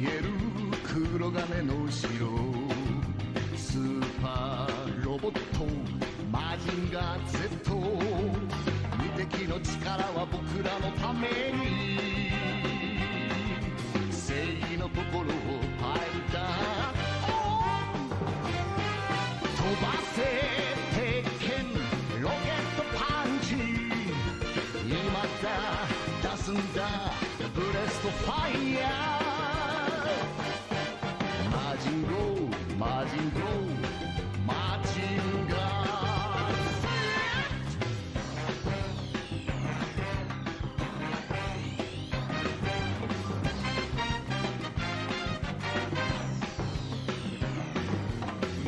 える黒金の城、スーパーロボットマジンガー Z、 無敵の力は僕らのために正義の心をパイルダー飛ばせ鉄拳ロケットパンチ、今だ出すんだブレストファイヤー、マジンゴーマジンゴーマジンガー、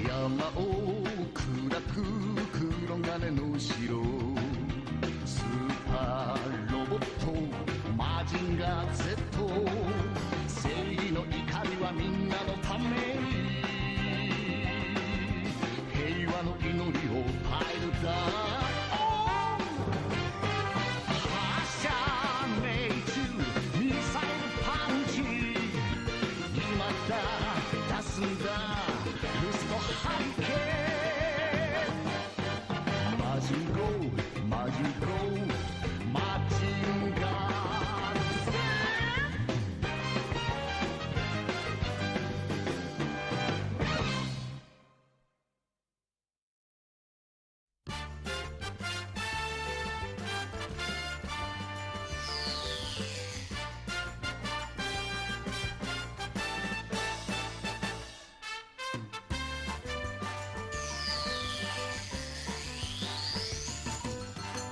山を砕く黒金の城、スーパーロボットマジンガー Z、 正義の怒りはみんなのために平和の祈りをパイルダー、発射命中ミサイルパンチ、今だ出すんだルストハリケーン、マジンゴーマジンゴーマジンガー、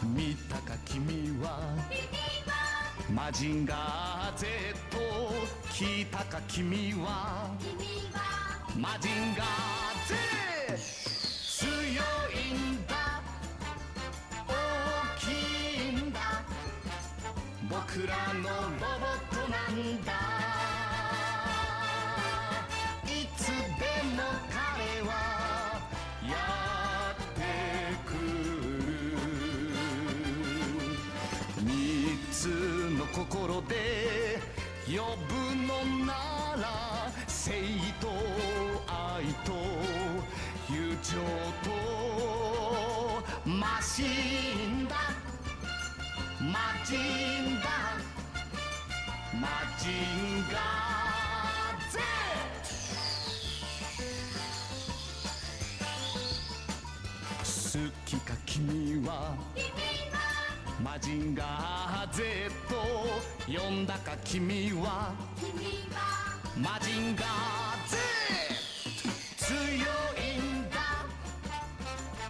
見たか君はマジンガー Z、 聞いたか君はマジンガー Z、 強いんだ大きいんだ僕らのロボットなんだ、いつでも彼はやってくる、三つの心で呼ぶのなら正義と愛と友情とマシンだマジンだマジンガー Z、 好きか君はマジンガー Z、 呼んだか君はマジンガー Z、 強いんだ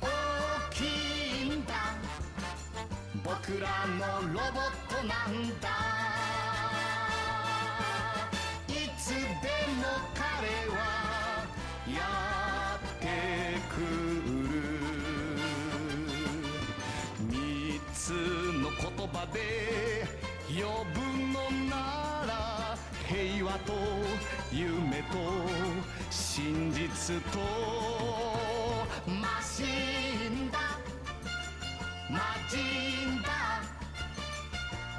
大きいんだ僕らのロボットなんだ、いつでも彼はやってくる、三つの言葉で呼ぶのなら平和と夢と真実とマシンだマジンだ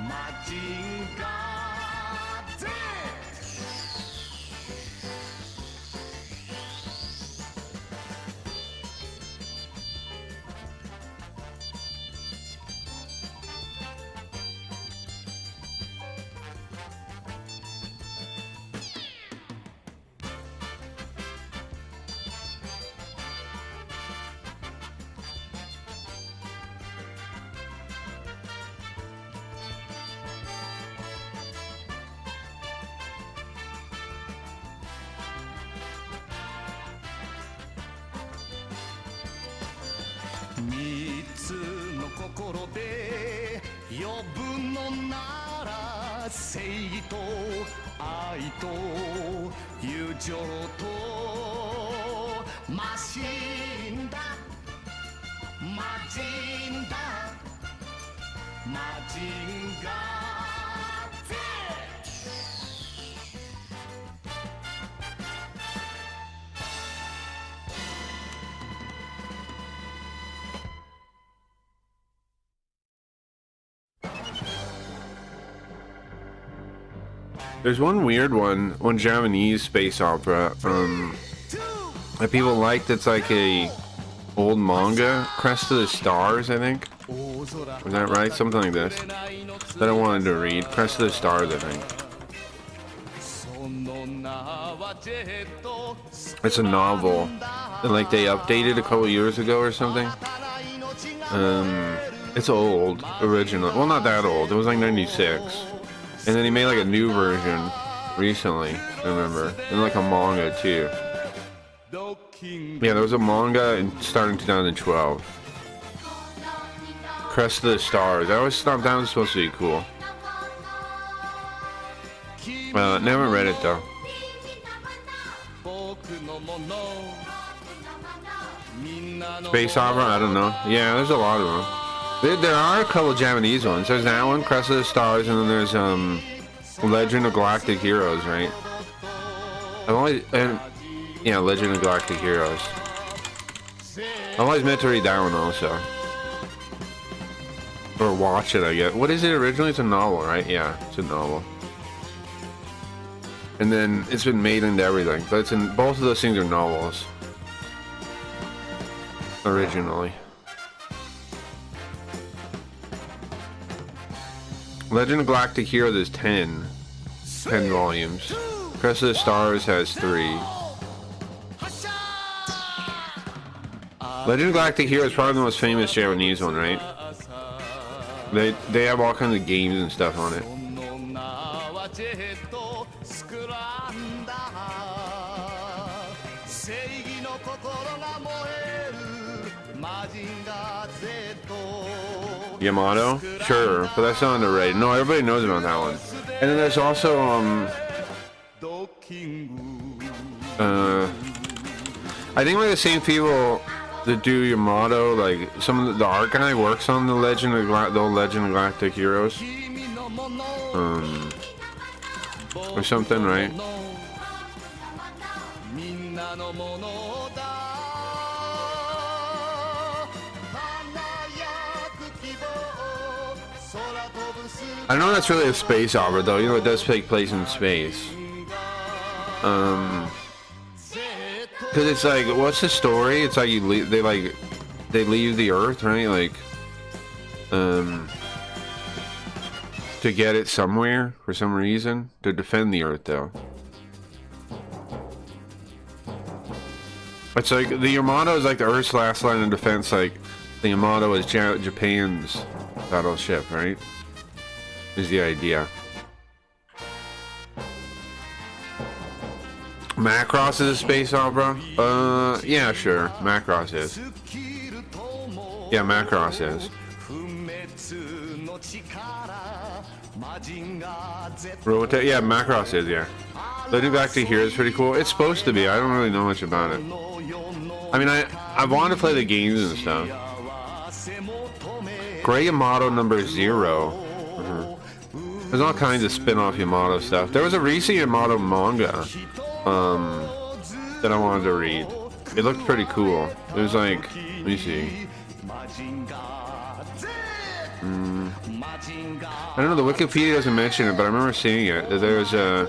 マジンガー Z、三つの心で呼ぶのなら正義と愛と友情とマシンだマジンだマジンガー Z、There's one weird one Japanese space opera, that people like. That's like a old manga, Crest of the Stars, I think. Is that right? Something like this. That I wanted to read. Crest of the Stars, I think. It's a novel. And like they updated a couple years ago or something. It's old, original. Well, not that old. It was like 96. And then he made like a new version recently, I remember. And like a manga too. Yeah, there was a manga starting 2012. Crest of the Stars. I always thought that was supposed to be cool. Never read it though. Space opera? I don't know. Yeah, there's a lot of them. There are a couple Japanese ones. There's that one, Crest of the Stars, and then there's Legend of Galactic Heroes, right? Yeah, Legend of Galactic Heroes. I've always meant to read that one also. Or watch it, I guess. What is it originally? It's a novel, right? Yeah, it's a novel. And then it's been made into everything. But it's in both of those things are novels. Originally. Legend of Galactic Heroes is 10 volumes. Crest of the Stars has 3. Legend of Galactic Heroes is probably the most famous Japanese one, right? They have all kinds of games and stuff on it. Yamato? Sure, but that's not underrated. No, everybody knows about that one. And then there's also, I think we're the same people that do Yamato, like, some of the art guy works on the Legend of Galactic Heroes. Or something, right? I know that's really a space opera, though. You know, it does take place in space. Because it's like, what's the story? It's like they leave the Earth, right? Like, to get it somewhere for some reason to defend the Earth, though. It's like the Yamato is like the Earth's last line of defense. Like the Yamato is Japan's battleship, right? Is the idea. Macross is a space opera? Yeah, sure. Macross is. Yeah, Macross is. Rotate? Yeah, Macross is, yeah. Legend of Galactic Heroes is pretty cool. It's supposed to be. I don't really know much about it. I mean, I want to play the games and stuff. Gray Yamato number 0. There's all kinds of spin-off Yamato stuff. There was a recent Yamato manga that I wanted to read. It looked pretty cool. It was like, let me see. I don't know, the Wikipedia doesn't mention it, but I remember seeing it. There's a...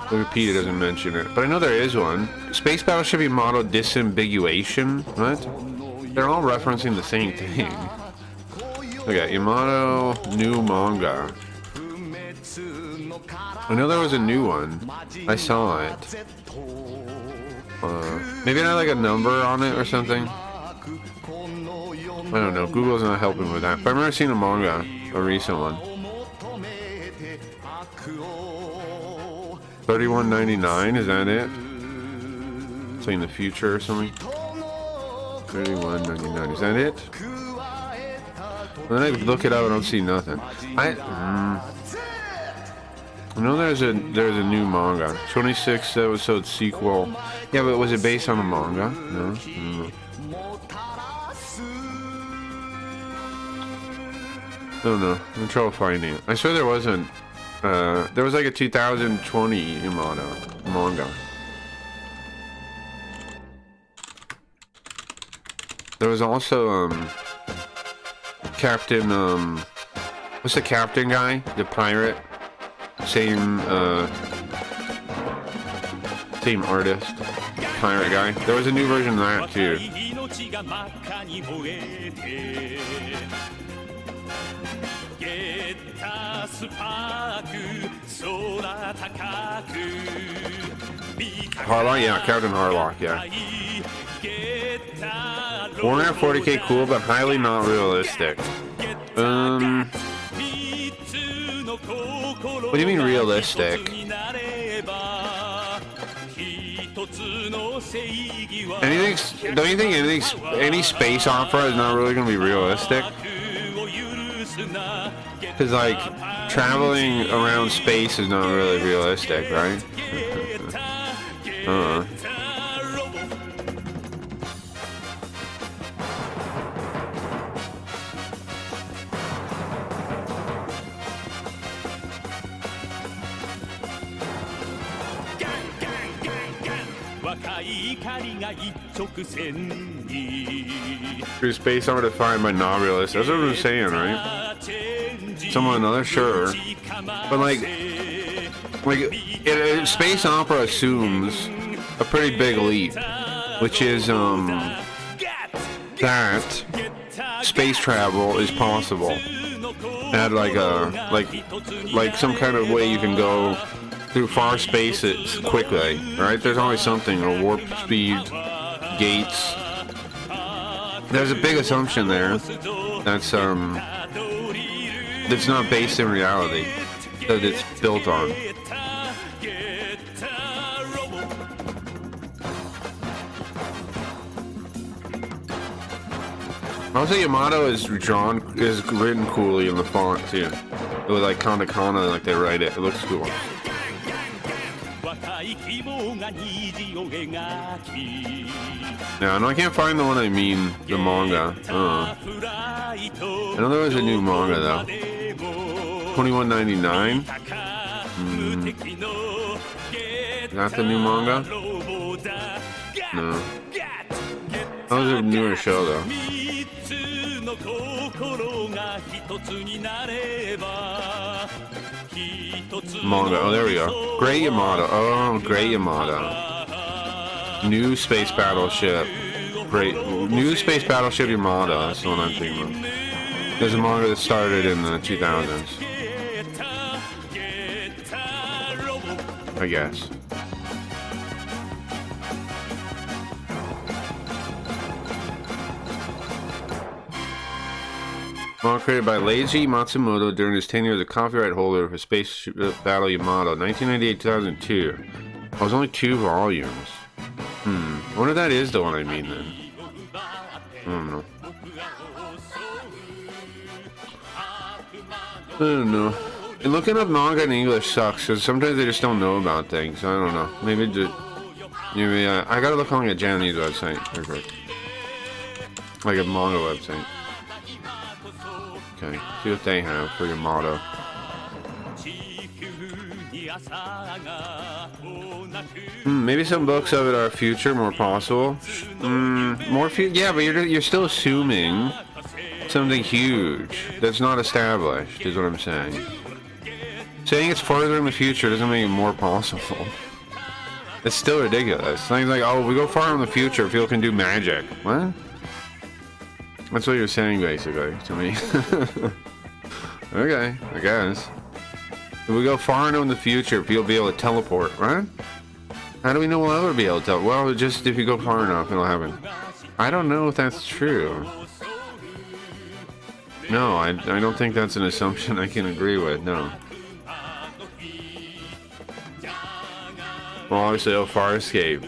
Wikipedia doesn't mention it, but I know there is one. Space Battleship Yamato Disambiguation? What? They're all referencing the same thing. Okay, Yamato new manga. I know there was a new one. I saw it. Maybe it had like a number on it or something. I don't know. Google's not helping with that. But I remember seeing a manga, a recent one. $31.99, is that it? It's like in the future or something. $31.99, is that it? When I look it up, I don't see nothing. I know there's a new manga. 26 episode sequel. Yeah, but was it based on a manga? No. I don't know. I'm in trouble finding it. I swear there wasn't. There was like a 2020 Yamato manga. There was also Captain What's the captain guy? The pirate? Same artist. Pirate guy. There was a new version of that too. Harlock? Yeah, Captain Harlock, yeah. Warner 40k cool, but highly not realistic. What do you mean realistic? Anything? Don't you think any space opera is not really going to be realistic? Because like traveling around space is not really realistic, right? Through space opera defined by not realistic. That's what I'm saying, right? Someone another, sure. But like space opera assumes a pretty big leap, which is that space travel is possible at like some kind of way you can go through far spaces quickly, right? There's always something, or warp speed, gates. There's a big assumption there that's not based in reality, that it's built on. Also, Yamato is written coolly in the font too. It was like katakana, like they write it. It looks cool. Yeah, no, I can't find the one I mean, the manga. I know there was a new manga though. $21.99. Is that the new manga? No. That was a newer show though. Manga. Oh, there we go. Great Yamato. Oh, great Yamato. New space battleship. Great. New space battleship Yamato. That's the one I'm thinking of. There's a manga that started in the 2000s. I guess. Manga created by Leiji Matsumoto during his tenure as a copyright holder for Space Battle Yamato, 1998-2002. Oh, it was only 2 volumes. I wonder if that is the one I mean then. I don't know. And looking up manga in English sucks, because sometimes they just don't know about things. I don't know. Maybe I gotta look on like a Japanese website. Like a manga website. Okay, see what they have for your motto. Maybe some books of it are future, more possible. Yeah, but you're still assuming something huge that's not established, is what I'm saying. Saying it's farther in the future doesn't make it more possible. It's still ridiculous. Things like, oh, we go far in the future, people can do magic. What? That's what you're saying, basically, to me. Okay, I guess. If we go far enough in the future, people will be able to teleport, right? How do we know we'll ever be able to teleport? Well, just if you go far enough, it'll happen. I don't know if that's true. No, I don't think that's an assumption I can agree with, no. Well, obviously, far escape.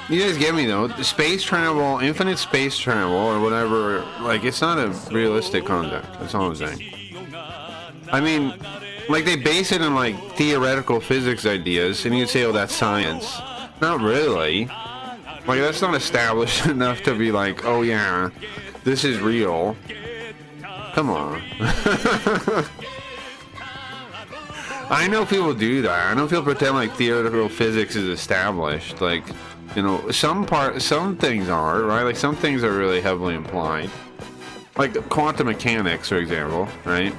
You guys get me though. Space travel, infinite space travel, or whatever. Like, it's not a realistic concept. That's all I'm saying. I mean, like they base it on like theoretical physics ideas, and you'd say, "Oh, that's science." Not really. Like that's not established enough to be like, "Oh yeah, this is real." Come on. I know people do that. I know people pretend like theoretical physics is established. Like, you know, some things are, right? Like some things are really heavily implied. like quantum mechanics, for example, right?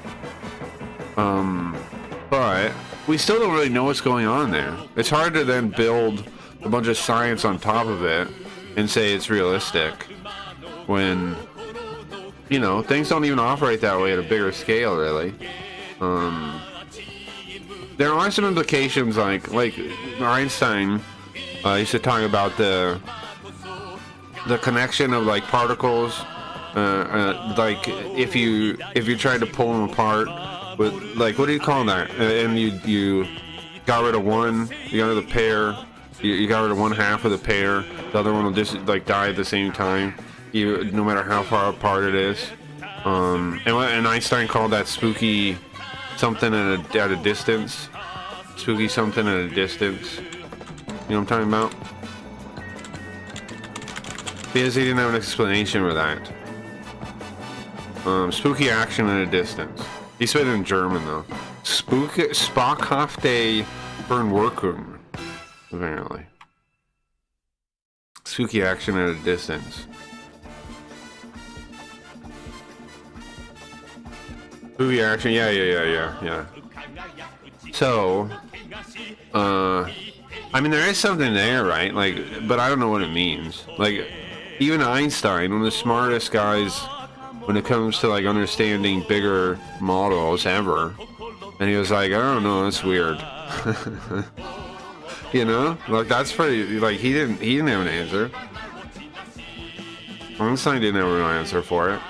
But we still don't really know what's going on there. It's hard to then build a bunch of science on top of it and say it's realistic when, you know, things don't even operate that way at a bigger scale, really. There are some implications, like Einstein used to talk about the connection of like particles, like if you tried to pull them apart with, like, what do you call that? And you got rid of one, you got rid of the pair, you got rid of one half of the pair, the other one will just like die at the same time, no matter how far apart it is. And Einstein called that spooky something at a distance. Spooky something at a distance. You know what I'm talking about? Because he didn't have an explanation for that. Spooky action at a distance. He said it in German though. Spookhafte Fernwirkung. Apparently. Spooky action at a distance. Spooky action, yeah. So, I mean, there is something there, right? Like, but I don't know what it means. Like, even Einstein, one of the smartest guys when it comes to like understanding bigger models ever, and he was like, I don't know, that's weird. You know, like that's pretty. Like he didn't have an answer. Einstein didn't have an answer for it.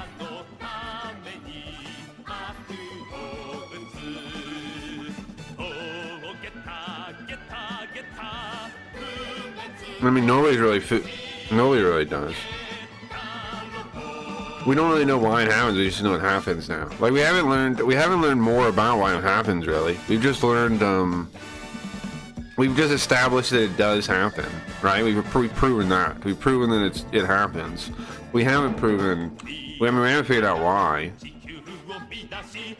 I mean, nobody really does. We don't really know why it happens. We just know it happens now. Like we haven't learned more about why it happens. Really, we've just learned. We've just established that it does happen, right? We've proven that. We've proven that it happens. We haven't figured out why,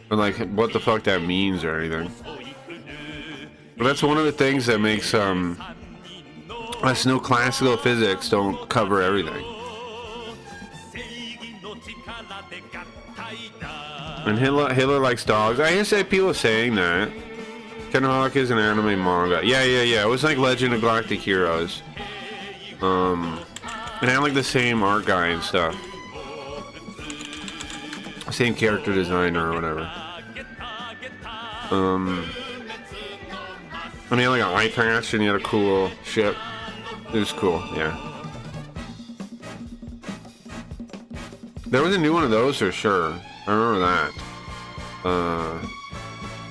or like what the fuck that means or anything. But that's one of the things that makes us know classical physics don't cover everything. And Hitler likes dogs. I hear people saying that. Ken Hawk is an anime manga. Yeah. It was like Legend of Galactic Heroes. It had like the same art guy and stuff. Same character designer or whatever. And he had like an eye patch and he had a cool ship. It was cool, yeah. There was a new one of those for sure. I remember that.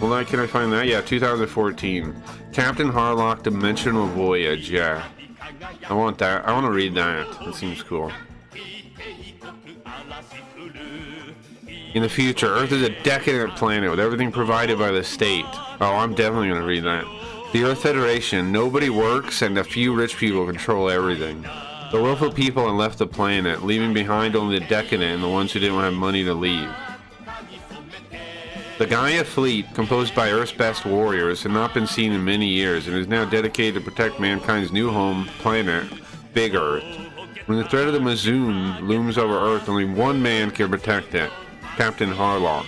Well, can I find that? Yeah, 2014. Captain Harlock Dimensional Voyage, yeah. I want that. I want to read that. That seems cool. In the future, Earth is a decadent planet with everything provided by the state. Oh, I'm definitely going to read that. The Earth Federation, nobody works and a few rich people control everything. The willful people have left the planet, leaving behind only the decadent and the ones who didn't have money to leave. The Gaia fleet, composed by Earth's best warriors, had not been seen in many years and is now dedicated to protect mankind's new home planet, Big Earth. When the threat of the Mazoon looms over Earth, only one man can protect it, Captain Harlock.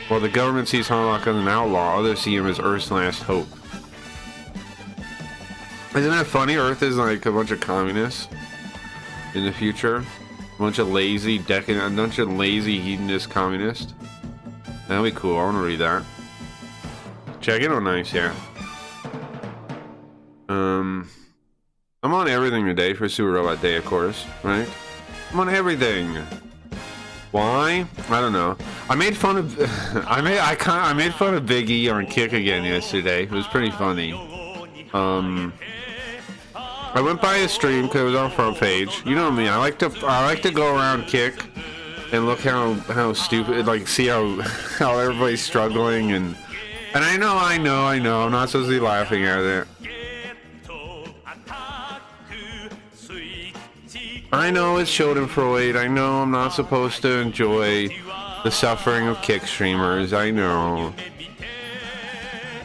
While the government sees Harlock as an outlaw, others see him as Earth's last hope. Isn't that funny? Earth is like a bunch of communists in the future. A bunch of lazy, decadent, a bunch of lazy, hedonist communists. That'll be cool. I want to read that. Check it out, nice, yeah. I'm on everything today for Super Robot Day, of course, right? I'm on everything. Why? I don't know. I made fun of I made fun of Big E on Kick again yesterday. It was pretty funny. I went by his stream because it was on front page. You know me. I like to go around Kick and look how stupid, like see how everybody's struggling and I know. I'm not supposed to be laughing at it. I know it's Schadenfreude. I know I'm not supposed to enjoy the suffering of Kick streamers. I know.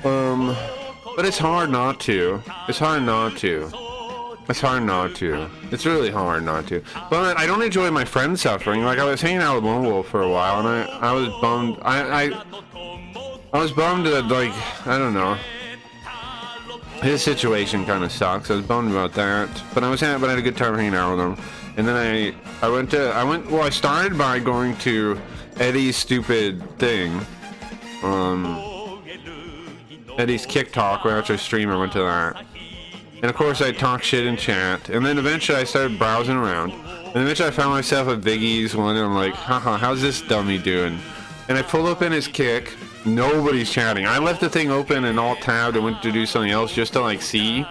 But it's hard not to. It's hard not to. It's hard not to. It's really hard not to. But I don't enjoy my friends suffering. Like, I was hanging out with Lone Wolf for a while, and I was bummed. I was bummed that, like, I don't know. His situation kind of sucks. I was bummed about that. But I had a good time hanging out with him. And then I started by going to Eddie's stupid thing. Eddie's Kick Talk, where after stream I went to that. And of course I talked shit in chat. And then eventually I started browsing around. And eventually I found myself at Biggie's one, and I'm like, haha, how's this dummy doing? And I pulled up in his Kick. Nobody's chatting. I left the thing open and all tabbed and went to do something else just to like see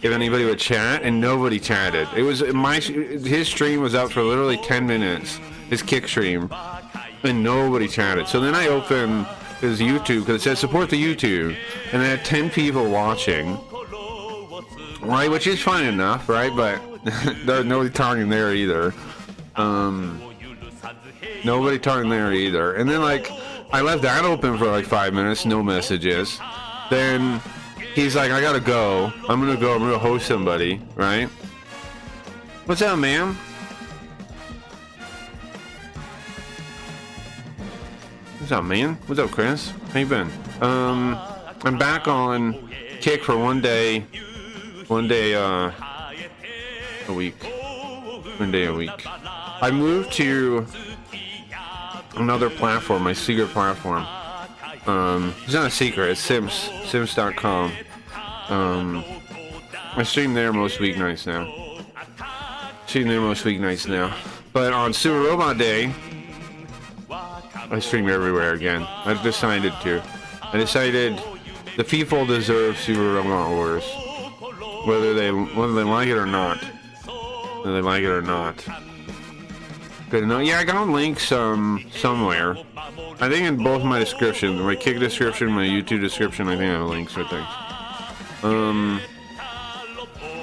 if anybody would chat, and nobody chatted. It was his stream was up for literally 10 minutes, his Kick stream, and nobody chatted. So then I opened his YouTube, because it said support the YouTube, and I had 10 people watching, right, which is fine enough, right, but there's nobody talking there either. Nobody talking there either. And then, like, I left that open for like 5 minutes, no messages. Then he's like, I gotta go. I'm gonna host somebody, right? What's up, ma'am? What's up, man? What's up, Chris? How you been? I'm back on Kick for one day a week. One day a week. I moved to another platform, my secret platform. It's not a secret, it's sims.com. I stream there most weeknights now. But on Super Robot Day, I stream everywhere again. I've decided to. I decided the people deserve Super Robot Wars, whether they like it or not. Good to know. Yeah, I got links somewhere. I think in both my descriptions, my Kick description, my YouTube description, I think I have links for things.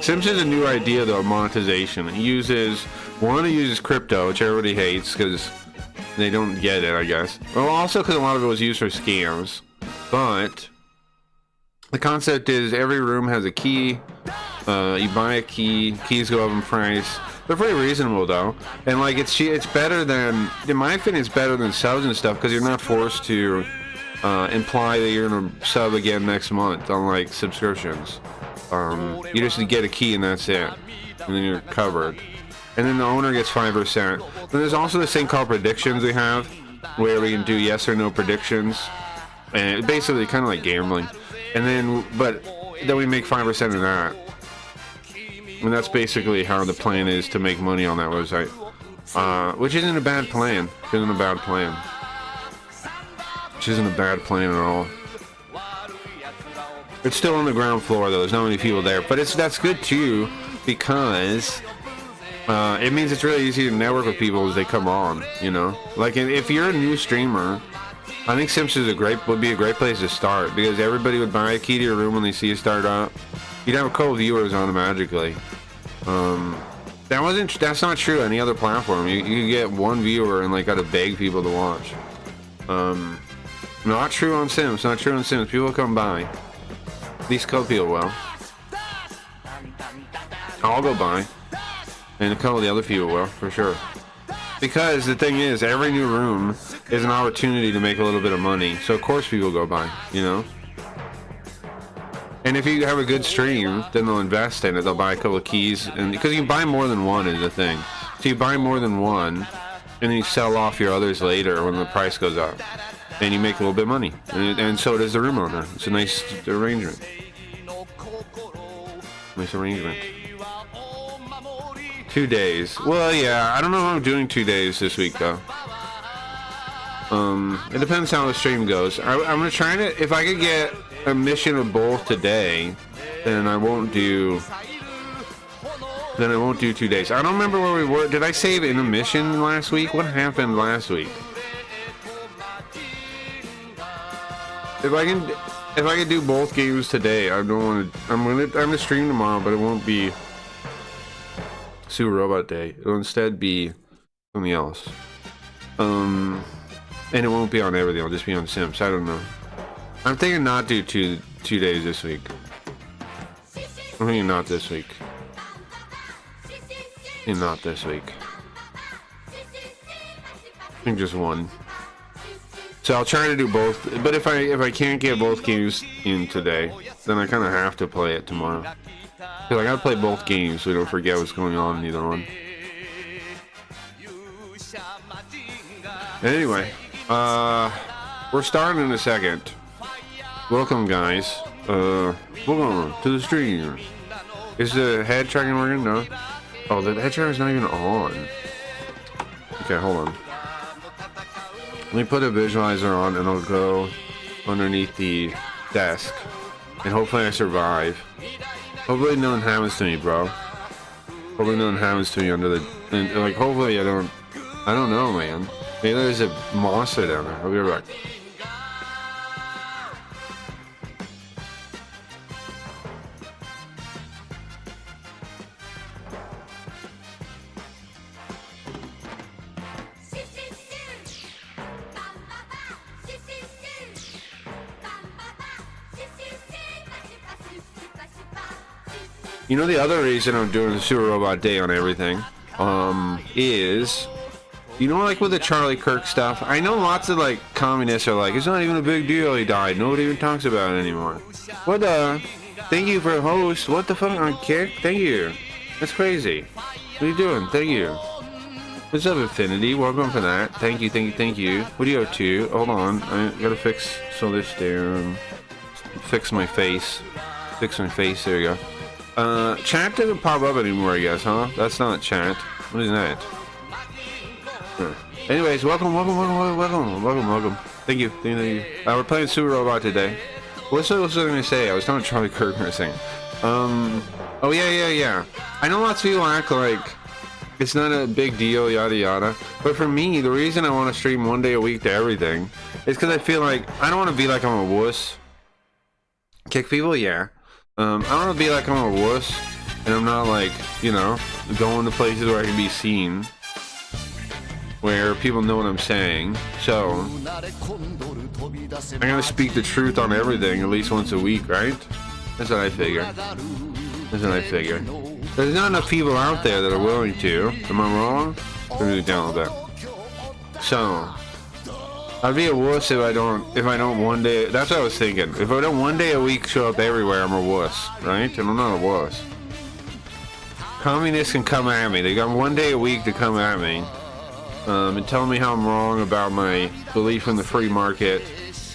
Sims has a new idea though, monetization. It uses crypto, which everybody hates because they don't get it, I guess. Well, also because a lot of it was used for scams. But the concept is every room has a key. You buy a key. Keys go up in price. They're pretty reasonable though, and like it's better than, in my opinion, it's better than subs and stuff because you're not forced to imply that you're gonna sub again next month on like subscriptions. You just get a key and that's it, and then you're covered. And then the owner gets 5%. Then there's also this thing called predictions we have, where we can do yes or no predictions, and it's basically kind of like gambling. And then, but then we make 5% of that. And that's basically how the plan is to make money on that website. Which isn't a bad plan. Isn't a bad plan at all. It's still on the ground floor though, there's not many people there. But that's good too, because it means it's really easy to network with people as they come on, you know? Like if you're a new streamer, I think Sims would be a great place to start, because everybody would buy a key to your room when they see you start up. You'd have a couple viewers automatically. That's not true on any other platform. You could get one viewer and like gotta beg people to watch. Not true on Sims. People come by. At least a couple people will. I'll go by. And a couple of the other people will, for sure. Because the thing is, every new room is an opportunity to make a little bit of money. So of course people go by, you know? And if you have a good stream, then they'll invest in it. They'll buy a couple of keys, and because you can buy more than one is the thing. So you buy more than one, and then you sell off your others later when the price goes up, and you make a little bit of money. And so does the room owner. It's a nice arrangement. Nice arrangement. 2 days. Well, yeah, I don't know if I'm doing 2 days this week though. It depends how the stream goes. I'm gonna try to, if I could get a mission of both today, then I won't do 2 days. I don't remember where we were. Did I save in a mission last week? What happened last week? If I can do both games today, I don't want to. I'm gonna stream tomorrow, but it won't be Super Robot Day. It'll instead be something else. And it won't be on everything. It'll just be on Sims. I don't know. I'm thinking not do two days this week. I'm thinking not this week. And not this week. I think just one. So I'll try to do both. But if I can't get both games in today, then I kind of have to play it tomorrow. Because I gotta play both games so we don't forget what's going on in either one. Anyway, we're starting in a second. Welcome, guys. Welcome to the stream. Is the head tracking working? No. Oh, the head tracker's not even on. Okay, hold on. Let me put a visualizer on and I'll go underneath the desk. And hopefully I survive. Hopefully nothing happens to me, bro. Hopefully nothing happens to me under the... And, like, hopefully I don't know, man. Maybe there's a monster down there. I'll be right back. You know, the other reason I'm doing the Super Robot Day on everything, is, you know, like with the Charlie Kirk stuff, I know lots of, like, communists are like, it's not even a big deal he died, nobody even talks about it anymore. What the? Thank you for a host, what the fuck, on Kick? Thank you. That's crazy. What are you doing? Thank you. What's up, Infinity? Welcome for that. Thank you, thank you, thank you. What are you up to? Hold on, I gotta fix, so this down. Fix my face. Fix my face, there you go. Chat doesn't pop up anymore, I guess, huh? That's not chat. What is that? Anyways, welcome. Thank you. We're playing Super Robot today. What was I gonna say? I was talking to Charlie Kirk or something. Oh yeah. I know lots of people act like it's not a big deal, yada yada. But for me, the reason I want to stream one day a week to everything is because I feel like I don't want to be like I'm a wuss. Kick people, yeah. I don't want to be like I'm a wuss, and I'm not like, you know, going to places where I can be seen, where people know what I'm saying. So, I gotta speak the truth on everything at least once a week, right? That's what I figure. There's not enough people out there that are willing to. Am I wrong? Let me down a little bit. So, I'd be a wuss if I don't one day, that's what I was thinking. If I don't one day a week show up everywhere, I'm a wuss, right? And I'm not a wuss. Communists can come at me. They got one day a week to come at me. And tell me how I'm wrong about my belief in the free market,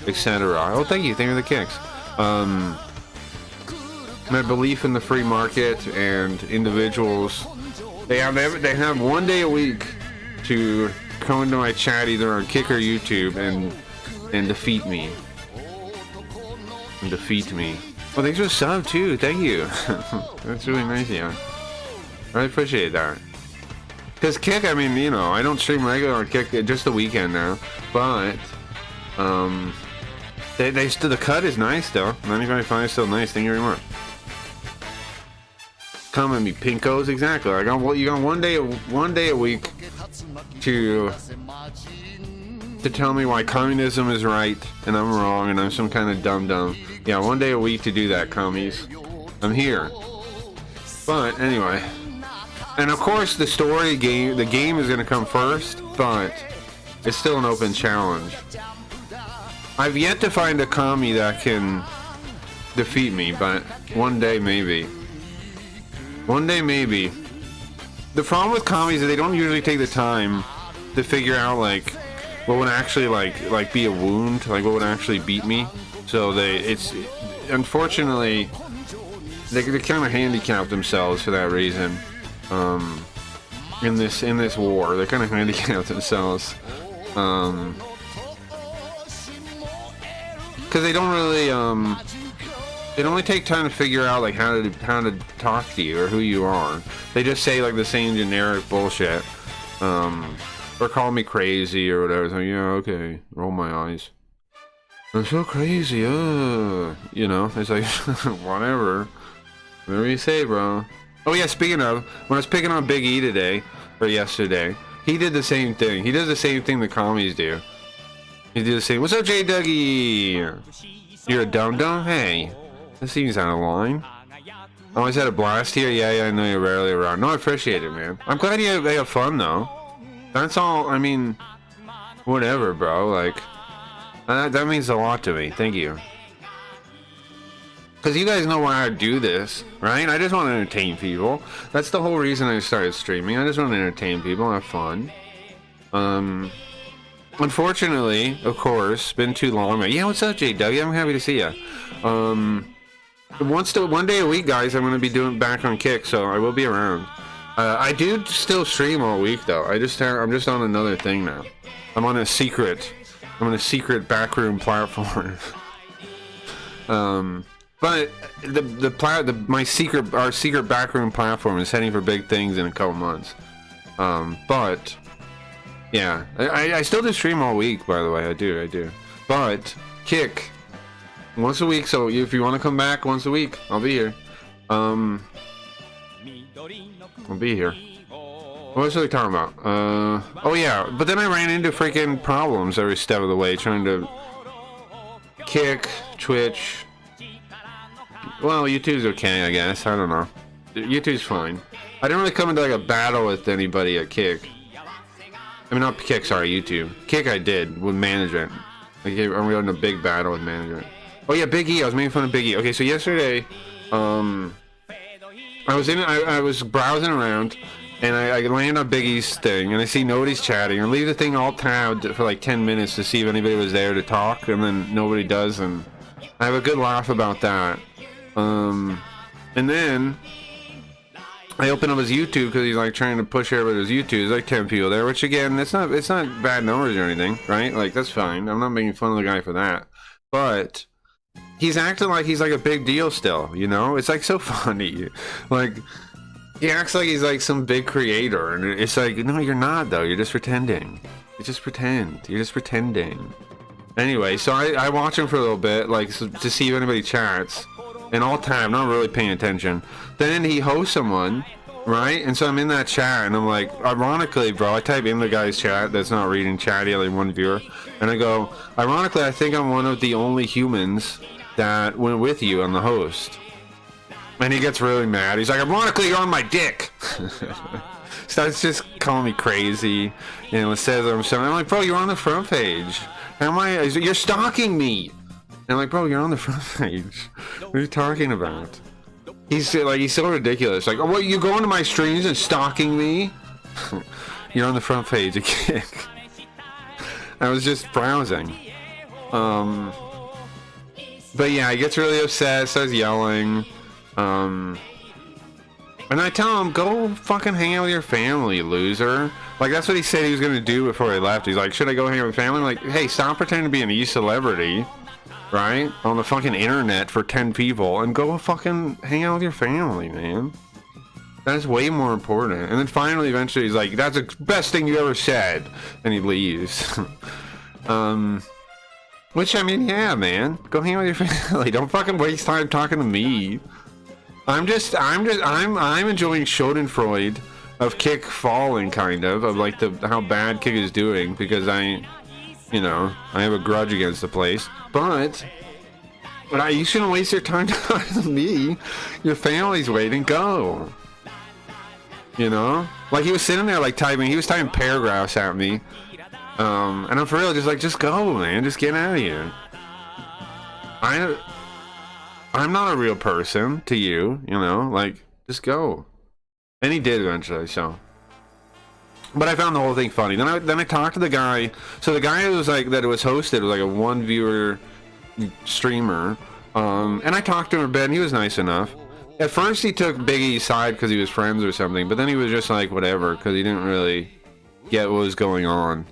etc. Oh, thank you for the kicks. My belief in the free market and individuals, they have one day a week to come into my chat either on Kick or YouTube and defeat me. Well, thanks for the sub too. Thank you. That's really nice, yeah. I appreciate that. Because Kick, I mean, you know, I don't stream regular on Kick, just the weekend now. But, the cut is nice though. 95.5 is still nice. Thank you very much. Come at me, pinkos. Exactly. You got one day a week to tell me why communism is right and I'm wrong and I'm some kind of dum-dum. Yeah, one day a week to do that, commies. I'm here. But anyway. And of course the game is gonna come first, but it's still an open challenge. I've yet to find a commie that can defeat me, but one day maybe. The problem with commies is they don't usually take the time to figure out like what would actually like be a wound, like what would actually beat me. So unfortunately they kind of handicap themselves for that reason. In this war, they kind of handicap themselves. Because they don't really they don't really take time to figure out like how to talk to you or who you are. They just say like the same generic bullshit, or call me crazy or whatever. So yeah, okay, roll my eyes. I'm so crazy, you know. It's like whatever you say, bro. Oh yeah, speaking of, when I was picking on Big E today or yesterday, he did the same thing. He does the same thing the commies do. He did the same. What's up, J Dougie? You're a dum-dum? Hey, that seems out of line. Always had a blast here. Yeah, I know you're rarely around. No, I appreciate it, man. I'm glad you have fun, though. That's all. I mean, whatever, bro. Like, that means a lot to me. Thank you. Because you guys know why I do this, right? I just want to entertain people. That's the whole reason I started streaming. I just want to entertain people, have fun. Unfortunately, of course, been too long. Yeah, what's up, JW? I'm happy to see you. One day a week, guys. I'm going to be doing back on Kick, so I will be around. I do still stream all week, though. I'm just on another thing now. I'm on a secret backroom platform. But our secret backroom platform is heading for big things in a couple months. But yeah, I still do stream all week, by the way. I do. But Kick once a week. So if you want to come back once a week, I'll be here. I'll be here. What was I talking about? Oh yeah, but then I ran into freaking problems every step of the way trying to Kick, Twitch. Well, YouTube's okay, I guess. I don't know. YouTube's fine. I didn't really come into like a battle with anybody at Kick. I mean, not Kick, sorry, YouTube. Kick I did with management. I'm in a big battle with management. Oh yeah, Big E. I was making fun of Big E. Okay, so yesterday, I was browsing around, and I land on Big E's thing, and I see nobody's chatting. I leave the thing all tabbed for like 10 minutes to see if anybody was there to talk, and then nobody does, and I have a good laugh about that. And then I open up his YouTube because he's like trying to push everybody to his YouTube. There's like 10 people there, which again, it's not bad numbers or anything, right? Like, that's fine. I'm not making fun of the guy for that. But he's acting like he's like a big deal still, you know? It's like so funny. Like, he acts like he's like some big creator, and it's like, no, you're not, though. You're just pretending. You just pretend. You're just pretending. Anyway, so I watch him for a little bit, like, to see if anybody chats. And all time, not really paying attention. Then he hosts someone, right? And so I'm in that chat, and I'm like, ironically, bro, I type in the guy's chat that's not reading chatty, like one viewer, and I go, ironically, I think I'm one of the only humans that went with you on the host. And he gets really mad. He's like, ironically, you're on my dick. Starts just calling me crazy, you know, says I'm sorry. I'm like, bro, you're on the front page. You're stalking me. And I'm like, bro, you're on the front page. What are you talking about? He's so ridiculous. Like, oh, what, you go into my streams and stalking me? You're on the front page of Kick. I was just browsing. But yeah, he gets really upset, starts yelling. And I tell him, go fucking hang out with your family, loser. Like, that's what he said he was gonna do before he left. He's like, should I go hang out with family? I'm like, hey, stop pretending to be an e-celebrity, right? On the fucking internet for 10 people, and go fucking hang out with your family, man. That's way more important. And then finally, eventually, he's like, that's the best thing you ever said. And he leaves. Which, I mean, yeah, man. Go hang out with your family. Don't fucking waste time talking to me. I'm enjoying Schadenfreude of Kick falling, kind of like how bad Kick is doing, because I have a grudge against the place. But you shouldn't waste your time talking to me. Your family's waiting. Go. You know, like he was sitting there like typing. He was typing paragraphs at me, and I'm for real, just go, man. Just get out of here. I'm not a real person to you, you know, like, just go. And he did eventually, so. But I found the whole thing funny. Then I talked to the guy. So the guy who was like, that it was hosted was like a one viewer streamer. And I talked to him a bit, and he was nice enough. At first he took Big E's side because he was friends or something, but then he was just like, whatever, because he didn't really get what was going on.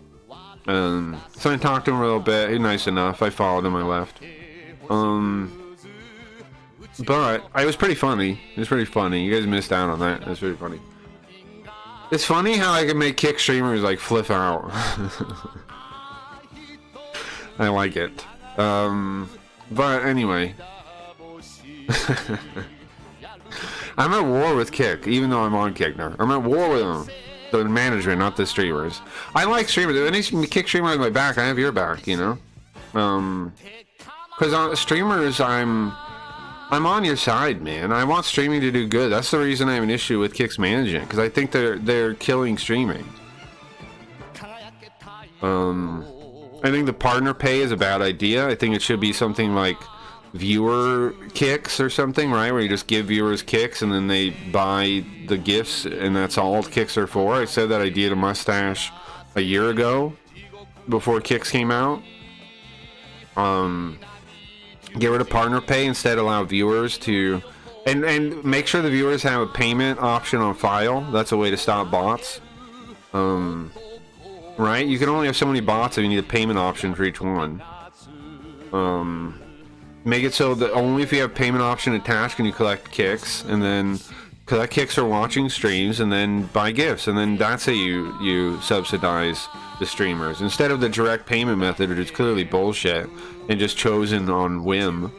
So I talked to him a little bit. He was nice enough. I followed him, I left. But it was pretty funny. It was pretty funny. You guys missed out on that. It was pretty funny. It's funny how I can make Kick streamers like flip out. I like it. But anyway. I'm at war with Kick, even though I'm on Kick now. I'm at war with them. The management, not the streamers. I like streamers. If any Kick streamer has my back, I have your back, you know? Because on streamers, I'm on your side, man. I want streaming to do good. That's the reason I have an issue with Kick's management, because I think they're killing streaming. I think the partner pay is a bad idea. I think it should be something like viewer kicks or something, right? Where you just give viewers kicks and then they buy the gifts, and that's all kicks are for. I said that idea to Mustache a year ago, before kicks came out. Get rid of partner pay, instead allow viewers to, and make sure the viewers have a payment option on file. That's a way to stop bots. Right? You can only have so many bots if you need a payment option for each one. Make it so that only if you have payment option attached can you collect kicks, and then collect kicks for watching streams, and then buy gifts, and then that's how you subsidize the streamers, instead of the direct payment method, which is clearly bullshit and just chosen on whim.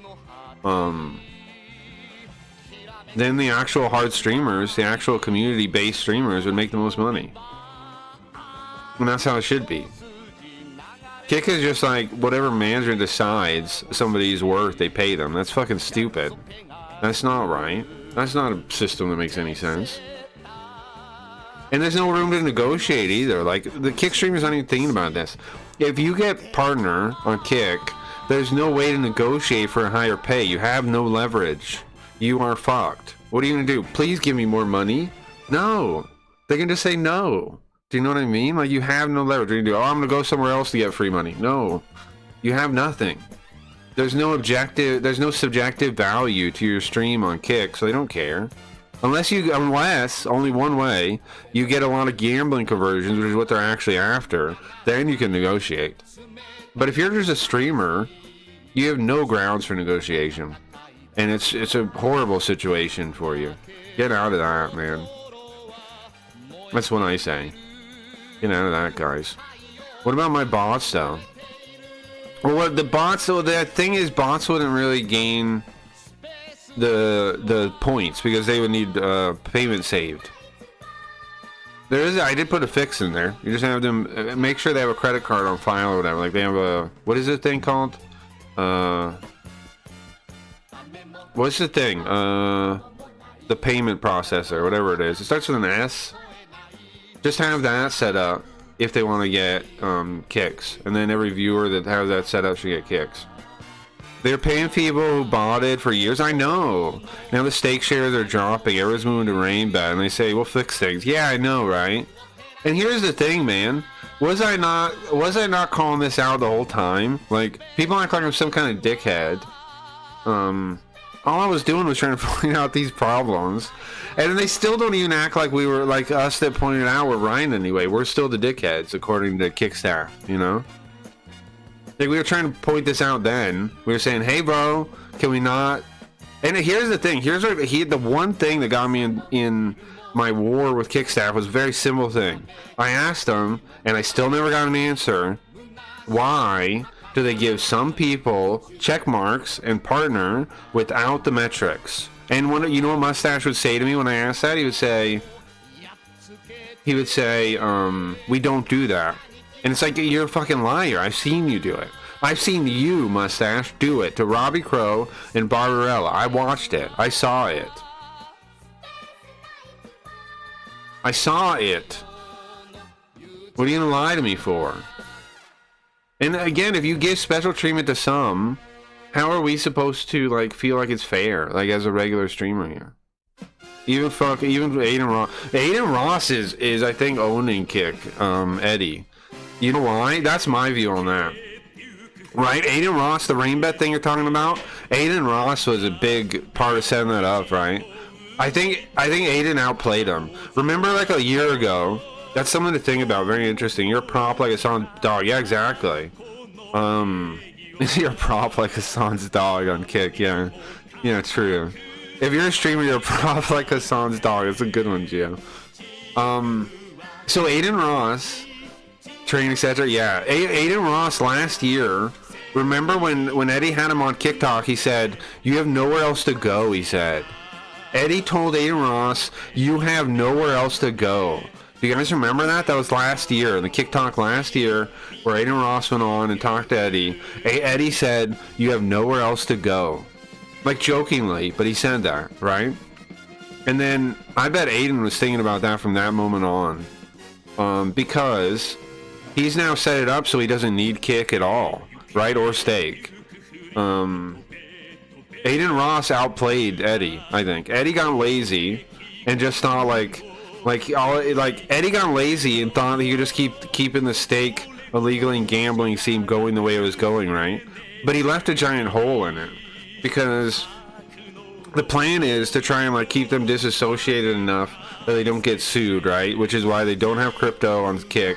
Then the actual hard streamers, the actual community-based streamers, would make the most money. And that's how it should be. Kick is just like whatever manager decides somebody's worth, they pay them. That's fucking stupid. That's not right. That's not a system that makes any sense. And there's no room to negotiate either. Like, the Kick streamers aren't even thinking about this. If you get partner on Kick, there's no way to negotiate for a higher pay. You have no leverage. You are fucked. What are you gonna do? Please give me more money? No. They can just say no. Do you know what I mean? Like, you have no leverage. What are you gonna do? Oh, I'm gonna go somewhere else to get free money. No. You have nothing. There's no objective, there's no subjective value to your stream on Kick, so they don't care. Unless only one way, you get a lot of gambling conversions, which is what they're actually after, then you can negotiate. But if you're just a streamer, you have no grounds for negotiation. And it's a horrible situation for you. Get out of that, man. That's what I say. Get out of that, guys. What about my bots, though? Well, what the bots, so the thing is, bots wouldn't really gain the points because they would need payment saved. I did put a fix in there. You just have them make sure they have a credit card on file or whatever. Like, they have a, what is this thing called? What's the thing? The payment processor, whatever it is. It starts with an S. Just have that set up if they want to get kicks, and then every viewer that has that set up should get kicks. They're paying people who bought it for years. I know. Now the stake shares are dropping. Everyone's moving to Rainbow, and they say we'll fix things. Yeah, I know, right? And here's the thing, man. Was I not calling this out the whole time? Like, people act like I'm some kind of dickhead. All I was doing was trying to point out these problems, and they still don't even act like we were, like, us that pointed out were right anyway. We're still the dickheads, according to Kickstaff, you know? Like, we were trying to point this out then. We were saying, hey, bro, can we not? And here's the thing. Here's what the one thing that got me in my war with Kickstaff was a very simple thing. I asked them, and I still never got an answer. Why do they give some people check marks and partner without the metrics? And when, you know what Mustache would say to me when I asked that? He would say, we don't do that. And it's like, you're a fucking liar. I've seen you do it. I've seen you, Mustache, do it to Robbie Crow and Barbarella. I watched it. I saw it. I saw it. What are you gonna lie to me for? And again, if you give special treatment to some, how are we supposed to, like, feel like it's fair, like, as a regular streamer here? Even Aiden Ross. Aiden Ross is I think owning Kick, Eddie. You know why? That's my view on that. Right? Aiden Ross, the rain bet thing you're talking about, Aiden Ross was a big part of setting that up, right? I think Aiden outplayed him. Remember, like, a year ago, that's something to think about, very interesting. You're a prop like a son's dog. Yeah, exactly. You're a prop like a son's dog on Kick, yeah. Yeah, true. If you're a streamer, you're a prop like a son's dog. It's a good one, Gio. So Aiden Ross, training, etc. Yeah, Aiden Ross last year. Remember when Eddie had him on TikTok? He said, "You have nowhere else to go." He said, Eddie told Aiden Ross, "You have nowhere else to go." Do you guys remember that? That was last year, in the Kick Talk last year, where Aiden Ross went on and talked to Eddie. Eddie said, "You have nowhere else to go." like jokingly, but he said that, right? And then I bet Aiden was thinking about that from that moment on, because he's now set it up so he doesn't need Kick at all, right? Or Steak. Aiden Ross outplayed Eddie, I think. Eddie got lazy and just thought like Eddie got lazy and thought he could just keeping the Steak illegally and gambling scene going the way it was going, right? But he left a giant hole in it because the plan is to try and like keep them disassociated enough that they don't get sued, right? Which is why they don't have crypto on Kick,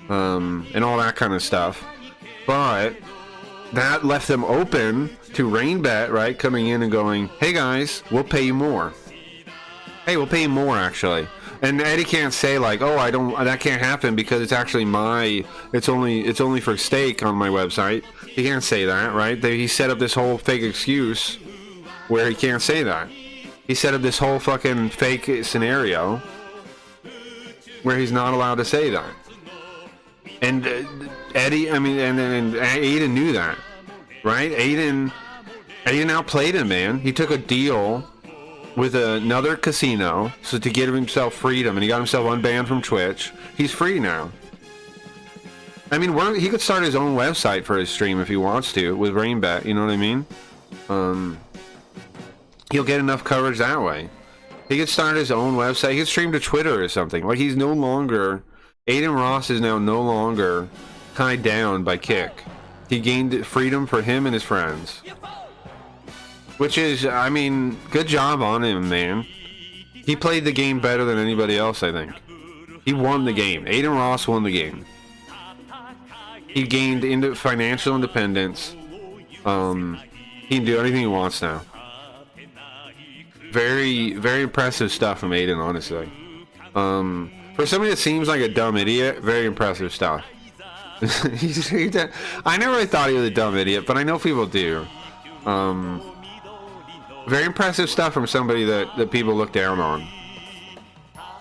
and all that kind of stuff. But that left them open to Rainbet, right? Coming in and going, "Hey guys, we'll pay you more. Hey, we'll pay you more actually." And Eddie can't say like, "Oh, that can't happen because it's actually it's only for Steak on my website." He can't say that, right? He set up this whole fake excuse where he can't say that. He set up this whole fucking fake scenario where he's not allowed to say that. And Eddie, I mean, and Aiden knew that, right? Aiden outplayed him, man. He took a deal with another casino so to give himself freedom, and he got himself unbanned from Twitch. He's free now. I mean, he could start his own website for his stream if he wants to with Rainbet. You know what I mean? He'll get enough coverage that way. He could start his own website. He could stream to Twitter or something. Like, he's no longer... Aiden Ross is now no longer tied down by Kick. He gained freedom for him and his friends. Which is, I mean, good job on him, man. He played the game better than anybody else, I think. He won the game. Aiden Ross won the game. He gained financial independence. He can do anything he wants now. Very, very impressive stuff from Aiden, honestly. For somebody that seems like a dumb idiot, very impressive stuff. I never really thought he was a dumb idiot, but I know people do. Very impressive stuff from somebody that people look down on.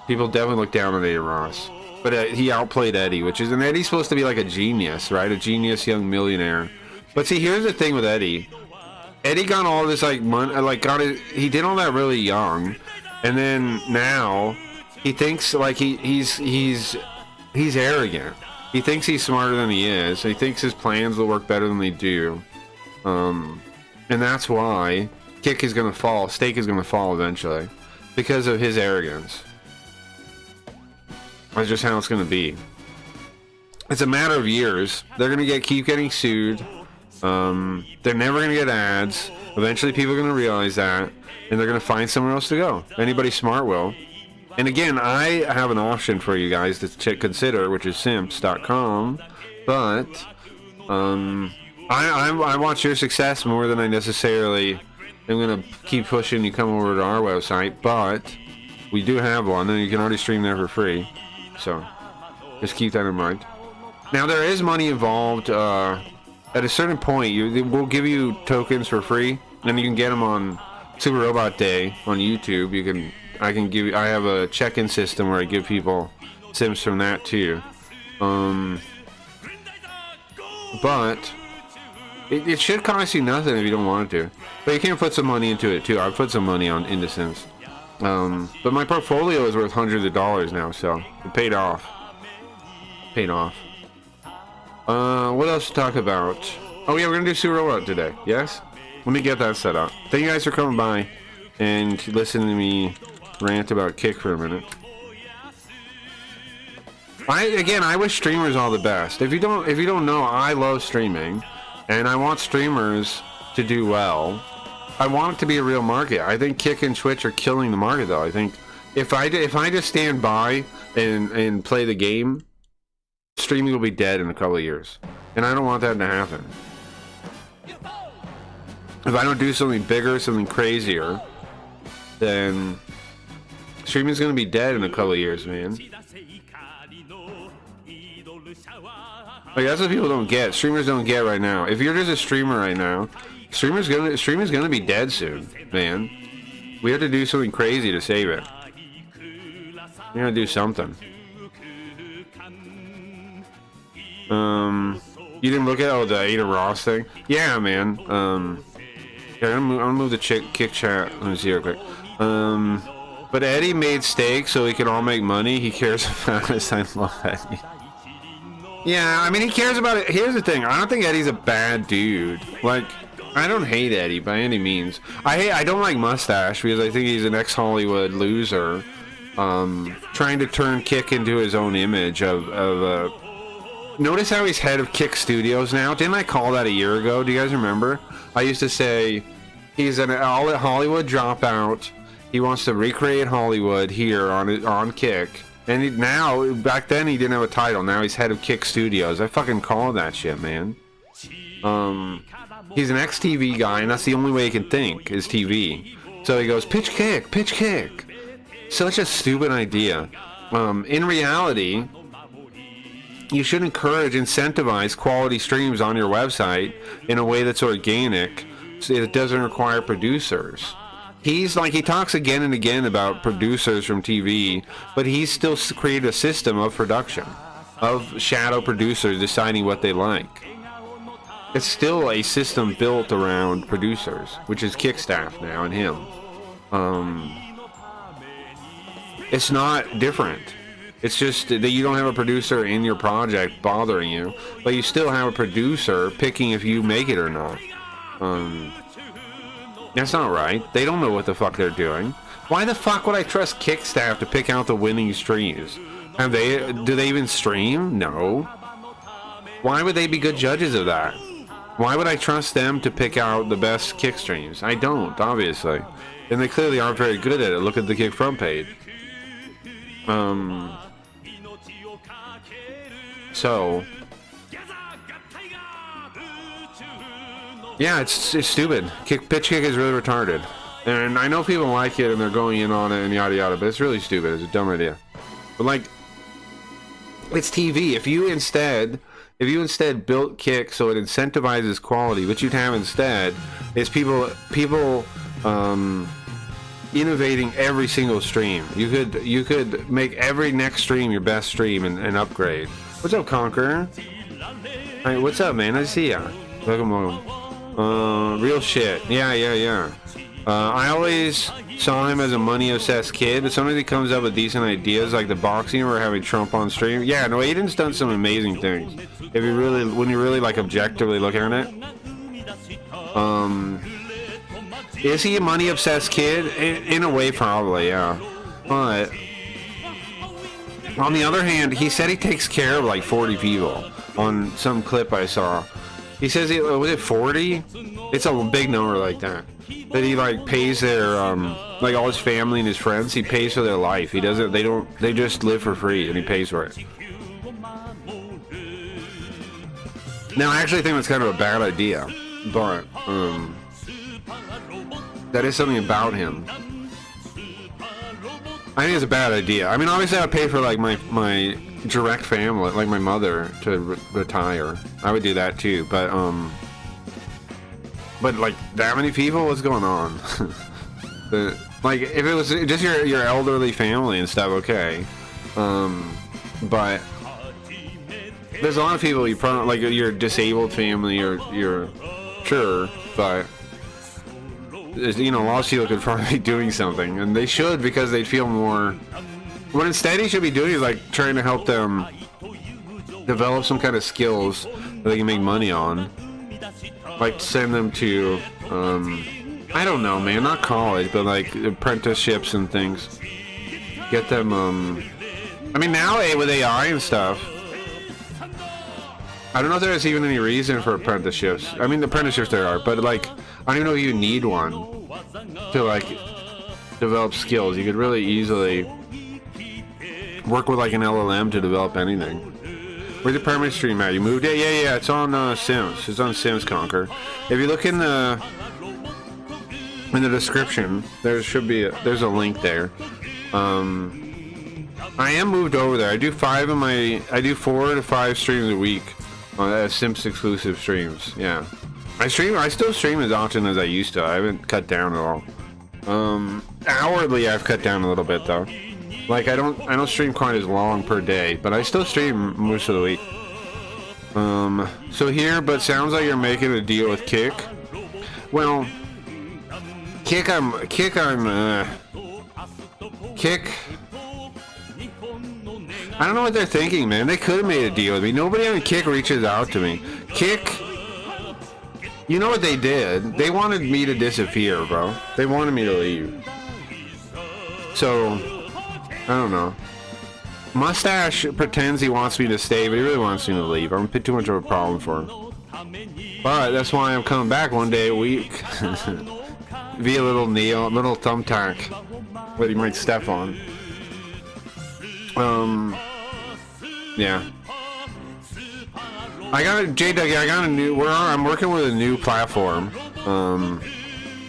People definitely look down on Aiden Ross. But he outplayed Eddie, and Eddie's supposed to be like a genius, right? A genius young millionaire. But see, here's the thing with Eddie. Eddie got all this like money, he did all that really young, and then now he thinks like he's arrogant. He thinks he's smarter than he is. He thinks his plans will work better than they do, and that's why Kick is gonna fall. Steak is gonna fall eventually because of his arrogance. That's just how it's gonna be. It's a matter of years. They're gonna keep getting sued. They're never gonna get ads. Eventually people are gonna realize that, and they're gonna find somewhere else to go. Anybody smart will. And again, I have an option for you guys to consider, which is simps.com. But I want your success more than I necessarily am gonna keep pushing you come over to our website. But we do have one, and you can already stream there for free. So just keep that in mind. Now there is money involved. At a certain point, we'll give you tokens for free, and you can get them on Super Robot Day on YouTube. I have a check-in system where I give people sims from that too. But it should cost you nothing if you don't want it to. But you can put some money into it too. I've put some money into Sims. But my portfolio is worth hundreds of dollars now, so it paid off. What else to talk about? Oh yeah, we're gonna do Super Robot today. Yes? Let me get that set up. Thank you guys for coming by and listening to me rant about Kick for a minute. I wish streamers all the best. If you don't know, I love streaming, and I want streamers to do well. I want it to be a real market. I think Kick and Twitch are killing the market, though. I think if I just stand by and play the game, streaming will be dead in a couple of years, and I don't want that to happen. If I don't do something bigger, something crazier, then streaming's gonna be dead in a couple of years, man. Like, that's what people don't get. Streamers don't get right now. If you're just a streamer right now, streaming's gonna be dead soon, man. We have to do something crazy to save it. We gotta do something. You didn't look at the Ada Ross thing? Yeah, man. Here, I'm gonna move the kick chat. Let me see real quick. But Eddie made steak so we can all make money. He cares about us. I love Eddie. Yeah, I mean, he cares about it. Here's the thing. I don't think Eddie's a bad dude. Like, I don't hate Eddie by any means. I don't like Mustache because I think he's an ex-Hollywood loser, trying to turn Kick into his own image of Notice how he's head of Kick Studios now? Didn't I call that a year ago? Do you guys remember? I used to say he's an Hollywood dropout. He wants to recreate Hollywood here on Kick. And now, back then he didn't have a title. Now he's head of Kick Studios. I fucking call that shit, man. He's an ex-TV guy, and that's the only way he can think, is TV. So he goes, pitch kick, pitch kick. Such a stupid idea. In reality, you should encourage, incentivize quality streams on your website in a way that's organic, so it doesn't require producers. He talks again and again about producers from TV, but he's still created a system of production, of shadow producers deciding what they like. It's still a system built around producers, which is Kick staff now and him. It's not different. It's just that you don't have a producer in your project bothering you, but you still have a producer picking if you make it or not. That's not right. They don't know what the fuck they're doing. Why the fuck would I trust Kick staff to pick out the winning streams? Do they even stream? No. Why would they be good judges of that? Why would I trust them to pick out the best Kick streams? I don't, obviously. And they clearly aren't very good at it. Look at the Kick front page. So, yeah, it's stupid. Pitch kick is really retarded, and I know people like it and they're going in on it and yada yada, but it's really stupid. It's a dumb idea. But like, it's TV. If you instead built Kick so it incentivizes quality, what you'd have instead is people innovating every single stream. You could make every next stream your best stream and upgrade. What's up, Conqueror? Hey, what's up, man? I see ya. Welcome. Real shit. Yeah. I always saw him as a money-obsessed kid, but sometimes he comes up with decent ideas, like the boxing or having Trump on stream. Yeah, no, Aiden's done some amazing things. When you really like objectively look at it. Is he a money-obsessed kid? In a way, probably, yeah. But on the other hand, he said he takes care of like 40 people on some clip I saw. He says, was it 40? It's a big number like that. That he like pays their like all his family and his friends. He pays for their life. He doesn't. They just live for free, and he pays for it. Now, I actually think that's kind of a bad idea, but that is something about him. I think it's a bad idea. I mean, obviously, I would pay for like my direct family, like my mother, to retire. I would do that too, but like that many people, what's going on? Like if it was just your elderly family and stuff, okay. But there's a lot of people you probably like your disabled family, you're sure, but you know, a lot of people could probably be doing something, and they should, because they'd feel more. What instead he should be doing is like trying to help them develop some kind of skills that they can make money on. Like send them to, I don't know, man, not college, but like apprenticeships and things. Get them, I mean, now with AI and stuff, I don't know if there's even any reason for apprenticeships. I mean, the apprenticeships there are, but like, I don't even know if you need one to like develop skills. You could really easily work with like an LLM to develop anything. Where's the permanent stream at? You moved it? Yeah. It's on Sims. It's on Sims Conquer. If you look in the description, there's a link there. I am moved over there. I do 4 to 5 streams a week on Sims exclusive streams. Yeah. I still stream as often as I used to. I haven't cut down at all. Hourly I've cut down a little bit though. Like I don't stream quite as long per day, but I still stream most of the week. So here, but sounds like you're making a deal with Kick. Well, Kick. I don't know what they're thinking, man. They could have made a deal with me. Nobody on Kick reaches out to me. Kick. You know what they did? They wanted me to disappear, bro. They wanted me to leave. So, I don't know. Mustache pretends he wants me to stay, but he really wants me to leave. I'm too much of a problem for him. But that's why I'm coming back one day a week. Via little little thumbtack that he might step on. Yeah. I got a new. I'm working with a new platform.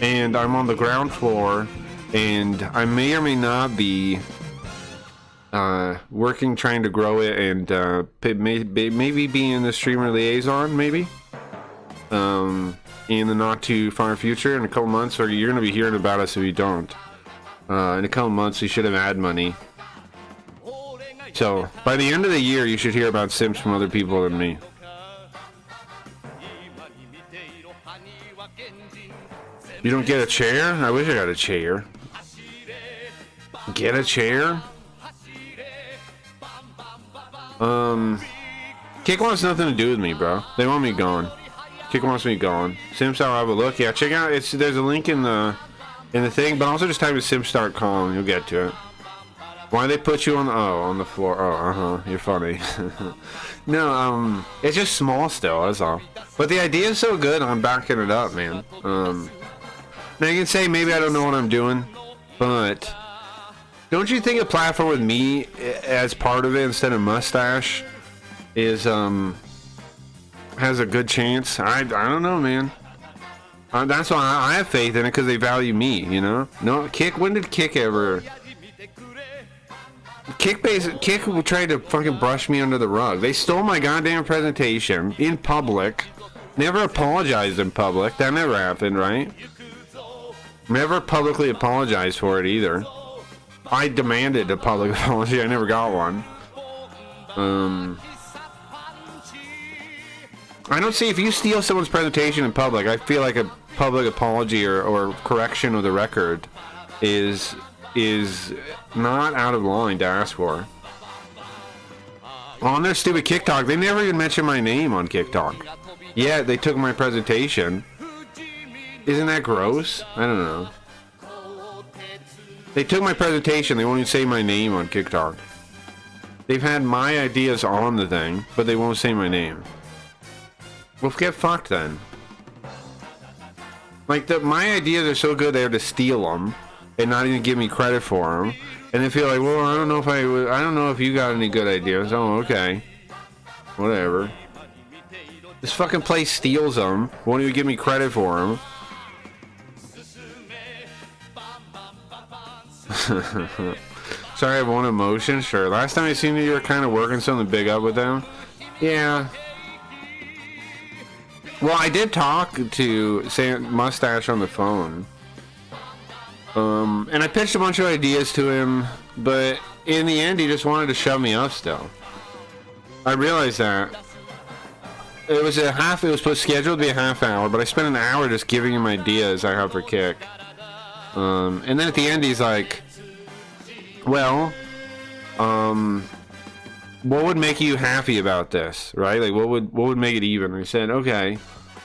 And I'm on the ground floor, and I may or may not be working, trying to grow it, and maybe being the streamer liaison, maybe. In the not too far future, in a couple months, or you're gonna be hearing about us if you don't. In a couple months, we should have ad money. So by the end of the year, you should hear about Sims from other people than me. You don't get a chair? I wish I got a chair. Get a chair? Kick wants nothing to do with me, bro. They want me gone. Kick wants me gone. SimStar, have a look. Yeah, check out. There's a link in the thing, but also just type in simstar.com. You'll get to it. Why they put you on the floor? Oh, you're funny. No, it's just small still. That's all. But the idea is so good. I'm backing it up, man. Now you can say maybe I don't know what I'm doing, but don't you think a platform with me as part of it instead of Mustache is has a good chance? I don't know, man. That's why I have faith in it, because they value me, you know. No, Kick. When did Kick ever? Kick tried to fucking brush me under the rug. They stole my goddamn presentation in public. Never apologized in public. That never happened, right? Never publicly apologized for it either. I demanded a public apology. I never got one. I don't see, if you steal someone's presentation in public, I feel like a public apology or correction of the record is not out of line to ask for. On their stupid TikTok, they never even mention my name on TikTok. Yeah, they took my presentation. Isn't that gross? I don't know. They took my presentation, they won't even say my name on TikTok. They've had my ideas on the thing, but they won't say my name. Well, get fucked then. Like, my ideas are so good they have to steal them and not even give me credit for them, and they feel like, well, I don't know if you got any good ideas. Oh, okay, whatever. This fucking place steals them, won't even give me credit for them. Sorry, I have one emotion. Sure. Last time I seen you were kind of working something big up with them. Yeah. Well, I did talk to Mustache on the phone. And I pitched a bunch of ideas to him, but in the end, he just wanted to shut me up still. I realized that. It was scheduled to be a half hour, but I spent an hour just giving him ideas I have for Kick. And then at the end, he's like, well, what would make you happy about this, right? Like, what would make it even? And I said, okay,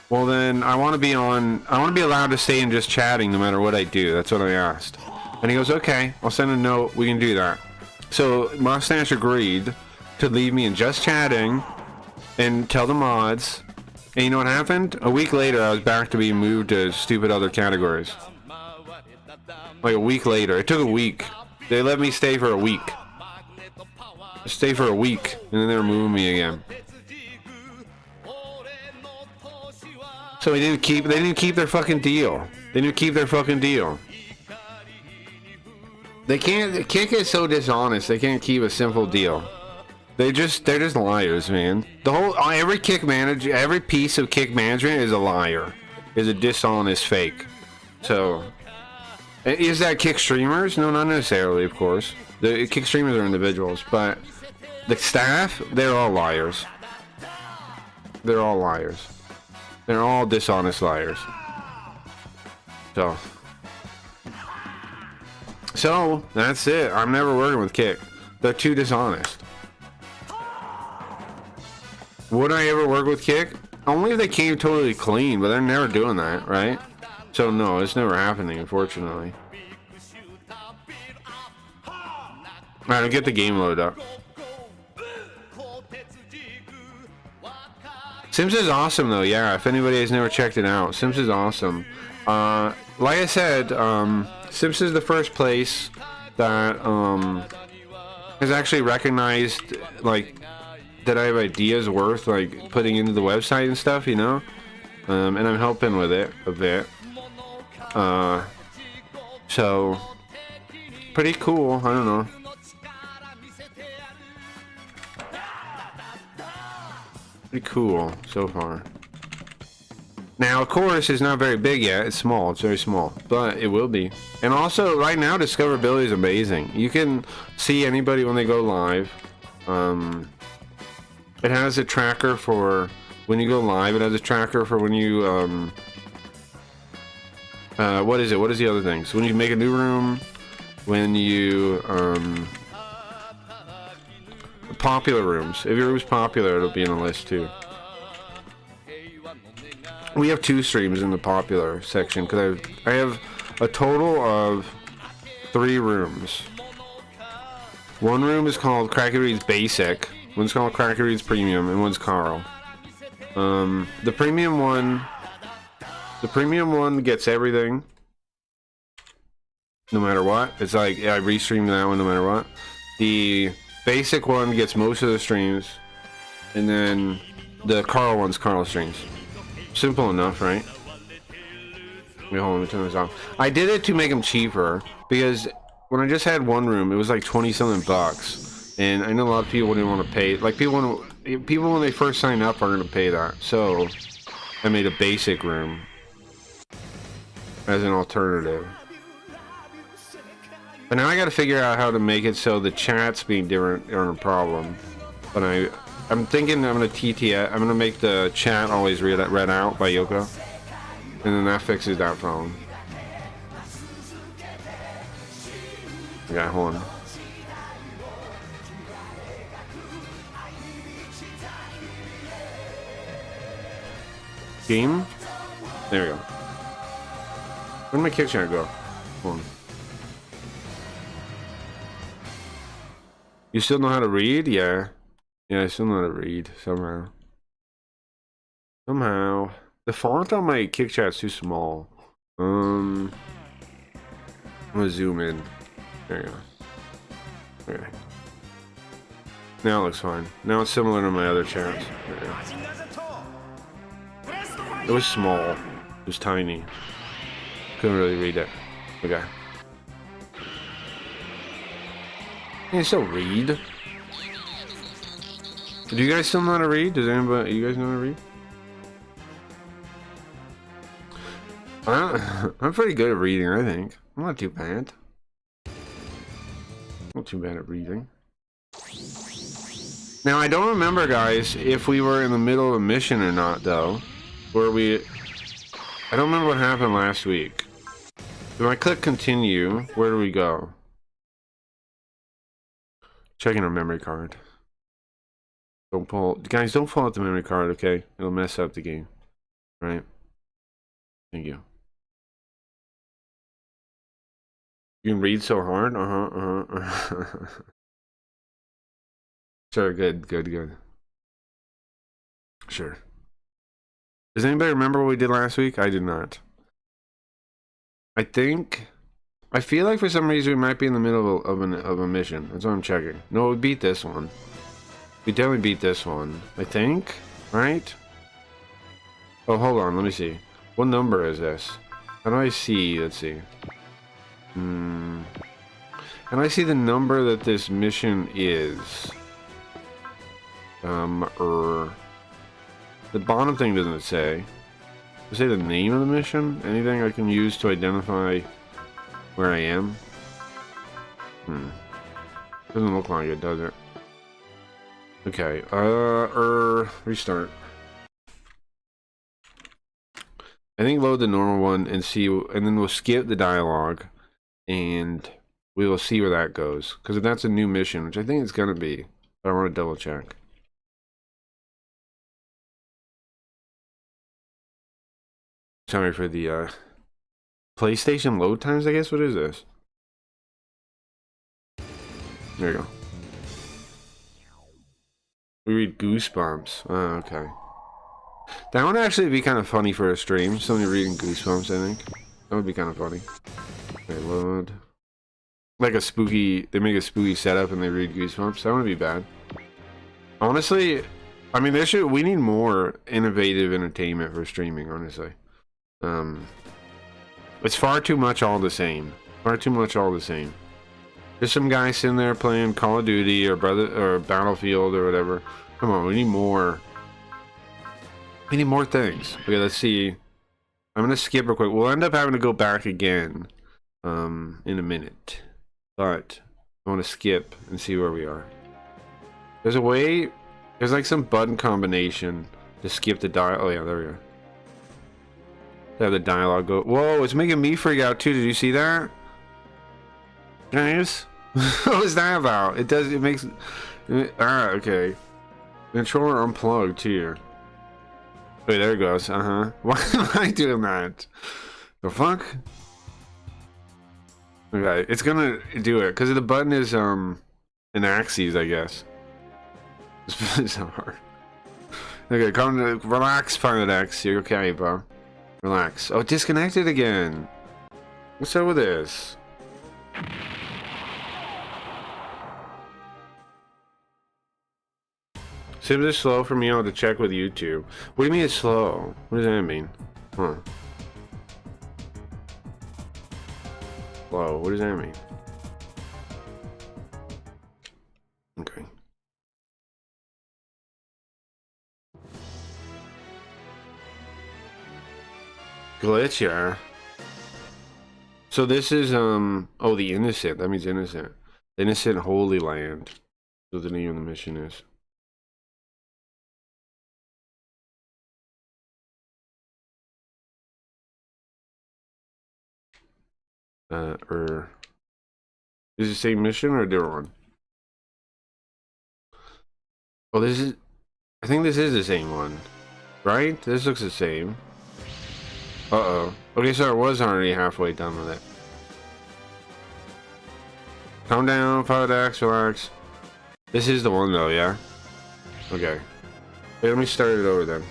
well then I want to be allowed to stay in just chatting no matter what I do. That's what I asked. And he goes, okay, I'll send a note. We can do that. So Mustache agreed to leave me in just chatting and tell the mods. And you know what happened? A week later, I was back to being moved to stupid other categories. Like a week later. It took a week. They let me stay for a week. Stay for a week, and then they were moving me again. So they didn't keep their fucking deal. They didn't keep their fucking deal. They can't. Kick is so dishonest. They can't keep a simple deal. They're just liars, man. Every piece of Kick management is a liar, is a dishonest fake. So, is that Kick streamers? No, not necessarily, of course. The Kick streamers are individuals, but the staff, they're all liars. They're all liars. They're all dishonest liars. So, So that's it. I'm never working with Kick. They're too dishonest. Would I ever work with Kick? Only if they came totally clean, but they're never doing that, right? So no, it's never happening, unfortunately. Alright, get the game loaded up. Sims is awesome though, yeah, if anybody has never checked it out. Sims is awesome. Like I said, Sims is the first place that has actually recognized like that I have ideas worth like putting into the website and stuff, you know? And I'm helping with it a bit. So pretty cool, I don't know. Pretty cool so far. Now, of course, it's not very big yet. It's small. It's very small, but it will be. And also, right now, discoverability is amazing. You can see anybody when they go live. It has a tracker for when you go live. It has a tracker for when you what is it? What is the other thing? So when you make a new room, when you popular rooms. If your room's popular, it'll be in the list too. We have 2 streams in the popular section because I have a total of 3 rooms. One room is called Cracky Reads Basic, one's called Cracky Reads Premium, and one's Carl. The premium one gets everything, no matter what. It's like I restream that one no matter what. The basic one gets most of the streams, and then the Carl one's Carl streams. Simple enough, right? Wait, hold on, let me turn this off. I did it to make them cheaper because when I just had one room, it was like 20-something bucks, and I know a lot of people wouldn't want to pay. Like people when they first sign up are going to pay that. So I made a basic room as an alternative. But now I got to figure out how to make it so the chats being different aren't a problem. But I'm thinking I'm gonna I'm gonna make the chat always read out by Yoko, and then that fixes that problem. Okay, hold on. Game? There we go. Where'd my kick chat go? Hold on. You still know how to read? Yeah. Yeah, I still know how to read somehow. Somehow. The font on my kick chat's too small. I'm gonna zoom in. There you go. Okay. Now it looks fine. Now it's similar to my other chats. It was small. It was tiny. Couldn't really read it. Okay. Can you still read? Do you guys still know how to read? Does anybody? You guys know how to read? I'm pretty good at reading, I think. I'm not too bad. Not too bad at reading. Now, I don't remember, guys, if we were in the middle of a mission or not, though. I don't remember what happened last week. If I click continue, where do we go? Checking our memory card. Guys, don't pull out the memory card, okay? It'll mess up the game. Right? Thank you. You can read so hard? Sure, good. Sure. Does anybody remember what we did last week? I did not. I feel like for some reason we might be in the middle of a mission. That's what I'm checking. No, we beat this one. We definitely beat this one. I think, right? Oh, hold on. Let me see. What number is this? How do I see? Let's see. How do I see the number that this mission is? The bottom thing doesn't say. Does it say the name of the mission? Anything I can use to identify where I am? Doesn't look like it, does it? Okay, restart. I think load the normal one and see, and then we'll skip the dialogue and we will see where that goes. Because if that's a new mission, which I think it's going to be, but I want to double check. Sorry for the PlayStation load times, I guess. What is this? There you go. We read Goosebumps. Oh, okay. That would actually be kind of funny for a stream. Somebody reading Goosebumps, I think. That would be kind of funny. Okay, load. Like a spooky... They make a spooky setup and they read Goosebumps. That wouldn't be bad. Honestly, I mean, we need more innovative entertainment for streaming, honestly. It's far too much all the same. Far too much all the same. There's some guy sitting there playing Call of Duty or Battlefield or whatever. Come on, we need more. We need more things. Okay, let's see. I'm gonna skip real quick. We'll end up having to go back again in a minute. But I want to skip and see where we are. There's a way. There's like some button combination to skip the dial. Oh yeah, there we go. Have the dialogue go. Whoa, it's making me freak out too. Did you see that? Guys? What was that about? It does, it makes... okay. Controller unplugged too. Wait, there it goes. Uh-huh. Why am I doing that? The fuck? Okay, it's gonna do it. Because the button is, an axis, I guess. It's bizarre. Okay, come to... Relax, Pilot X. You're okay, bro. Relax. Oh, disconnected again. What's up with this? Seems it's slow for me to check with YouTube. What do you mean it's slow? What does that mean? Huh. Slow. What does that mean? Okay. Glitch, yeah. So this is, oh, the Innocent. That means innocent. Innocent Holy Land. So the name of the mission is. Is it the same mission or a different one? Oh, this is... I think this is the same one. Right? This looks the same. Uh-oh. Okay, so I was already halfway done with it. Calm down, Pilot X, relax. This is the one though, yeah? Okay. Wait, let me start it over then.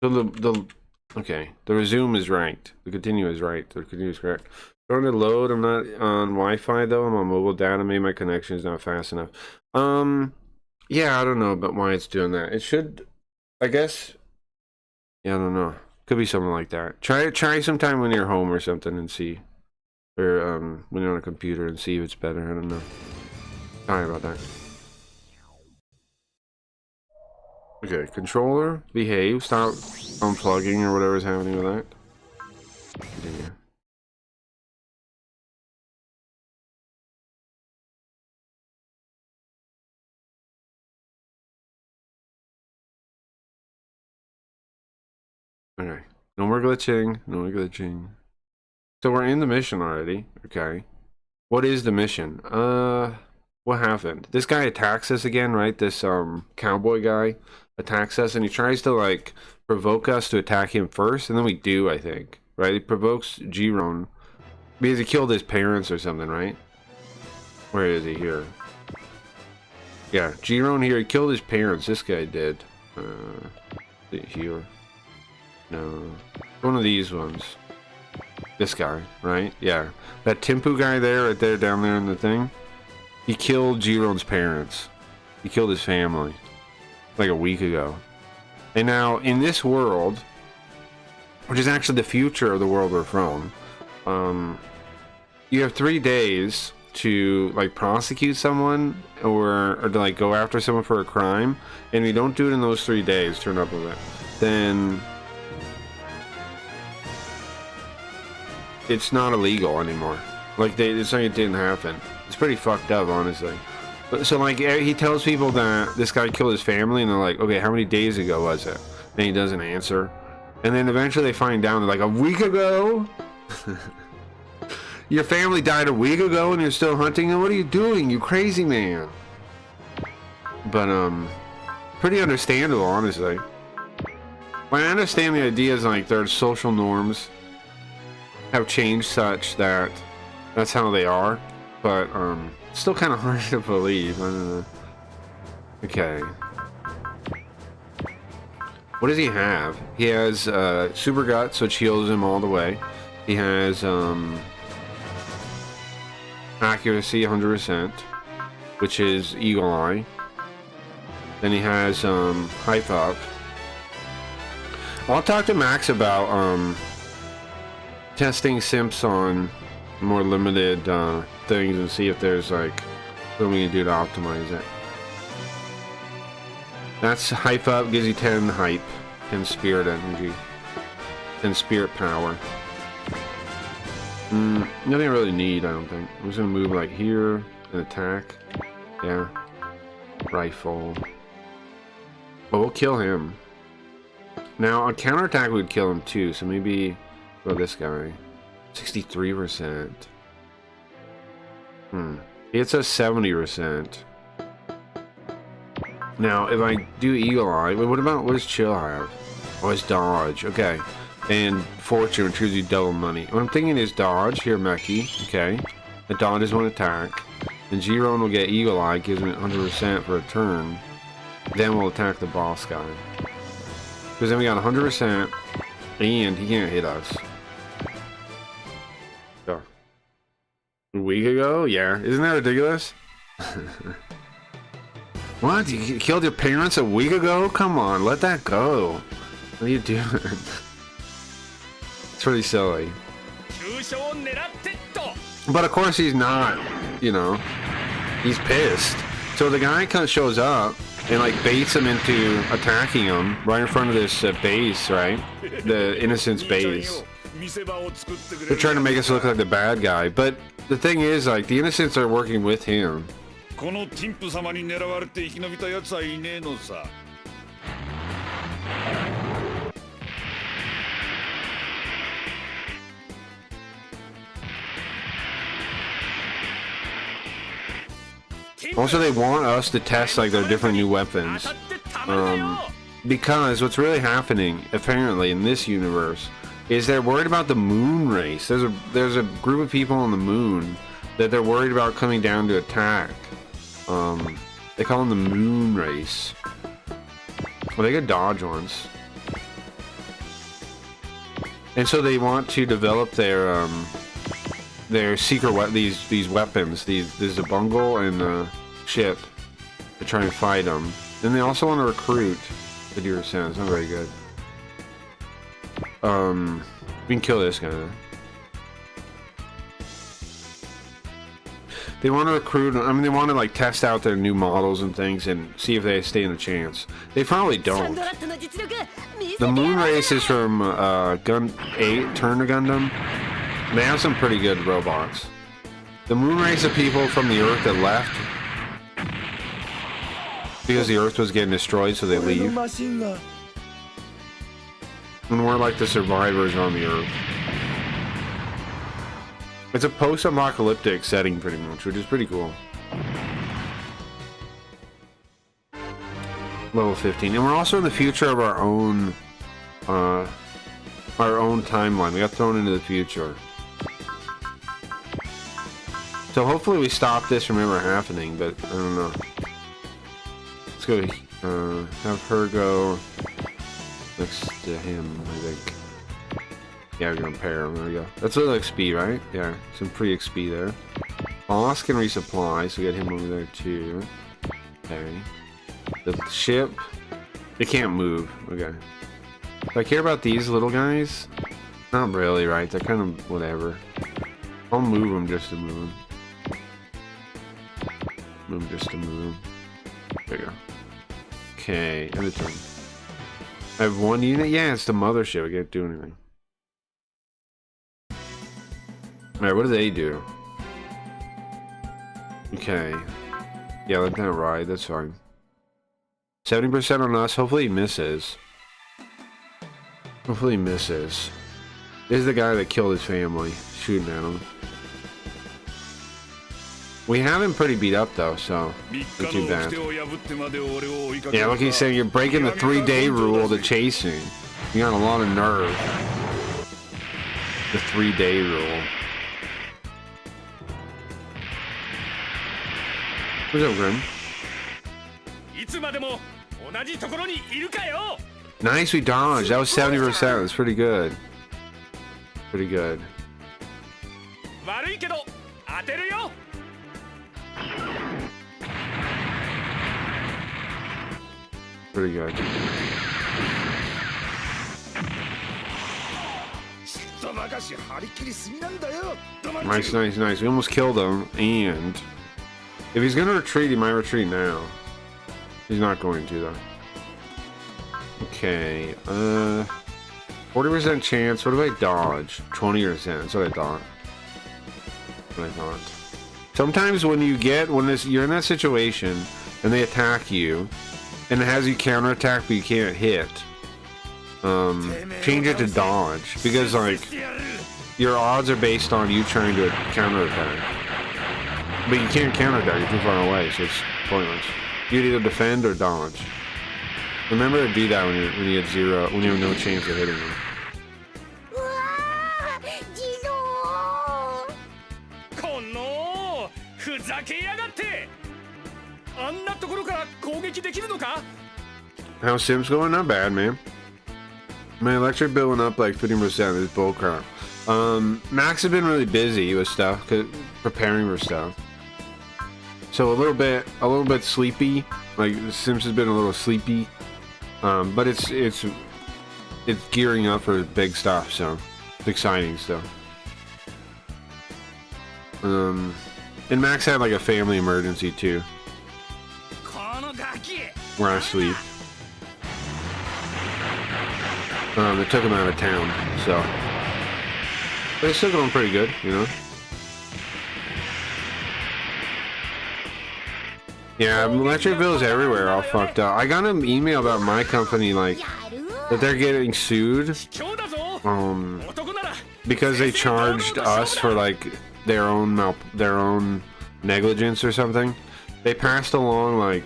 So okay, the resume is right. The continue is right. The continue is correct. Starting to load. I'm not on Wi-Fi though. I'm on mobile data. Maybe my connection is not fast enough. Yeah, I don't know about why it's doing that. It should, I guess. Yeah, I don't know. Could be something like that. Try sometime when you're home or something and see, or when you're on a computer and see if it's better. I don't know. Sorry about that. Okay, controller, behave, stop unplugging or whatever's happening with that. Continue. Okay, no more glitching, no more glitching. So we're in the mission already. Okay, what is the mission? What happened? This guy attacks us again, right? This cowboy guy attacks us, and he tries to like provoke us to attack him first, and then we do, I think, right? He provokes Giron because he killed his parents or something, right? Where is he here? Yeah, Giron here. He killed his parents. This guy did. Here. No, one of these ones. This guy, right? Yeah, that Timpu guy there, right there, down there in the thing. He killed Giron's parents. He killed his family like a week ago. And now in this world, which is actually the future of the world we're from, you have 3 days to like prosecute someone or to like go after someone for a crime, and if you don't do it in those 3 days, turn up with it, then it's not illegal anymore. Like it's like it didn't happen. It's pretty fucked up, honestly. So like he tells people that this guy killed his family, and they're like, okay, how many days ago was it? And he doesn't answer. And then eventually they find out, they're like, a week ago? Your family died a week ago and you're still hunting them? What are you doing, you crazy man? But, pretty understandable, honestly. Well, I understand the idea is like their social norms have changed such that that's how they are. But, still kind of hard to believe. I don't know. Okay. What does he have? He has, super guts, which heals him all the way. He has, accuracy 100%, which is eagle eye. Then he has hype up. I'll talk to Max about testing simps on more limited things and see if there's like what we can do to optimize it. That's hype up, gives you 10 hype, 10 spirit energy, 10 spirit power. Nothing I really need, I don't think. I'm just gonna move like here and attack. Yeah. Rifle. But we'll kill him. Now, a counterattack would kill him too, so maybe... Well, this guy. 63%. It's a 70%. Now, if I do Eagle Eye... Wait, what does Chill have? Oh, it's Dodge. Okay. And Fortune, which gives you double money. What I'm thinking is Dodge. Here, Meki. Okay. The Dodge is one attack. And Giron will get Eagle Eye, gives me 100% for a turn. Then we'll attack the boss guy. Because then we got 100%, and he can't hit us. So. A week ago? Yeah. Isn't that ridiculous? What? You killed your parents a week ago? Come on, let that go. What are you doing? It's pretty silly. But of course he's not, you know. He's pissed. So the guy kind of shows up and like baits him into attacking him right in front of this base, right? The Innocent's base. They're trying to make us look like the bad guy, but the thing is, like, the Innocents are working with him. Also, they want us to test like their different new weapons, because what's really happening, apparently, in this universe, is they're worried about the moon race. There's a group of people on the moon that they're worried about coming down to attack. They call them the moon race. Well, they could dodge once, and so they want to develop their secret these weapons. There's a bungle and a ship to try and fight them. And they also want to recruit the Deer Sense. Not very good. We can kill this guy. They want to recruit. I mean, they want to like test out their new models and things and see if they stand a chance. They probably don't. The moon race is from Gun 8 Turner Gundam. They have some pretty good robots. The moon race of people from the Earth that left because the Earth was getting destroyed, so they leave. And we're like the survivors on the Earth. It's a post-apocalyptic setting, pretty much, which is pretty cool. Level 15, and we're also in the future of our own timeline. We got thrown into the future. So hopefully we stop this from ever happening, but I don't know. Let's go have her go next to him, I think. Yeah, we're gonna pair them. There we go. That's a little XP, right? Yeah, some free XP there. Boss can resupply, so we got him over there too. Okay. The ship, they can't move. Okay. Do I care about these little guys? Not really, right? They're kind of whatever. I'll move them just to move them. Move just to move them. There you go. Okay, end of turn. I have one unit? Yeah, it's the mothership. I can't do anything. Alright, what do they do? Okay. Yeah, let that ride. That's fine. 70% on us. Hopefully he misses. Hopefully he misses. This is the guy that killed his family. Shooting at him. We have him pretty beat up though, so not too bad. Yeah, look, he's saying you're breaking the 3-day rule to chasing. You got a lot of nerve. The 3-day rule. What's up, Grim? Nice, we dodged. That was 70%. That's pretty good. Pretty good. Pretty good. Nice, nice, nice. We almost killed him, and if he's gonna retreat, he might retreat now. He's not going to, though. Okay, 40% chance. What if I dodge? 20%. That's what I thought. What I thought. Sometimes when you're in that situation and they attack you, and it has you counterattack, but you can't hit. Change it to dodge, because like your odds are based on you trying to counterattack, but you can't counterattack. You're too far away, so it's pointless. You'd either defend or dodge. Remember to do that when you have no chance of hitting them. How's Sims going? Not bad, man. My electric bill went up like 15%. It's bullcrap. Max has been really busy with stuff, preparing for stuff. So a little bit sleepy. Like Sims has been a little sleepy, but it's gearing up for big stuff. So it's exciting stuff. And Max had like a family emergency too. Last week. It took him out of town, so. But it's still going pretty good, you know? Yeah, electric bills everywhere all fucked up. I got an email about my company, like, that they're getting sued. Because they charged us for, like, their own negligence or something. They passed along, like,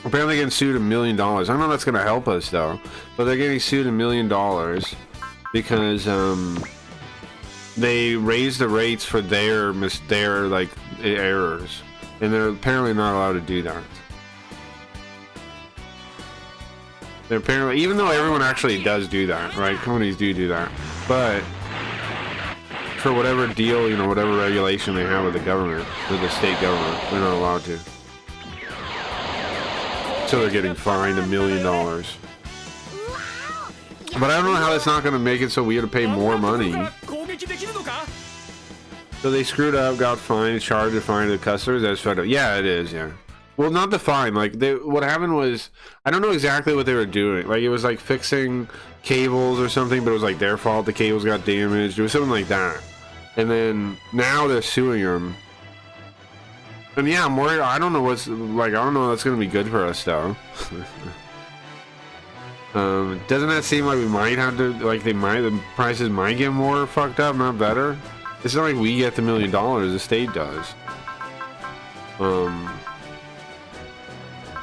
apparently getting sued $1 million. I don't know if that's gonna help us though, but they're getting sued $1 million because they raised the rates for their like errors, and they're apparently not allowed to do that. They're apparently, even though everyone actually does do that, right? Companies do that, but for whatever deal, you know, whatever regulation they have with the government, with the state government, they're not allowed to. So they're getting fined $1 million. But I don't know how that's not going to make it so we have to pay more money. So they screwed up, got fined, charged a fine to the customers. That's fucked up. Yeah, it is. Yeah. Well, not the fine. Like what happened was, I don't know exactly what they were doing. Like it was like fixing cables or something, but it was like their fault. The cables got damaged. It was something like that. And then now they're suing them. And yeah, I'm worried. I don't know what's like. I don't know if that's gonna be good for us though. Doesn't that seem like we might have to, like, the prices might get more fucked up, not better? It's not like we get the $1 million. The state does.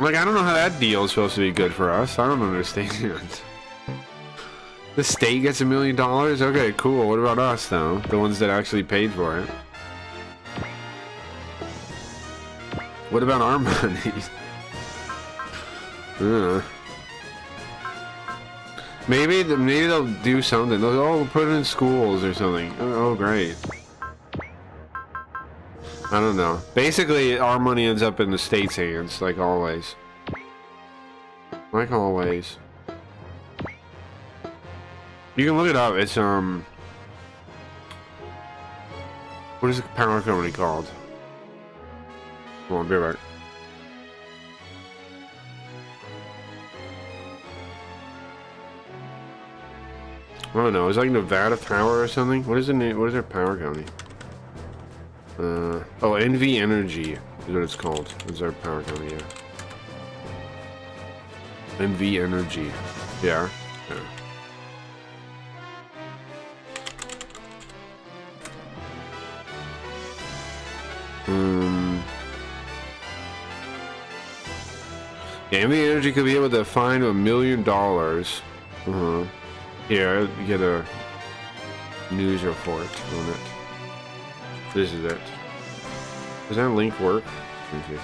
Like, I don't know how that deal is supposed to be good for us. I don't understand. The state gets $1 million. Okay, cool. What about us though? The ones that actually paid for it. What about our money? Maybe they'll do something. They'll put it in schools or something. Oh, great. I don't know. Basically, our money ends up in the state's hands, like always. Like always. You can look it up. It's what is the power company called? Come on, be right back. I don't know. It's like Nevada Power or something. What is the name? What is their power company? Oh, NV Energy is what it's called. It's their power company. Yeah. NV Energy. Yeah. Yeah. Ambient energy could be able to fine of $1 million. Here, you get a news report on it. This is it. Does that link work? Thank you.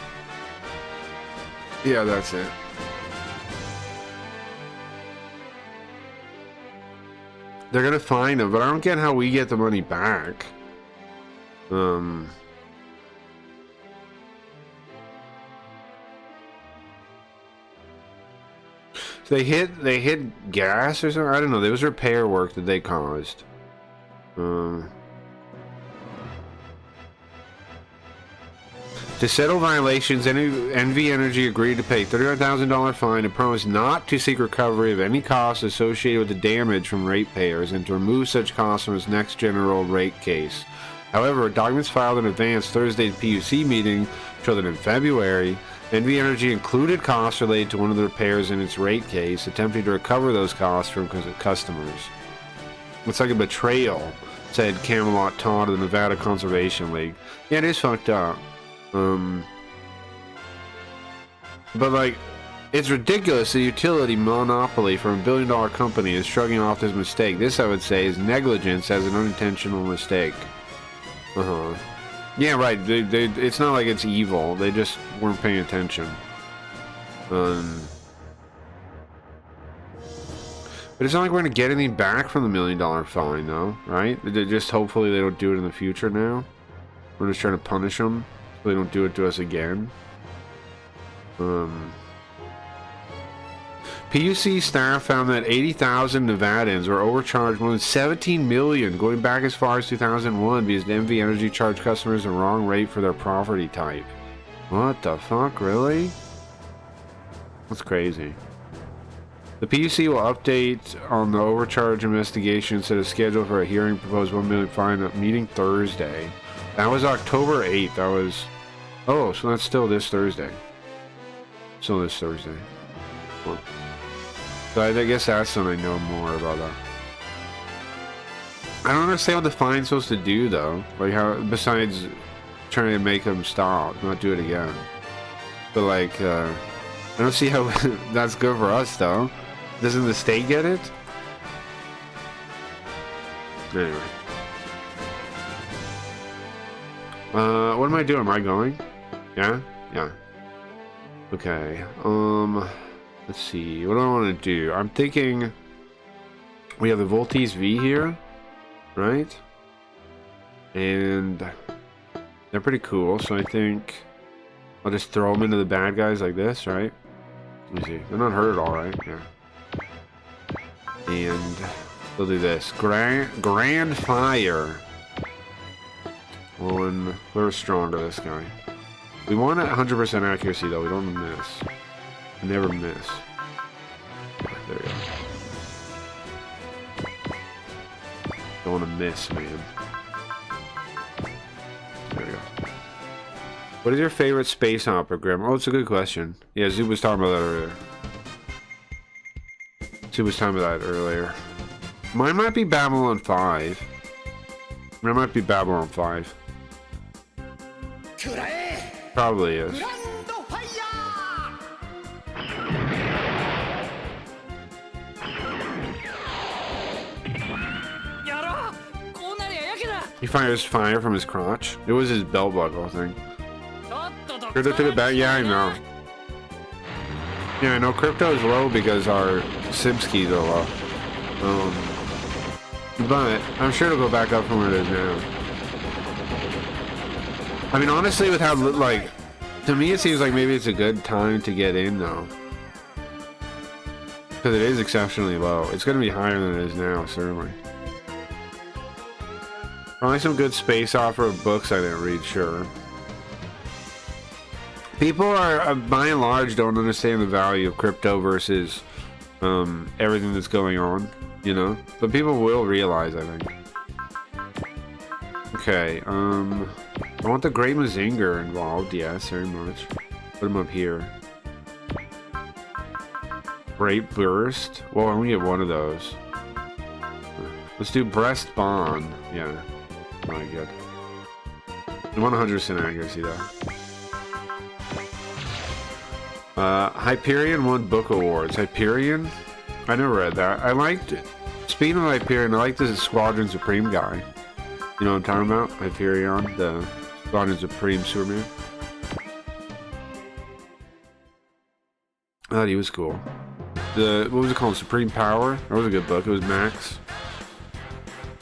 Yeah, that's it. They're gonna fine them, but I don't get how we get the money back. They hit gas or something. I don't know. There was repair work that they caused. To settle violations, NV Energy agreed to pay $39,000 fine and promised not to seek recovery of any costs associated with the damage from ratepayers and to remove such costs from its next general rate case. However, documents filed in advance Thursday's PUC meeting show that in February, NV Energy included costs related to one of the repairs in its rate case, attempting to recover those costs from customers. It's like a betrayal, said Camelot Todd of the Nevada Conservation League. Yeah, it is fucked up. But like, it's ridiculous the utility monopoly for a billion-dollar company is shrugging off this mistake. This, I would say, is negligence as an unintentional mistake. Yeah, right. It's not like it's evil. They just weren't paying attention. But it's not like we're gonna get anything back from the $1 million fine, though, right? Just hopefully they don't do it in the future now. We're just trying to punish them so they don't do it to us again. PUC staff found that 80,000 Nevadans were overcharged more than $17 million, going back as far as 2001, because NV Energy charged customers the wrong rate for their property type. What the fuck, really? That's crazy. The PUC will update on the overcharge investigation, set a schedule for a hearing, proposed $1 million fine at meeting Thursday. That was October 8th. That was... Oh, so that's still this Thursday. Still this Thursday. Cool. So I guess that's when I know more about that. I don't understand what the fine's supposed to do, though. Like, how, besides trying to make them stop, not do it again. But, like, I don't see how that's good for us, though. Doesn't the state get it? Anyway. What am I doing? Am I going? Yeah? Yeah. Okay. Let's see. What do I want to do? I'm thinking we have the Voltes V here, right? And they're pretty cool, so I think I'll just throw them into the bad guys like this, right? Let me see. They're not hurt at all, right? Yeah. And we'll do this. Grand Fire. On we're stronger, this guy. We want 100% accuracy, though. We don't want to miss. Never miss. There we go. Don't want to miss, man. There we go. What is your favorite space opera, Grim? Oh, it's a good question. Yeah, Zub was talking about that earlier. Mine might be Babylon 5. Mine might be Babylon 5. Probably is. He fires fire from his crotch. It was his belt buckle, I think. Crypto took it back. Yeah, I know. Yeah, I know crypto is low because our Sibskis are low. But I'm sure it'll go back up from where it is now. I mean, honestly, with how, like, to me it seems like maybe it's a good time to get in, though. Because it is exceptionally low. It's going to be higher than it is now, certainly. Probably some good space opera books I didn't read, sure. People are, by and large, don't understand the value of crypto versus everything that's going on, you know? But people will realize, I think. Okay, I want the Great Mazinger involved, yes, very much. Put him up here. Great Burst? Well, I'm gonna get one of those. Let's do Breast Bond. Yeah, really good. 100% accuracy though. Hyperion won book awards. Hyperion? I never read that. I liked it. Speaking of Hyperion, I like the Squadron Supreme guy. You know what I'm talking about? Hyperion, the Squadron Supreme Superman. I thought he was cool. What was it called? Supreme Power? That was a good book. It was Max.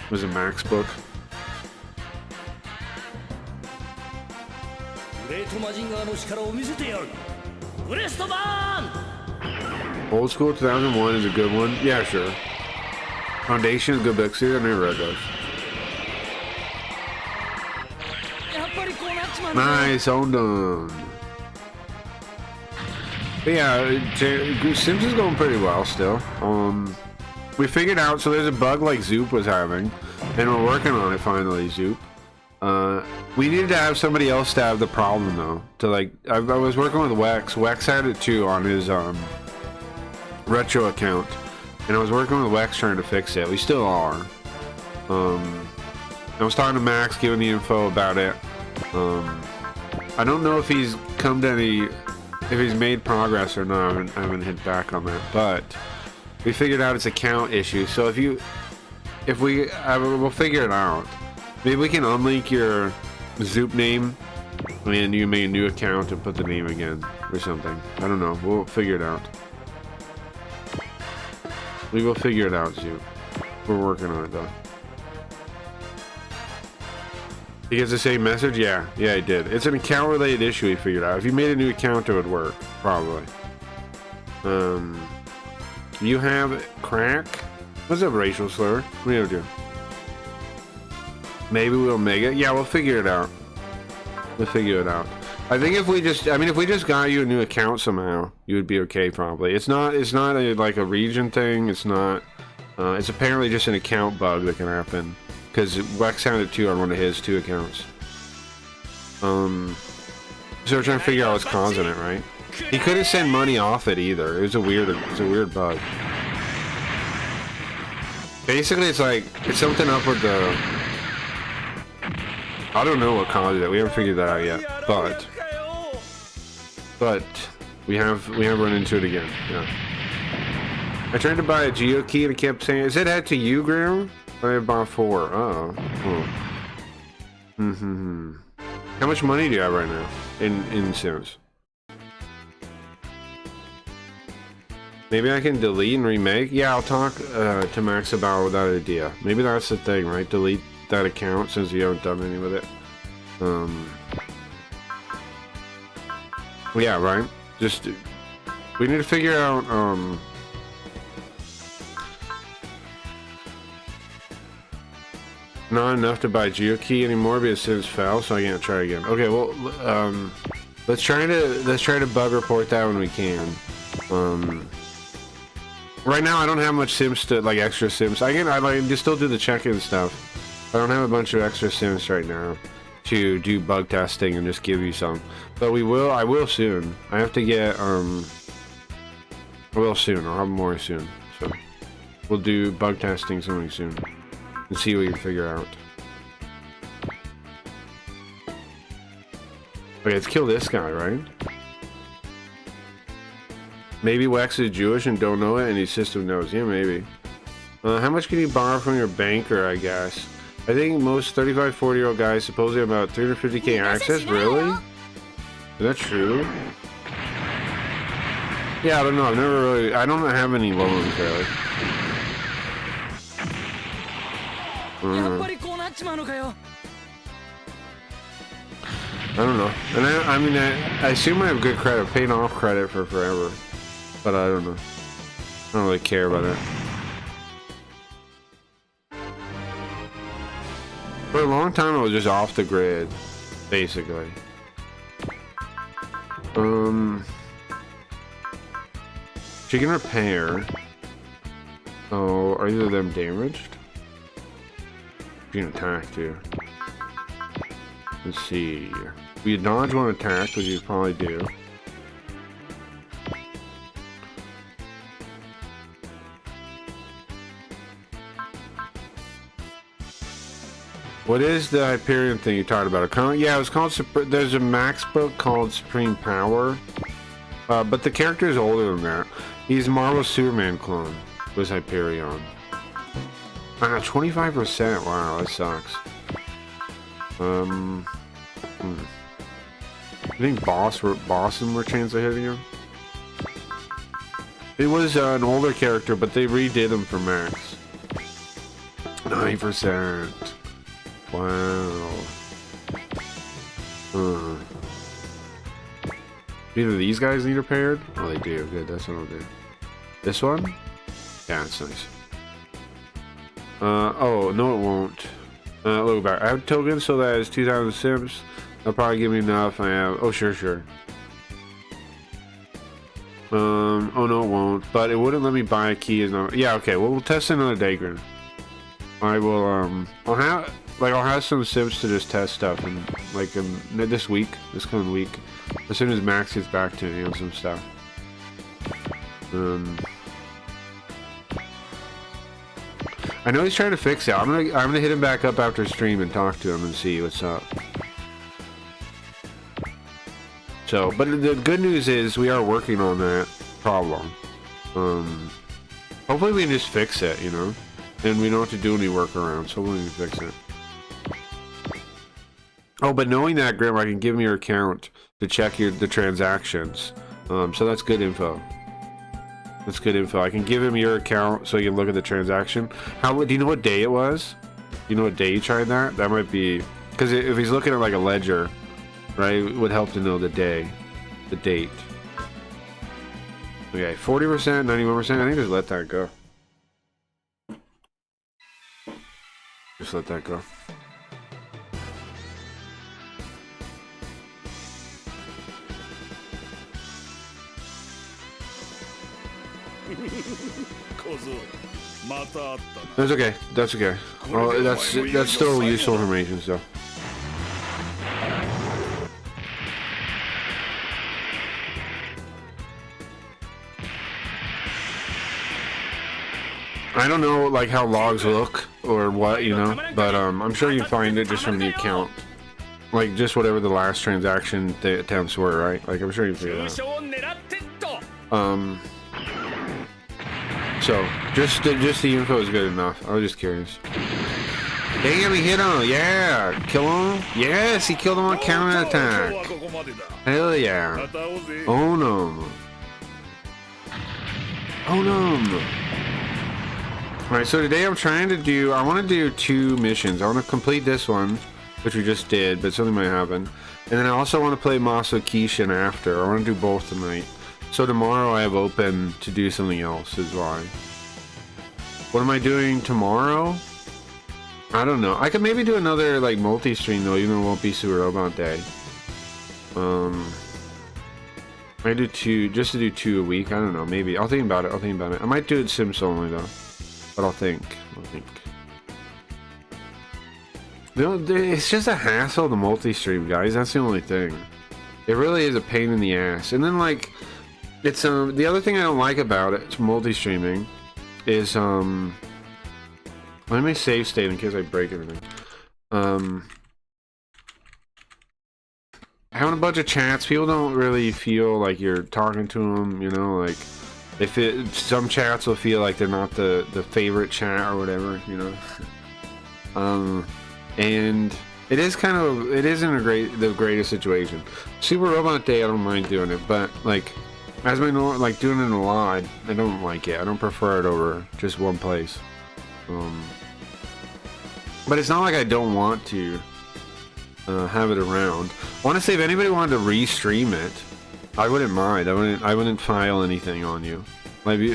It was a Max book. Old School 2001 is a good one. Yeah, sure. Foundation is a good book. See, I never read those. Nice, all done. But yeah, Sims is going pretty well still. We figured out, so there's a bug like Zoop was having, and we're working on it finally, Zoop. We needed to have somebody else to have the problem though. To like, I was working with Wex. Wex had it too on his retro account, and I was working with Wex trying to fix it. We still are. I was talking to Max, giving the info about it. I don't know if he's come to any, if he's made progress or not. I haven't hit back on that, but we figured out it's a count issue. So we'll figure it out. Maybe we can unlink your Zoop name and you can make a new account and put the name again or something. I don't know. We'll figure it out. We will figure it out, Zoop. We're working on it though. He gets the same message? Yeah, he did. It's an account related issue we figured out. If you made a new account, it would work, probably. You have crack? What's up, racial slur? What do you do? Maybe we'll make it. Yeah, we'll figure it out. We'll figure it out. I think if we just got you a new account somehow, you would be okay probably. It's not like a region thing. It's not. It's apparently just an account bug that can happen. Because Wex had it too on one of his 2 accounts. So we're trying to figure out what's causing it, right? He couldn't send money off it either. It was a weird bug. Basically, it's something up with the. I don't know what caused it. We haven't figured that out yet. But we have run into it again. Yeah. I tried to buy a Geo key and it kept saying, "Is it head to you, Graham?" I bought 4. Oh. How much money do you have right now in Sims? Maybe I can delete and remake? Yeah, I'll talk to Max about that idea. Maybe that's the thing, right? Delete that account since you haven't done anything with it. Yeah, right? Just, we need to figure out, not enough to buy GeoKey anymore because Sims fell, so I can't try again. Okay, well, let's try to bug report that when we can. Right now I don't have much Sims to like extra Sims. I can just still do the check-in stuff. I don't have a bunch of extra Sims right now to do bug testing and just give you some. But I will soon. I have to get I will soon. I'll have more soon. So we'll do bug testing something soon. And see what we can figure out. Okay, let's kill this guy, right? Maybe Wax is Jewish and don't know it, and his system knows. Yeah, maybe. How much can you borrow from your banker, I guess? I think most 35, 40-year-old guys supposedly have about 350k access. Really? Is that true? Yeah, I don't know. I don't have any loans, really. I don't know. And I mean, I assume I have good credit. Paid off credit for forever. But I don't know. I don't really care about it. For a long time, I was just off the grid, basically. She can repair. Oh, are either of them damaged? She can attack too. Let's see. We dodge one attack, which you probably do. What is the Hyperion thing you talked about? Yeah, it was called. There's a Max book called Supreme Power, but the character is older than that. He's Marvel's Superman clone. Was Hyperion? 25%. Wow, that sucks. I think Boston were chance of hitting him. It was an older character, but they redid him for Max. 9%. Wow. Either these guys need repaired? Oh, they do. Good, that's what I'll do. This one? Yeah, it's nice. Oh, no it won't. Look back. I have tokens, so that is 2,000 sims. They'll probably give me enough. I have... Oh, sure. Oh no it won't. But it wouldn't let me buy a key. Yeah, okay, well, we'll test another day, Grin. I will, I'll have some sims to just test stuff and this coming week, as soon as Max gets back to me on some stuff. I know he's trying to fix it. I'm gonna hit him back up after stream and talk to him and see what's up. So, but the good news is we are working on that problem. Hopefully we can just fix it, you know, and we don't have to do any workarounds. So we can fix it. Oh, but knowing that, Grim, I can give me your account to check the transactions. So that's good info. That's good info. I can give him your account so you can look at the transaction. Do you know what day it was? Do you know what day you tried that? That might be... Because if he's looking at like a ledger, right, it would help to know the day. The date. Okay, 40%, 91%. I think just let that go. Just let that go. That's okay. That's okay. Well, that's still useful information, so. I don't know like how logs look or what, you know, but I'm sure you find it just from the account. Like just whatever the last transaction attempts were, right? Like I'm sure you figure that out. So just the info is good enough. I was just curious. Damn, he hit him. Yeah, kill him. Yes, he killed him on counter attack. Hell yeah. Own him. Own him. Alright, so today I'm trying to do, I want to do 2 missions. I want to complete this one, which we just did, but something might happen. And then I also want to play Maso Kishin after. I want to do both tonight. So tomorrow I have open to do something else is why. What am I doing tomorrow? I don't know. I could maybe do another like multi-stream though, even though it won't be Super Robot Day. I do 2, just to do 2 a week. I don't know, maybe. I'll think about it. I might do it Sims only though. But I'll think. You know, it's just a hassle to multi-stream, guys. That's the only thing. It really is a pain in the ass. And then, like, it's the other thing I don't like about it, multi-streaming, is let me save state in case I break everything. Having a bunch of chats, people don't really feel like you're talking to them. You know, like. Some chats will feel like they're not the favorite chat or whatever, you know. And it is kind of, it isn't the greatest situation. Super Robot Day, I don't mind doing it, but like as my like doing it a lot, I don't like it. I don't prefer it over just one place. But it's not like I don't want to have it around. Honestly, if anybody wanted to restream it, I wouldn't mind. I wouldn't file anything on you. Maybe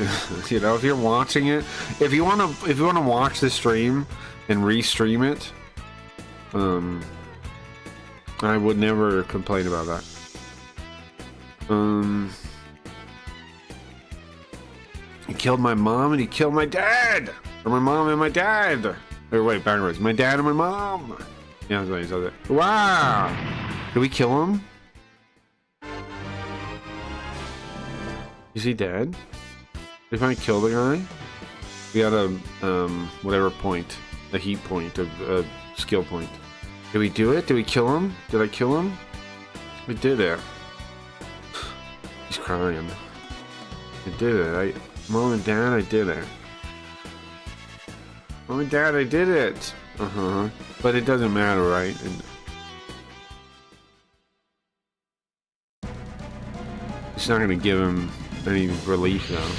you know, if you're watching it, if you wanna watch the stream and restream it, I would never complain about that. He killed my mom and he killed my dad, or my mom and my dad. Or wait, backwards. My dad and my mom. Yeah, that's what he said. Wow. Did we kill him? Is he dead? Did I kill the guy? We got a, whatever point. a heat point, a skill point. Did we do it? Did we kill him? Did I kill him? We did it. He's crying. I did it. Mom and Dad, I did it. Mom and Dad, I did it. But it doesn't matter, right? It's not gonna give him any relief though.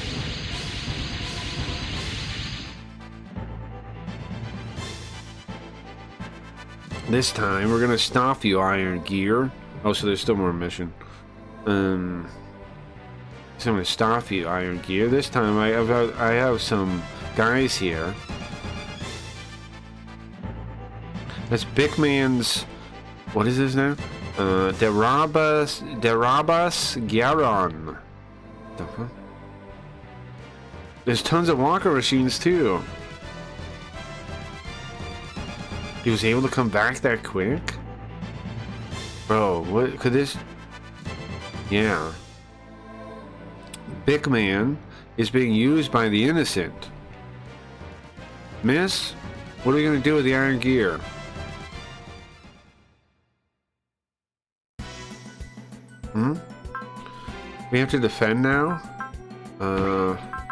This time we're gonna stop you, Iron Gear. Oh, so there's still more mission. So I'm gonna stop you, Iron Gear. This time I have some guys here. That's Bickman's. What is his name? Derabas Garon. The fuck? There's tons of walker machines too. He was able to come back that quick? Bro, what could this? Yeah. Bickman is being used by the innocent. Miss, what are we gonna do with the Iron Gear? We have to defend now?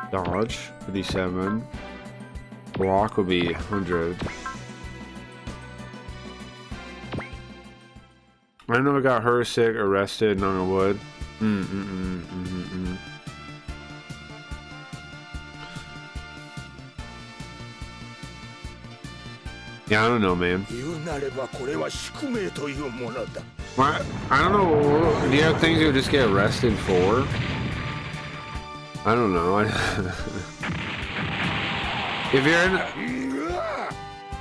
Dodge, 57. Block will be 100. I know I got her sick, arrested, knock on wood. Yeah, I don't know, man. What? I don't know. Do you have things you would just get arrested for? I don't know. If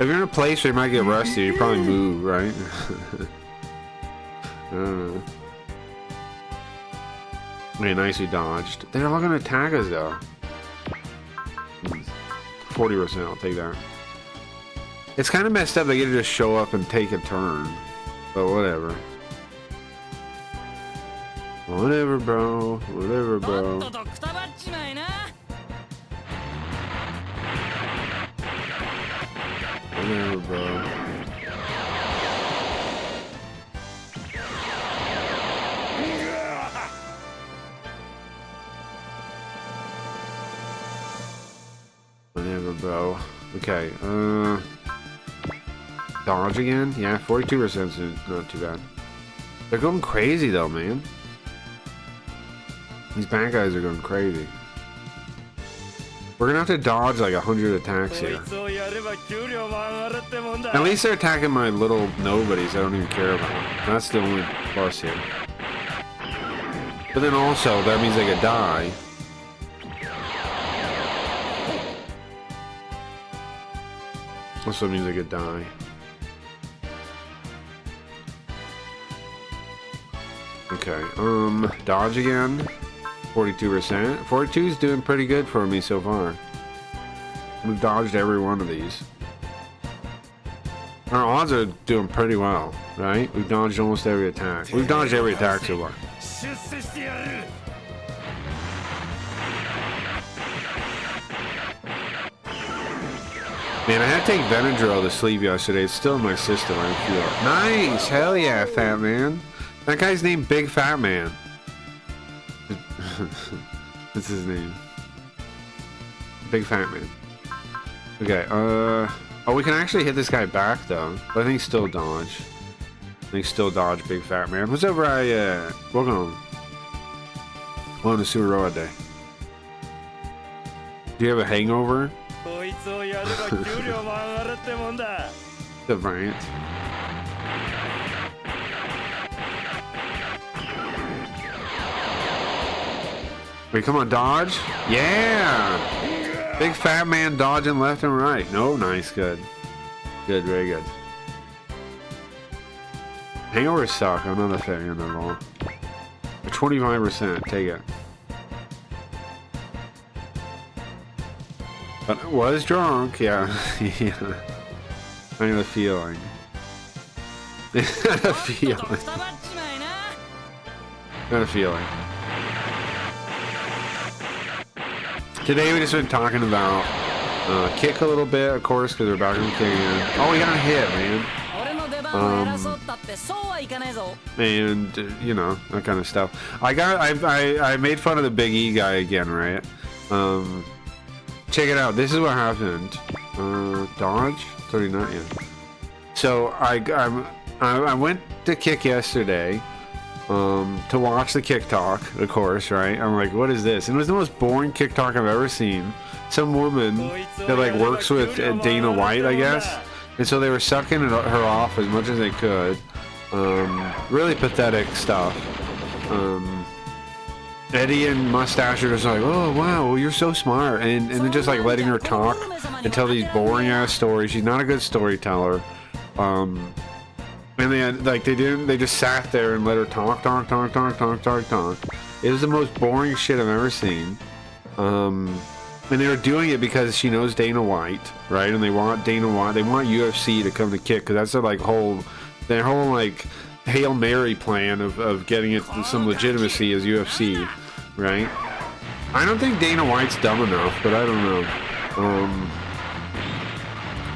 you're in a place where you might get arrested, you probably move, right? I don't know. Okay, nicely dodged. They're all gonna attack us though. 40%, I'll take that. It's kind of messed up. They get to just show up and take a turn, but whatever. Whatever, bro. Whatever, bro. Whatever, bro. Whatever, bro. Okay, dodge again? Yeah, 42% is not too bad. They're going crazy though, man. These bad guys are going crazy. We're gonna have to dodge like 100 attacks here. At least they're attacking my little nobodies I don't even care about. That's the only plus here. But then also, that means they could die. Also means they could die. Okay, dodge again. 42%. 42 is doing pretty good for me so far. We've dodged every one of these. Our odds are doing pretty well, right? We've dodged almost every attack. We've dodged every attack so far. Man, I had to take Benadryl to sleep yesterday. It's still in my system. I feel it. Nice! Hell yeah, Fat Man. That guy's named Big Fat Man. That's his name. Big Fat Man. Okay, oh, we can actually hit this guy back, though. But I think still dodge. I think still dodge Big Fat Man. What's up, Riot? Welcome. Welcome to Subaru Day. Do you have a hangover? The Bryant. Wait, come on, dodge. Yeah! Big Fat Man dodging left and right. No, nice, good. Good, very good. Hangovers suck. I'm not a fan of them all. 25%, take it. But I was drunk, yeah. Yeah. I got a feeling. I got a feeling. Got a feeling. Today we just been talking about kick a little bit, of course, because they're back in the kick again. Oh, he got a hit, man. And you know, that kind of stuff. I made fun of the Big E guy again, right? Check it out. This is what happened. Dodge 39. Yeah. So I went to kick yesterday. To watch the kick talk, of course, right? I'm like, what is this? And it was the most boring kick talk I've ever seen. Some woman that like works with Dana White, I guess. And so they were sucking her off as much as they could. Really pathetic stuff. Eddie and Mustache are just like, oh wow, well, you're so smart, and then just like letting her talk and tell these boring ass stories. She's not a good storyteller. And they just sat there and let her talk. It was the most boring shit I've ever seen. And they were doing it because she knows Dana White, right? And they want Dana White, they want UFC to come to kick, because that's their like their whole like Hail Mary plan of getting it some legitimacy as UFC, right? I don't think Dana White's dumb enough, but I don't know.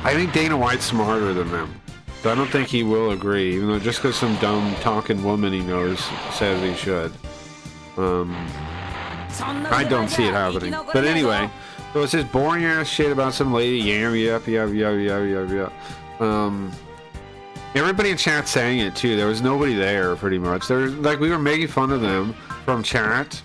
I think Dana White's smarter than them. So I don't think he will agree, even though just because some dumb talking woman he knows says he should. I don't see it happening. But anyway, so it's this boring ass shit about some lady. Yep. Everybody in chat saying it too. There was nobody there, pretty much. There was, like, we were making fun of them from chat,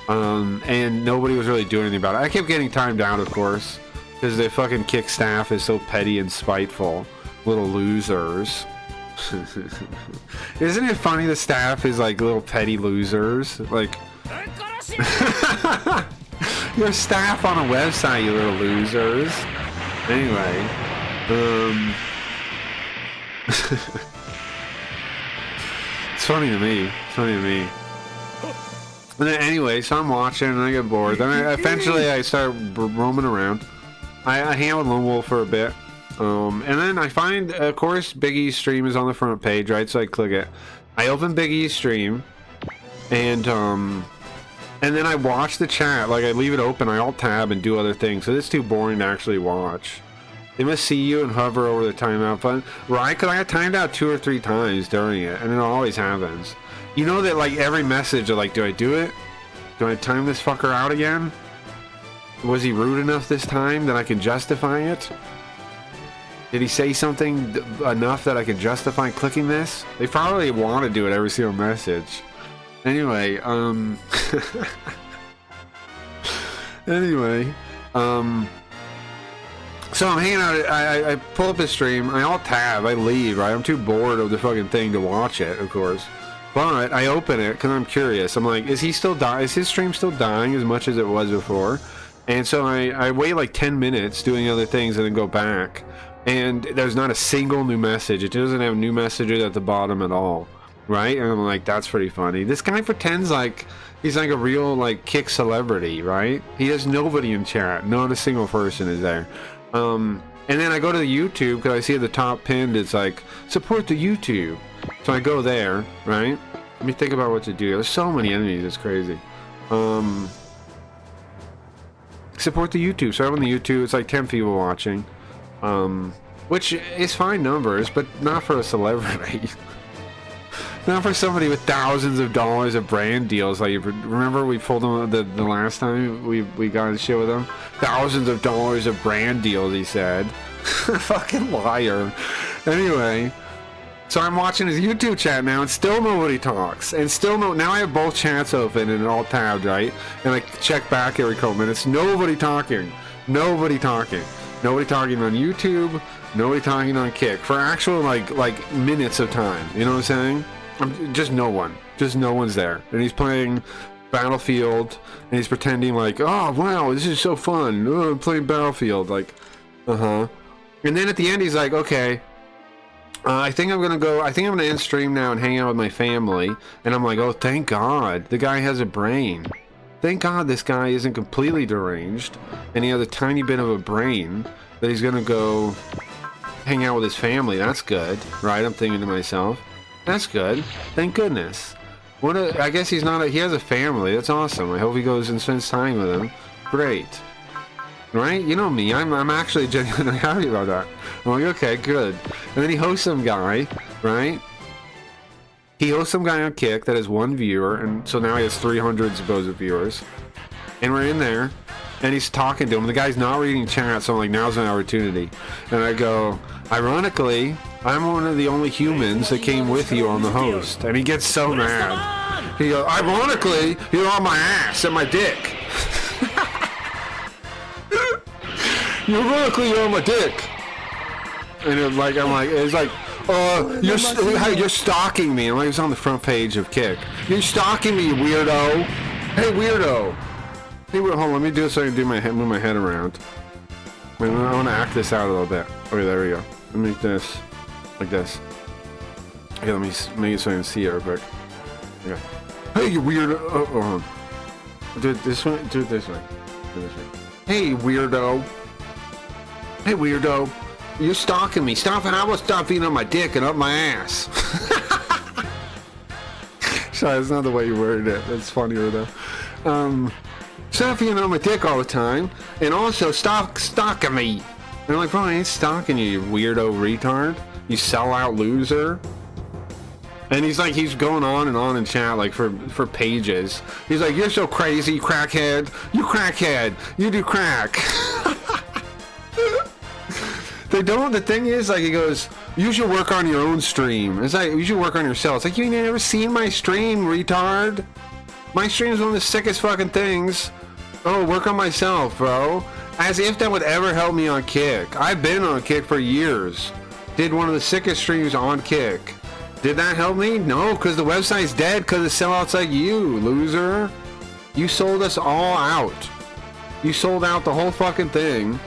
and nobody was really doing anything about it. I kept getting timed out, of course, because the fucking kick staff is so petty and spiteful. Little losers. Isn't it funny the staff is like little petty losers? Like your staff on a website, you little losers. Anyway, it's funny to me. And then anyway, so I'm watching and I get bored. Then eventually I start roaming around. I hang out with Lone Wolf for a bit. And then I find, of course, Big E's stream is on the front page, right? So I click it. I open Big E's stream, and then I watch the chat. Like, I leave it open, I alt-tab and do other things. So it's too boring to actually watch. They must see you and hover over the timeout button. Right? Because I got timed out 2 or 3 times during it, and it always happens. You know that, like, every message, they're like, do I do it? Do I time this fucker out again? Was he rude enough this time that I can justify it? Did he say something enough that I can justify clicking this? They probably want to do it every single message. Anyway, so I'm hanging out, I pull up his stream, I alt-tab, I leave, right? I'm too bored of the fucking thing to watch it, of course. But I open it because I'm curious. I'm like, is he still dying? Is his stream still dying as much as it was before? And so I wait like 10 minutes doing other things and then go back. And there's not a single new message. It doesn't have new messages at the bottom at all, right? And I'm like, that's pretty funny. This guy pretends like he's like a real like kick celebrity, right? He has nobody in chat. Not a single person is there. And then I go to the YouTube because I see at the top pinned, it's like, support the YouTube. So I go there, right? Let me think about what to do. There's so many enemies, it's crazy. Support the YouTube. So I'm on the YouTube, it's like 10 people watching. Which is fine numbers, but not for a celebrity. Not for somebody with thousands of dollars of brand deals. Like, remember we pulled them the last time we got in shit with them? Thousands of dollars of brand deals, he said. Fucking liar. Anyway, so I'm watching his YouTube chat now, and still nobody talks. And still now I have both chats open and all tabbed, right? And I check back every couple minutes. Nobody talking. Nobody talking. Nobody talking on YouTube, nobody talking on Kick for actual like minutes of time. You know what I'm saying? Just no one. Just no one's there. And he's playing Battlefield, and he's pretending like, oh wow, this is so fun. Oh, I'm playing Battlefield. Like, And then at the end, he's like, okay, I think I'm gonna end stream now and hang out with my family. And I'm like, oh, thank God, the guy has a brain. Thank God this guy isn't completely deranged, and he has a tiny bit of a brain that he's gonna go hang out with his family. That's good, right? I'm thinking to myself, that's good. Thank goodness. I guess he has a family. That's awesome. I hope he goes and spends time with them. Great. right? You know me, I'm actually genuinely happy about that. I'm like, okay, good. And then he hosts some guy, right? He hosts some guy on Kick that has 1 viewer, and so now he has 300 supposed viewers. And we're in there, and he's talking to him. The guy's not reading chat, so I'm like, now's my opportunity. And I go, ironically, I'm one of the only humans that came with you on the host. And he gets so mad. He goes, ironically, you're on my ass and my dick. Ironically, you're on my dick. And it's like, you're stalking me. And like, it's on the front page of Kick. You're stalking me, you weirdo. Hey, weirdo. Hey, hold on, let me do it so I can move my head around. I want to act this out a little bit. Okay, there we go. Let me make this like this. Okay, let me make it so I can see it real quick. Okay. Hey, you weirdo. Oh. Do it this way. Do it this way. Do it this way. Hey, weirdo. Hey, weirdo. You're stalking me. Stop it. I will stop being on my dick and up my ass. Sorry, that's not the way you worded it. That's funnier though. Stop being on my dick all the time, and also stop stalking me. And I'm like, bro, I ain't stalking you, you weirdo retard. You sellout loser. And he's going on and on in chat, like, for pages. He's like, you're so crazy, crackhead. You crackhead. You do crack. They don't, the thing is, like, he goes, you should work on your own stream. It's like, you should work on yourself. It's like, you ain't never seen my stream, retard. My stream is one of the sickest fucking things. Oh, work on myself, bro. As if that would ever help me on Kick. I've been on Kick for years. Did one of the sickest streams on Kick. Did that help me? No, because the website's dead because of sellouts like you, loser. You sold us all out. You sold out the whole fucking thing.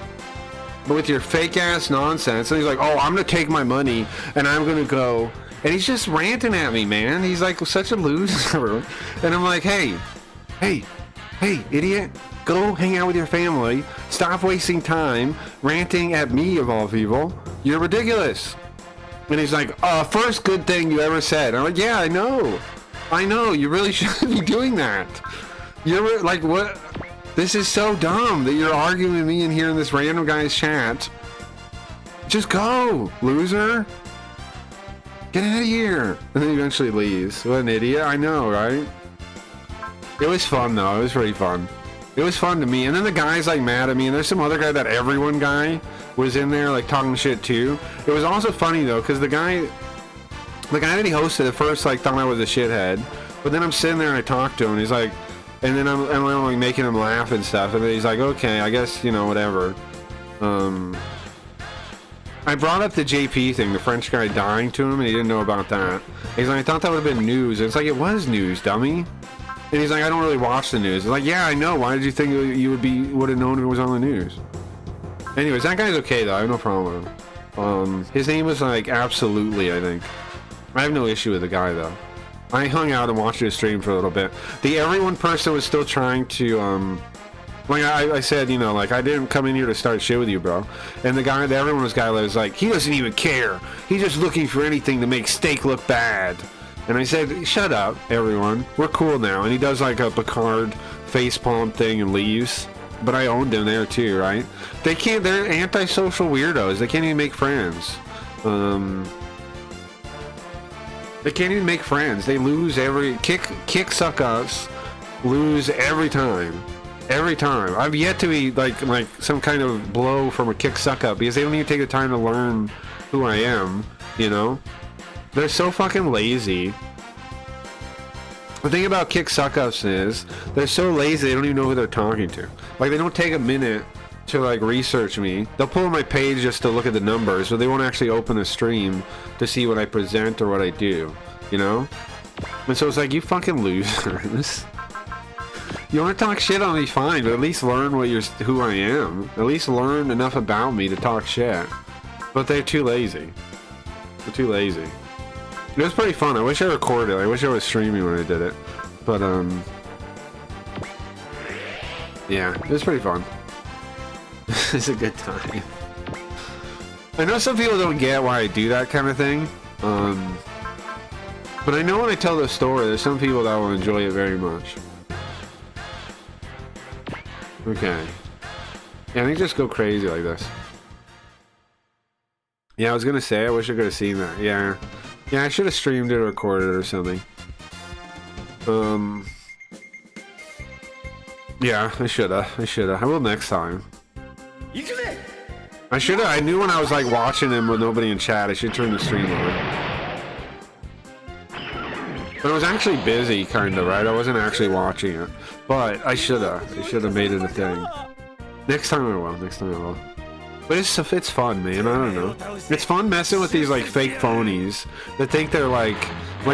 But with your fake ass nonsense. And he's like, oh, I'm going to take my money and I'm going to go. And he's just ranting at me, man. He's like such a loser. And I'm like, hey, idiot. Go hang out with your family. Stop wasting time ranting at me, of all people. You're ridiculous. And he's like, first good thing you ever said. I'm like, yeah, I know. You really shouldn't be doing that. You're like, what? This is so dumb that you're arguing with me in here in this random guy's chat. Just go, loser. Get out of here. And then he eventually leaves. What an idiot. I know, right? It was fun, though. It was pretty fun. It was fun to me. And then the guy's like mad at me. And there's some other guy, that everyone guy, was in there like talking shit too. It was also funny though, because the guy that he hosted at first like thought I was a shithead. But then I'm sitting there and I talk to him. And he's like, and then I'm like making him laugh and stuff. And then he's like, okay, I guess, you know, whatever. I brought up the JP thing, the French guy dying to him, and he didn't know about that. He's like, I thought that would have been news. And it's like, it was news, dummy. And he's like, I don't really watch the news. It's like, yeah, I know. Why did you think you would have known it was on the news? Anyways, that guy's okay though. I have no problem with him. His name was like Absolutely, I think. I have no issue with the guy though. I hung out and watched his stream for a little bit. The everyone person was still trying to like I said, you know, like I didn't come in here to start shit with you, bro. And the everyone was like, he doesn't even care. He's just looking for anything to make steak look bad. And I said, shut up, everyone. We're cool now. And he does like a Picard facepalm thing and leaves. But I owned him there too, right? They're antisocial weirdos. They can't even make friends. They can't even make friends. They lose every kick suck ups, lose every time. Every time. I've yet to be like some kind of blow from a kick suck up because they don't even take the time to learn who I am, you know? They're so fucking lazy. The thing about kick suck ups is they're so lazy they don't even know who they're talking to. Like they don't take a minute to like research me. They'll pull on my page just to look at the numbers, but they won't actually open the stream to see what I present or what I do, you know? And so it's like, you fucking losers. You want to talk shit on me, fine, but at least learn who I am. At least learn enough about me to talk shit. But they're too lazy. They're too lazy. It was pretty fun. I wish I recorded it. I wish I was streaming when I did it. But, yeah, it was pretty fun. It's a good time. I know some people don't get why I do that kind of thing. But I know when I tell the story, there's some people that will enjoy it very much. Okay. Yeah, they just go crazy like this. Yeah, I was gonna say, I wish I could have seen that. Yeah. Yeah, I should have streamed it or recorded it or something. Yeah, I should've. I will next time. I knew when I was like watching him with nobody in chat, I should turn the stream on. But I was actually busy, kinda, right? I wasn't actually watching it. But I should've made it a thing. Next time I will. But it's fun, man. I don't know. It's fun messing with these like fake phonies that think they're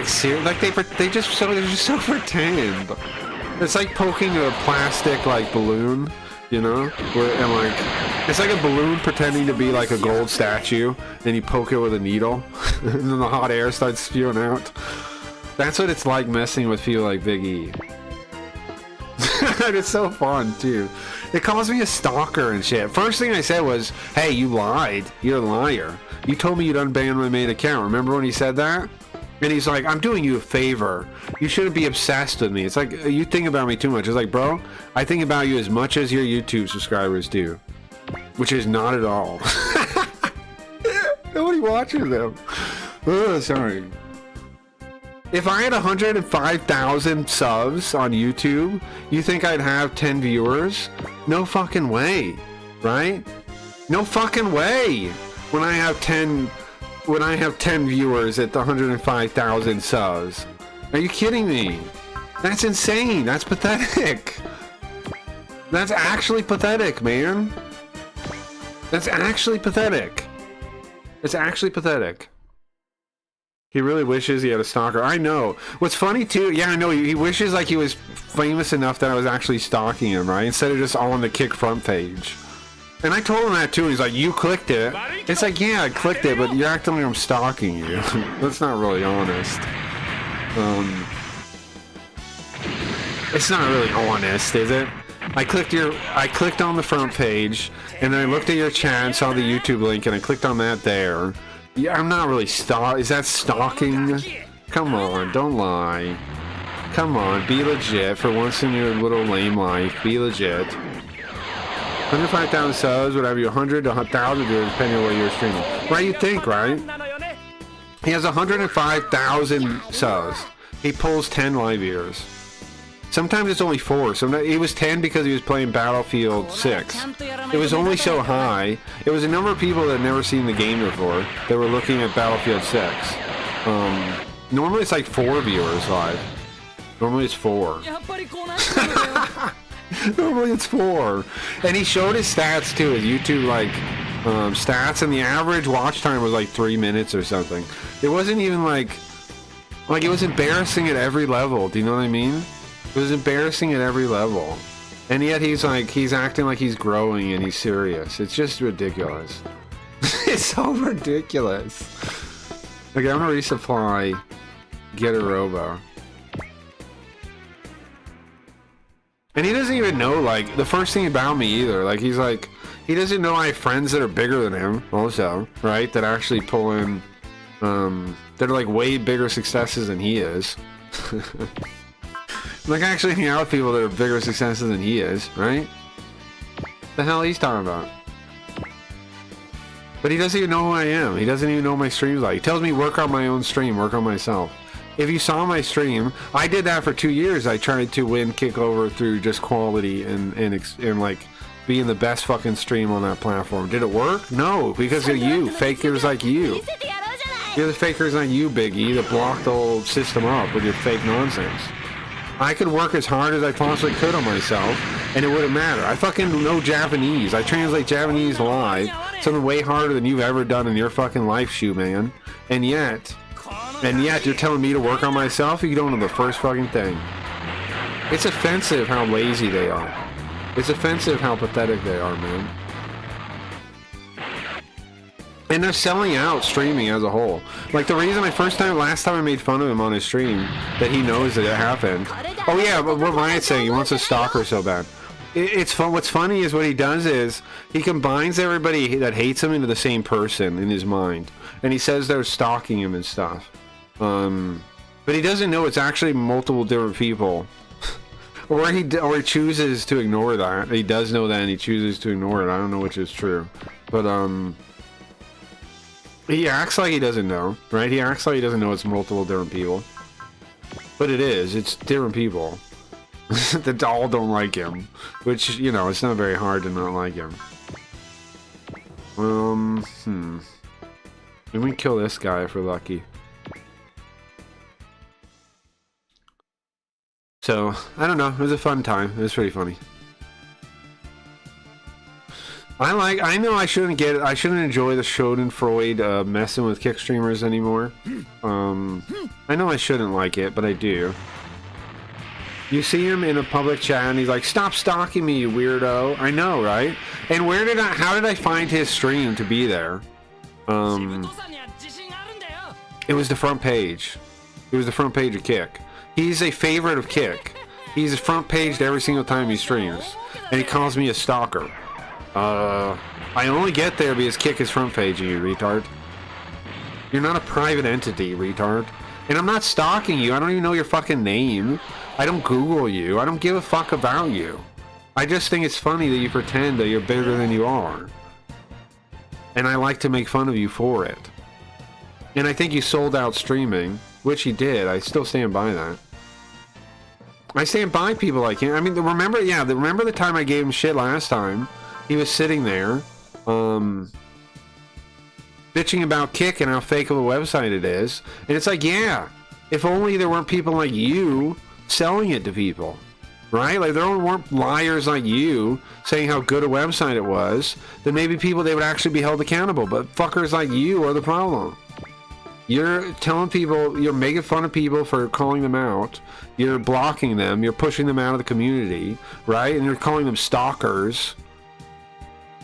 serious. Like they're just so pretend. It's like poking a plastic like balloon, you know, and like it's like a balloon pretending to be like a gold statue, and you poke it with a needle, and then the hot air starts spewing out. That's what it's like messing with people like Big E. And it's so fun too. It calls me a stalker and shit. First thing I said was, "Hey, you lied. You're a liar. You told me you'd unban my main account." Remember when he said that? And he's like, "I'm doing you a favor. You shouldn't be obsessed with me." It's like, you think about me too much. It's like, bro, I think about you as much as your YouTube subscribers do. Which is not at all. Nobody watches them. Oh, sorry. If I had 105,000 subs on YouTube, you think I'd have 10 viewers? No fucking way, right? No fucking way. When I have 10 viewers at the 105,000 subs. Are you kidding me? That's insane. That's pathetic. That's actually pathetic, man. That's actually pathetic. It's actually pathetic. He really wishes he had a stalker. I know. What's funny too, yeah, I know, he wishes like he was famous enough that I was actually stalking him, right? Instead of just all on the Kick front page. And I told him that too, and he's like, "You clicked it." It's like, yeah, I clicked it, but you're acting like I'm stalking you. That's not really honest. It's not really honest, is it? I clicked on the front page, and then I looked at your chat and saw the YouTube link, and I clicked on that there. Yeah, I'm not really is that stalking? Come on, don't lie. Come on, be legit for once in your little lame life. Be legit. 105,000 subs would have you 100 to 1,000 viewers depending on what you're streaming. Right, you think, right? He has 105,000 subs. He pulls 10 live viewers. Sometimes it's only 4. Sometimes it was 10 because he was playing Battlefield 6. It was only so high. It was a number of people that had never seen the game before that were looking at Battlefield 6. Normally it's like 4 viewers live. Normally it's 4. Normally it's 4. And he showed his stats too, his YouTube stats, and the average watch time was like 3 minutes or something. It wasn't even like it was embarrassing at every level. Do you know what I mean? It was embarrassing at every level. And yet he's acting like he's growing and he's serious. It's just ridiculous. It's so ridiculous. Okay, I'm gonna resupply. Get a robo. And he doesn't even know, like, the first thing about me either. Like, he's like, he doesn't know I have friends that are bigger than him also, right? That actually pull in, that are like way bigger successes than he is. Like, I actually hang out with people that are bigger successes than he is, right? The hell he's talking about? But he doesn't even know who I am. He doesn't even know what my stream's like. He tells me work on my own stream, work on myself. If you saw my stream, I did that for 2 years. I tried to win kick over through just quality and like being the best fucking stream on that platform. Did it work? No, because of you, fakers like you. You're the fakers like you, Big E, that blocked the whole system up with your fake nonsense. I could work as hard as I possibly could on myself, and it wouldn't matter. I fucking know Japanese. I translate Japanese live, something way harder than you've ever done in your fucking life, shoe man. And yet you're telling me to work on myself? You don't know the first fucking thing. It's offensive how lazy they are. It's offensive how pathetic they are, man. And they're selling out streaming as a whole. Like, the reason last time I made fun of him on his stream, that he knows that it happened. Oh yeah, but what Ryan's saying, he wants a stalker so bad. It's fun. What's funny is what he does is, he combines everybody that hates him into the same person in his mind. And he says they're stalking him and stuff. But he doesn't know it's actually multiple different people. Or he chooses to ignore that. He does know that and he chooses to ignore it. I don't know which is true. But he acts like he doesn't know, right? He acts like he doesn't know it's multiple different people. But it is. It's different people that all don't like him. Which, you know, it's not very hard to not like him. Let me kill this guy if we're lucky. So, I don't know. It was a fun time. It was pretty funny. I know I shouldn't enjoy the Schadenfreude messing with kick streamers anymore. I know I shouldn't like it, but I do. You see him in a public chat and he's like, "Stop stalking me, you weirdo." I know, right? And how did I find his stream to be there? It was the front page. It was the front page of Kick. He's a favorite of Kick. He's front paged every single time he streams. And he calls me a stalker. I only get there because Kick is front paging you, retard. You're not a private entity, retard. And I'm not stalking you. I don't even know your fucking name. I don't Google you. I don't give a fuck about you. I just think it's funny that you pretend that you're bigger than you are. And I like to make fun of you for it. And I think you sold out streaming, which he did. I still stand by that. I stand by people like him. I mean, remember the time I gave him shit last time? He was sitting there, bitching about Kick and how fake of a website it is. And it's like, yeah, if only there weren't people like you selling it to people, right? Like, there weren't liars like you saying how good a website it was, then maybe they would actually be held accountable. But fuckers like you are the problem. You're telling people, you're making fun of people for calling them out. You're blocking them. You're pushing them out of the community, right? And you're calling them stalkers.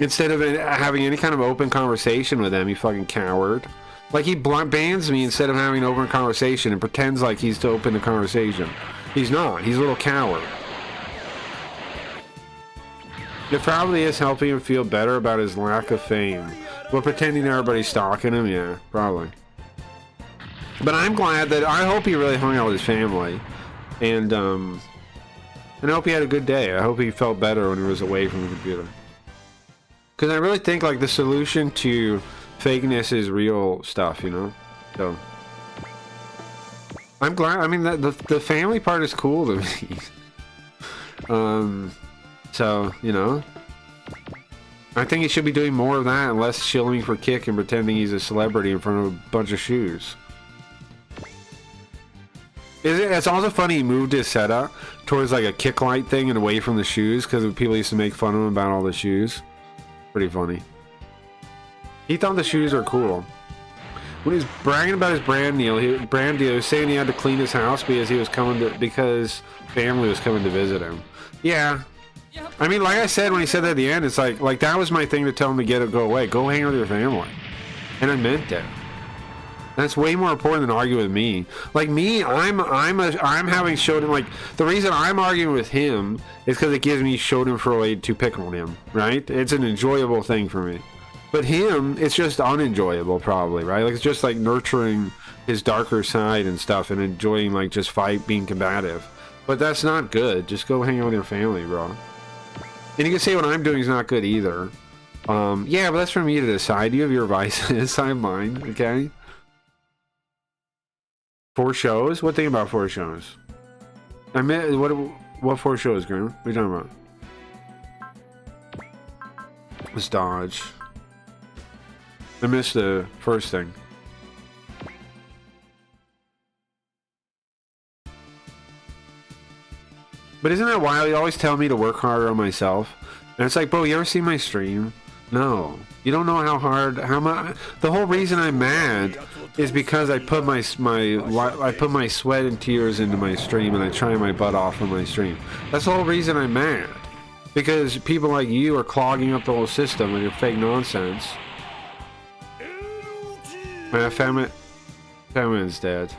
Instead of having any kind of open conversation with them, you fucking coward. Like, he bans me instead of having an open conversation and pretends like he's to open the conversation. He's not. He's a little coward. It probably is helping him feel better about his lack of fame. But pretending everybody's stalking him, yeah, probably. But I'm glad that, I hope he really hung out with his family. And I hope he had a good day. I hope he felt better when he was away from the computer. Because I really think, like, the solution to fakeness is real stuff, you know? So, I'm glad. I mean, the family part is cool to me. So, you know, I think he should be doing more of that and less shilling for Kick and pretending he's a celebrity in front of a bunch of shoes. It's also funny he moved his setup towards like a Kick light thing and away from the shoes because people used to make fun of him about all the shoes. Pretty funny. He thought the shoes were cool. When he was bragging about his brand deal, he was saying he had to clean his house because family was coming to visit him. Yeah. I mean, like I said when he said that at the end, it's like that was my thing to tell him to go away. Go hang out with your family. And I meant it. That's way more important than arguing with me. Like me, I'm having Shodan. Like, the reason I'm arguing with him is because it gives me Schadenfreude to pick on him, right? It's an enjoyable thing for me. But him, it's just unenjoyable, probably, right? Like, it's just like nurturing his darker side and stuff, and enjoying like just being combative. But that's not good. Just go hang out with your family, bro. And you can say what I'm doing is not good either. Yeah, but that's for me to decide. You have your vices, I have mine. Okay. 4 shows? What thing about 4 shows? I meant, what 4 shows, Grim? What are you talking about? Let's dodge. I missed the first thing. But isn't that wild? You always tell me to work harder on myself. And it's like, bro, you ever seen my stream? No. You don't know how much. The whole reason I'm mad is because I put my sweat and tears into my stream and I try my butt off on my stream. That's the whole reason I'm mad. Because people like you are clogging up the whole system with your fake nonsense. Femin's dead.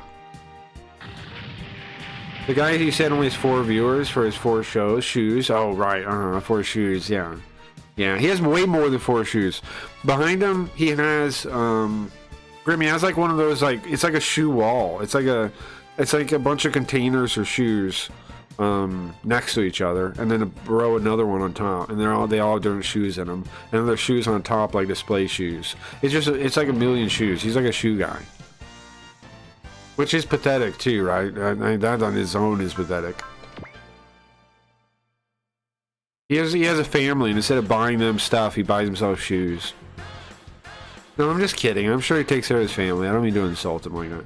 The guy who said only has 4 viewers for his 4 shoes. Oh, right. 4 shoes, yeah. Yeah, he has way more than 4 shoes. Behind him, he has, Grim, he has like one of those, like, it's like a shoe wall. It's like a bunch of containers or shoes. next to each other, and then a row another one on top, and they all have different shoes in them, and then there's shoes on top like display shoes. It's like a million shoes. He's like a shoe guy, which is pathetic too, right? That on his own is pathetic. He has a family, and instead of buying them stuff, he buys himself shoes. No, I'm just kidding. I'm sure he takes care of his family. I don't mean to insult him like that.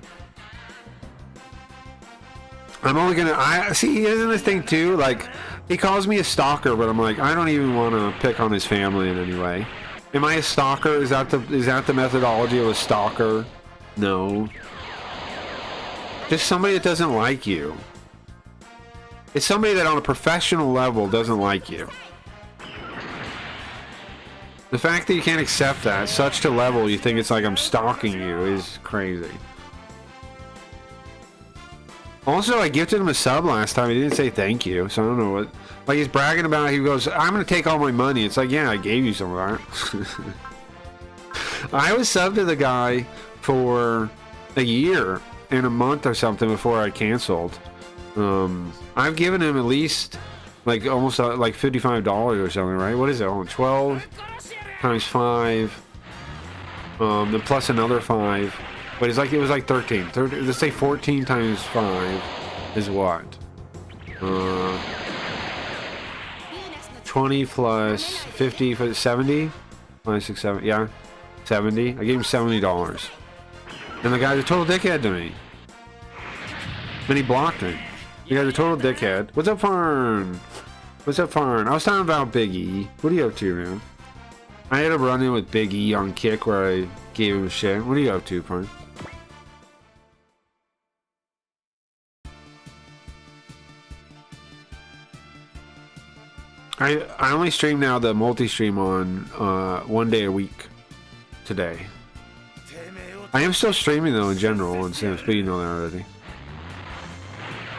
I'm only gonna. See, isn't this thing too? Like, he calls me a stalker, but I'm like, I don't even want to pick on his family in any way. Am I a stalker? Is that the methodology of a stalker? No. Just somebody that doesn't like you. It's somebody that on a professional level doesn't like you. The fact that you can't accept that, such to level you think it's like I'm stalking you, is crazy. Also, I gifted him a sub last time. He didn't say thank you, so I don't know what. Like, he's bragging about it. He goes, I'm going to take all my money. It's like, yeah, I gave you some of that. I was subbed to the guy for a year and a month or something before I canceled. I've given him at least, like, almost like $55 or something, right? What is it? 12 times 5. Then plus another 5. But it was like 13. Let's say 14 times 5 is what? 20 plus 50 for 70? 5, 6, 7. Yeah, 70. I gave him $70. And the guy's a total dickhead to me. Then he blocked me. You guy's a total dickhead. What's up, Farn? What's up, Farn? I was talking about Big E. What are you up to, man? I had a run-in with Big E on Kick where I gave him shit. What are you up to, Farn? I only stream now the multi-stream on 1 day a week today. I am still streaming though in general on Sims, but you know that already.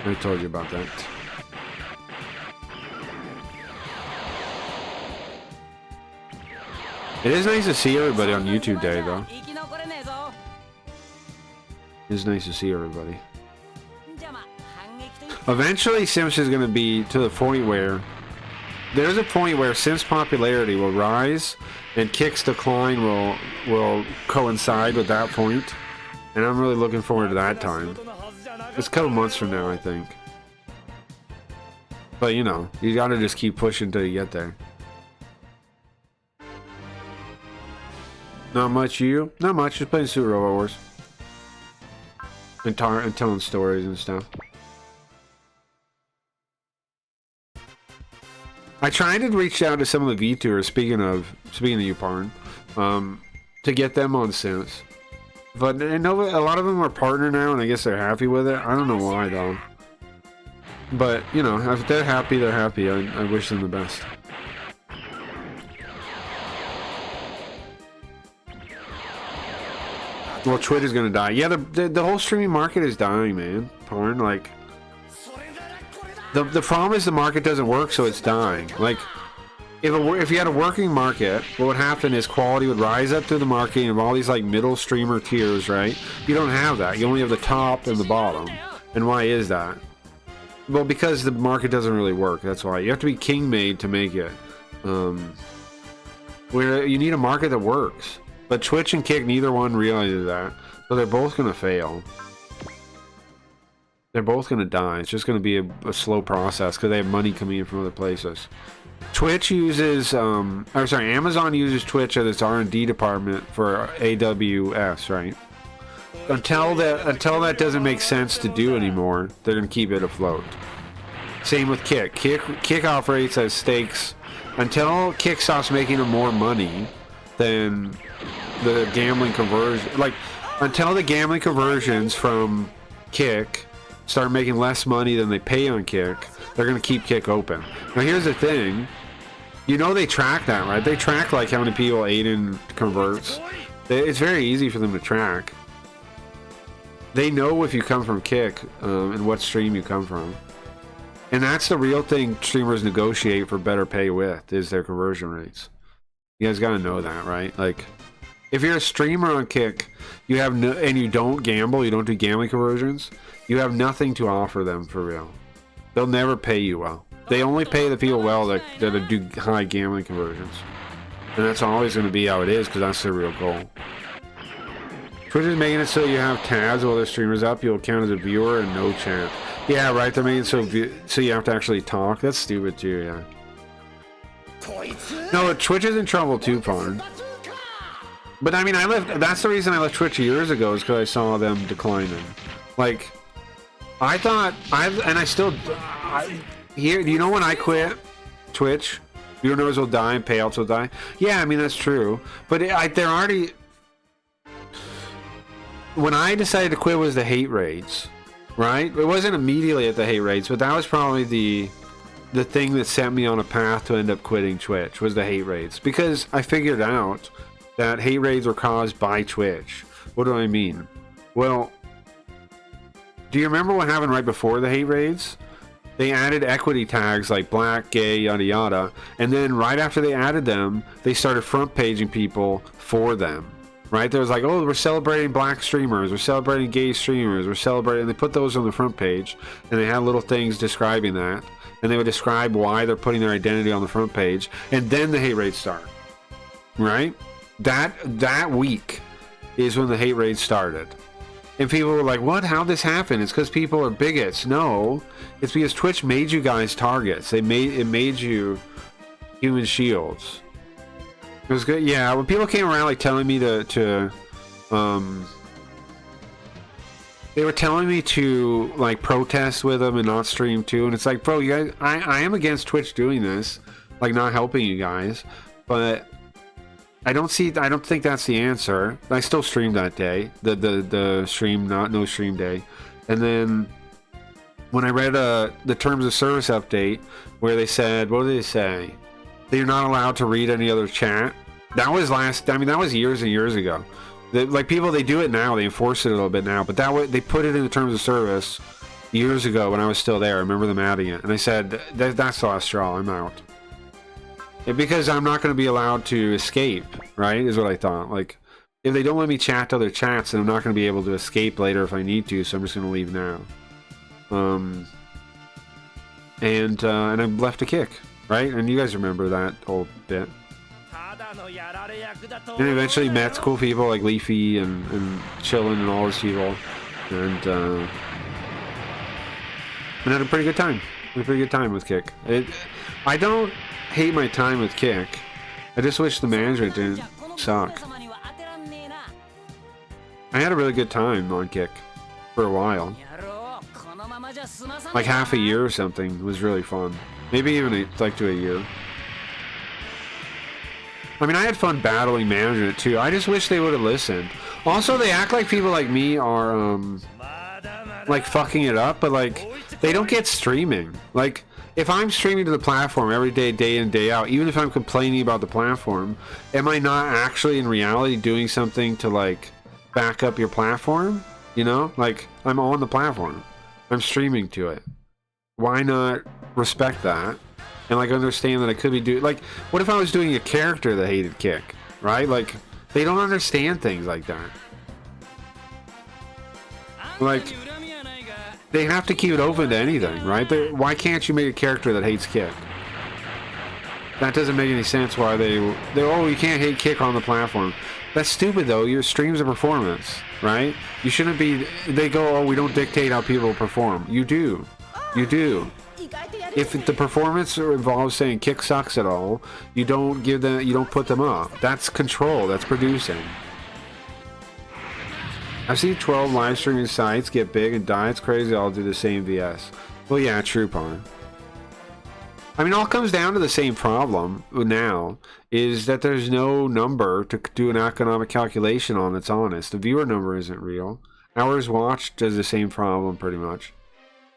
I told you about that. It is nice to see everybody on YouTube Day though. It is nice to see everybody. Eventually Sims is going to be to the point where there's a point where Sims popularity will rise and Kick's decline will coincide with that point, and I'm really looking forward to that time. It's a couple months from now, I think. But you know, you gotta just keep pushing until you get there. Not much, you? Not much, just playing Super Robot Wars. And telling stories and stuff. I tried to reach out to some of the VTubers, speaking of you, Parn, to get them on Sims. But I know a lot of them are partner now, and I guess they're happy with it. I don't know why, though. But, you know, if they're happy, they're happy. I wish them the best. Well, Twitter's gonna die. Yeah, the whole streaming market is dying, man. Parn, like... The problem is the market doesn't work, so it's dying. Like, if you had a working market, what would happen is quality would rise up through the market of all these like middle streamer tiers, right? You don't have that. You only have the top and the bottom. And why is that? Well, because the market doesn't really work. That's why. You have to be king made to make it. Where you need a market that works. But Twitch and Kick, neither one realizes that. So they're both going to fail. They're both going to die. It's just going to be a slow process because they have money coming in from other places. Twitch uses, Amazon uses Twitch as its R&D department for AWS, right? Until that doesn't make sense to do anymore, they're going to keep it afloat. Same with Kick. Kick operates as stakes until Kick stops making them more money than the gambling conversion. Like, until the gambling conversions from Kick start making less money than they pay on Kick, they're going to keep Kick open. Now here's the thing. You know they track that, right? They track like how many people Aiden converts. It's very easy for them to track. They know if you come from Kick and what stream you come from. And that's the real thing streamers negotiate for better pay with, is their conversion rates. You guys got to know that, right? Like, if you're a streamer on Kick, you have and you don't gamble, you don't do gambling conversions, you have nothing to offer them for real. They'll never pay you well. They only pay the people well that do high gambling conversions. And that's always going to be how it is, because that's their real goal. Twitch is making it so you have tabs while the streamer's up. You'll count as a viewer and no chat. Yeah, right. They're making it so you have to actually talk. That's stupid too, yeah. No, Twitch is in trouble too, Pawn. But I mean, that's the reason I left Twitch years ago, is because I saw them declining. Like, I thought, here, you know when I quit Twitch, viewers will die and payouts will die? Yeah, I mean, that's true. But they're already... When I decided to quit was the hate raids, right? It wasn't immediately at the hate raids, but that was probably the thing that set me on a path to end up quitting Twitch, was the hate raids. Because I figured out that hate raids were caused by Twitch. What do I mean? Well, do you remember what happened right before the hate raids? They added equity tags like black, gay, yada yada, and then right after they added them, they started front paging people for them. Right? There was like, oh, we're celebrating black streamers, we're celebrating gay streamers, we're celebrating, and they put those on the front page, and they had little things describing that, and they would describe why they're putting their identity on the front page, and then the hate raids start. Right? That week is when the hate raids started. And people were like, what? How'd this happen? It's because people are bigots. No, it's because Twitch made you guys targets. It made you human shields. It was good. Yeah, when people came around like telling me they were telling me to like protest with them and not stream too, and it's like, bro, you guys, I am against Twitch doing this, like not helping you guys, but I don't think that's the answer. I still streamed that day, the stream, no stream day, and then when I read the terms of service update where they said, what did they say? They're not allowed to read any other chat. That was that was years and years ago. Like people, they do it now. They enforce it a little bit now. But they put it in the terms of service years ago when I was still there. I remember them adding it. And I said, that's the last straw. I'm out. Because I'm not going to be allowed to escape, right? Is what I thought. Like, if they don't let me chat to other chats, then I'm not going to be able to escape later if I need to. So I'm just going to leave now. And I left a kick. Right? And you guys remember that whole bit. And eventually met cool people like Leafy and Chillin and all those people. And had a pretty good time. Had a pretty good time with Kick. I don't hate my time with Kick. I just wish the management didn't suck. I had a really good time on Kick for a while. Like half a year or something. It was really fun. Maybe even like to a year. I mean, I had fun battling management too. I just wish they would have listened. Also, they act like people like me are like fucking it up, but like they don't get streaming. Like if I'm streaming to the platform every day, day in, day out, even if I'm complaining about the platform, am I not actually in reality doing something to like back up your platform? You know, like I'm on the platform. I'm streaming to it. Why not respect that and like understand that I could be doing, like, what if I was doing a character that hated Kick, right? Like they don't understand things like that. Like they have to keep it open to anything, right? Why can't you make a character that hates Kick? That doesn't make any sense. Why they're oh, you can't hate Kick on the platform. That's stupid though. Your stream's a performance, right? You shouldn't be. They go, oh, we don't dictate how people perform. You do. You do. If the performance involves saying Kick sucks at all, you don't give them. You don't put them up. That's control. That's producing. I've seen 12 live streaming sites get big and die. It's crazy. I'll do the same VS. Well, yeah, true, Pawn. I mean, all comes down to the same problem now, is that there's no number to do an economic calculation on that's honest. The viewer number isn't real. Hours watched does the same problem, pretty much.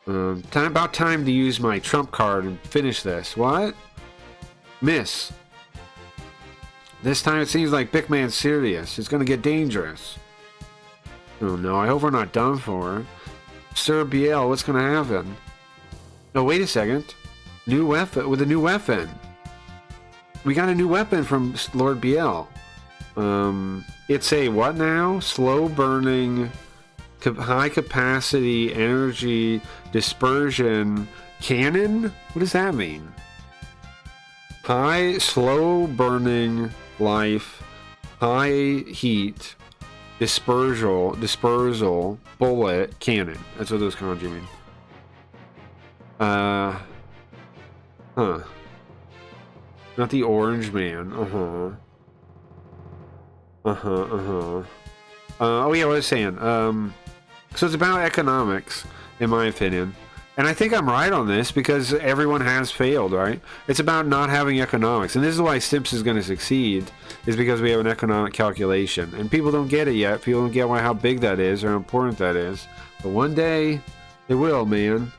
About time to use my trump card and finish this. What? Miss. This time it seems like Big Man's serious. It's gonna get dangerous. Oh no, I hope we're not done for. Sir Biel, what's gonna happen? No, wait a second. New weapon, with a new weapon. We got a new weapon from Lord Biel. It's a what now? Slow burning, high capacity energy dispersion Cannon? What does that mean? High, slow burning life, high heat, dispersal, bullet, cannon. That's what those kanji mean. Huh. Not the orange man. Oh yeah, what I was saying. So it's about economics, in my opinion. And I think I'm right on this because everyone has failed, right? It's about not having economics. And this is why SIPS is going to succeed, is because we have an economic calculation. And people don't get it yet. People don't get how big that is or how important that is. But one day, they will, man.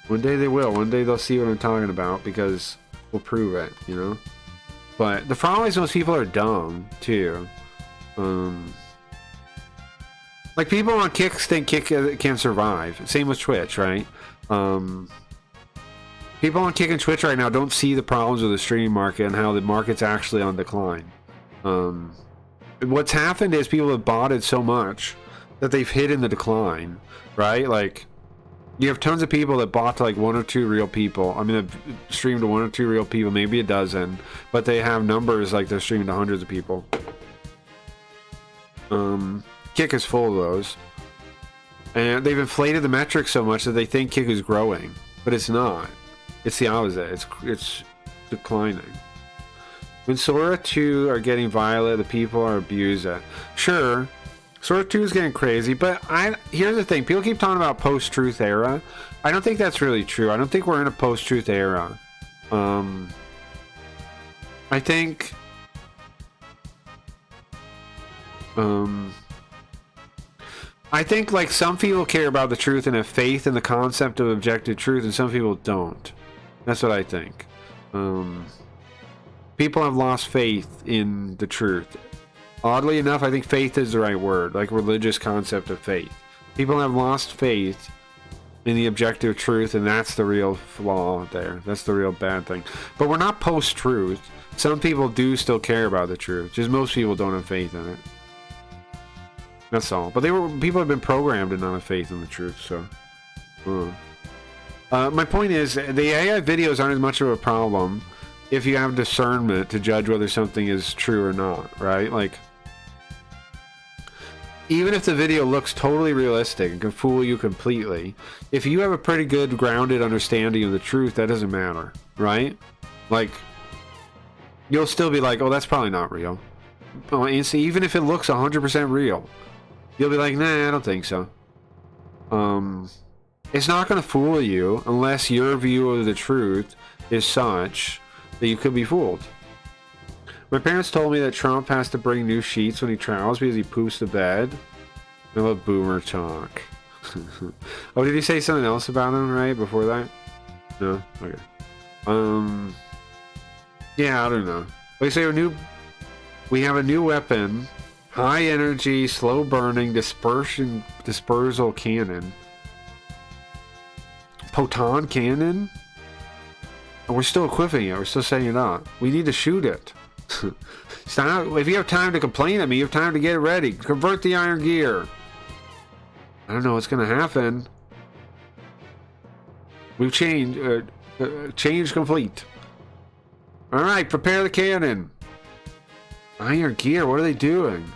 One day they will. One day they'll see what I'm talking about because we'll prove it, you know? But the problem is most people are dumb, too. Like, people on Kick think Kick can survive. Same with Twitch, right? People on Kick and Twitch right now don't see the problems with the streaming market and how the market's actually on decline. What's happened is people have botted so much that they've hidden the decline, right? Like, you have tons of people that bought to like 1 or 2 real people. I mean, they've streamed to 1 or 2 real people, maybe a dozen, but they have numbers like they're streaming to hundreds of people. Kick is full of those. And they've inflated the metrics so much that they think Kick is growing, but it's not. It's the opposite. It's declining. When Sora 2 are getting violent, the people are abused it. Sure, Sora 2 is getting crazy, but here's the thing. People keep talking about post-truth era. I don't think that's really true. I don't think we're in a post-truth era. I think... I think, like, some people care about the truth and have faith in the concept of objective truth, and some people don't. That's what I think. People have lost faith in the truth. Oddly enough, I think faith is the right word, like religious concept of faith. People have lost faith in the objective truth, and that's the real flaw there. That's the real bad thing. But we're not post-truth. Some people do still care about the truth, just most people don't have faith in it. That's all. But people have been programmed to not have faith in the truth, so... my point is, the AI videos aren't as much of a problem if you have discernment to judge whether something is true or not, right? Like, even if the video looks totally realistic and can fool you completely, if you have a pretty good grounded understanding of the truth, that doesn't matter, right? Like, you'll still be like, oh, that's probably not real. And see, even if it looks 100% real, you'll be like, nah, I don't think so. It's not going to fool you unless your view of the truth is such that you could be fooled. My parents told me that Trump has to bring new sheets when he travels because he poops the bed. I love boomer talk. Oh, did he say something else about him right before that? No? Okay. Yeah, I don't know. Like, so we have a new weapon. High energy, slow burning, dispersal cannon. Proton cannon? And we're still equipping it. We're still setting it up. We need to shoot it. Stop. If you have time to complain at me, you have time to get it ready. Convert the iron gear. I don't know what's going to happen. We've changed. Change complete. Alright, prepare the cannon. Iron gear, what are they doing?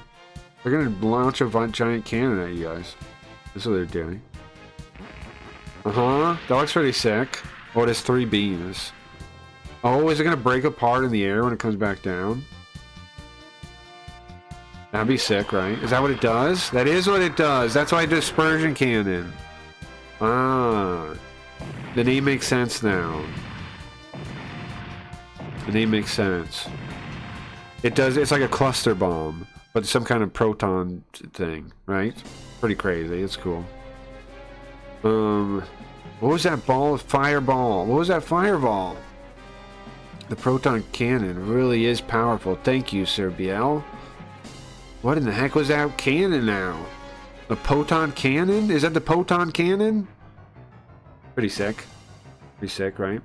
They're going to launch a giant cannon at you guys. That's what they're doing. That looks pretty sick. Oh, it has 3 beams. Oh, is it going to break apart in the air when it comes back down? That'd be sick, right? Is that what it does? That is what it does. That's why dispersion cannon. Ah. The name makes sense now. The name makes sense. It does. It's like a cluster bomb, but it's some kind of proton thing, right? Pretty crazy. It's cool. What was that ball? Fireball. What was that fireball? The proton cannon really is powerful. Thank you, Sir Biel. What in the heck was that cannon now? A proton cannon? Is that the proton cannon? Pretty sick. Pretty sick, right?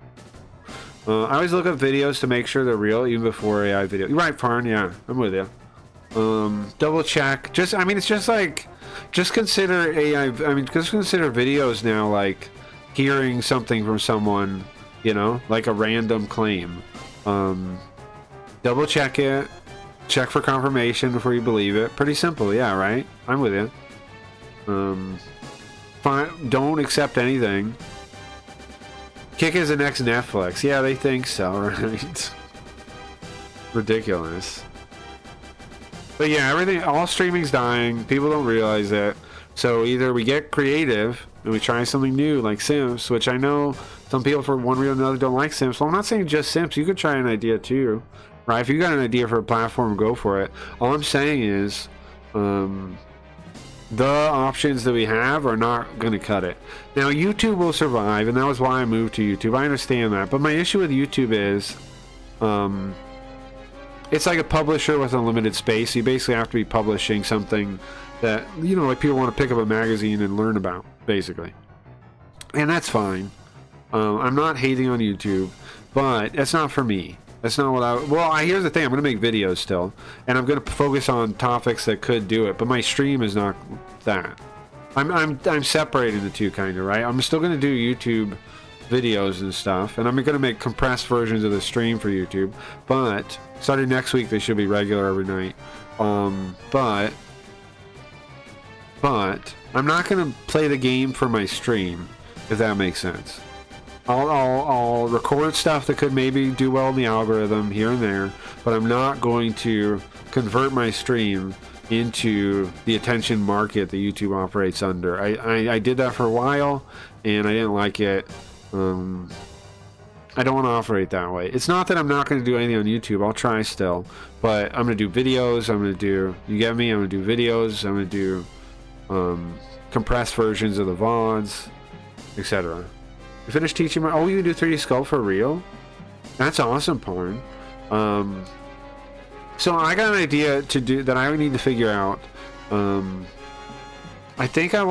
I always look up videos to make sure they're real, even before AI video. You're right, Farn. Yeah, I'm with you. Double check. It's just like, just consider AI. Just consider videos now like hearing something from someone, you know, like a random claim. Double check it. Check for confirmation before you believe it. Pretty simple, yeah, right? I'm with you. Fine, don't accept anything. Kick is the next Netflix. Yeah, they think so, right? Ridiculous. But yeah, all streaming's dying. People don't realize it. So either we get creative and we try something new like Sims, which I know some people for one reason or another don't like Sims. Well, I'm not saying just Sims. You could try an idea too, right? If you got an idea for a platform, go for it. All I'm saying is the options that we have are not going to cut it. Now, YouTube will survive, and that was why I moved to YouTube. I understand that. But my issue with YouTube is it's like a publisher with unlimited space. You basically have to be publishing something that, you know, like people want to pick up a magazine and learn about, basically. And that's fine. I'm not hating on YouTube, but that's not for me. That's not what here's the thing. I'm going to make videos still, and I'm going to focus on topics that could do it, but my stream is not that. I'm separating the two, kind of, right? I'm still going to do YouTube videos and stuff, and I'm going to make compressed versions of the stream for YouTube, but starting next week they should be regular every night. But I'm not going to play the game for my stream, if that makes sense. I'll record stuff that could maybe do well in the algorithm here and there, but I'm not going to convert my stream into the attention market that YouTube operates under. I did that for a while, and I didn't like it. I don't want to operate that way. It's not that I'm not going to do anything on YouTube. I'll try still, but I'm going to do videos. You get me? I'm going to do videos. I'm going to do compressed versions of the VODs, etc. You finished teaching you can do 3D Sculpt for real? That's awesome, porn. So I got an idea to do that I need to figure out. I think I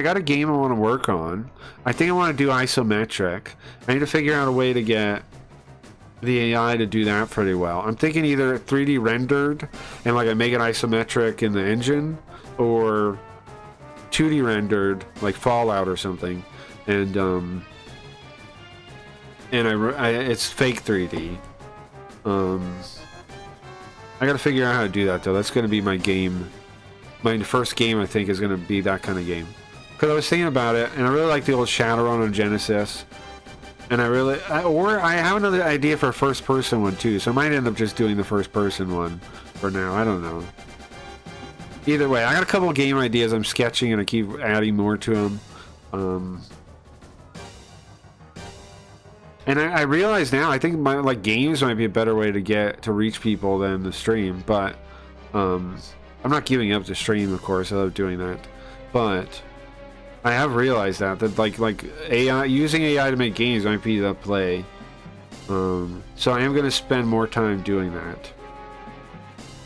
got a game I want to work on. I think I want to do isometric. I need to figure out a way to get the AI to do that pretty well. I'm thinking either 3D rendered and like I make it isometric in the engine, or 2D rendered like Fallout or something, and it's fake 3D. I gotta figure out how to do that though. That's gonna be my game. My first game, I think, is gonna be that kind of game. Because I was thinking about it, and I really like the old Shadowrun on Genesis. And I have another idea for a first-person one too, so I might end up just doing the first-person one for now. I don't know. Either way, I got a couple of game ideas I'm sketching, and I keep adding more to them. And I realize now, I think games might be a better way to reach people than the stream, but I'm not giving up the stream, of course. I love doing that, but I have realized that like AI, using AI to make games might be the play. So I am going to spend more time doing that.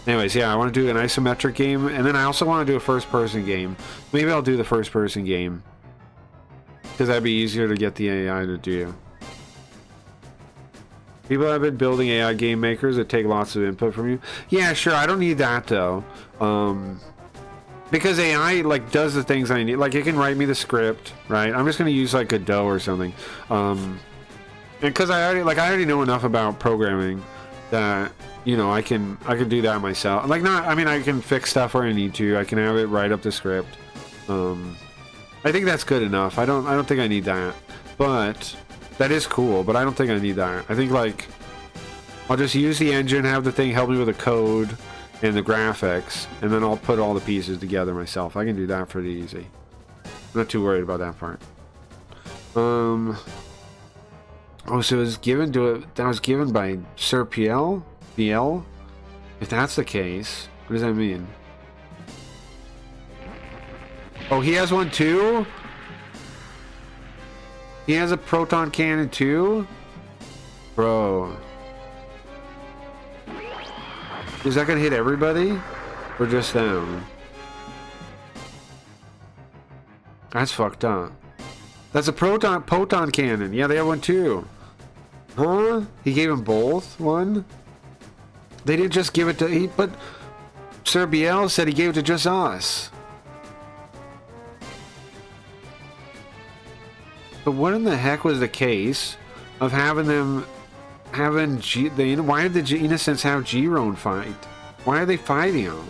Anyways, yeah, I want to do an isometric game, and then I also want to do a first-person game. Maybe I'll do the first-person game, because that'd be easier to get the AI to do. People have been building AI game makers that take lots of input from you. Yeah, sure, I don't need that though. Because AI does the things I need. Like, it can write me the script, right? I'm just gonna use like Godot or something. And because I already know enough about programming that, you know, I can do that myself. I can fix stuff where I need to. I can have it write up the script. I think that's good enough. I don't think I need that. But that is cool, but I don't think I need that. I think I'll just use the engine, have the thing help me with the code and the graphics, and then I'll put all the pieces together myself. I can do that pretty easy. I'm not too worried about that part. So it was given that was given by Sir PL? If that's the case, what does that mean? Oh, he has one too? He has a proton cannon too? Bro. Is that gonna hit everybody? Or just them? That's fucked up. That's a proton cannon. Yeah, they have one too. Huh? He gave them both one? They didn't just give it to... But Sir BL said he gave it to just us. But what in the heck was the case of having them having why did the Innocents have Girone fight? Why are they fighting them?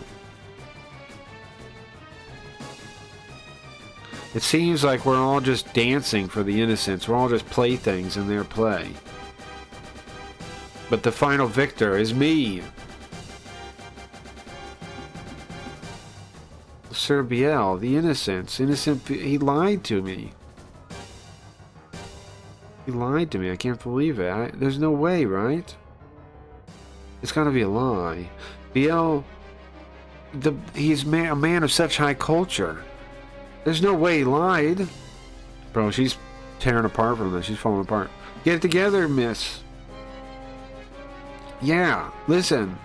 It seems like we're all just dancing for the Innocents. We're all just playthings in their play. But the final victor is me. Sir Biel, the Innocents. He lied to me. He lied to me. I can't believe it. There's no way, right? It's gotta be a lie. Biel, he's a man of such high culture. There's no way he lied. Bro, she's tearing apart from this. She's falling apart. Get it together, miss. Yeah, listen.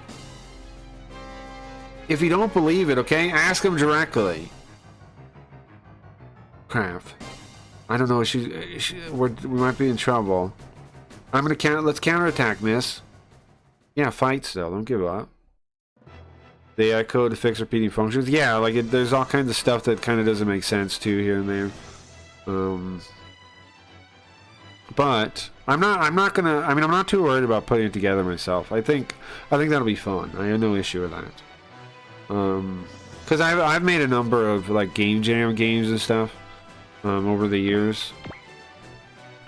If you don't believe it, okay, ask him directly. Crap. I don't know. We might be in trouble. I'm gonna count. Let's counterattack, miss. Yeah, fight still. Don't give up. The AI code to fix repeating functions. Yeah, like there's all kinds of stuff that kind of doesn't make sense too here and there. But I'm not gonna. I mean, I'm not too worried about putting it together myself. I think that'll be fun. I have no issue with that. Because I've made a number of like game jam games and stuff over the years.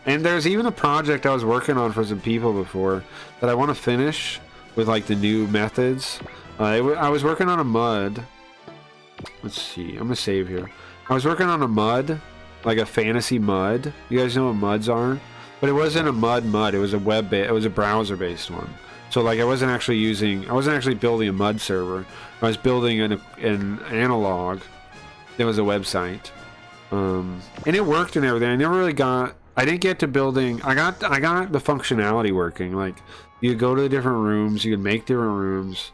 And there's even a project I was working on for some people before that I want to finish with like the new methods. I was working on a mud. Let's see. I'm gonna save here. I was working on a mud, like a fantasy mud. You guys know what muds are? But it wasn't a mud. It was a it was a browser-based one. So like I wasn't actually building a mud server. I was building an analog. There was a website, and it worked and everything. I didn't get to building. I got the functionality working. Like you could go to the different rooms. You could make different rooms.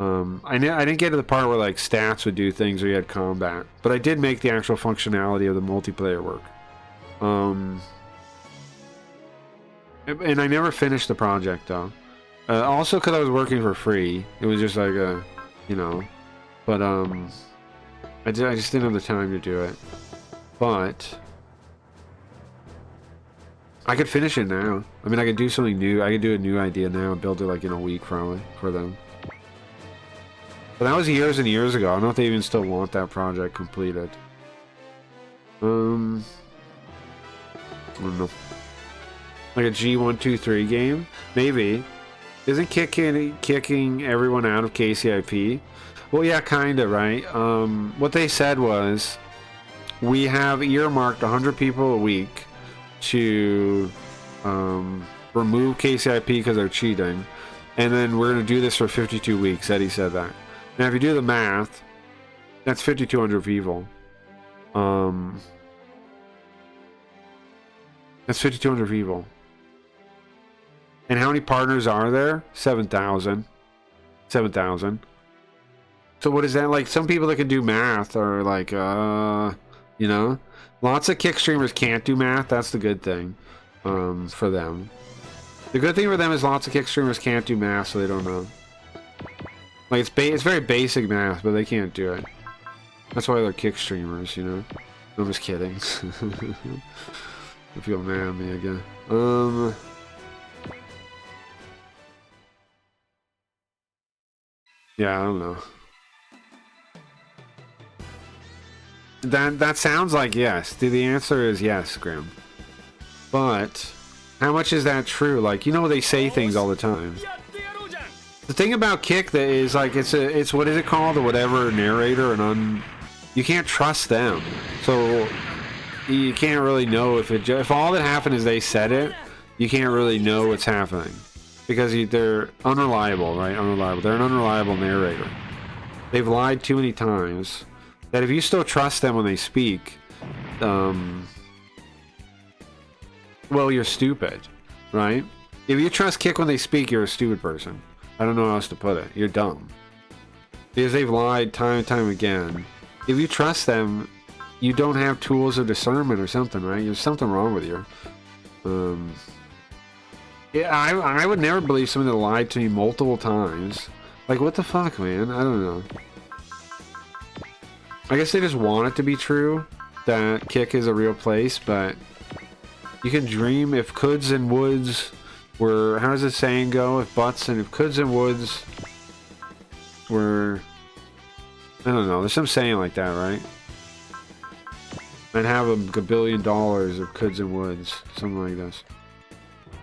I didn't get to the part where like stats would do things or you had combat, but I did make the actual functionality of the multiplayer work. And I never finished the project though. Also because I was working for free. It was just like a, you know, but I just didn't have the time to do it. But I could finish it now. I mean, I could do something new. I could do a new idea now and build it like in a week probably for them. But that was years and years ago. I don't know if they even still want that project completed. I don't know. Like a G123 game? Maybe. Isn't kicking everyone out of KCIP? Well, yeah, kinda, right? What they said was, we have earmarked 100 people a week to remove KCIP because they're cheating. And then we're going to do this for 52 weeks. Eddie said that. Now, if you do the math, that's 5,200 people. That's 5,200 people. And how many partners are there? 7,000. 7,000. So what is that? Like, some people that can do math are like, you know? Lots of kick streamers can't do math. That's the good thing for them. The good thing for them is lots of kick streamers can't do math, so they don't know. Like, it's very basic math, but they can't do it. That's why they're kick streamers, you know? I'm just kidding. I feel mad at me again. Yeah, I don't know. That sounds like yes. The answer is yes, Grim. But how much is that true? Like, you know, they say things all the time. The thing about Kick that is like it's what is it called, or whatever, narrator, and you can't trust them. So you can't really know if all that happened is they said it, you can't really know what's happening because they're unreliable, right? Unreliable. They're an unreliable narrator. They've lied too many times that if you still trust them when they speak, well, you're stupid, right? If you trust Kick when they speak, you're a stupid person. I don't know how else to put it. You're dumb. Because they've lied time and time again. If you trust them, you don't have tools of discernment or something, right? There's something wrong with you. Yeah, I would never believe someone that lied to me multiple times. Like, what the fuck, man? I don't know. I guess they just want it to be true, that Kick is a real place, but You can dream if coulds and woulds were... How does the saying go? If buts and if coulds and woulds were... I don't know. There's some saying like that, right? I'd have $1 billion of coulds and woulds. Something like this.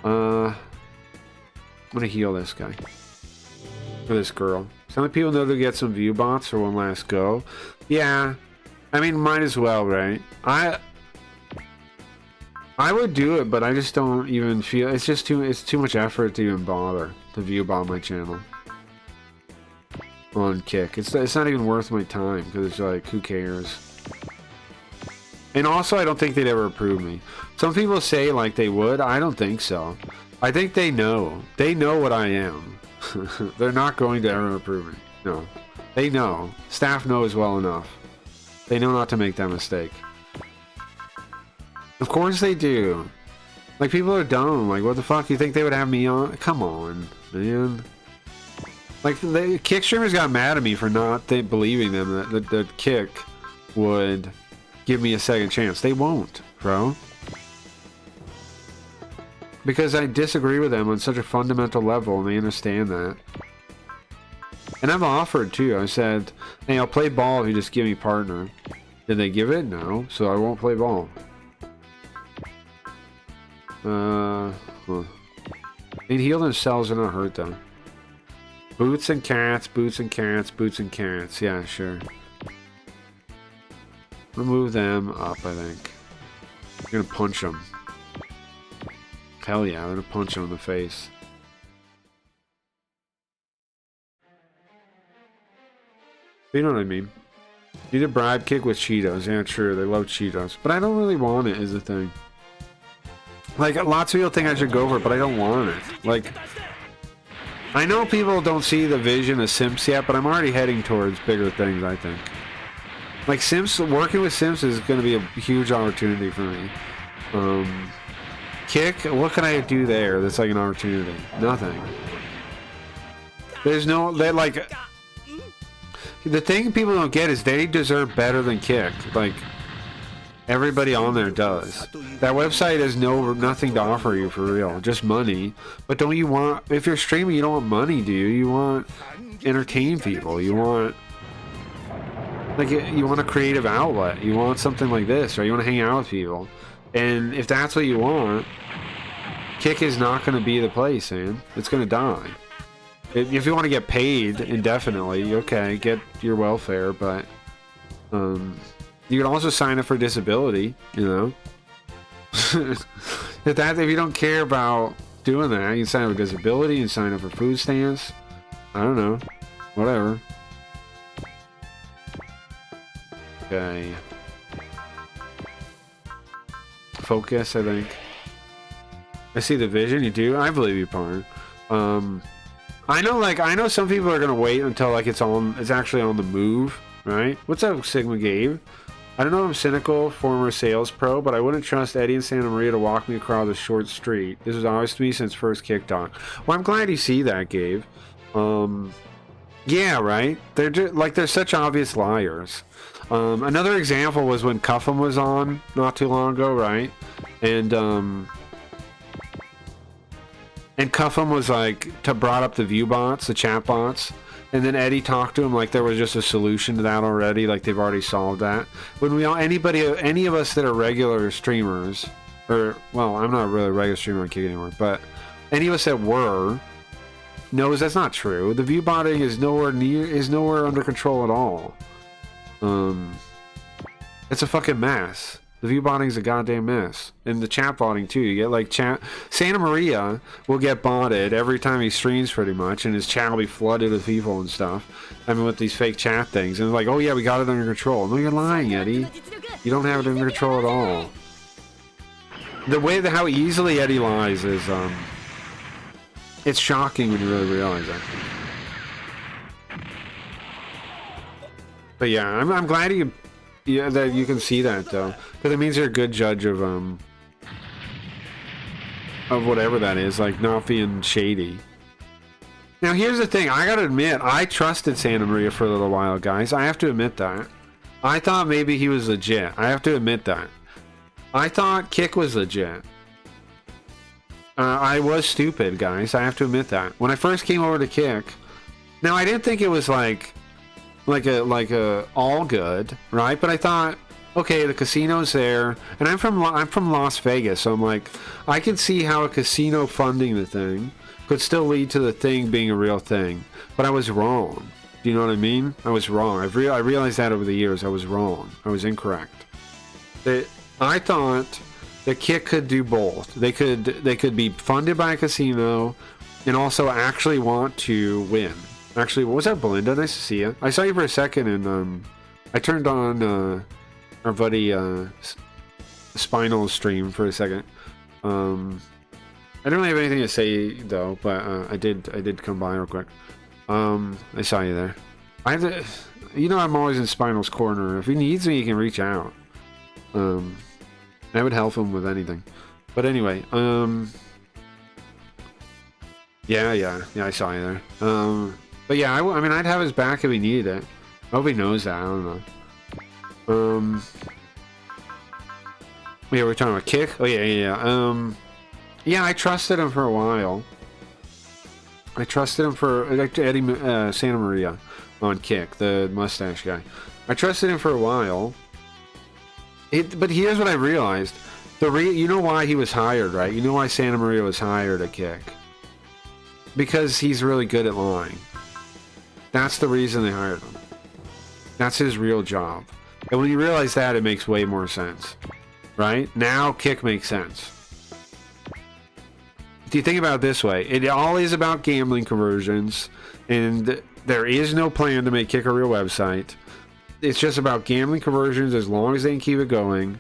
I'm gonna heal this guy. Or this girl. Some people know to get some view bots for one last go. Yeah. I mean, might as well, right? I would do it, but I just don't even feel... It's just too much effort to even bother to view bot my channel. On Kick. It's not even worth my time, because it's like, who cares? And also, I don't think they'd ever approve me. Some people say like they would. I don't think so. I think they know. They know what I am. They're not going to ever approve me. No. They know. Staff knows well enough. They know not to make that mistake. Of course they do. Like, people are dumb. Like, what the fuck? You think they would have me on? Come on, man. Like, the Kick streamers got mad at me for not believing them that Kick would give me a second chance. They won't, bro. Because I disagree with them on such a fundamental level, and they understand that. And I've offered, too. I said, hey, I'll play ball if you just give me partner. Did they give it? No. So I won't play ball. They heal themselves and not hurt them. Boots and cats, boots and cats, boots and cats. Yeah, sure. We'll move them up, I think. I'm gonna punch them. Hell yeah, I'm gonna punch them in the face. You know what I mean? Need a bribe Kick with Cheetos. Yeah, true. They love Cheetos. But I don't really want it, is the thing. Like, lots of people think I should go for it, but I don't want it. Like, I know people don't see the vision of Simps yet, but I'm already heading towards bigger things, I think. Like, Simps, working with Simps is going to be a huge opportunity for me. Kick, what can I do there that's like an opportunity? Nothing. There's no, they like... The thing people don't get is they deserve better than Kick. Like, everybody on there does. That website has nothing to offer you for real. Just money. But don't you want... If you're streaming, you don't want money, do you? You want entertain people. You want... Like, you want a creative outlet. You want something like this, right? You want to hang out with people. And if that's what you want, Kick is not going to be the place, man. It's going to die. If you want to get paid indefinitely, okay, get your welfare, but you can also sign up for disability, you know. If you don't care about doing that, you can sign up for disability, you can sign up for food stamps. I don't know. Whatever. Okay. Focus, I think. I see the vision, you do? I believe you, Parn. I know some people are gonna wait until like it's actually on the move, right? What's up, Sigma Gabe? I don't know if I'm cynical, former sales pro, but I wouldn't trust Eddie and Santa Maria to walk me across a short street. This was obvious to me since first Kick Talk. Well, I'm glad you see that, Gabe. Yeah, right? They're such obvious liars. Another example was when Cuffham was on not too long ago, right? And Cuffham was like, brought up the view bots, the chat bots, and then Eddie talked to him like there was just a solution to that already, like they've already solved that. When any of us that are regular streamers, or, well, I'm not really a regular streamer on Kick anymore, but any of us that were, knows that's not true. The view botting is nowhere under control at all. It's a fucking mess. The view botting is a goddamn mess. And the chat botting too. You get like Santa Maria will get botted every time he streams pretty much, and his chat will be flooded with people and stuff. I mean, with these fake chat things. And like, oh yeah, we got it under control. No, you're lying, Eddie. You don't have it under control at all. The way how easily Eddie lies is, it's shocking when you really realize that. But yeah, I'm glad that you can see that though, because it means you're a good judge of whatever that is, like not being shady. Now here's the thing, I gotta admit, I trusted Santa Maria for a little while, guys. I have to admit that. I thought maybe he was legit. I have to admit that. I thought Kick was legit. I was stupid, guys. I have to admit that. When I first came over to Kick, now I didn't think it was like a all good, right? But I thought, okay, the casino's there, and I'm from Las Vegas, so I'm like, I can see how a casino funding the thing could still lead to the thing being a real thing. But I was wrong. Do you know what I mean? I was wrong. I realized that over the years. I was wrong. I was incorrect. I thought that Kick could do both. They could be funded by a casino and also actually want to win. Actually, what was that, Belinda? Nice to see you. I saw you for a second, and I turned on our buddy Spinal stream for a second. I don't really have anything to say though, but I did come by real quick. I saw you there. I have to, you know, I'm always in Spinal's corner. If he needs me, he can reach out. I would help him with anything. But anyway, yeah, I saw you there. But yeah, I mean, I'd have his back if he needed it. I hope he knows that. I don't know. Yeah, we're talking about Kick. Oh yeah. Yeah, I trusted him for a while. I trusted him for like Eddie Santa Maria on Kick, the mustache guy. I trusted him for a while. But here's what I realized: you know why he was hired, right? You know why Santa Maria was hired at Kick? Because he's really good at lying. That's the reason they hired him. That's his real job. And when you realize that, it makes way more sense, right? Now Kick makes sense. If you think about it this way, it all is about gambling conversions, and there is no plan to make Kick a real website. It's just about gambling conversions as long as they can keep it going.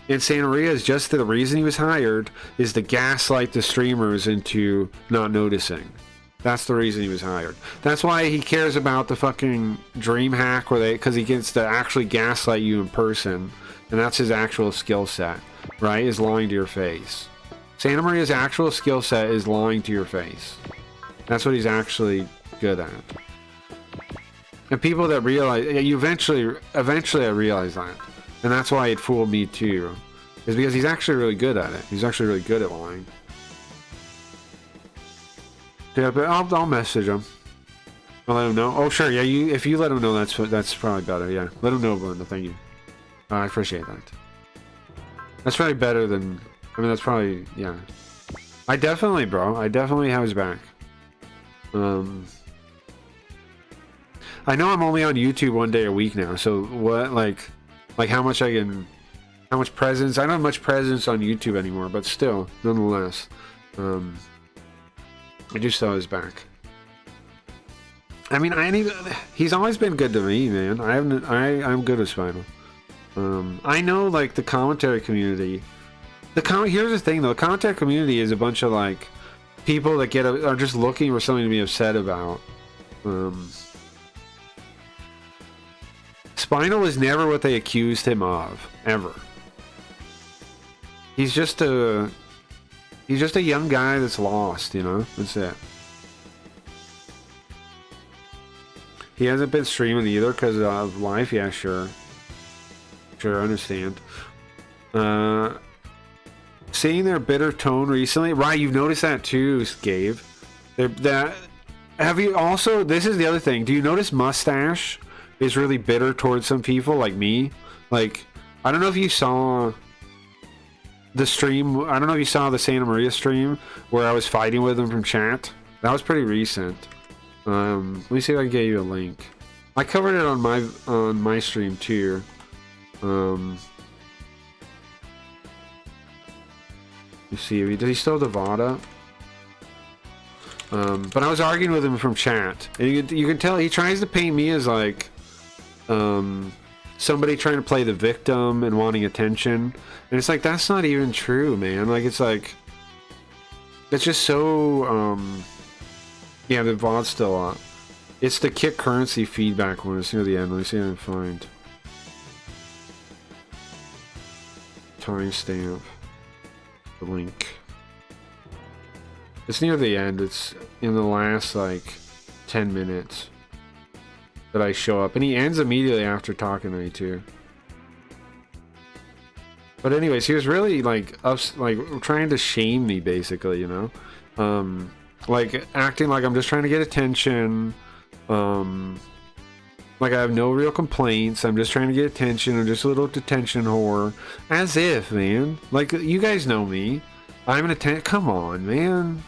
And Santa Maria is just the reason he was hired is to gaslight the streamers into not noticing. That's the reason he was hired. That's why he cares about the fucking dream hack because he gets to actually gaslight you in person. And that's his actual skill set, right? Is lying to your face. Santa Maria's actual skill set is lying to your face. That's what he's actually good at. And people that realize, eventually I realized that. And that's why it fooled me too. Is because he's actually really good at it. He's actually really good at lying. Yeah, but I'll message him. I'll let him know. Oh, sure. Yeah, if you let him know, that's probably better. Yeah, let him know, Belinda. Thank you. I appreciate that. That's probably better than. I mean, that's probably yeah. I definitely have his back. I know I'm only on YouTube one day a week now. So what, like how much presence? I don't have much presence on YouTube anymore, but still, nonetheless. I just saw his back. I mean, he's always been good to me, man. I'm good with Spinal. I know, like, the commentary community. Here's the thing, though. The commentary community is a bunch of, like, people that are just looking for something to be upset about. Spinal was never what they accused him of, ever. He's just a young guy that's lost, you know? That's it. He hasn't been streaming either because of life. Yeah, sure. Sure, I understand. Seeing their bitter tone recently. Right, you've noticed that too, Gabe. Have you also... This is the other thing. Do you notice Mustache is really bitter towards some people, like me? Like, I don't know if you saw... the stream, I don't know if you saw the Santa Maria stream where I was fighting with him from chat. That was pretty recent. Let me see if I can get you a link. I covered it on my stream too. You see, does he still have the VOD up? But I was arguing with him from chat, and you can tell he tries to paint me as like somebody trying to play the victim and wanting attention. And it's like, that's not even true, man. Like, it's like... It's just so... yeah, the VOD's still up. It's the Kick Currency feedback one. It's near the end. Let me see if I can find... timestamp. The link. It's near the end. It's in the last, like, 10 minutes that I show up. And he ends immediately after talking to me, too. But anyways, he was really like like trying to shame me, basically, you know, like acting like I'm just trying to get attention, like I have no real complaints. I'm just trying to get attention. I'm just a little attention whore. As if, man. Like, you guys know me. I'm an attention. Come on, man.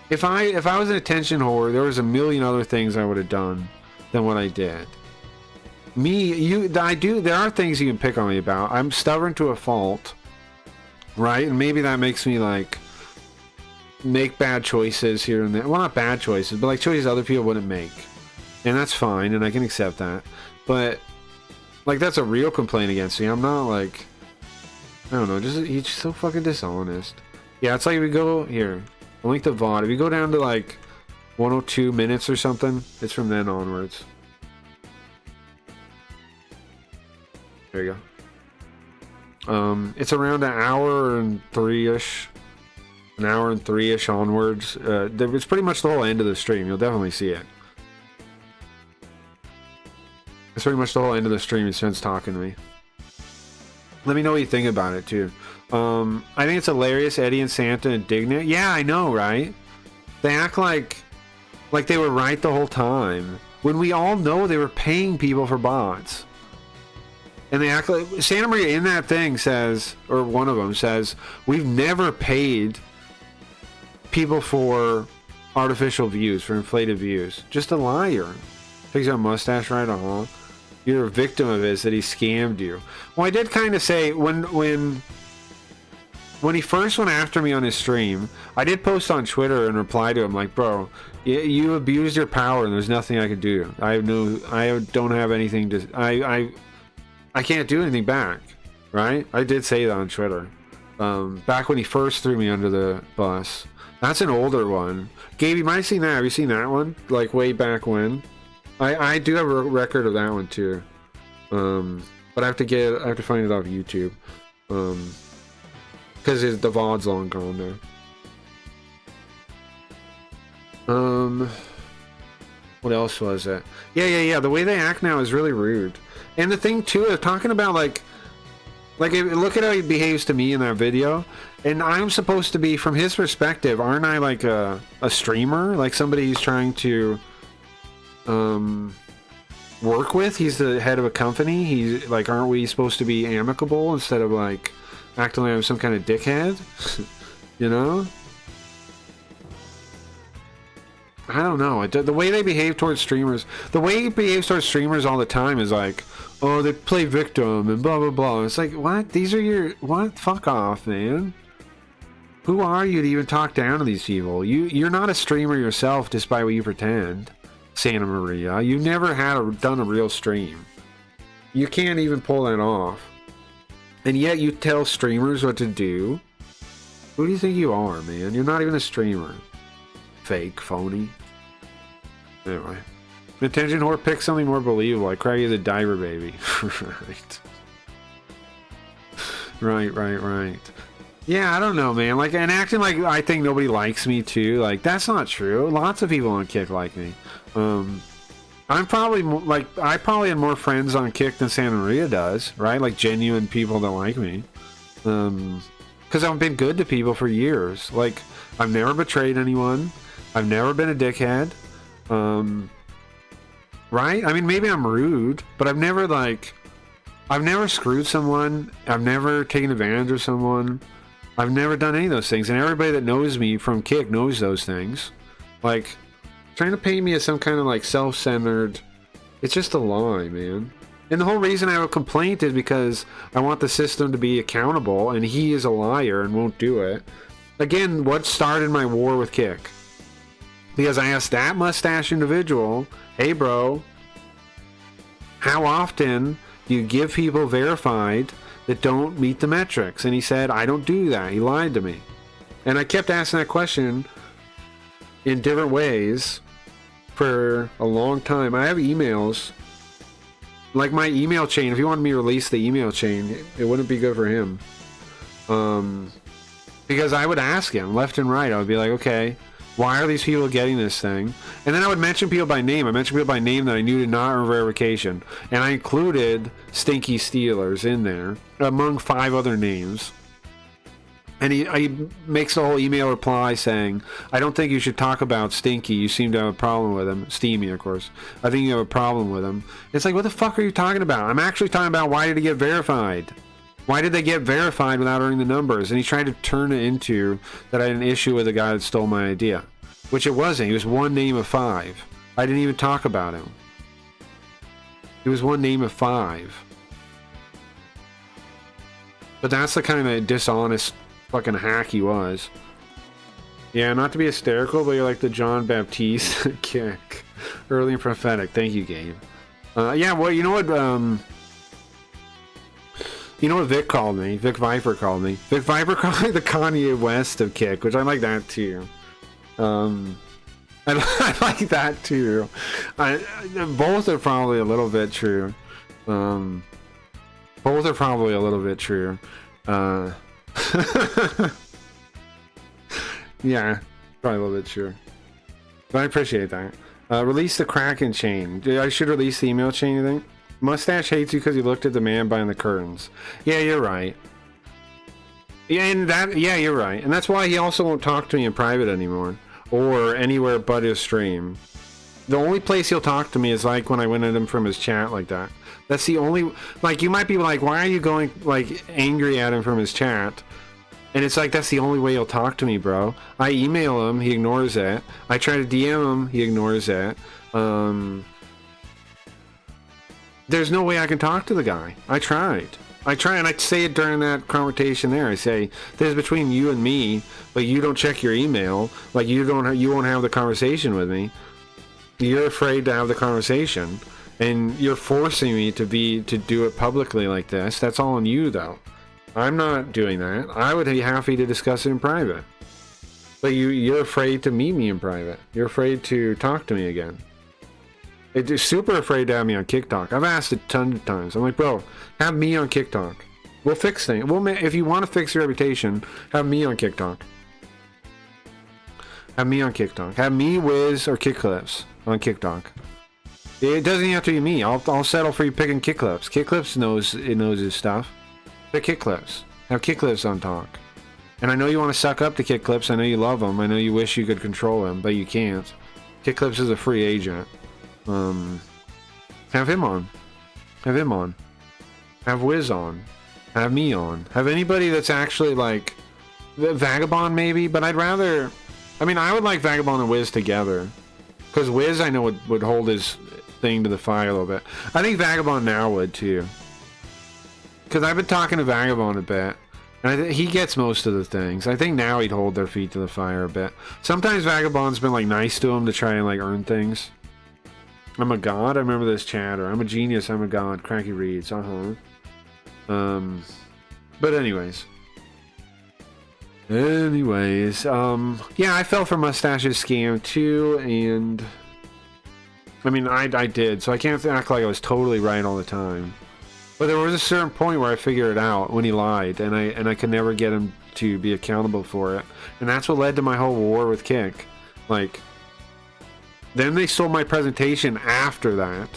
If I was an attention whore, there was a million other things I would have done than what I did. There are things you can pick on me about. I'm stubborn to a fault, right? And maybe that makes me like make bad choices here and there. Well, not bad choices, but like choices other people wouldn't make. And that's fine, and I can accept that. But like, that's a real complaint against me. I'm not like, I don't know, he's just so fucking dishonest. Yeah, it's like if we go here, I'll link the VOD. If you go down to like 102 minutes or something, it's from then onwards. There you go. It's around an hour and three-ish onwards. It's pretty much the whole end of the stream. You'll definitely see it. It's pretty much the whole end of the stream. He spends talking to me. Let me know what you think about it too. I think it's hilarious. Eddie and Santa indignant. Yeah, I know, right? They act like they were right the whole time, when we all know they were paying people for bots. And they act like Santa Maria in that thing says, or one of them says, we've never paid people for artificial views, for inflated views. Just a liar. Takes out a mustache, right? You're a victim of his, that he scammed you. Well, I did kind of say when he first went after me on his stream, I did post on Twitter and reply to him like, bro, you abused your power and there's nothing I could do. I don't have anything to, I can't do anything back, right? I did say that on Twitter. Back when he first threw me under the bus. That's an older one. Gabe, you might have seen that. Have you seen that one? Like way back when? I do have a record of that one too. But I have to find it off YouTube. Because the VOD's long gone now. What else was it? Yeah. The way they act now is really rude. And the thing too of talking about like look at how he behaves to me in that video. And I'm supposed to be, from his perspective, aren't I like a streamer? Like somebody he's trying to work with? He's the head of a company. He's like, aren't we supposed to be amicable instead of like acting like I'm some kind of dickhead? You know? I don't know. The way they behave towards streamers, the way he behaves towards streamers all the time is like, oh, they play victim and blah blah blah. It's like, what? These are your what? Fuck off, man. Who are you to even talk down to these people? You're not a streamer yourself, despite what you pretend. Santa Maria, you never done a real stream. You can't even pull that off. And yet you tell streamers what to do. Who do you think you are, man? You're not even a streamer. Fake, phony. Anyway. Attention whore, pick something more believable, like Craggy the diaper baby. Right. Yeah, I don't know, man. Like, and acting like I think nobody likes me too. Like, that's not true. Lots of people on Kick like me. I'm probably I probably have more friends on Kick than Santa Maria does, right? Like genuine people that like me. Because I've been good to people for years. Like, I've never betrayed anyone. I've never been a dickhead. Right? I mean, maybe I'm rude, but I've never screwed someone. I've never taken advantage of someone. I've never done any of those things. And everybody that knows me from Kick knows those things. Like, trying to paint me as some kind of like self-centered, it's just a lie, man. And the whole reason I have a complaint is because I want the system to be accountable, and he is a liar and won't do it. Again, what started my war with Kick? Because I asked that mustache individual, hey bro, how often do you give people verified that don't meet the metrics? And he said, I don't do that. He lied to me. And I kept asking that question in different ways for a long time. I have emails, like my email chain. If you wanted me to release the email chain, it wouldn't be good for him. Because I would ask him left and right. I would be like, okay, Why are these people getting this thing? And then I would mention people by name. I mentioned people by name that I knew did not earn verification. And I included Stinky Steelers in there, among 5 other names. And he makes a whole email reply saying, I don't think you should talk about Stinky. You seem to have a problem with him. Steamy, of course. I think you have a problem with him. It's like, what the fuck are you talking about? I'm actually talking about why did he get verified? Why did they get verified without earning the numbers? And he tried to turn it into that I had an issue with the guy that stole my idea. Which it wasn't. He was one name of 5. I didn't even talk about him. He was one name of 5. But that's the kind of dishonest fucking hack he was. Yeah, not to be hysterical, but you're like the John Baptiste kick. Early and prophetic. Thank you, Gabe. Yeah, well, you know what... You know what Vic called me? Vic Viper called me. Vic Viper called me the Kanye West of Kick, which I like that too. I like that too. Both are probably a little bit true. Both are probably a little bit true. Yeah, probably a little bit true. But I appreciate that. Release the Kraken chain. I should release the email chain, you think? Mustache hates you because he looked at the man behind the curtains. Yeah, you're right. Yeah, you're right. And that's why he also won't talk to me in private anymore. Or anywhere but his stream. The only place he'll talk to me is like when I went at him from his chat like that. That's the only... Like, you might be like, why are you going, like, angry at him from his chat? And it's like, that's the only way he'll talk to me, bro. I email him, he ignores it. I try to DM him, he ignores it. There's no way I can talk to the guy. I tried, and I say it during that conversation there. I say, this is between you and me, but you don't check your email. Like, you won't have the conversation with me. You're afraid to have the conversation, and you're forcing me to do it publicly like this. That's all on you, though. I'm not doing that. I would be happy to discuss it in private. But you're afraid to meet me in private. You're afraid to talk to me again. It's super afraid to have me on TikTok. I've asked a ton of times. I'm like, bro, have me on TikTok. We'll fix things. If you want to fix your reputation, have me on TikTok. Have me on TikTok. Have me, Wiz, or Kickclips on TikTok. It doesn't even have to be me. I'll settle for you picking Kickclips. Kickclips knows his stuff. Pick Kickclips. Have Kickclips on talk. And I know you want to suck up to Kickclips. I know you love him. I know you wish you could control him, but you can't. Kickclips is a free agent. Have him on. Have him on. Have Wiz on. Have me on. Have anybody that's actually like Vagabond maybe, but I'd rather... I mean, I would like Vagabond and Wiz together. Because Wiz, I know, would hold his thing to the fire a little bit. I think Vagabond now would too. Because I've been talking to Vagabond a bit. And he gets most of the things. I think now he'd hold their feet to the fire a bit. Sometimes Vagabond's been like nice to him to try and like earn things. I'm a god. I remember this chatter. I'm a genius. I'm a god. Cranky reads. But anyways. Yeah, I fell for Mustache's scam too, and I mean, I did, so I can't act like I was totally right all the time. But there was a certain point where I figured it out when he lied, and I could never get him to be accountable for it, and that's what led to my whole war with Kick. Like. Then they stole my presentation after that.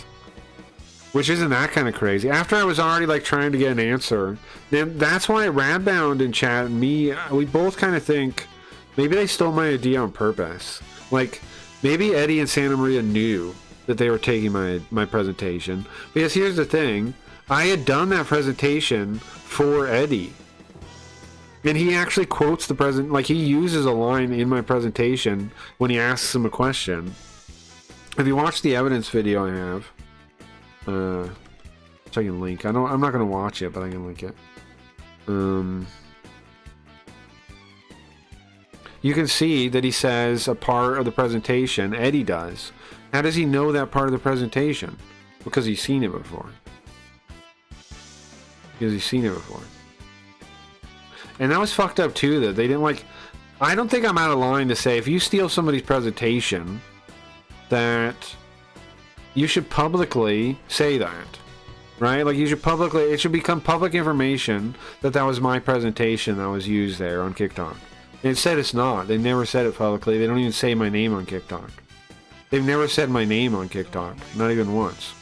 Which isn't that kind of crazy. After I was already like trying to get an answer. Then that's why Radbound and chat and me, we both kind of think maybe they stole my idea on purpose. Like maybe Eddie and Santa Maria knew that they were taking my presentation. Because here's the thing. I had done that presentation for Eddie. And he actually quotes the present, like he uses a line in my presentation when he asks him a question. If you watch the evidence video I have, which I can link. I'm not going to watch it, but I can link it. You can see that he says a part of the presentation, Eddie does. How does he know that part of the presentation? Because he's seen it before. And that was fucked up too, that they didn't like... I don't think I'm out of line to say, if you steal somebody's presentation, that you should publicly say that, right? Like you should publicly, it should become public information that that was my presentation that was used there on TikTok. And it said it's not. They never said it publicly. They don't even say my name on TikTok. They've never said my name on TikTok. Not even once.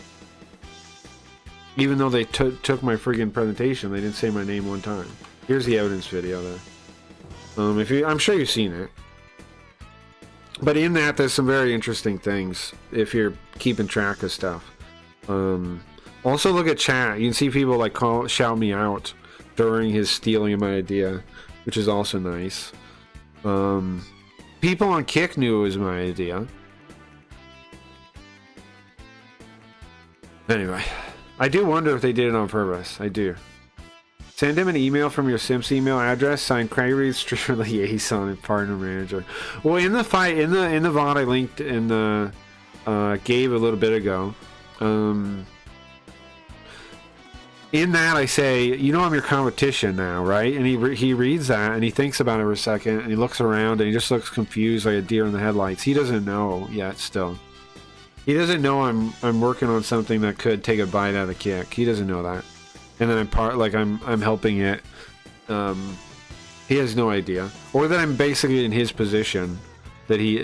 Even though they took my friggin' presentation, they didn't say my name one time. Here's the evidence video there. I'm sure you've seen it. But in that, there's some very interesting things if you're keeping track of stuff. Also look at chat. You can see people like shout me out during his stealing of my idea, which is also nice. People on Kick knew it was my idea. Anyway, I do wonder if they did it on purpose. I do. Send him an email from your Simps email address, signed Craig Streamer Liaison and Partner Manager. Well, in the fight, in the VOD I linked in the gave a little bit ago, in that I say, you know, I'm your competition now, right? And he reads that and he thinks about it for a second and he looks around and he just looks confused like a deer in the headlights. He doesn't know yet still. He doesn't know I'm working on something that could take a bite out of Kick. He doesn't know that. And then I'm helping it. He has no idea. Or that I'm basically in his position. That he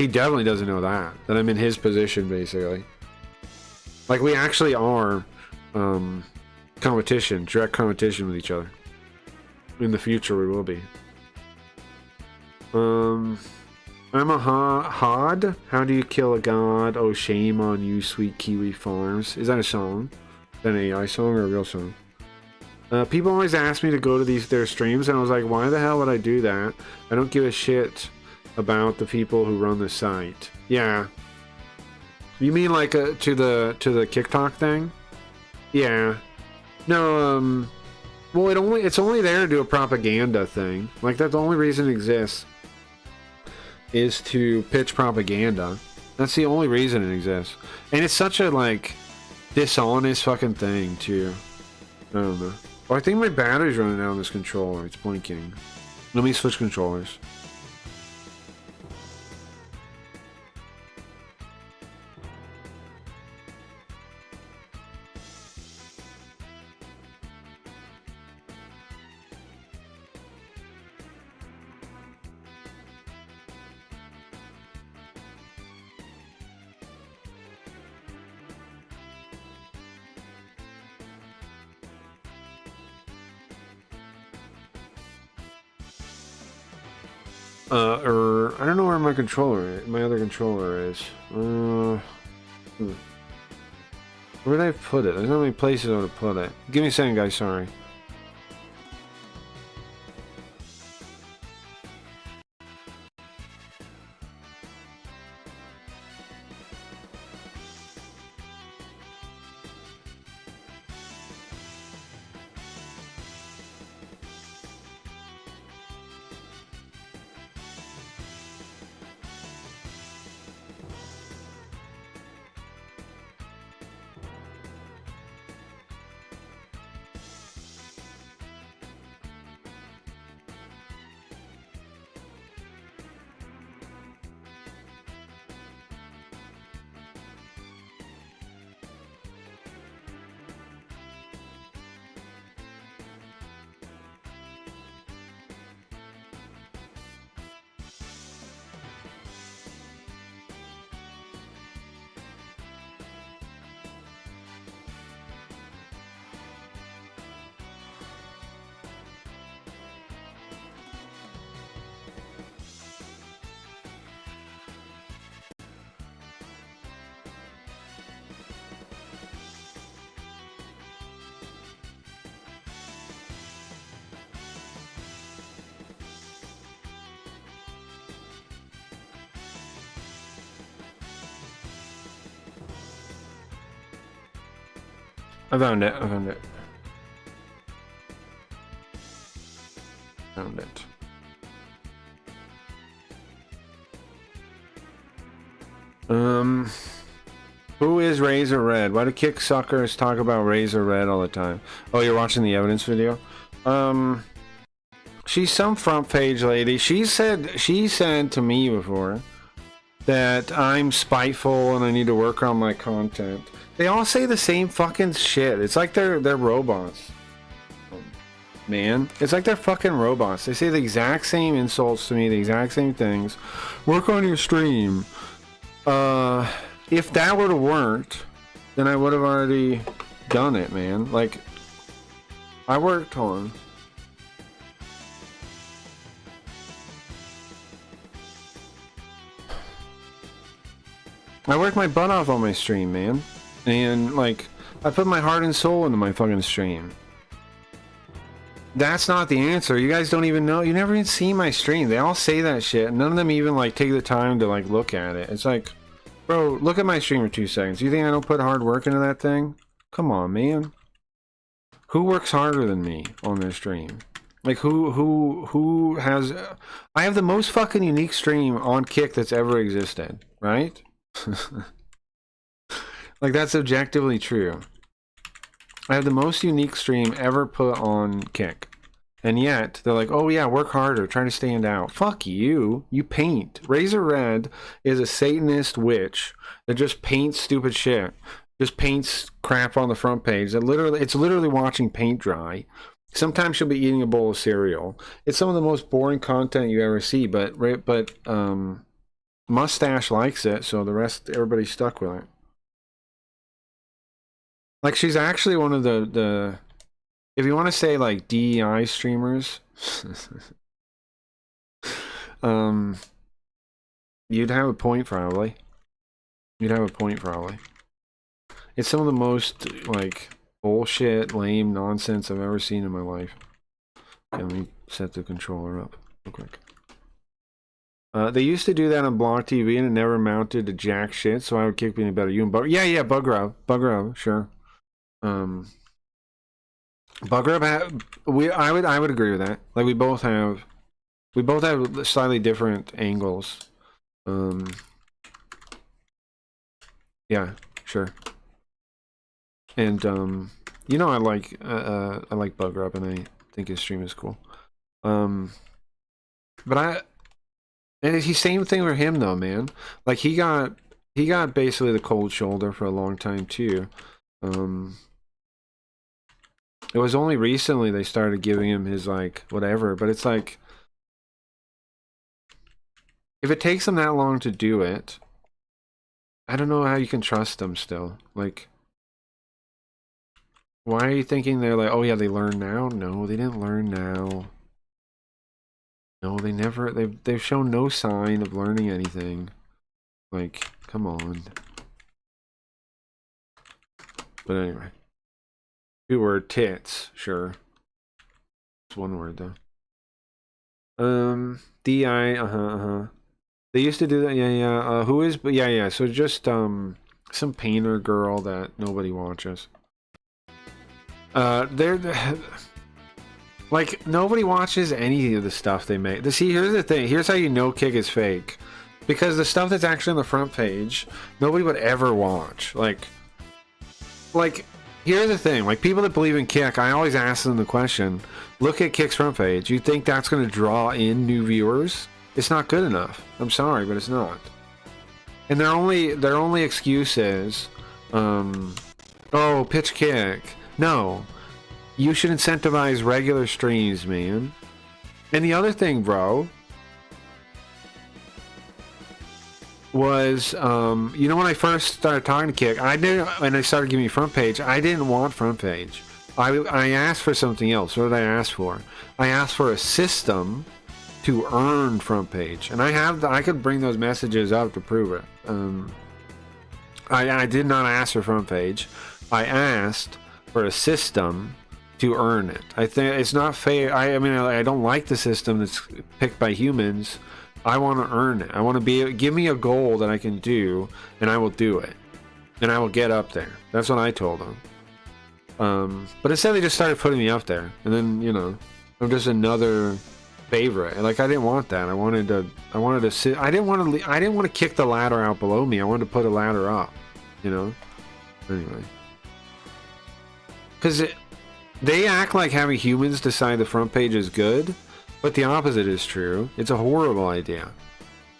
definitely doesn't know that I'm in his position basically. Like we actually are direct competition with each other. In the future we will be. I'm a Hod. How do you kill a god? Oh, shame on you, sweet Kiwi Farms. Is that a song? Is that an AI song or a real song? People always ask me to go to their streams, and I was like, why the hell would I do that? I don't give a shit about the people who run the site. Yeah. You mean like to the TikTok thing? Yeah. No. Well, it's only there to do a propaganda thing. Like that's the only reason it exists. Is to pitch propaganda. That's the only reason it exists. And it's such a, like, dishonest fucking thing, too. I don't know. Oh, I think my battery's running out on this controller. It's blinking. Let me switch controllers. I don't know where my other controller is. Where did I put it? There's not many places I would put it. Give me a second, guys, sorry. I found it. Found it. Who is Razor Red? Why do kick suckers talk about Razor Red all the time? Oh, you're watching the evidence video? She's some front page lady. She said to me before that I'm spiteful and I need to work on my content. They all say the same fucking shit. It's like they're robots. man. It's like they're fucking robots. They say the exact same insults to me, the exact same things. Work on your stream. If that would have worked, then I would have already done it, man. Like, I worked on. I worked my butt off on my stream, man. And, like, I put my heart and soul into my fucking stream. That's not the answer. You guys don't even know. You never even see my stream. They all say that shit. None of them even, like, take the time to, like, look at it. It's like, bro, look at my stream for 2 seconds. You think I don't put hard work into that thing? Come on, man. Who works harder than me on their stream? Like, who has... I have the most fucking unique stream on Kick that's ever existed, right? Like, that's objectively true. I have the most unique stream ever put on Kick. And yet, they're like, oh yeah, work harder, try to stand out. Fuck you. You paint. Razor Red is a Satanist witch that just paints stupid shit. Just paints crap on the front page. It's literally watching paint dry. Sometimes she'll be eating a bowl of cereal. It's some of the most boring content you ever see, but Mustache likes it, so the rest, everybody's stuck with it. Like, she's actually one of the if you want to say, like, DEI streamers, you'd have a point, probably. You'd have a point, probably. It's some of the most, like, bullshit, lame nonsense I've ever seen in my life. Okay, let me set the controller up real quick. They used to do that on Block TV, and it never amounted to jack shit, so I would kick being better. You and Bug... Yeah, Bug Rub, sure. Bug Rub, I would agree with that. Like, we both have slightly different angles. Yeah, sure. And you know, I like Bug Rub, and I think his stream is cool. But and it's the same thing for him though, man. Like, he got basically the cold shoulder for a long time too. It was only recently they started giving him his, like, whatever, but it's like, if it takes them that long to do it, I don't know how you can trust them still. Like, why are you thinking they're like, oh yeah, they learn now? No, they didn't learn now. No, they never, they've shown no sign of learning anything. Like, come on. But anyway. 2-word tits, sure. It's 1 word though. DI, They used to do that, yeah. Who is, but yeah. So just, some painter girl that nobody watches. They're like, nobody watches any of the stuff they make. See, here's the thing. Here's how you know Kick is fake. Because the stuff that's actually on the front page, nobody would ever watch. Like, here's the thing. Like, people that believe in Kick, I always ask them the question, look at Kick's front page. You think that's going to draw in new viewers? It's not good enough. I'm sorry, but it's not. And their only excuse is, oh, pitch Kick. No. You should incentivize regular streams, man. And the other thing, bro, was, you know, when I first started talking to Kick, and I started giving me front page, I didn't want front page. I asked for something else. What did I ask for? I asked for a system to earn front page. And I could bring those messages up to prove it. I did not ask for front page. I asked for a system to earn it. I think it's not fair. I mean, I don't like the system that's picked by humans. I want to earn it. I want to give me a goal that I can do, and I will do it. And I will get up there. That's what I told them. But instead they just started putting me up there. And then, you know, I'm just another favorite. Like, I didn't want that. I wanted to sit. I didn't want to kick the ladder out below me. I wanted to put a ladder up, you know? Anyway. Because they act like having humans decide the front page is good, but the opposite is true. It's a horrible idea.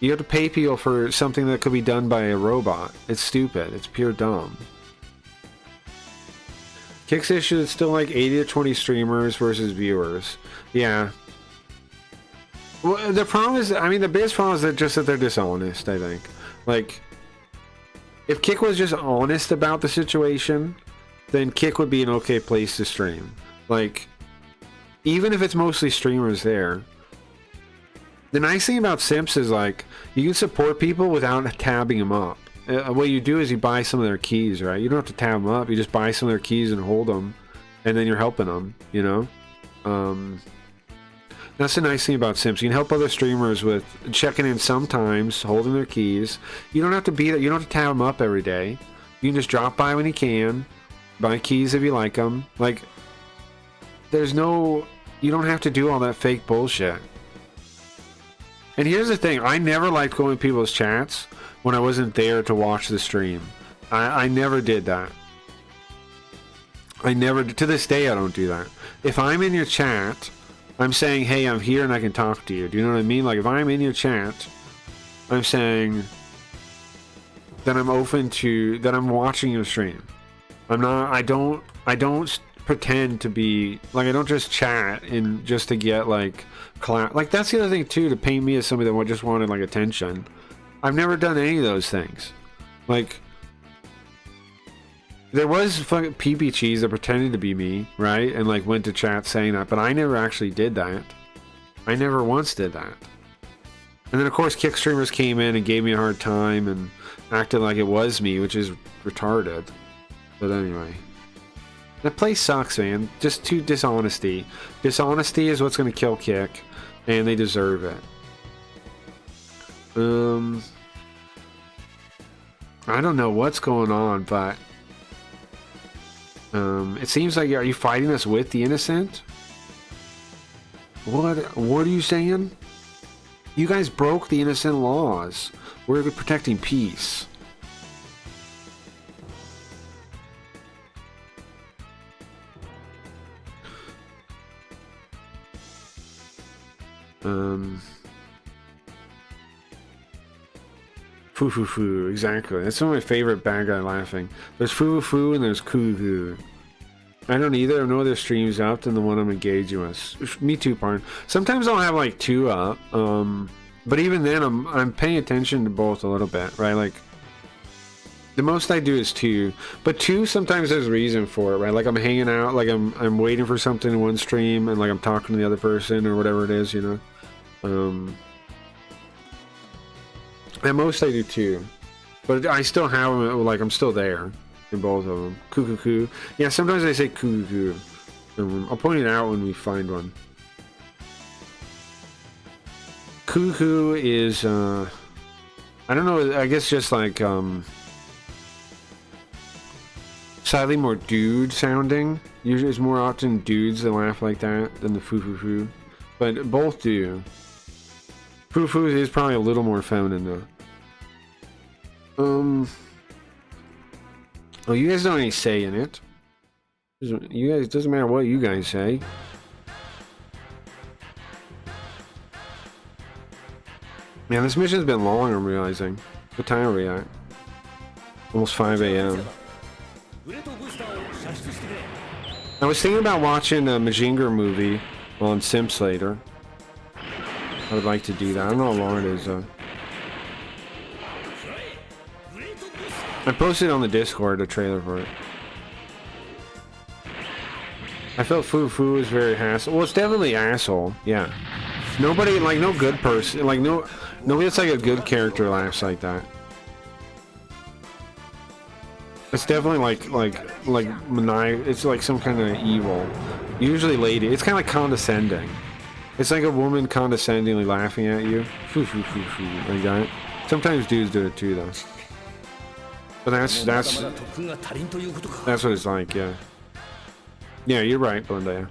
You have to pay people for something that could be done by a robot. It's stupid. It's pure dumb. Kick's issue is still like 80 to 20 streamers versus viewers. Yeah. Well, the problem is, I mean, the biggest problem is that just that they're dishonest, I think. Like, if Kick was just honest about the situation, then Kick would be an okay place to stream. Like, even if it's mostly streamers there, the nice thing about Simps is, like, you can support people without tabbing them up. What you do is you buy some of their keys, right? You don't have to tab them up. You just buy some of their keys and hold them, and then you're helping them, you know? That's the nice thing about Simps. You can help other streamers with checking in sometimes, holding their keys. You don't have to be there. You don't have to tab them up every day. You can just drop by when you can, buy keys if you like them. Like, there's no... You don't have to do all that fake bullshit. And here's the thing. I never liked going to people's chats when I wasn't there to watch the stream. I never did that. I never... To this day, I don't do that. If I'm in your chat, I'm saying, hey, I'm here and I can talk to you. Do you know what I mean? Like, if I'm in your chat, I'm saying that I'm open to... That I'm watching your stream. I'm not... I don't pretend to be... Like, I don't just chat and just to get, like... Like, that's the other thing, too, to paint me as somebody that just wanted, like, attention. I've never done any of those things. Like, there was fucking PP Cheese that pretended to be me, right? And, like, went to chat saying that, but I never actually did that. I never once did that. And then, of course, Kick streamers came in and gave me a hard time and acted like it was me, which is retarded. But anyway. That place sucks, man. Just too dishonesty. Dishonesty is what's going to kill Kick, and they deserve it. I don't know what's going on, but it seems like, are you fighting us with the innocent? What are you saying? You guys broke the innocent laws. We're protecting peace. Foo foo foo, exactly. That's one of my favorite bad guy laughing. There's foo foo and there's coo coo. I don't either. I have no other streams up than the one I'm engaging with. Me too, partner. Sometimes I'll have like 2 up. But even then I'm paying attention to both a little bit, right? Like, the most I do is 2. But 2, sometimes there's reason for it, right? Like, I'm hanging out, like I'm waiting for something in one stream, and like I'm talking to the other person or whatever it is, you know. At most I do 2, but I still have them, like, I'm still there in both of them. Coo. Yeah, sometimes I say coo. I'll point it out when we find one. Coo is, I don't know, I guess just like, slightly more dude sounding. Usually it's more often dudes that laugh like that than the foo. But both do. Foo is probably a little more feminine though. Oh, you guys don't have any say in it. You guys, it doesn't matter what you guys say. Man, this mission's been long, I'm realizing. What time are we at? Almost 5 a.m. I was thinking about watching a Majinger movie on Simps later. I would like to do that. I don't know how long it is though. I posted on the Discord a trailer for it. I felt Foo is very hassle. Well, it's definitely asshole. Yeah. Nobody, like, no good person, like, nobody that's like a good character laughs like that. It's definitely like it's like some kind of evil. Usually lady. It's kind of like condescending. It's like a woman condescendingly laughing at you. Foo, like that. Sometimes dudes do it too, though. But that's what it's like, yeah. Yeah, you're right, Blondea.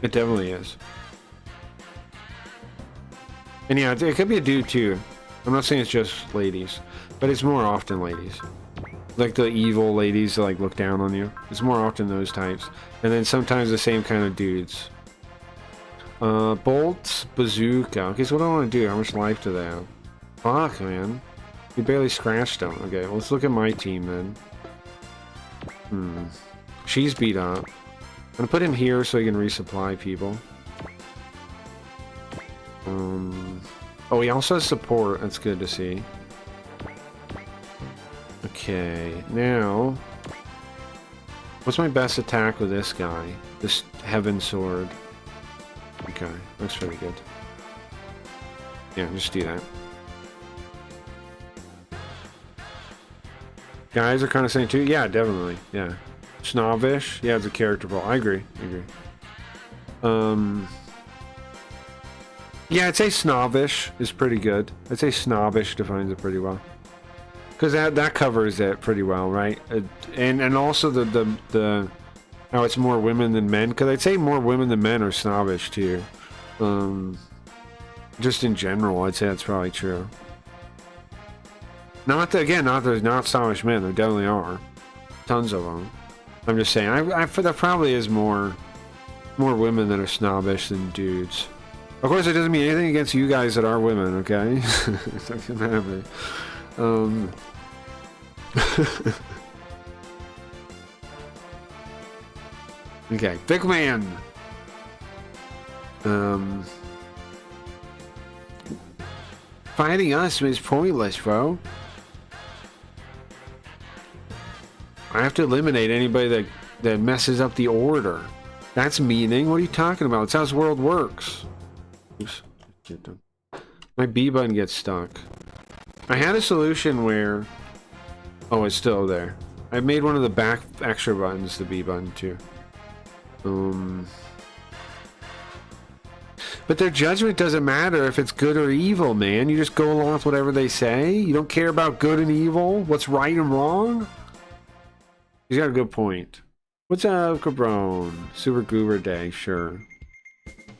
It definitely is. And yeah, it could be a dude too. I'm not saying it's just ladies, but it's more often ladies. Like the evil ladies that like look down on you. It's more often those types. And then sometimes the same kind of dudes. Bolts, bazooka. Okay, so what do I want to do? How much life do they have? Fuck, man. You barely scratched them. Okay, well, let's look at my team then. She's beat up. I'm gonna put him here so he can resupply people. Oh, he also has support. That's good to see. Okay, now... What's my best attack with this guy? This heaven sword. Okay, looks pretty good. Yeah, just do that. Guys are kind of saying too? Yeah, definitely. Yeah. Snobbish? Yeah, it's a character flaw. I agree. Yeah, I'd say snobbish is pretty good. I'd say snobbish defines it pretty well. Because that covers it pretty well, right? And also the how it's more women than men. Because I'd say more women than men are snobbish too. Just in general, I'd say that's probably true. Not that, again, not there's not snobbish men. There definitely are, tons of them. I'm just saying, there probably is more women that are snobbish than dudes. Of course, it doesn't mean anything against you guys that are women, okay? It doesn't matter. Okay, big man. Fighting us is pointless, bro. I have to eliminate anybody that messes up the order. That's meaning. What are you talking about? It's how this world works. Oops. My B button gets stuck. I had a solution where... Oh, it's still there. I made one of the back extra buttons the B button too. But their judgment doesn't matter if it's good or evil, man. You just go along with whatever they say. You don't care about good and evil. What's right and wrong. He's got a good point. What's up, Cabron? Super Goober Day, sure.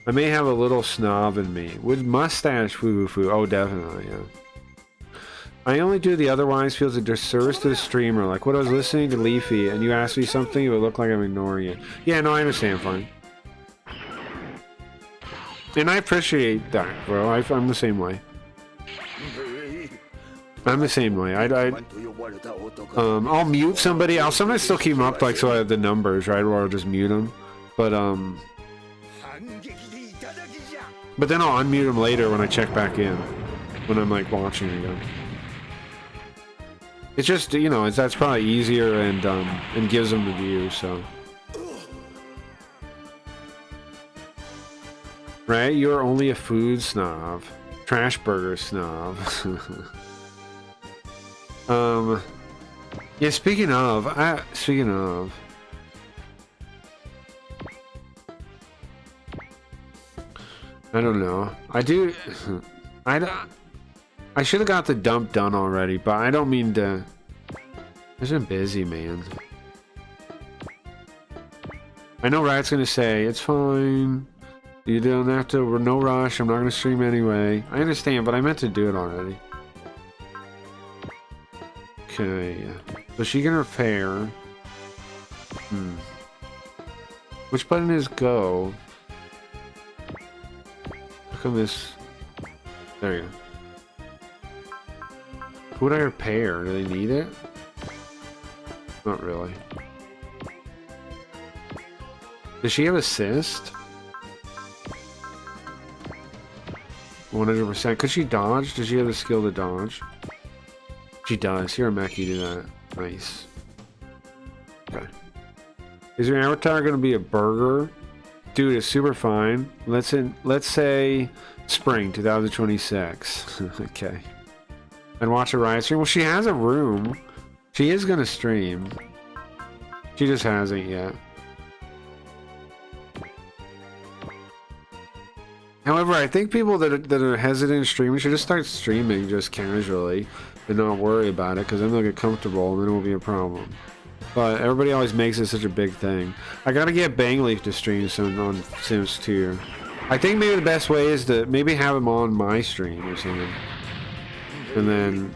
I may have a little snob in me. With mustache foo-foo. Oh, definitely, yeah. I only do the otherwise feels a disservice to the streamer. Like, what I was listening to Leafy, and you asked me something, it would look like I'm ignoring it. Yeah, no, I understand, fine. And I appreciate that, bro. I'm the same way. I'm the same way. I'll mute somebody. I'll sometimes still keep them up, like, so I have the numbers, right? Or I'll just mute them. But then I'll unmute them later when I check back in. When I'm, like, watching again. It's just, you know, that's probably easier and gives them the view, so. Right? You're only a food snob. Trash burger snob. Yeah, speaking of, I don't know. I should have got the dump done already, but I don't mean to. I've been busy, man. I know Riot's gonna say, it's fine. You don't have to, no rush, I'm not gonna stream anyway. I understand, but I meant to do it already. Okay, so she can repair. Which button is go? Look at this. There you go. Who would I repair? Do they need it? Not really. Does she have assist? 100%. Could she dodge? Does she have the skill to dodge? She does. Here, Mackie, do that. Nice. Okay. Is your avatar going to be a burger? Dude, it's super fine. Let's say spring 2026. Okay. And watch a Riot stream. Well, she has a room. She is going to stream. She just hasn't yet. However, I think people that are hesitant streaming should just start streaming just casually and not worry about it, because then they'll get comfortable and then it will be a problem. But everybody always makes it such a big thing. I gotta get Bangleaf to stream soon on Sims 2. I think maybe the best way is to maybe have him on my stream or something. And then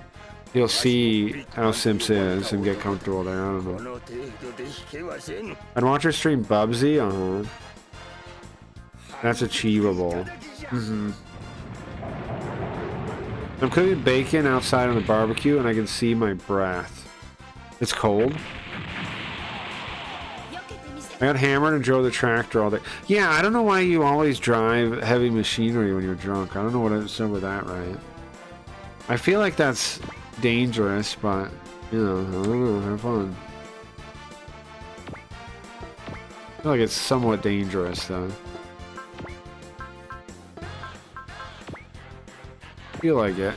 he'll see how Sims is and get comfortable there. I don't know. I'd watch her stream Bubsy. That's achievable. I'm cooking bacon outside on the barbecue and I can see my breath. It's cold. I got hammered and drove the tractor all day. Yeah, I don't know why you always drive heavy machinery when you're drunk. I don't know what it's up with that, right? I feel like that's dangerous, but, you know, I don't know, have fun. I feel like it's somewhat dangerous, though. I feel like it.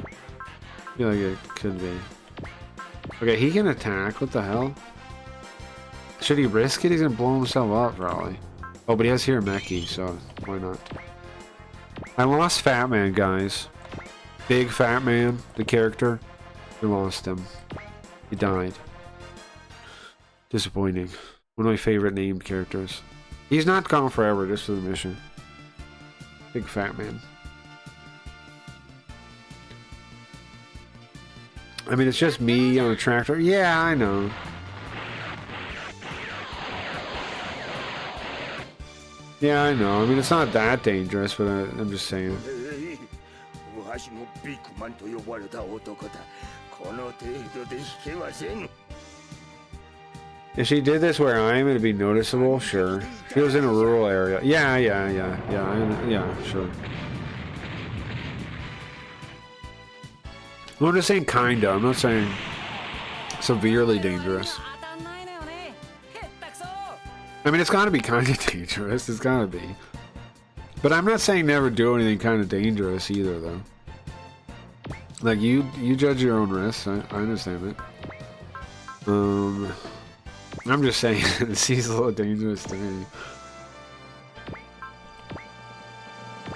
I feel like it could be. Okay, he can attack. What the hell? Should he risk it? He's gonna blow himself up, probably. Oh, but he has Hirameki, so why not? I lost Fat Man, guys. Big Fat Man, the character. We lost him. He died. Disappointing. One of my favorite named characters. He's not gone forever, just for the mission. Big Fat Man. I mean, it's just me on a tractor. Yeah, I know. Yeah, I know. I mean, it's not that dangerous, but I'm just saying. If she did this where I am, it'd be noticeable, sure. If it was in a rural area. Yeah, sure. I'm just saying kinda. I'm not saying severely dangerous. I mean, it's gotta be kinda dangerous. It's gotta be. But I'm not saying never do anything kinda dangerous either, though. Like, you judge your own risks. I understand it. I'm just saying, it seems a little dangerous to me.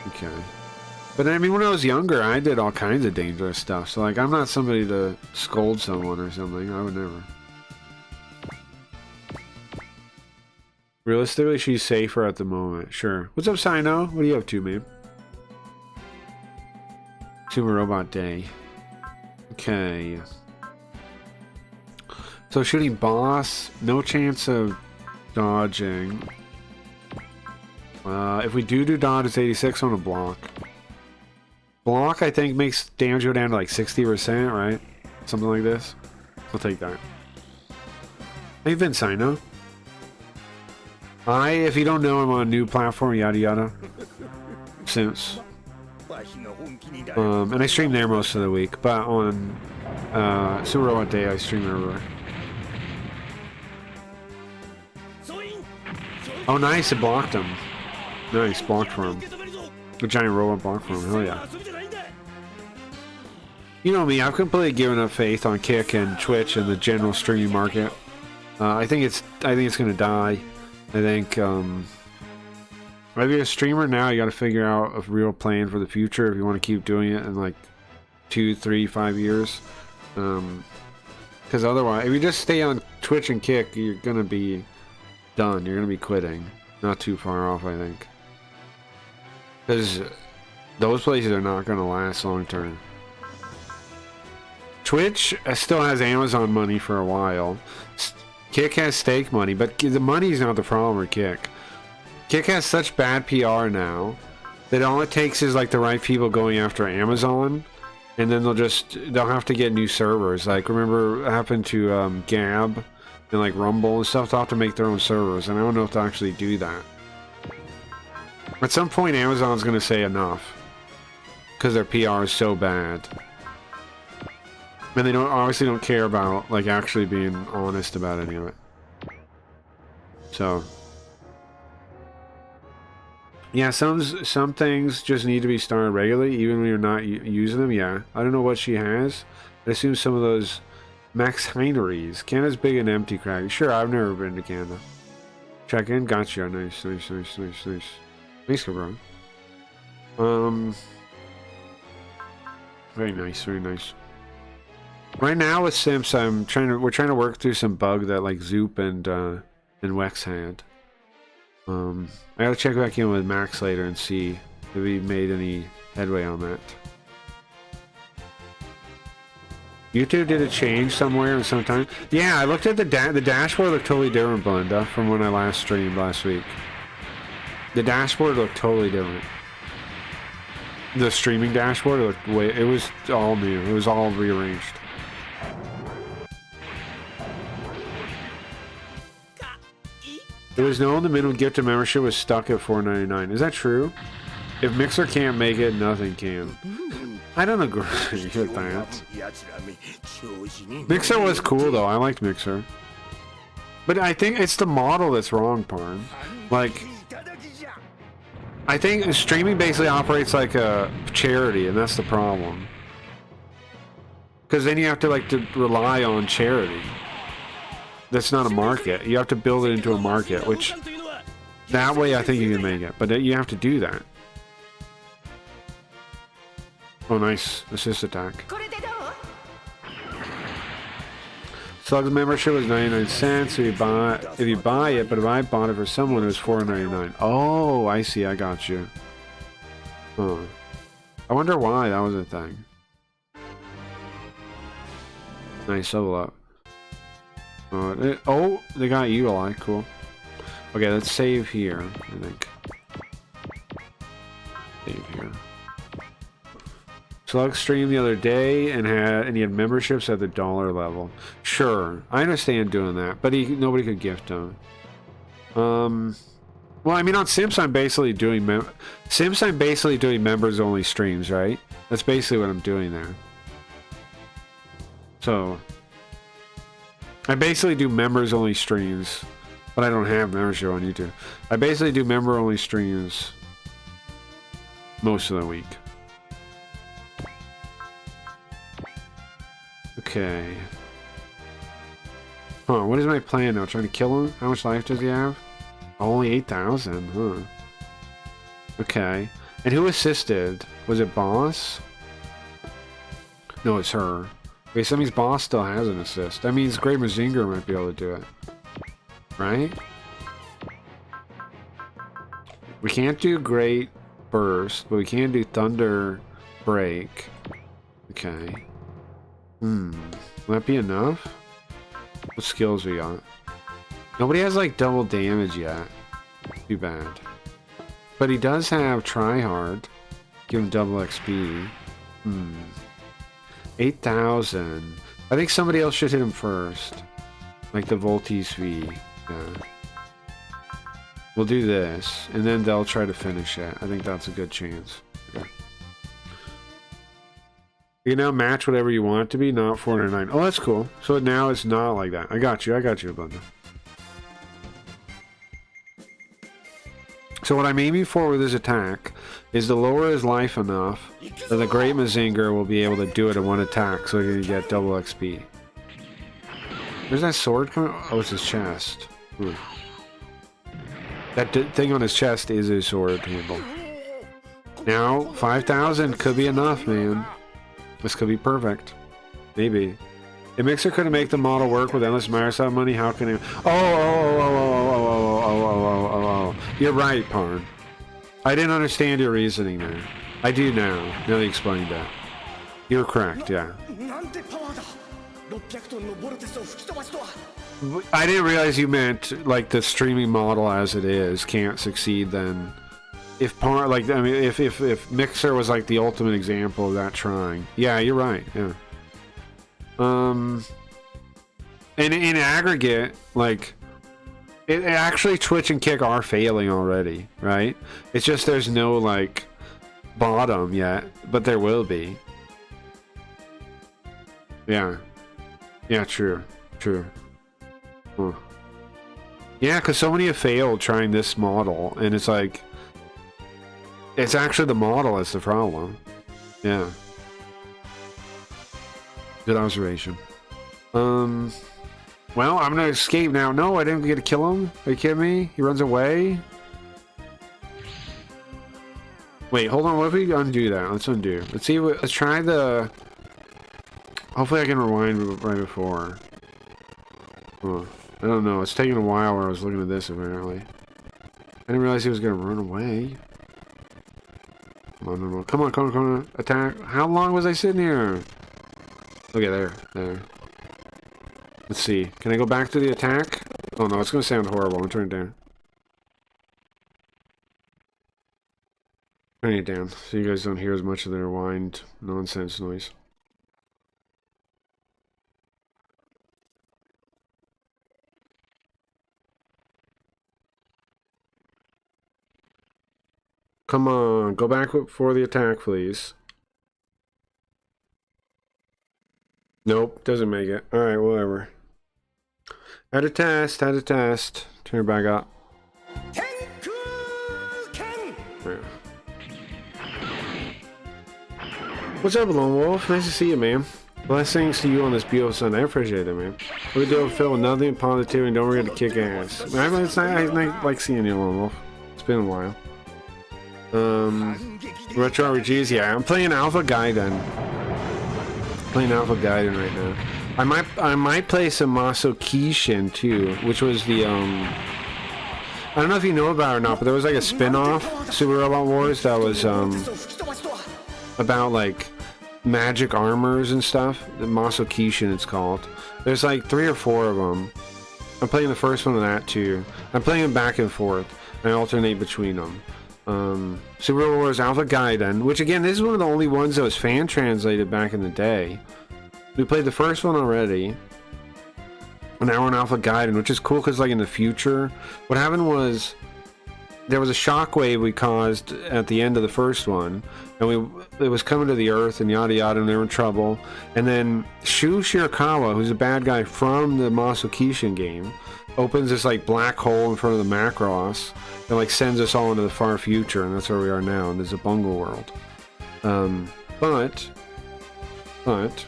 Okay. But I mean, when I was younger, I did all kinds of dangerous stuff. So, like, I'm not somebody to scold someone or something. I would never. Realistically, she's safer at the moment. Sure. What's up, Sino? What are you up to, man? Consumer Robot Day. Okay. So, shooting boss. No chance of dodging. If we do dodge, it's 86 on a block. Block, I think, makes damage go down to like 60%, right? Something like this. I'll take that. Hey, Vincino. If you don't know, I'm on a new platform, yada yada. Since. And I stream there most of the week, but on Super Robot Day, I stream everywhere. Oh, nice, it blocked him. Nice, blocked for him. A giant robot blocked for him, hell yeah. You know me, I've completely given up faith on Kick and Twitch and the general streaming market. I think it's gonna die. I think if you're a streamer now, you got to figure out a real plan for the future if you want to keep doing it in like 2, 3, 5 years. Because otherwise, if you just stay on Twitch and Kick, you're gonna be done. You're gonna be quitting. Not too far off, I think. Because those places are not gonna last long term. Twitch still has Amazon money for a while. Kick has stake money, but the money's not the problem with Kick. Kick has such bad PR now that all it takes is like the right people going after Amazon, and then they'll have to get new servers. Like, remember what happened to Gab and like Rumble and stuff? They'll have to make their own servers, and I don't know if they'll actually do that. At some point, Amazon's going to say enough because their PR is so bad. And they obviously don't care about like actually being honest about any of it. So yeah, some things just need to be started regularly, even when you're not using them. Yeah, I don't know what she has. I assume some of those Max Heineries. Canada's big and empty, Craig. Sure, I've never been to Canada. Check in. Gotcha. Nice. Nice, bro. Very nice. Right now with Simps, we're trying to work through some bug that like Zoop and Wex had. I gotta check back in with Max later and see if we made any headway on that. YouTube did a change somewhere and sometime. Yeah, I looked at the dashboard looked totally different, Belinda, from when I last streamed last week. The dashboard looked totally different. The streaming dashboard it was all new. It was all rearranged. It was known the minimum gift of membership was stuck at $4.99. Is that true? If Mixer can't make it, nothing can. I don't agree with that. Mixer was cool though. I liked Mixer. But I think it's the model that's wrong, Parn. Like, I think streaming basically operates like a charity, and that's the problem. Because then you have to rely on charity. That's not a market. You have to build it into a market, which that way I think you can make it. But you have to do that. Oh, nice. Assist attack. Slug's membership was 99 cents if you buy it, but if I bought it for someone, it was $4.99. Oh, I see. I got you. Huh. I wonder why that was a thing. Nice, level up. Oh, they got you alive. Cool. Okay, let's save here, I think. Save here. Slug streamed the other day and he had memberships at the $1 level. Sure, I understand doing that, but nobody could gift him. Well, I mean, on Simps, I'm basically doing members only streams, right? That's basically what I'm doing there. So, I basically do members only streams, but I don't have membership on YouTube. I basically do member only streams most of the week. Okay. Huh, what is my plan now? Trying to kill him? How much life does he have? Only 8,000, huh? Okay. And who assisted? Was it Boss? No, it's her. Okay, so that means Boss still has an assist. That means Great Mazinger might be able to do it. Right? We can't do Great Burst, but we can do Thunder Break. Okay. Will that be enough? What skills we got? Nobody has like double damage yet. Too bad. But he does have Try Hard. Give him double XP. 8,000. I think somebody else should hit him first. Like the Voltes V. Yeah. We'll do this, and then they'll try to finish it. I think that's a good chance. Okay. You can now match whatever you want it to be, not 409. Oh, that's cool. So now it's not like that. I got you, Abundant. So what I'm aiming for with his attack is to lower his life enough that the Great Mazinger will be able to do it in one attack so he can get double XP. Where's that sword coming? Oh, it's his chest. That thing on his chest is his sword handle. Now, 5,000 could be enough, man. This could be perfect. Maybe. If Mixer couldn't make the model work with endless Microsoft money, how can it... Oh. You're right, Parn. I didn't understand your reasoning there. I do now. Now that you explained that. You're correct, yeah. I didn't realize you meant, like, the streaming model as it is can't succeed then. If Parn, like, I mean, if Mixer was, like, the ultimate example of that trying. Yeah, you're right, yeah. And in aggregate, like, actually Twitch and Kick are failing already, right? It's just there's no, like, bottom yet, but there will be. Yeah. Yeah, true. Huh. Yeah, because so many have failed trying this model, and it's like, it's actually the model that's the problem. Yeah. Good observation. Well, I'm gonna escape now. No, I didn't get to kill him. Are you kidding me? He runs away? Wait, hold on. What if we undo that? Let's undo. Let's see. Let's try the... Hopefully I can rewind right before. Huh. I don't know. It's taking a while where I was looking at this, apparently. I didn't realize he was gonna run away. Come on. Attack. How long was I sitting here? Okay, there. Let's see. Can I go back to the attack? Oh no, it's gonna sound horrible. I'm turning it down. Turning it down so you guys don't hear as much of their whined nonsense noise. Come on, go back for the attack, please. Nope, doesn't make it. Alright, whatever. Had a test. Turn it back up. Yeah. What's up, Lone Wolf? Nice to see you, man. Blessings to you on this beautiful Sunday. I appreciate it, man. We do filled with nothing but positivity and don't forget to kick ass. I like seeing you, Lone Wolf. It's been a while. Retro RPGs, yeah. I'm playing Alpha Gaiden. Right now. I might play some Masokishin too, which was the I don't know if you know about it or not, but there was like a spin-off Super Robot Wars that was about like magic armors and stuff. The Masokishin it's called. There's like 3 or 4 of them. I'm playing the first one of that too. I'm playing them back and forth. I alternate between them. Super Robot Wars Alpha Gaiden, which again, this is one of the only ones that was fan translated back in the day. We played the first one already. And now we're on Alpha Gaiden, which is cool because like in the future, what happened was there was a shockwave we caused at the end of the first one, and it was coming to the Earth and yada yada, and they were in trouble. And then Shu Shirakawa, who's a bad guy from the Masokishin game, opens this like black hole in front of the Macross and like sends us all into the far future, and that's where we are now in the Zabungle world. But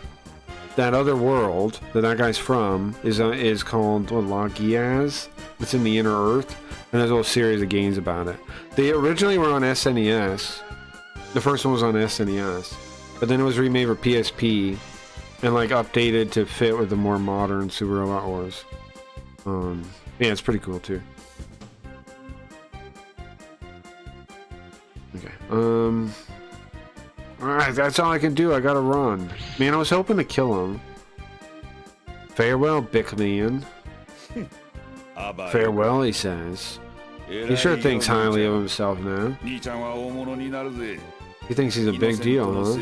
that other world that guy's from is called Lagiaz. It's in the Inner Earth, and there's a whole series of games about it. They originally were on SNES. The first one was on SNES, but then it was remade for PSP and like updated to fit with the more modern Super Robot Wars. Yeah, it's pretty cool too. Okay. Alright, that's all I can do. I gotta run. Man, I was hoping to kill him. Farewell, Bickman. Farewell, he says. He sure thinks highly of himself now. He thinks he's a big deal, huh?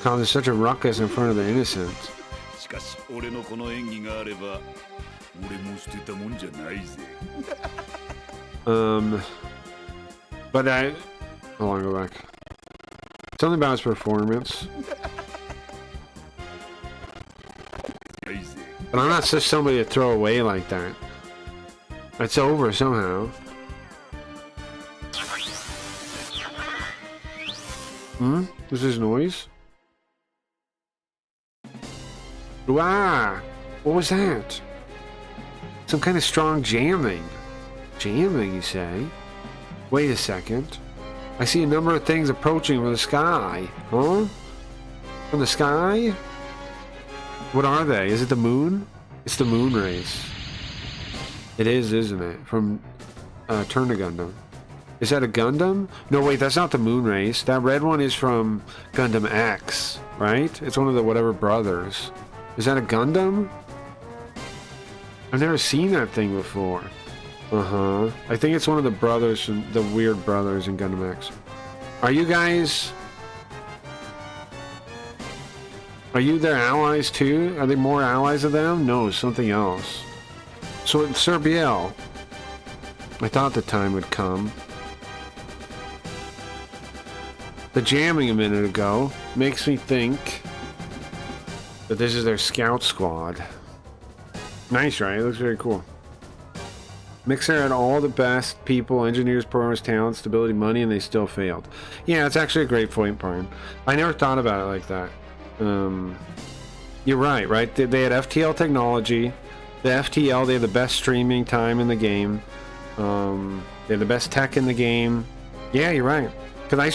Causing such a ruckus in front of the innocents. But hold on, go back. Something about his performance. But I'm not such somebody to throw away like that. It's over somehow. What's this noise? Wow! What was that? Some kind of strong jamming. Jamming, you say? Wait a second. I see a number of things approaching from the sky. Huh? From the sky? What are they? Is it the moon? It's the moon race. It is, isn't it? From Turn to Gundam. Is that a Gundam? No, wait, that's not the moon race. That red one is from Gundam X, right? It's one of the whatever brothers. Is that a Gundam? I've never seen that thing before. Uh-huh. I think it's one of the brothers from the weird brothers in Gundam X. Are you guys... Are you their allies too? Are they more allies of them? No, something else. So it's Sir Biel. I thought the time would come. The jamming a minute ago makes me think that this is their scout squad. Nice, right? It looks very cool. Mixer had all the best people, engineers, programmers, talent, stability, money, and they still failed. Yeah, it's actually a great point, Brian. I never thought about it like that. You're right? They had FTL technology. The FTL, they had the best streaming time in the game. They had the best tech in the game. Yeah, you're right. Because I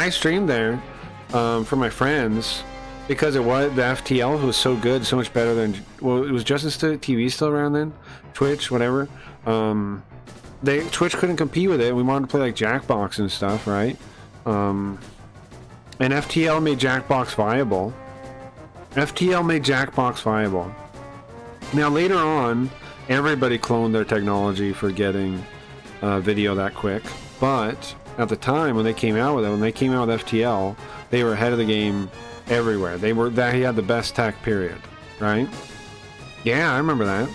streamed there for my friends because the FTL was so good, so much better than... Well, it was Justice TV still around then? Twitch, whatever. Twitch couldn't compete with it. We wanted to play like Jackbox and stuff, right? And FTL made Jackbox viable. Now later on, everybody cloned their technology for getting video that quick. But at the time when they came out with FTL, they were ahead of the game everywhere. He had the best tech, period. Right? Yeah, I remember that.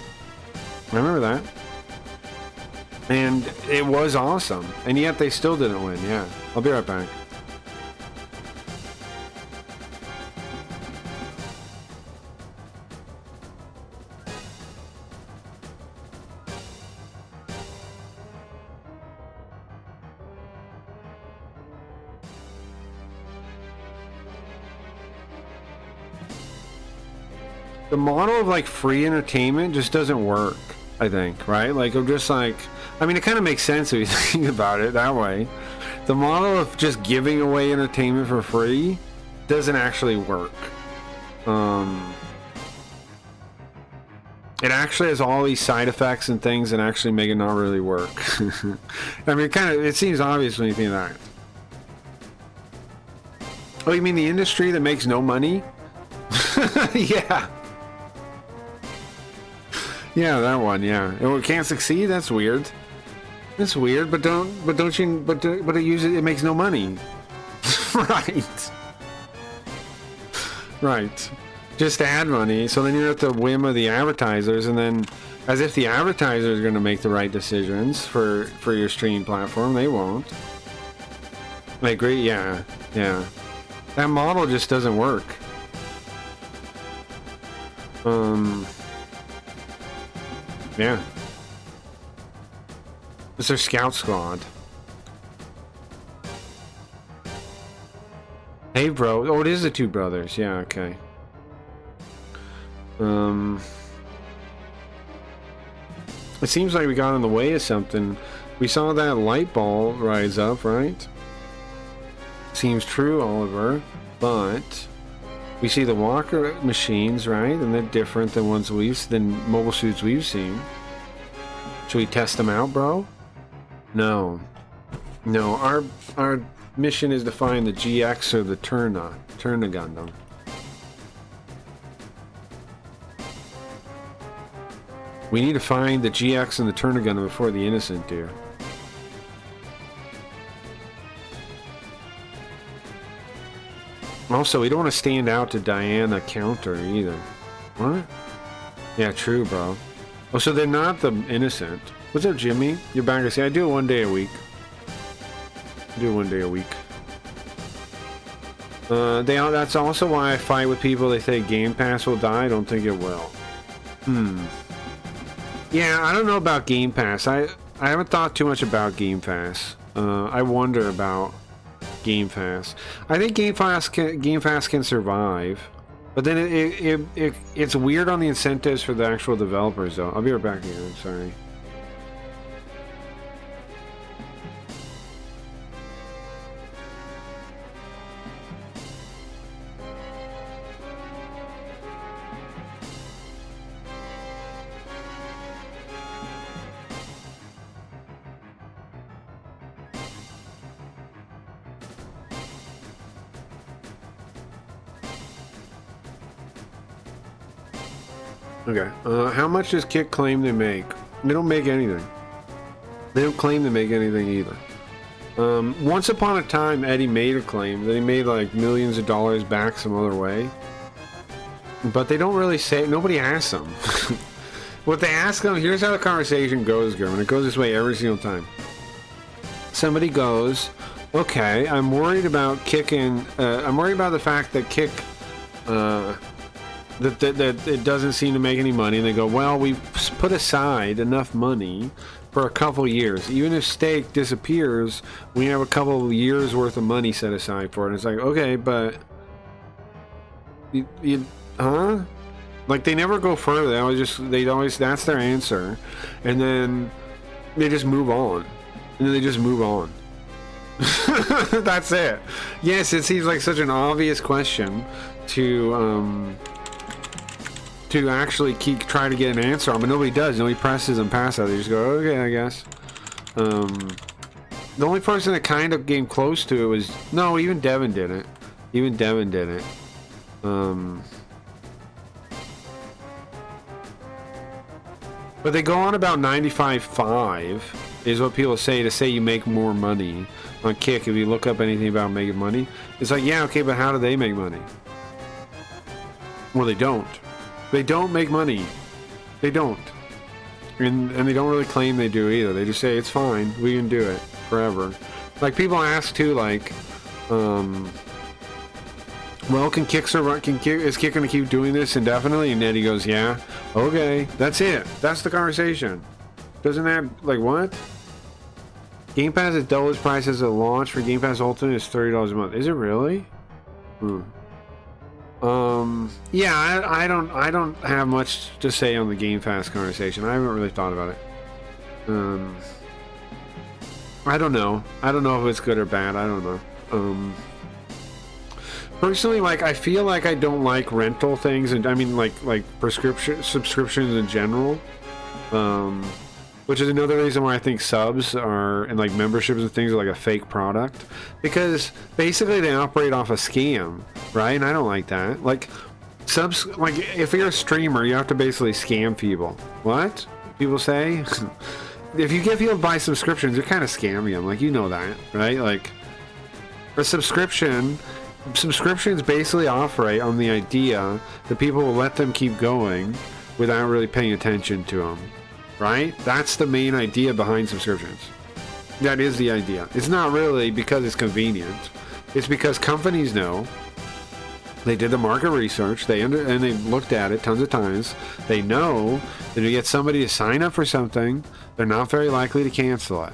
And it was awesome. And yet they still didn't win. Yeah. I'll be right back. The model of like free entertainment just doesn't work, I think, right? Like I'm just like, I mean, it kind of makes sense if you think about it that way. The model of just giving away entertainment for free doesn't actually work. It actually has all these side effects and things that actually make it not really work. I mean, it seems obvious when you think of that. Oh, you mean the industry that makes no money? Yeah. Yeah, that one. Yeah, it can't succeed. That's weird. That's weird. But it makes no money. Right. Right. Just add money. So then you're at the whim of the advertisers, and then as if the advertisers are going to make the right decisions for your streaming platform, they won't. I agree. Yeah. Yeah. That model just doesn't work. Yeah. It's their scout squad. Hey, bro. Oh, it is the two brothers. Yeah, okay. It seems like we got in the way of something. We saw that light ball rise up, right? Seems true, Oliver. But we see the walker machines, right? And they're different than than mobile suits we've seen. Should we test them out, bro? No. No, our mission is to find the GX or the Turna Gundam. We need to find the GX and the Turna Gundam before the innocent do. Also, we don't want to stand out to Diana counter either. What? Yeah, true, bro. Oh, so they're not the innocent. What's up, Jimmy? You're back to say I do it 1 day a week. I do it 1 day a week. That's also why I fight with people. They say Game Pass will die. I don't think it will. Yeah, I don't know about Game Pass. I haven't thought too much about Game Pass. I wonder about Game Pass. I think Game Pass can survive, but then it's weird on the incentives for the actual developers, though. I'll be right back here. I'm sorry. Okay. How much does Kick claim they make? They don't make anything. They don't claim to make anything either. Once upon a time, Eddie made a claim that he made like millions of dollars back some other way. But they don't really say. Nobody asks them. What they ask them, here's how the conversation goes, German. It goes this way every single time. Somebody goes, okay, I'm worried about kicking. I'm worried about the fact that Kick. That it doesn't seem to make any money, and they go, well, we've put aside enough money for a couple years. Even if Stake disappears, we have a couple of years worth of money set aside for it. And it's like, okay, but huh? Like, they never go further. They always that's their answer, and then they just move on, and then they just move on. That's it. Yes, it seems like such an obvious question to actually try to get an answer on, but nobody does. Nobody presses and passes. They just go, okay, I guess. The only person that kind of came close to it was even Devin did it. Even Devin did it. But they go on about 95.5 is what people say to say you make more money on Kick if you look up anything about making money. It's like, yeah, okay, but how do they make money? Well, they don't. They don't make money. They don't. And they don't really claim they do either. They just say, it's fine, we can do it forever. Like, people ask too, like, well, is Kick gonna keep doing this indefinitely? And Eddie goes, yeah. Okay, that's it. That's the conversation. Doesn't that, like, what? Game Pass is double its price as a launch for Game Pass Ultimate is $30 a month. Is it really? Yeah, I don't have much to say on the Game Pass conversation. I haven't really thought about it. I don't know. I don't know if it's good or bad. I don't know. Personally, like, I feel like I don't like rental things, and I mean, like subscriptions in general. Which is another reason why I think subs are, and like memberships and things are like a fake product, because basically they operate off a scam, right? And I don't like that. Like, subs, like, if you're a streamer, you have to basically scam people. What? People say? If you get people to buy subscriptions, you're kind of scamming them. Like, you know that, right? Like, a subscriptions basically operate on the idea that people will let them keep going without really paying attention to them. Right? That's the main idea behind subscriptions. That is the idea. It's not really because it's convenient. It's because companies know. They did the market research. And they've looked at it tons of times. They know that if you get somebody to sign up for something, they're not very likely to cancel it.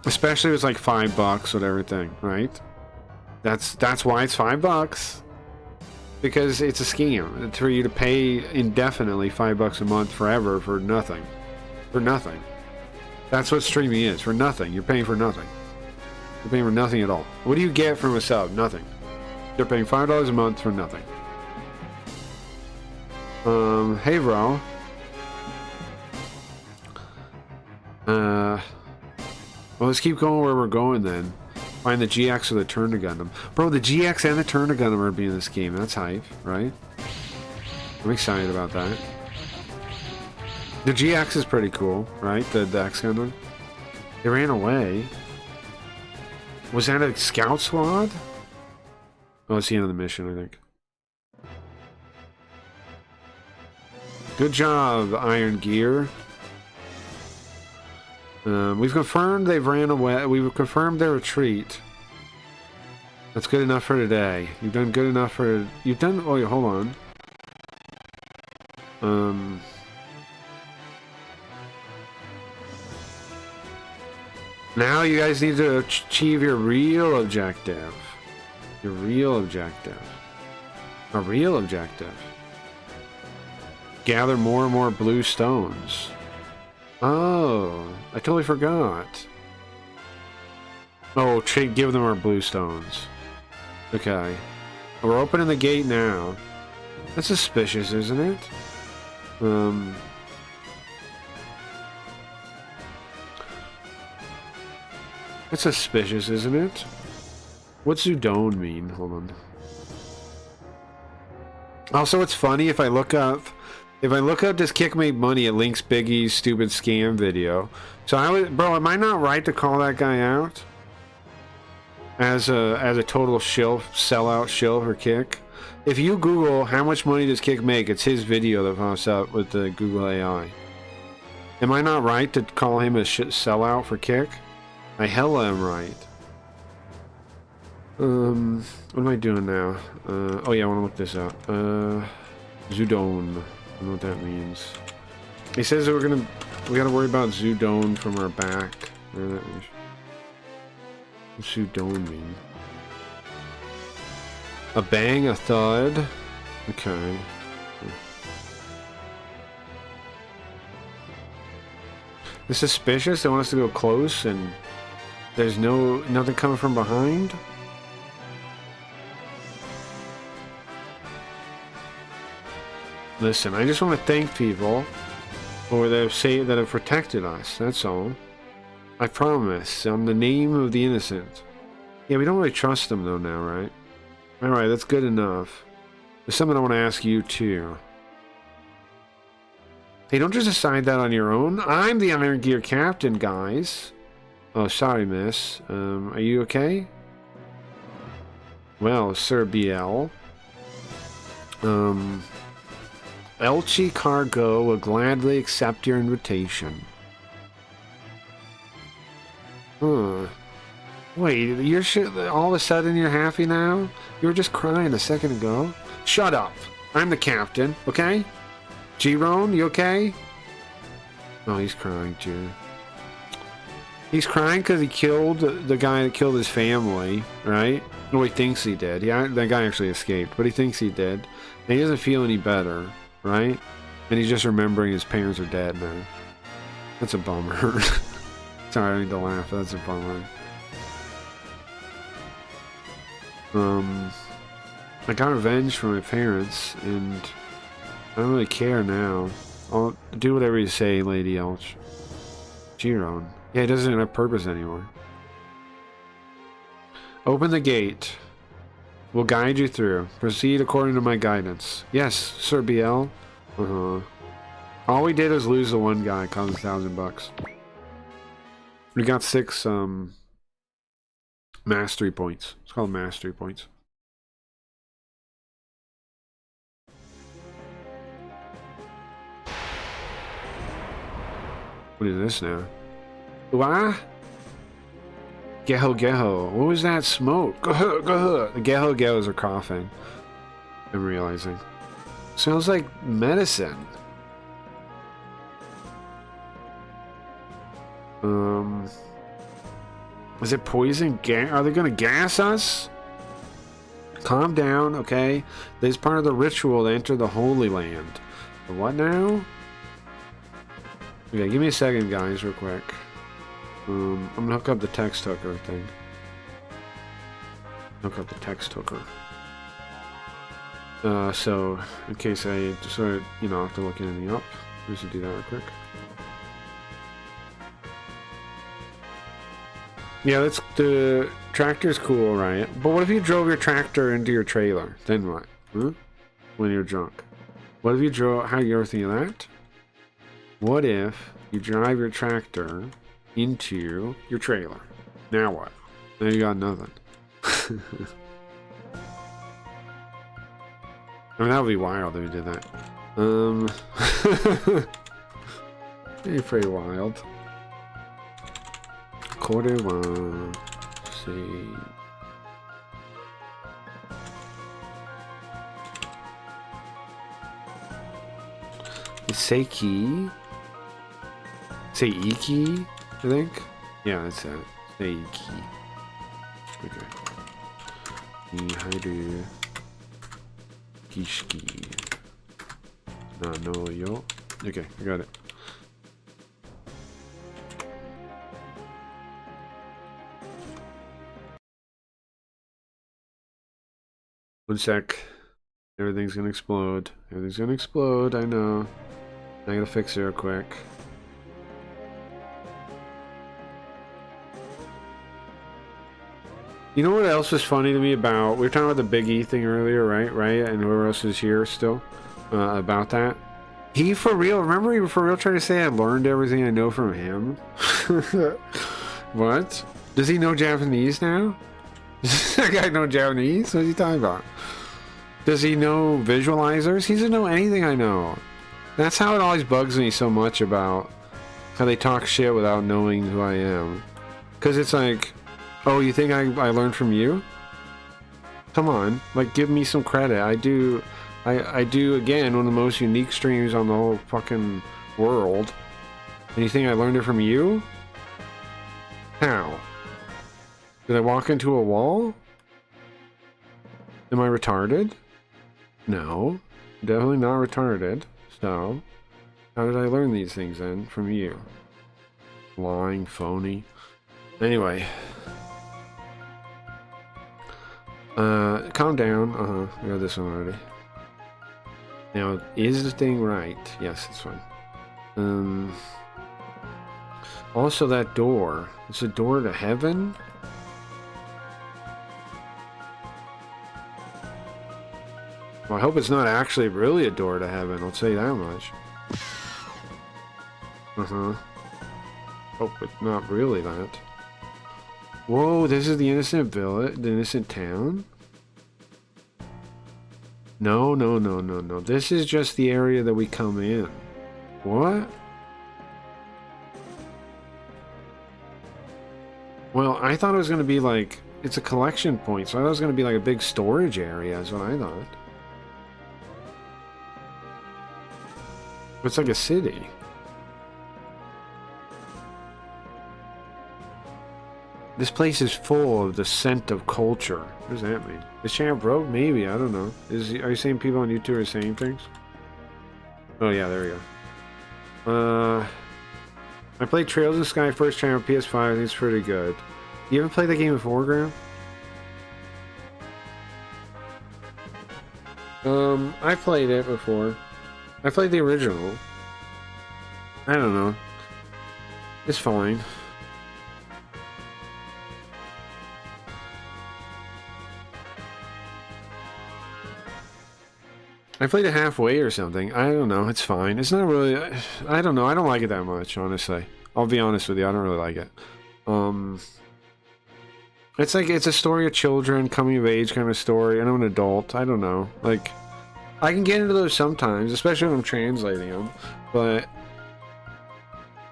Especially if it's like $5 with everything, right? That's why it's $5. Because it's a scam. It's for you to pay indefinitely $5 a month forever for nothing. For nothing. That's what streaming is. For nothing. You're paying for nothing. You're paying for nothing at all. What do you get from a sub? Nothing. You're paying $5 a month for nothing. Hey bro. Well, let's keep going where we're going then. Find the GX or the Turn to Gundam. Bro, the GX and the Turn to Gundam are being in this game. That's hype, right? I'm excited about that. The GX is pretty cool, right? The X Gundam. They ran away. Was that a scout squad? Oh, it's the end of the mission, I think. Good job, Iron Gear. We've confirmed they've ran away. We've confirmed their retreat. That's good enough for today. You've done good enough for... You've done... Oh, hold on. Now you guys need to achieve your real objective. Your real objective. A real objective. Gather more and more blue stones. Oh, I totally forgot. Oh, give them our blue stones. Okay. We're opening the gate now. That's suspicious, isn't it? That's suspicious, isn't it? What's Zudone mean? Hold on. Also, it's funny if I look up... does Kick make money, it links Biggie's stupid scam video. So bro, am I not right to call that guy out? As a total sellout shill for Kick? If you Google how much money does Kick make, it's his video that pops up with the Google AI. Am I not right to call him a sellout for Kick? I hella am right. What am I doing now? Oh yeah, I want to look this up. Zudone. I don't know what that means. He says that we gotta worry about Zudone from our back. What's Zudone mean? A bang, a thud. Okay. It's suspicious. They want us to go close, and there's nothing coming from behind. Listen, I just want to thank people that have protected us. That's all. I promise. On the name of the innocent. Yeah, we don't really trust them though now, right? Alright, that's good enough. There's something I want to ask you too. Hey, don't just decide that on your own. I'm the Iron Gear captain, guys. Oh, sorry, miss. Are you okay? Well, Sir BL. Elchi Cargo will gladly accept your invitation. Huh. Wait, you're all of a sudden you're happy now? You were just crying a second ago. Shut up. I'm the captain, okay? Giron, you okay? Oh, he's crying too. He's crying because he killed the guy that killed his family, right? No, he thinks he did. Yeah, that guy actually escaped, but he thinks he did. And he doesn't feel any better, right? And he's just remembering his parents are dead now. That's a bummer. Sorry, I don't need to laugh, but that's a bummer. I got revenge from my parents, and I don't really care now. I'll do whatever you say, Lady Elch. Giron. Yeah, it doesn't have purpose anymore. Open the gate. We'll guide you through. Proceed according to my guidance. Yes, Sir BL. All we did is lose the one guy. Cost us $1,000. We got 6 mastery points. It's called mastery points. What is this now? What? Geho Geho. What was that smoke? Geho Geho. The Geho Gehos are coughing. I'm realizing. Smells like medicine. Is it poison gas? Are they gonna gas us? Calm down, okay? This is part of the ritual to enter the Holy Land. What now? Okay, give me a second, guys, real quick. I'm gonna hook up the text hooker thing. Hook up the text hooker. So, in case I sort of, you know, have to look anything up, just to do that real quick. Yeah, that's the tractor's cool, right? But what if you drove your tractor into your trailer? Then what? Huh? When you're drunk. What if you drove? How you ever think of that? What if you drive your tractor into your trailer? Now what? Now you got nothing. I mean, that would be wild if you did that. It'd be pretty wild. Quarter one. Let's see. Seiki. Seiki, I think. Yeah, that's it. Seiki. Okay. Niharu Kishiki. No yo. Okay, I got it. One sec. Everything's gonna explode. Everything's gonna explode, I know. I gotta fix it real quick. You know what else was funny to me about... We were talking about the Big E thing earlier, right? And whoever else is here still. About that. He for real... Remember he for real tried to say I learned everything I know from him? What? Does he know Japanese now? Does that guy know Japanese? What is he talking about? Does he know visualizers? He doesn't know anything I know. That's how it always bugs me so much about how they talk shit without knowing who I am. Because it's like, oh, you think I learned from you? Come on, like, give me some credit. I do, again, one of the most unique streams on the whole fucking world. And you think I learned it from you? How? Did I walk into a wall? Am I retarded? No, definitely not retarded. So, how did I learn these things then? From you. Lying, phony. Anyway. Calm down. I got this one already. Now, is the thing right? Yes, it's fine. Also, that door. It's a door to heaven? Well, I hope it's not actually really a door to heaven, I'll tell you that much. Hope it's not really that. Whoa, this is the innocent village, the innocent town? No, no, no, no, no. This is just the area that we come in. What? Well, I thought it was going to be like... It's a collection point, so I thought it was going to be like a big storage area, is what I thought. It's like a city. This place is full of the scent of culture. What does that mean? Is champ broke? Maybe, I don't know. Are you saying people on YouTube are saying things? Oh yeah, there we go. I played Trails in the Sky first try on PS5, I think it's pretty good. You ever played that game before, Graham? I played it before. I played the original. I don't know. It's fine. I played it halfway or something. I don't know. It's fine. It's not really... I don't know. I don't like it that much, honestly. I'll be honest with you. I don't really like it. It's like... It's a story of children, coming of age kind of story. And I'm an adult. I don't know. Like... I can get into those sometimes, especially when I'm translating them. But...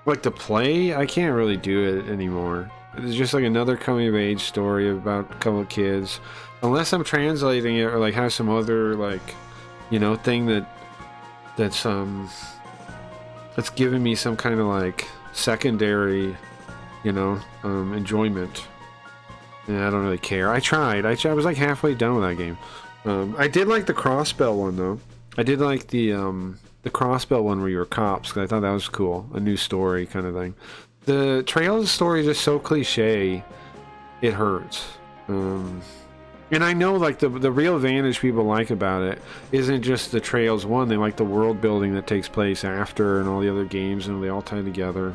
Like, to play, I can't really do it anymore. It's just like another coming of age story about a couple of kids. Unless I'm translating it or, like, have some other, like... You know, thing that's giving me some kind of like secondary, you know, enjoyment. And I don't really care. I tried. I was like halfway done with that game. I did like the crossbell one though. I did like the crossbell one where you were cops because I thought that was cool, a new story kind of thing. The Trails story is just so cliche, it hurts. And I know, like, the real advantage people like about it isn't just the Trails one. They like the world building that takes place after and all the other games, and they all tie together.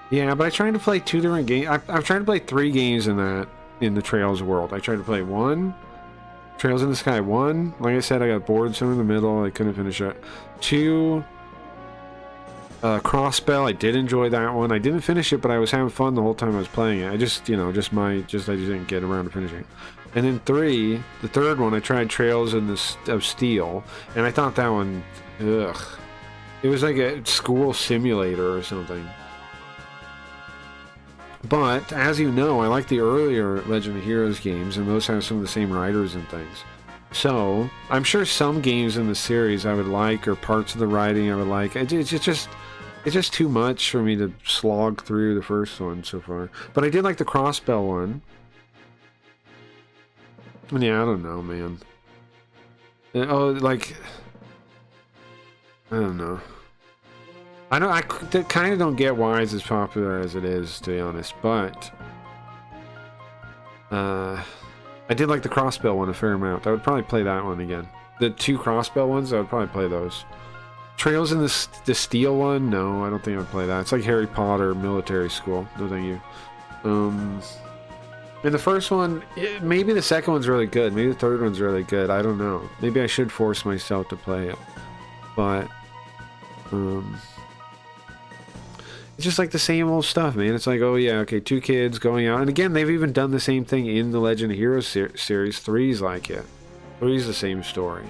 Yeah, but I tried to play 2 different games. I've tried to play 3 games in the Trails world. I tried to play 1, Trails in the Sky 1. Like I said, I got bored somewhere in the middle. I couldn't finish it. 2, Crossbell. I did enjoy that one. I didn't finish it, but I was having fun the whole time I was playing it. I just, you know, I just didn't get around to finishing it. And then 3, the third one, I tried Trails of Steel, and I thought that one, ugh. It was like a school simulator or something. But, as you know, I like the earlier Legend of Heroes games, and those have some of the same writers and things. So, I'm sure some games in the series I would like, or parts of the writing I would like. It's just too much for me to slog through the first one so far. But I did like the Crossbell one. Yeah, I don't know, man. Oh, like... I don't know. I kind of don't get why it's as popular as it is, to be honest, but... I did like the Crossbell one a fair amount. I would probably play that one again. The 2 Crossbell ones, I would probably play those. Trails in the Steel one? No, I don't think I would play that. It's like Harry Potter Military School. No, thank you. And the first one, maybe the second one's really good. Maybe the third one's really good. I don't know. Maybe I should force myself to play it. But, it's just like the same old stuff, man. It's like, oh yeah, okay, 2 kids going out. And again, they've even done the same thing in the Legend of Heroes series. 3's like it. 3's the same story.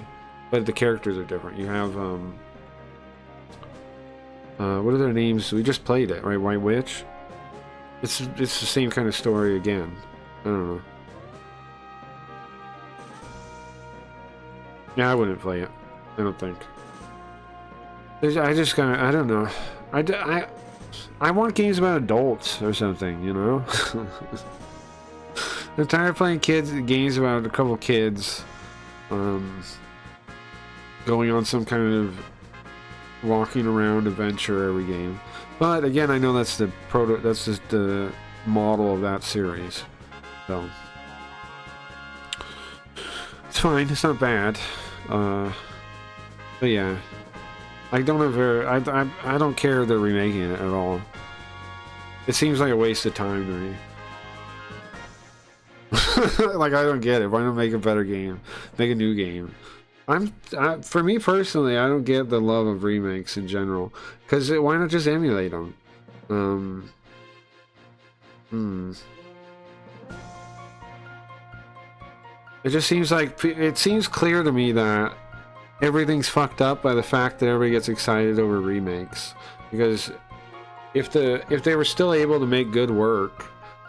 But the characters are different. You have, what are their names? We just played it, right? White Witch? It's the same kind of story again. I don't know. Yeah, I wouldn't play it. I don't think. I just kind of, I don't know. I want games about adults or something, you know? I'm tired of playing games about a couple kids going on some kind of walking around adventure every game. But again, I know that's that's just the model of that series. So it's fine, it's not bad. But yeah. I don't care if they're remaking it at all. It seems like a waste of time to me. Like, I don't get it. Why not make a better game? Make a new game. For me personally, I don't get the love of remakes in general. Because why not just emulate them? It just seems like... It seems clear to me that everything's fucked up by the fact that everybody gets excited over remakes. Because if they were still able to make good work,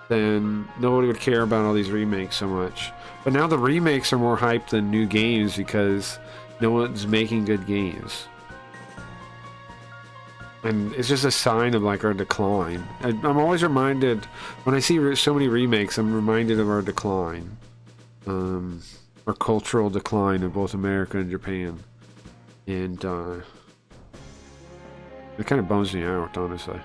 then nobody would care about all these remakes so much. But now the remakes are more hyped than new games because no one's making good games. And it's just a sign of like our decline. I'm always reminded, when I see so many remakes, I'm reminded of our decline. Our cultural decline in both America and Japan. And it kind of bums me out, honestly.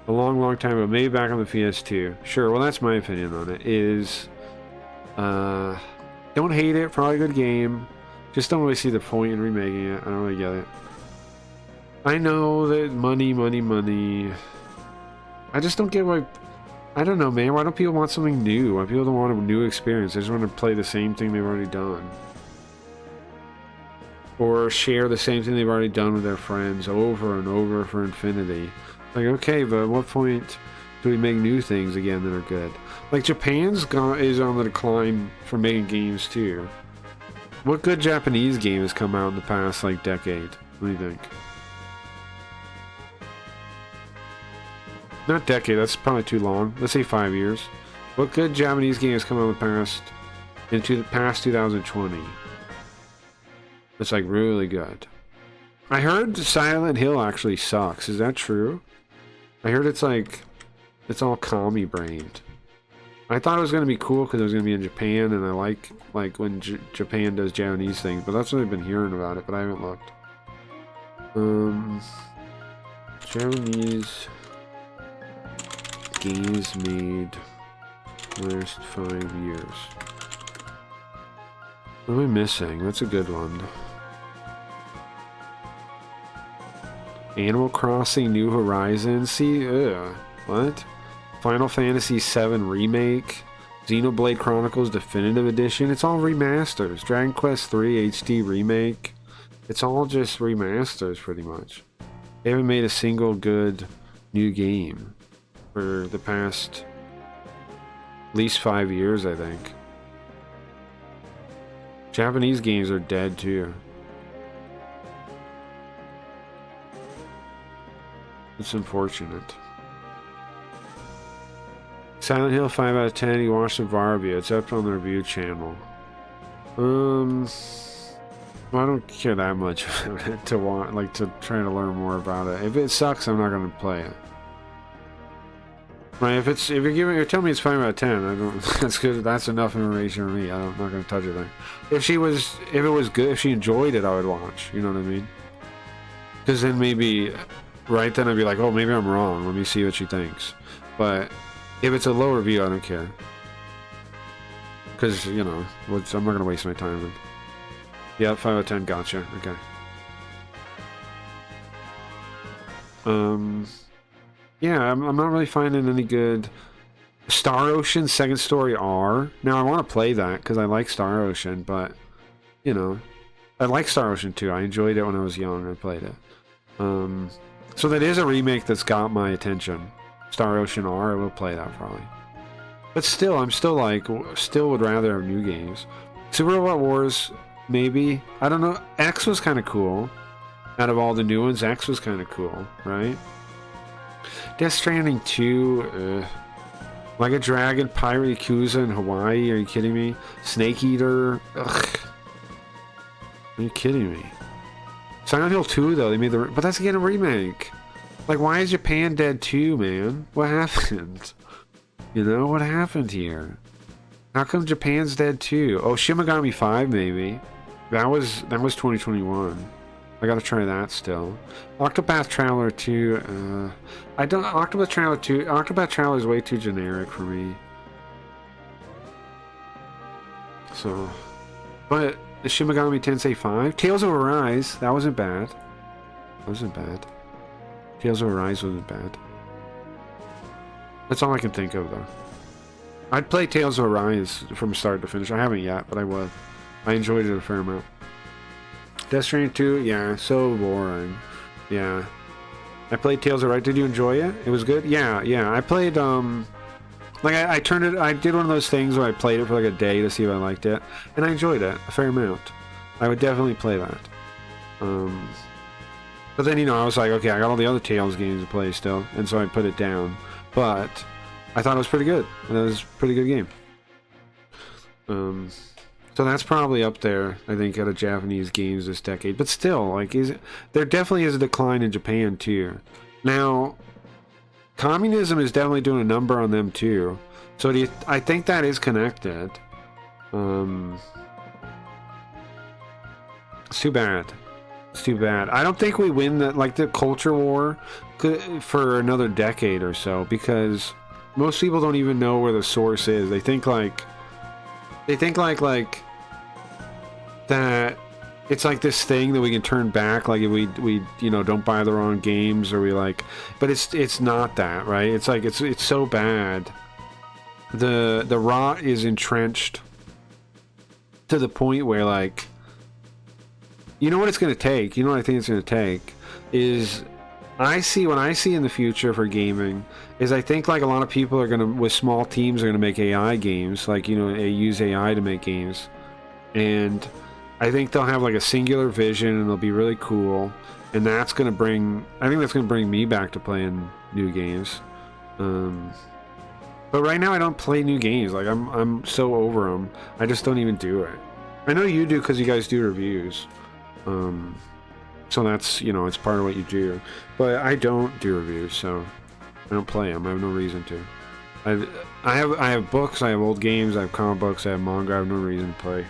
A long time ago, maybe back on the PS2. Sure, well that's my opinion on it, is don't hate it, probably a good game. Just don't really see the point in remaking it. I don't really get it. I know that money. I just don't get why. I don't know, man. Why don't people want something new? Why people don't want a new experience? They just want to play the same thing they've already done. Or share the same thing they've already done with their friends over and over for infinity. Like, okay, but at what point do we make new things again that are good? Like, Japan's is on the decline for making games, too. What good Japanese game has come out in the past, like, decade? What do you think? Not decade, that's probably too long. Let's say 5 years. What good Japanese game has come out in the past 2020? It's like really good. I heard Silent Hill actually sucks. Is that true? I heard it's like, it's all commie-brained. I thought it was going to be cool because it was going to be in Japan, and I like when Japan does Japanese things, but that's what I've been hearing about it, but I haven't looked. Japanese games made last 5 years. What am I missing? That's a good one. Animal Crossing New Horizons. See, what? Final Fantasy VII Remake. Xenoblade Chronicles Definitive Edition. It's all remasters. Dragon Quest III HD Remake. It's all just remasters, pretty much. They haven't made a single good new game for the past at least 5 years, I think. Japanese games are dead, too. It's unfortunate. Silent Hill 5 out of 10. You watched the VAR review. It's up on the review channel. Well, I don't care that much to try to learn more about it. If it sucks, I'm not going to play it. Right? If you're telling me it's 5 out of 10, I don't. That's good. That's enough information for me. I'm not going to touch it. If it was good, if she enjoyed it, I would watch. You know what I mean? Because then maybe. Right, then I'd be like, oh, maybe I'm wrong. Let me see what she thinks. But if it's a low review, I don't care. Because, you know, I'm not going to waste my time. Then. Yeah, 5 out of 10, gotcha. Okay. Yeah, I'm not really finding any good. Star Ocean Second Story R. Now, I want to play that because I like Star Ocean, but, you know, I like Star Ocean 2. I enjoyed it when I was young. I played it. So that is a remake that's got my attention. Star Ocean R, I will play that probably. But still, I'm still would rather have new games. Super Robot Wars, maybe. I don't know. X was kind of cool. Out of all the new ones, X was kind of cool, right? Death Stranding 2, Like a Dragon, Pirate Yakuza in Hawaii, are you kidding me? Snake Eater, ugh. Are you kidding me? Silent Hill 2, though, they made but that's again a remake. Like, why is Japan dead too, man? What happened? You know, what happened here? How come Japan's dead too? Oh, Shin Megami 5, maybe. That was 2021. I gotta try that still. Octopath Traveler 2, Octopath Traveler is way too generic for me. So, but the Shin Megami Tensei 5? Tales of Arise, that wasn't bad. Tales of Arise wasn't bad. That's all I can think of, though. I'd play Tales of Arise from start to finish. I haven't yet, but I would. I enjoyed it a fair amount. Death Stranding 2, yeah, so boring. Yeah. I played Tales of Arise. Did you enjoy it? It was good? Yeah. I played, like, I did one of those things where I played it for like a day to see if I liked it, and I enjoyed it a fair amount. I would definitely play that. But then, you know, I was like, okay, I got all the other Tales games to play still, and so I put it down. But I thought it was pretty good. It was a pretty good game. So that's probably up there, I think, out of Japanese games this decade. But still, like, there definitely is a decline in Japan too. Now, communism is definitely doing a number on them too. So I think that is connected. It's too bad. It's too bad. I don't think we win the culture war for another decade or so, because most people don't even know where the source is. They think like that it's like this thing that we can turn back, like if we you know, don't buy the wrong games, or we like, but it's not that, right? It's like it's so bad. The rot is entrenched to the point where, like, you know what it's going to take? You know what I think it's going to take is, what I see in the future for gaming is, I think like a lot of people are going to, with small teams, are going to make AI games, like, you know, use AI to make games. And I think they'll have like a singular vision, and they'll be really cool. And that's going to bring, I think that's going to bring me back to playing new games. But right now I don't play new games. Like, I'm so over them. I just don't even do it. I know you do, because you guys do reviews. So that's, you know, it's part of what you do. But I don't do reviews, so I don't play them. I have no reason to. I have books, I have old games, I have comic books, I have manga. I have no reason to play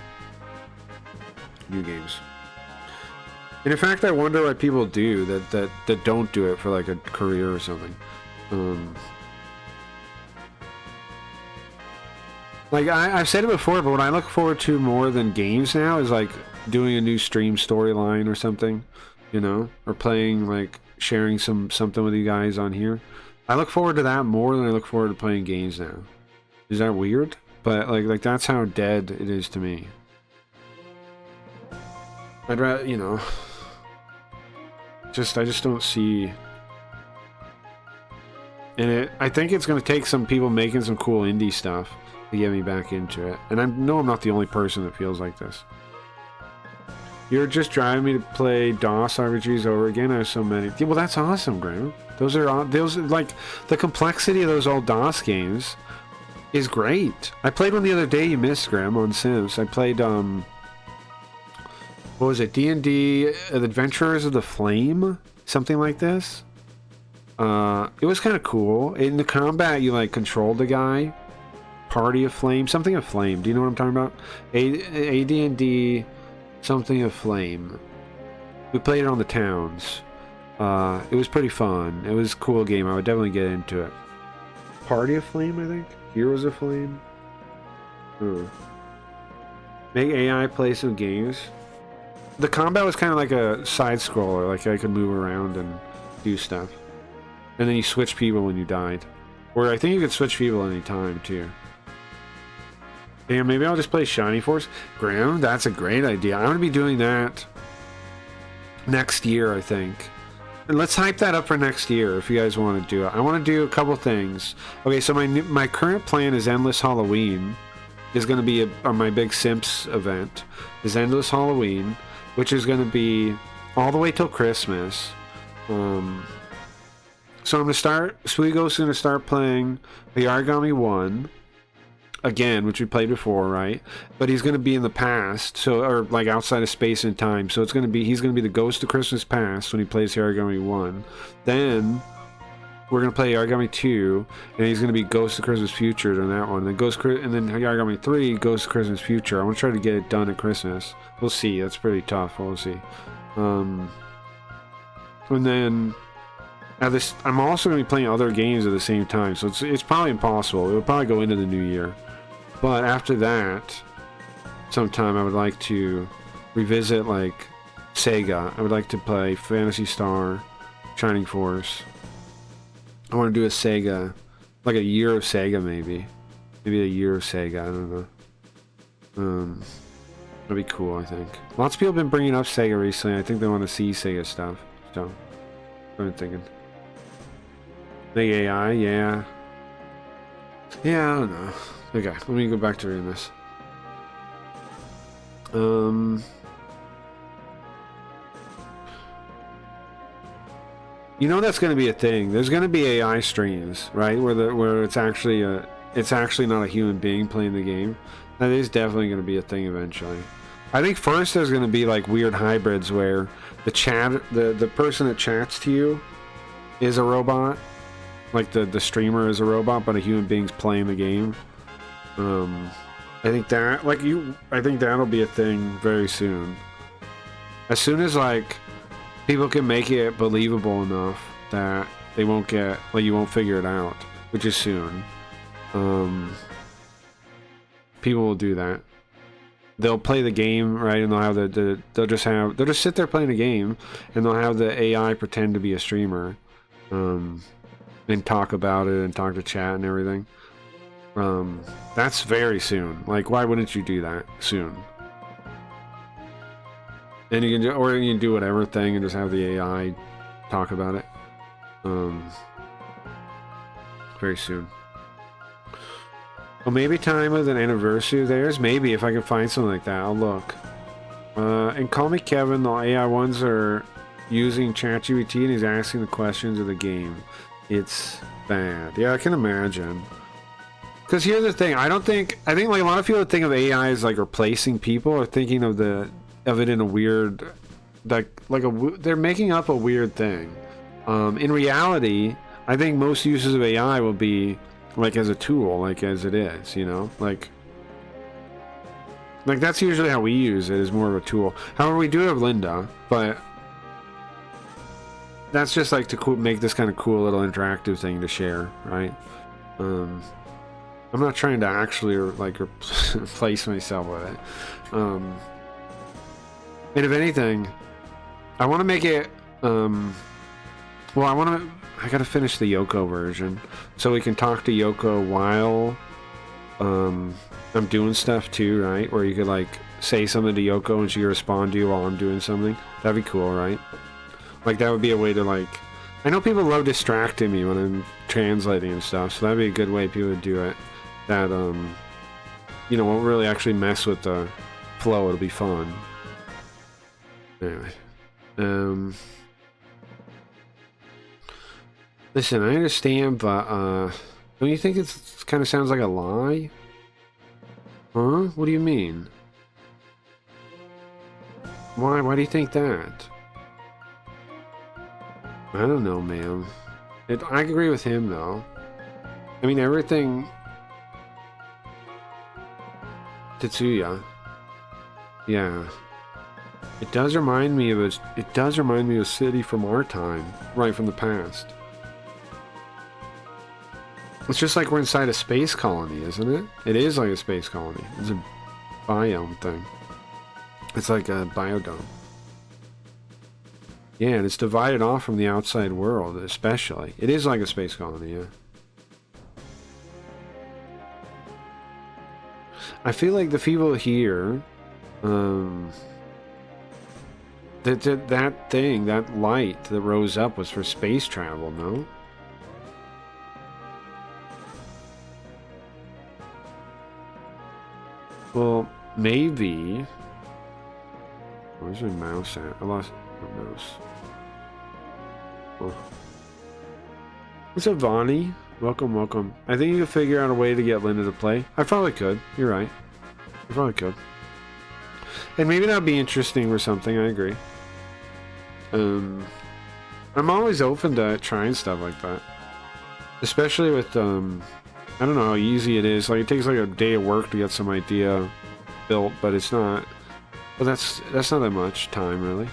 new games. And in fact, I wonder what people do that don't do it for like a career or something. Like, I've said it before, but what I look forward to more than games now is like doing a new stream storyline or something, you know, or playing, like, sharing something with you guys on here. I look forward to that more than I look forward to playing games now. Is that weird? But like that's how dead it is to me. I'd rather, you know, I just don't see. And I think it's going to take some people making some cool indie stuff to get me back into it. And I know I'm not the only person that feels like this. You're just driving me to play DOS RPGs over again. I have so many. Yeah, well, that's awesome, Graham. Those like, the complexity of those old DOS games is great. I played one the other day you missed, Graham, on Sims. I played, what was it? D&D, The Adventurers of the Flame? Something like this. It was kind of cool. In the combat, you, like, controlled the guy. Party of Flame. Something of Flame. Do you know what I'm talking about? AD&D... Something of Flame. We played it on the towns. It was pretty fun. It was a cool game. I would definitely get into it. Party of Flame, I think? Heroes of Flame? Make AI play some games. The combat was kind of like a side-scroller. Like, I could move around and do stuff. And then you switch people when you died. Or I think you could switch people any time, too. Damn, maybe I'll just play Shiny Force. Graham, that's a great idea. I'm going to be doing that next year, I think. And let's hype that up for next year if you guys want to do it. I want to do a couple things. Okay, so my current plan is Endless Halloween. Is going to be my big Simps event. Is Endless Halloween, which is going to be all the way till Christmas. So I'm going to start... Sweego's going to start playing the Origami 1. Again, which we played before, right? But he's going to be in the past, so, or like outside of space and time. So he's going to be the Ghost of Christmas Past when he plays Origami 1. Then we're going to play Origami 2, and he's going to be Ghost of Christmas Future on that one. And then Origami 3, Ghost of Christmas Future. I want to try to get it done at Christmas. We'll see. That's pretty tough. We'll see. And then I'm also going to be playing other games at the same time, so it's probably impossible. It will probably go into the new year. But after that, sometime I would like to revisit, like, Sega. I would like to play Phantasy Star, Shining Force. I want to do a Sega, like a year of Sega, maybe. Maybe a year of Sega, I don't know. That'd be cool, I think. Lots of people have been bringing up Sega recently. I think they want to see Sega stuff, so I'm thinking. The AI, yeah. Yeah, I don't know. Okay, let me go back to reading this. You know that's going to be a thing. There's going to be AI streams, right? Where it's actually not a human being playing the game. That is definitely going to be a thing eventually. I think first there's going to be like weird hybrids where the person that chats to you is a robot, like the streamer is a robot, but a human being's playing the game. I think that'll be a thing very soon. As soon as like people can make it believable enough that they won't get like you won't figure it out, which is soon. People will do that. They'll play the game, right, and they'll have they'll just sit there playing a game, and they'll have the AI pretend to be a streamer, and talk about it and talk to chat and everything. That's very soon. Like, why wouldn't you do that soon? And you can do whatever thing and just have the AI talk about it. Very soon. Well, maybe time with an anniversary of theirs. Maybe if I can find something like that, I'll look. And Call Me Kevin, the AI ones are using ChatGPT and he's asking the questions of the game. It's bad. Yeah, I can imagine. Because here's the thing, I think like a lot of people think of AI as like replacing people, or thinking of it in a weird, they're making up a weird thing. In reality, I think most uses of AI will be like as a tool, like as it is, you know, like that's usually how we use it, is more of a tool. However, we do have Linda, but that's just like to make this kind of cool little interactive thing to share, right? I'm not trying to actually like replace myself with it. And if anything, I want to make it. I gotta finish the Yoko version, so we can talk to Yoko while I'm doing stuff too, right? Where you could like say something to Yoko and she could respond to you while I'm doing something. That'd be cool, right? Like that would be a way to like. I know people love distracting me when I'm translating and stuff, so that'd be a good way people would do it. That you know, won't really actually mess with the flow. It'll be fun. Anyway, listen, I understand, but don't you think it kind of sounds like a lie? Huh? What do you mean? Why do you think that? I don't know, man. I agree with him, though. I mean, everything. Tetsuya. Yeah. It does remind me of a city from our time, right from the past. It's just like we're inside a space colony, isn't it? It is like a space colony. It's a biome thing. It's like a biodome. Yeah, and it's divided off from the outside world, especially. It is like a space colony, yeah. I feel like the people here, that light that rose up was for space travel, no? Well, maybe. Where's my mouse at? I lost my mouse. Oh. What's up, Vonnie? Welcome, welcome. I think you could figure out a way to get Linda to play. I probably could. You're right. I probably could. And maybe that'd be interesting or something. I agree. I'm always open to trying stuff like that. Especially with, I don't know how easy it is. Like, it takes like a day of work to get some idea built, but it's not... Well, that's not that much time, really.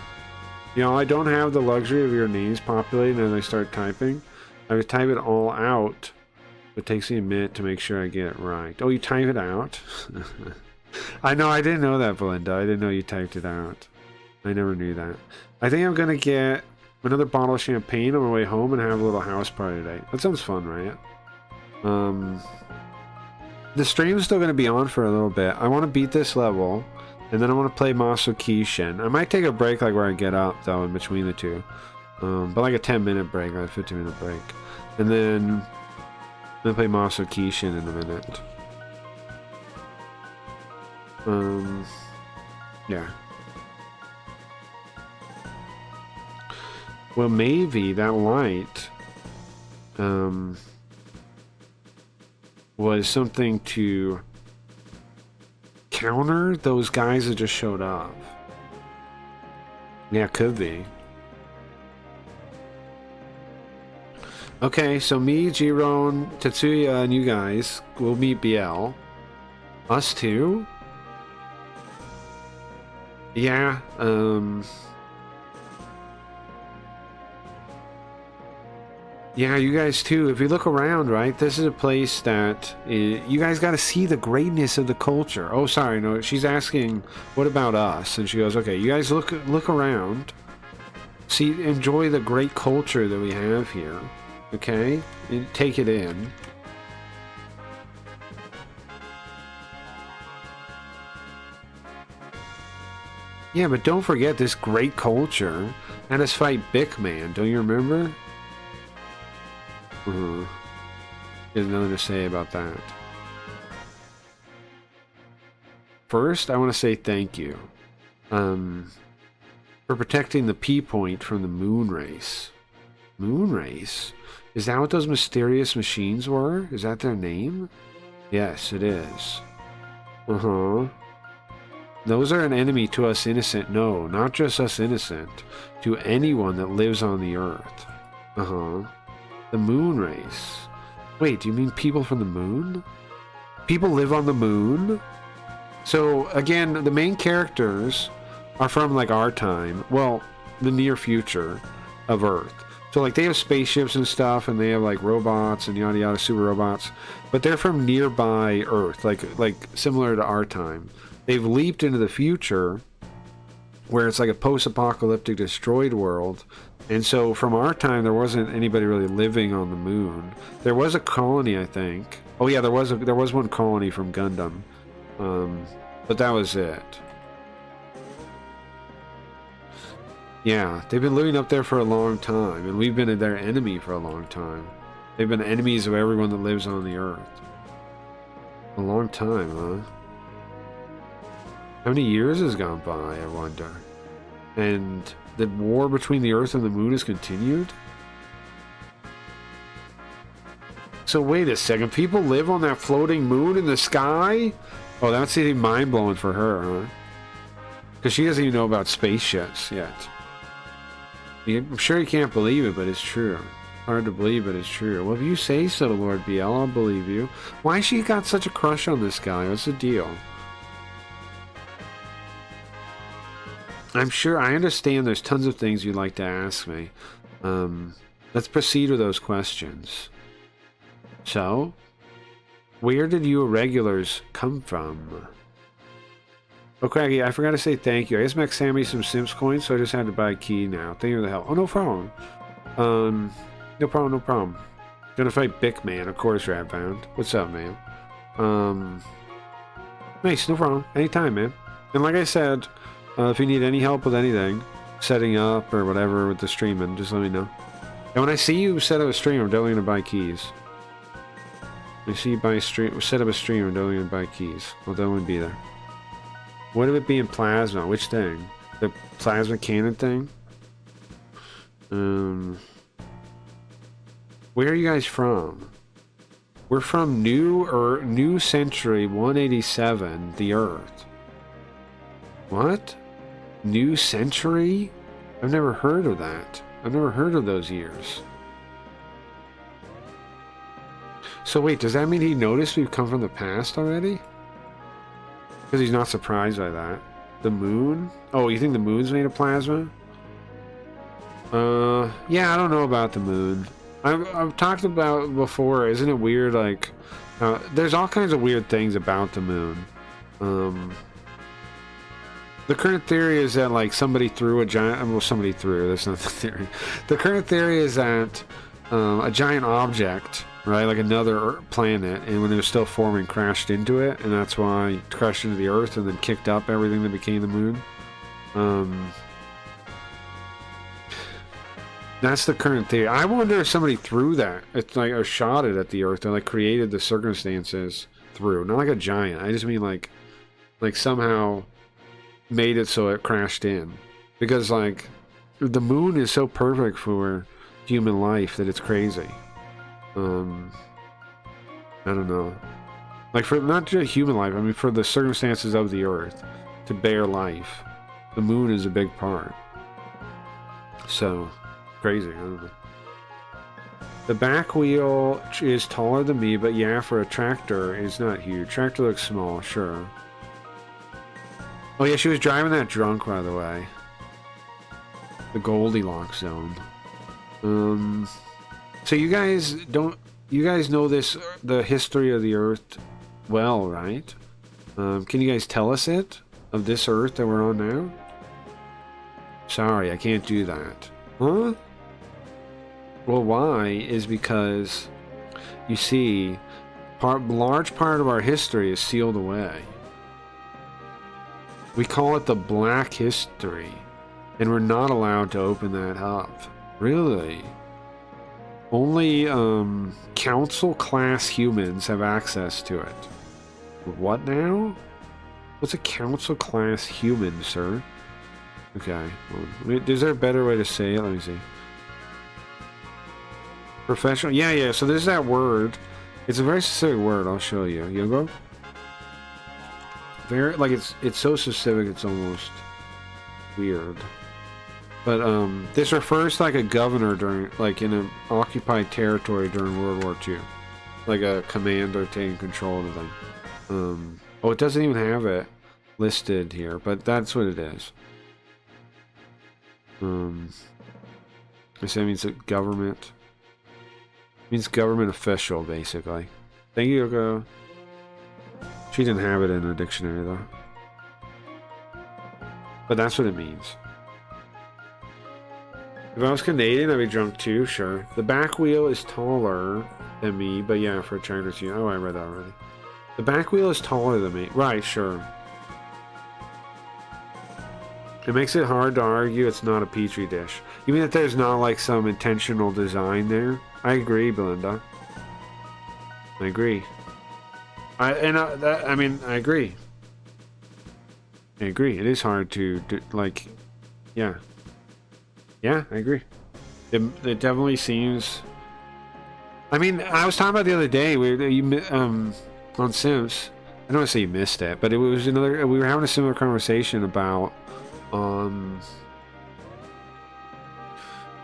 You know, I don't have the luxury of your names populating as I start typing. I would type it all out. It takes me a minute to make sure I get it right. Oh, you type it out? I know, I didn't know that, Belinda. I didn't know you typed it out. I never knew that. I think I'm going to get another bottle of champagne on my way home and have a little house party today. That sounds fun, right? The stream's still going to be on for a little bit. I want to beat this level, and then I want to play Masukishin. I might take a break, like where I get up, though, in between the two. But like a 10-minute break, like a 15-minute break. And then I'm going to play Masukishin in a minute. Yeah. Well, maybe that light was something to counter those guys that just showed up. Yeah, could be. Okay, so me, Jiron, Tetsuya, and you guys will meet BL. Us too? Yeah, yeah, you guys too. If you look around, right, this is a place that you guys got to see the greatness of the culture. Oh, sorry, no, she's asking, what about us? And she goes, okay, you guys look around, see, enjoy the great culture that we have here, okay? And take it in. Yeah, but don't forget this great culture and us fight Bick Man. Don't you remember? There's nothing to say about that. First, I want to say thank you for protecting the P-point from the moon race. Moon race? Is that what those mysterious machines were? Is that their name? Yes, it is. Those are an enemy to us innocent. No, not just us innocent. To anyone that lives on the Earth. The moon race. Wait, do you mean people from the moon? People live on the moon? So, again, the main characters are from, like, our time. Well, the near future of Earth. So, like, they have spaceships and stuff, and they have, like, robots and yada yada, super robots. But they're from nearby Earth, like similar to our time. They've leaped into the future, where it's like a post-apocalyptic destroyed world. And so from our time, there wasn't anybody really living on the moon. There was a colony, I think. Oh yeah, there was one colony from Gundam. But that was it. Yeah, they've been living up there for a long time, and we've been their enemy for a long time. They've been enemies of everyone that lives on the Earth. A long time, huh? How many years has gone by, I wonder? And the war between the Earth and the Moon has continued? So wait a second, people live on that floating moon in the sky? Oh, that's even mind-blowing for her, huh? Because she doesn't even know about spaceships yet. I'm sure you can't believe it, but it's true. Hard to believe, but it's true. Well, if you say so, Lord BL, I'll believe you. Why she got such a crush on this guy? What's the deal? I'm sure I understand there's tons of things you'd like to ask me. Let's proceed with those questions. So, where did you irregulars come from? Oh, Craggy, I forgot to say thank you. I just Max Sammy some Sims coins, so I just had to buy a key now. Thank you for the help. Oh, no problem. No problem. Gonna fight Bick Man, of course, Radbound. What's up, man? Nice, no problem. Anytime, man. And like I said, if you need any help with anything, setting up or whatever with the streaming, just let me know. And when I see you set up a stream, I'm definitely gonna buy keys. When I see you set up a stream, I'm definitely gonna buy keys. I'll definitely be there. What would it be in plasma? Which thing? The plasma cannon thing? Where are you guys from? We're from New Century 187, the Earth. What? New Century? I've never heard of that. I've never heard of those years. So wait, does that mean he noticed we've come from the past already? Because he's not surprised by that. The moon? Oh, you think the moon's made of plasma? Yeah, I don't know about the moon. I've talked about before, isn't it weird, like, there's all kinds of weird things about the moon. The current theory is that, like, somebody threw a giant, well, somebody threw, that's not the theory. The current theory is that a giant object, right, like another planet, and when it was still forming, crashed into it, and that's why it crashed into the Earth and then kicked up everything that became the moon. That's the current theory. I wonder if somebody threw that, it's like, or shot it at the Earth, or like created the circumstances through. Not like a giant. I just mean like somehow made it so it crashed in. Because like the moon is so perfect for human life that it's crazy. I don't know. Like, for not just human life, I mean, for the circumstances of the Earth to bear life, the moon is a big part. So, crazy. I don't know. The back wheel is taller than me, but yeah, for a tractor, it's not huge. Tractor looks small, sure. Oh yeah, she was driving that drunk, by the way. The Goldilocks zone. So you guys know the history of the Earth well, right? Can you guys tell us it? Of this Earth that we're on now? Sorry, I can't do that. Huh? Well, why is because, you see, large part of our history is sealed away. We call it the Black History, and we're not allowed to open that up. Really? Only council class humans have access to it. What now? What's a council class human, sir? Okay. Well, is there a better way to say it? Let me see. Professional? Yeah. So there's that word. It's a very specific word. I'll show you. You go? Very, like, it's so specific it's almost weird. But this refers to like a governor during, like, in an occupied territory during World War II. Like a commander taking control of them. Oh, it doesn't even have it listed here, but that's what it is. That means that government. Means government official, basically. Thank you, Yoko. She didn't have it in her dictionary, though. But that's what it means. If I was Canadian, I'd be drunk too, sure. The back wheel is taller than me, but yeah, for a tractor too. Oh, I read that already. The back wheel is taller than me. Right, sure. It makes it hard to argue it's not a petri dish. You mean that there's not like some intentional design there? I agree, Belinda. I agree. I agree. I agree. It is hard to like, yeah. Yeah, I agree. It definitely seems. I mean, I was talking about the other day. On Sims. I don't want to say you missed it, but it was another. We were having a similar conversation about,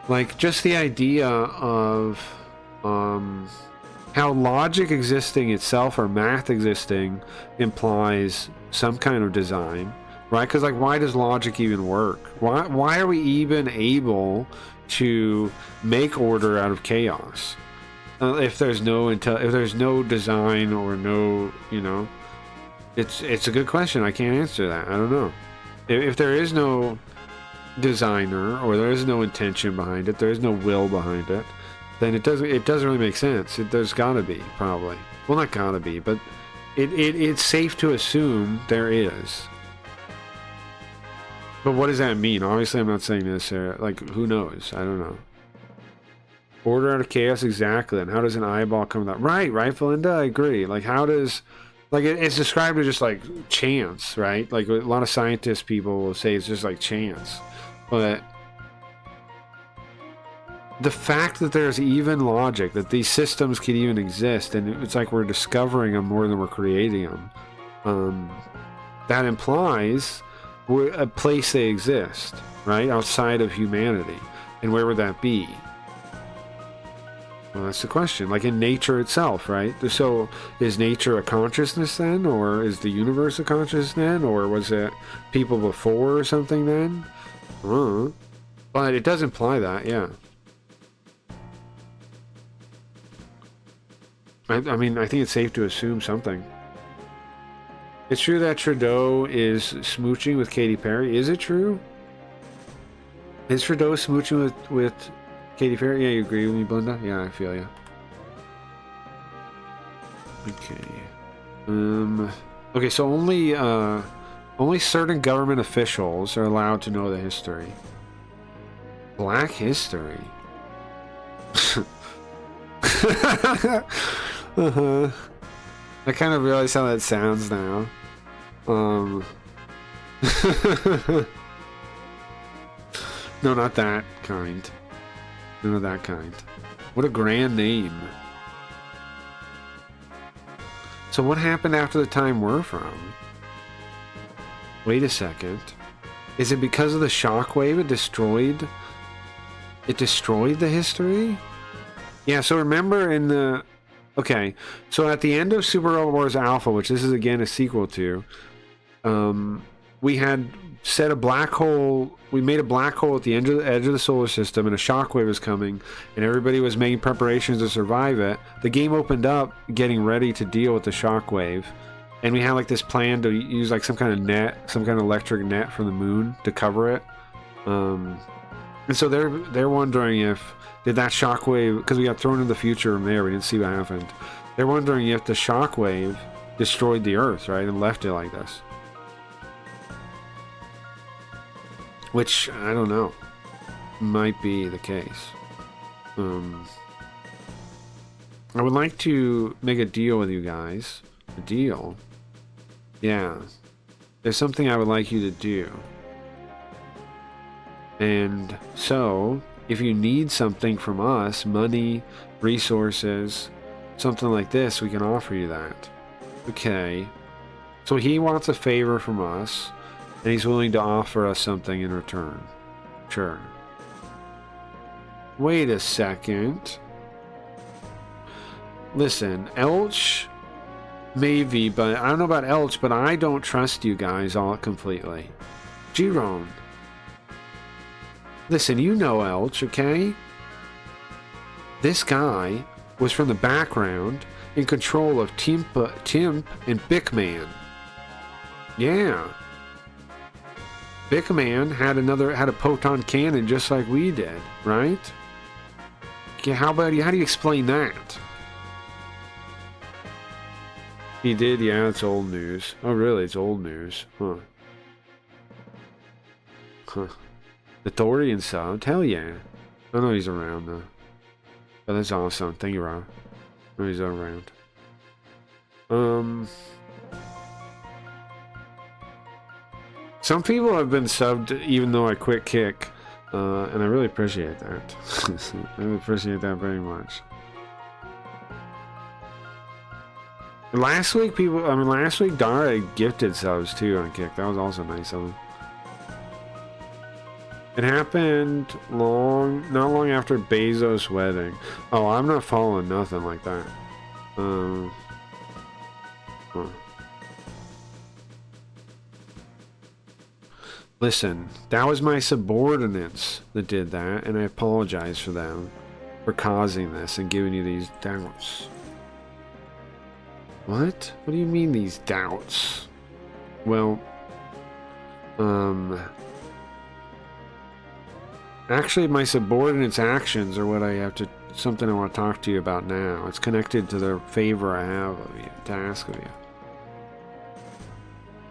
like, just the idea of how logic existing itself or math existing implies some kind of design, right? Because, like, why does logic even work? Why are we even able to make order out of chaos? If there's no design or no, you know, it's a good question. I can't answer that. I don't know. If there is no designer or there is no intention behind it, there is no will behind it, then it doesn't really make sense. There's gotta be, probably. Well, not gotta be, but it's safe to assume there is. But what does that mean? Obviously, I'm not saying this. Like, who knows? I don't know. Order out of chaos, exactly. And how does an eyeball come out? Right, Belinda? I agree. Like, how does... Like, it's described as just, like, chance, right? Like, a lot of scientists, people will say it's just, like, chance. But the fact that there's even logic, that these systems can even exist, and it's like we're discovering them more than we're creating them, that implies a place they exist, right? Outside of humanity. And where would that be? Well, that's the question. Like in nature itself, right? So, is nature a consciousness then? Or is the universe a consciousness then? Or was it people before or something then? But it does imply that, yeah. I mean, I think it's safe to assume something. It's true that Trudeau is smooching with Katy Perry. Is it true? Is Trudeau smooching with Katy Perry? Yeah, you agree with me, Belinda? Yeah, I feel you. Okay. Okay, so only certain government officials are allowed to know the history. Black history? I kind of realize how that sounds now. No, not that kind. None of that kind. What a grand name. So what happened after the time we're from? Wait a second. Is it because of the shockwave it destroyed the history? Yeah, so remember in the... Okay, so at the end of Super Robot Wars Alpha, which this is again a sequel to, we had set a black hole. We made a black hole at the edge of the solar system, and a shockwave was coming, and everybody was making preparations to survive it. The game opened up, getting ready to deal with the shockwave, and we had like this plan to use like some kind of net, some kind of electric net from the moon to cover it. And so they're wondering if did that shockwave, because we got thrown into the future from there, we didn't see what happened. They're wondering if the shockwave destroyed the Earth, right, and left it like this. Which, I don't know, might be the case. I would like to make a deal with you guys. A deal? Yeah. There's something I would like you to do. And so, if you need something from us, money, resources, something like this, we can offer you that. Okay. So he wants a favor from us, and he's willing to offer us something in return. Sure. Wait a second. Listen, Elch, maybe, but I don't know about Elch, but I don't trust you guys all completely. Giron. Listen, you know Elch, okay? This guy was from the background in control of Timp and Bickman. Yeah. Bickman had a proton cannon just like we did, right? Okay, how do you explain that? He did, yeah, it's old news. Oh really, it's old news. Huh. Huh. The Thorian sound? Hell yeah. I know he's around though. Oh, that's awesome. Thank you, Rob. I know he's around. Some people have been subbed even though I quit Kick, and I really appreciate that. I really appreciate that very much. Last week Dara gifted subs too on Kick. That was also nice of him. It happened not long after Bezos' wedding. Oh, I'm not following nothing like that. Huh. Listen, that was my subordinates that did that, and I apologize for them for causing this and giving you these doubts. What? What do you mean these doubts? Well, actually my subordinates' actions are what something I want to talk to you about now. It's connected to the favor I have of you, to ask of you.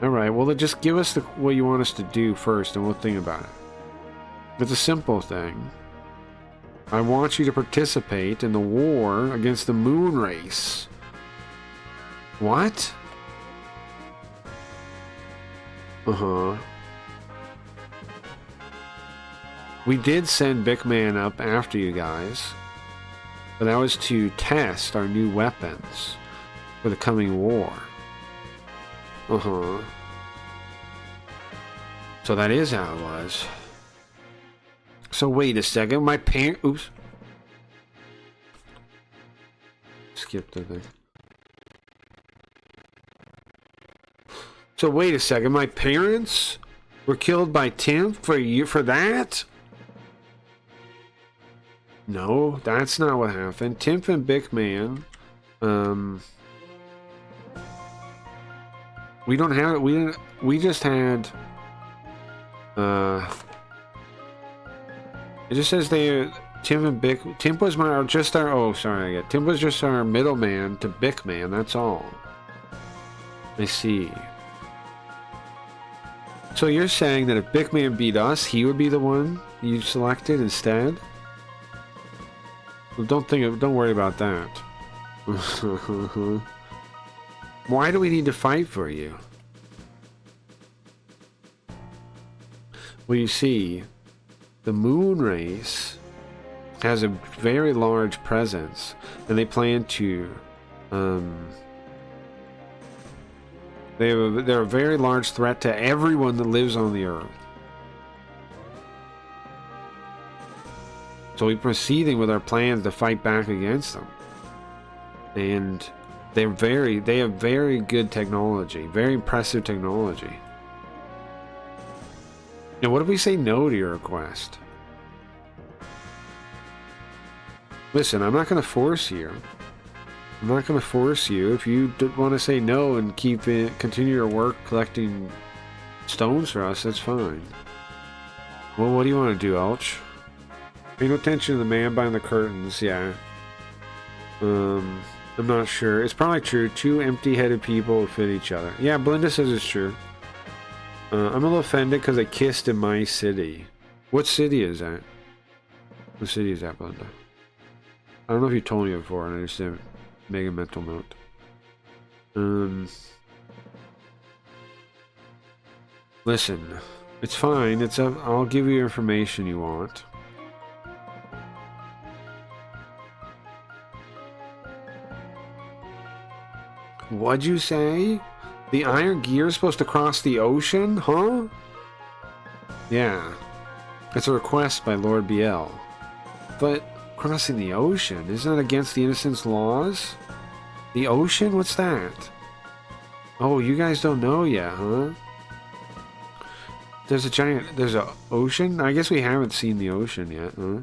Alright, well then just give us what you want us to do first and we'll think about it. It's a simple thing. I want you to participate in the war against the moon race. What? Uh-huh. We did send Bickman up after you guys, but that was to test our new weapons for the coming war. Uh-huh. So that is how it was. So wait a second, my parents... Oops. Skip the thing. So wait a second, my parents were killed by Tim for that? No, that's not what happened. Tim and Bickman, we don't have it. We just had. It just says Tim and Bick. Tim was Tim was just our middleman to Bickman. That's all. I see. So you're saying that if Bickman beat us, he would be the one you selected instead? Well, don't worry about that. Why do we need to fight for you? Well, you see, the moon race has a very large presence, and they plan to they're a very large threat to everyone that lives on the Earth. So we're proceeding with our plans to fight back against them. And they have very good technology, very impressive technology. Now, what if we say no to your request? Listen, I'm not going to force you. I'm not going to force you. If you want to say no and continue your work collecting stones for us, that's fine. Well, what do you want to do, Elch? Pay no attention to the man behind the curtains, yeah. I'm not sure. It's probably true. Two empty-headed people fit each other. Yeah, Belinda says it's true. I'm a little offended because I kissed in my city. What city is that? What city is that, Belinda? I don't know if you told me before, and I just didn't make a mental note. Listen, it's fine. I'll give you information you want. What'd you say? The Iron Gear is supposed to cross the ocean, huh? Yeah. It's a request by Lord BL. But crossing the ocean, isn't that against the Innocence laws? The ocean? What's that? Oh, you guys don't know yet, huh? There's an ocean? I guess we haven't seen the ocean yet, huh?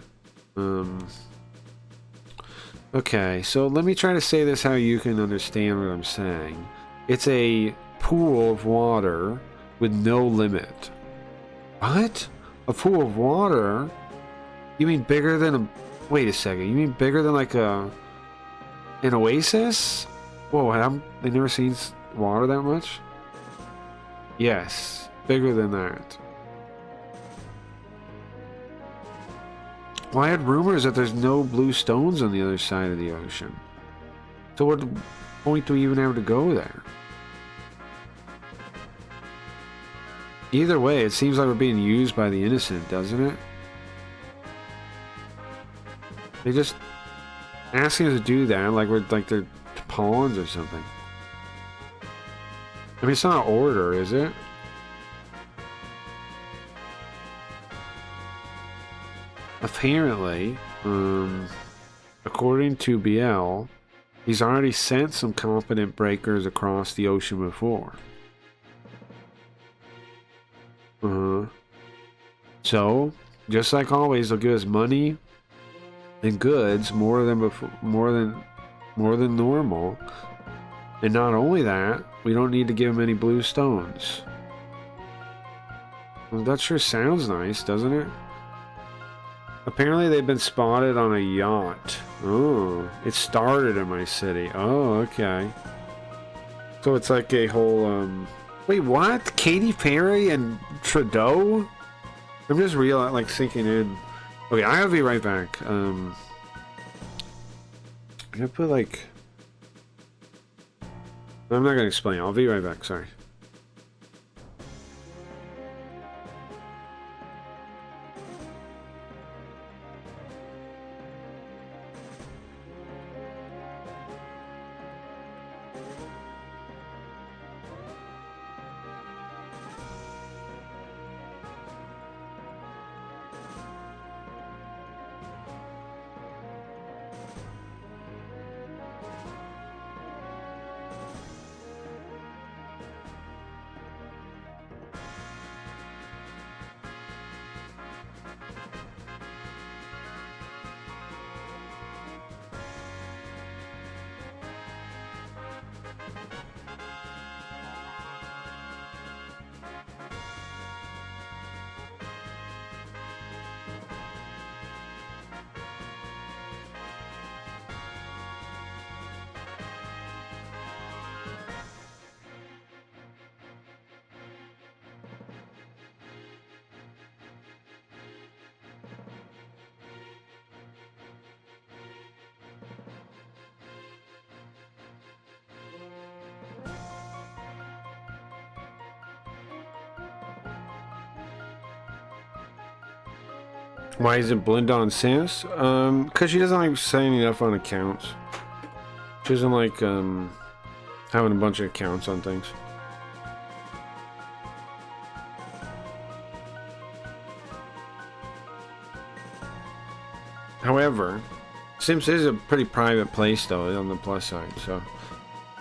Okay, so let me try to say this how you can understand what I'm saying. It's a pool of water with no limit. What? A pool of water? You mean bigger than a... Wait a second, you mean bigger than like an oasis? Whoa, I've never seen water that much? Yes, bigger than that. Well, I had rumors that there's no blue stones on the other side of the ocean. So what point do we even have to go there? Either way, it seems like we're being used by the innocent, doesn't it? They just asking us to do that like they're pawns or something. I mean, it's not an order, is it? Apparently, according to BL, he's already sent some competent breakers across the ocean before. So, just like always, they'll give us money and goods more than normal. And not only that, we don't need to give them any blue stones. Well, that sure sounds nice, doesn't it? Apparently they've been spotted on a yacht. Oh, it started in my city. Oh, okay. So it's like a whole, Wait, what? Katy Perry and Trudeau? I'm just sinking in. Okay, I'll be right back. I'm gonna put like... I'm not gonna explain. I'll be right back, sorry. Why isn't Belinda on Sims? Because she doesn't like signing up on accounts. She doesn't like having a bunch of accounts on things. However, Sims is a pretty private place though on the plus side, so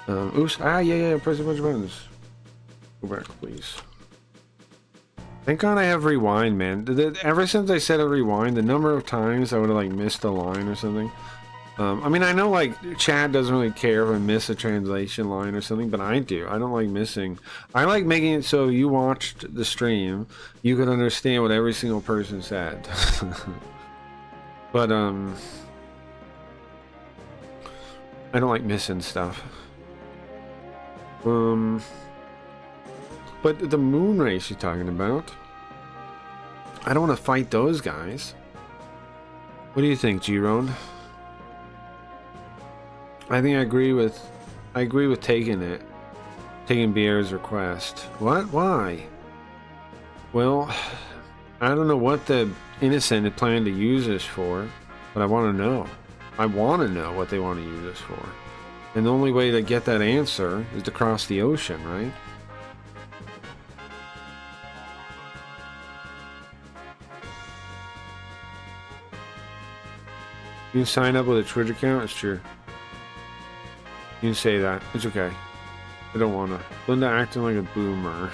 oops, yeah, press a bunch of buttons. Go back, please. Thank God I have rewind, man. Ever since I said a rewind, the number of times I would have like missed a line or something. I mean, I know like Chad doesn't really care if I miss a translation line or something, but I do. I don't like missing. I like making it so you watched the stream, you could understand what every single person said. But I don't like missing stuff. But the moon race you're talking about, I don't want to fight those guys. What do you think, Giron? I think I agree with taking Bierre's request. What? Why? Well, I don't know what the Innocent had planned to use this for, but I want to know. I want to know what they want to use this for. And the only way to get that answer is to cross the ocean, right? You can sign up with a Twitch account? It's true. You can say that. It's okay. I don't want to. Linda acting like a boomer.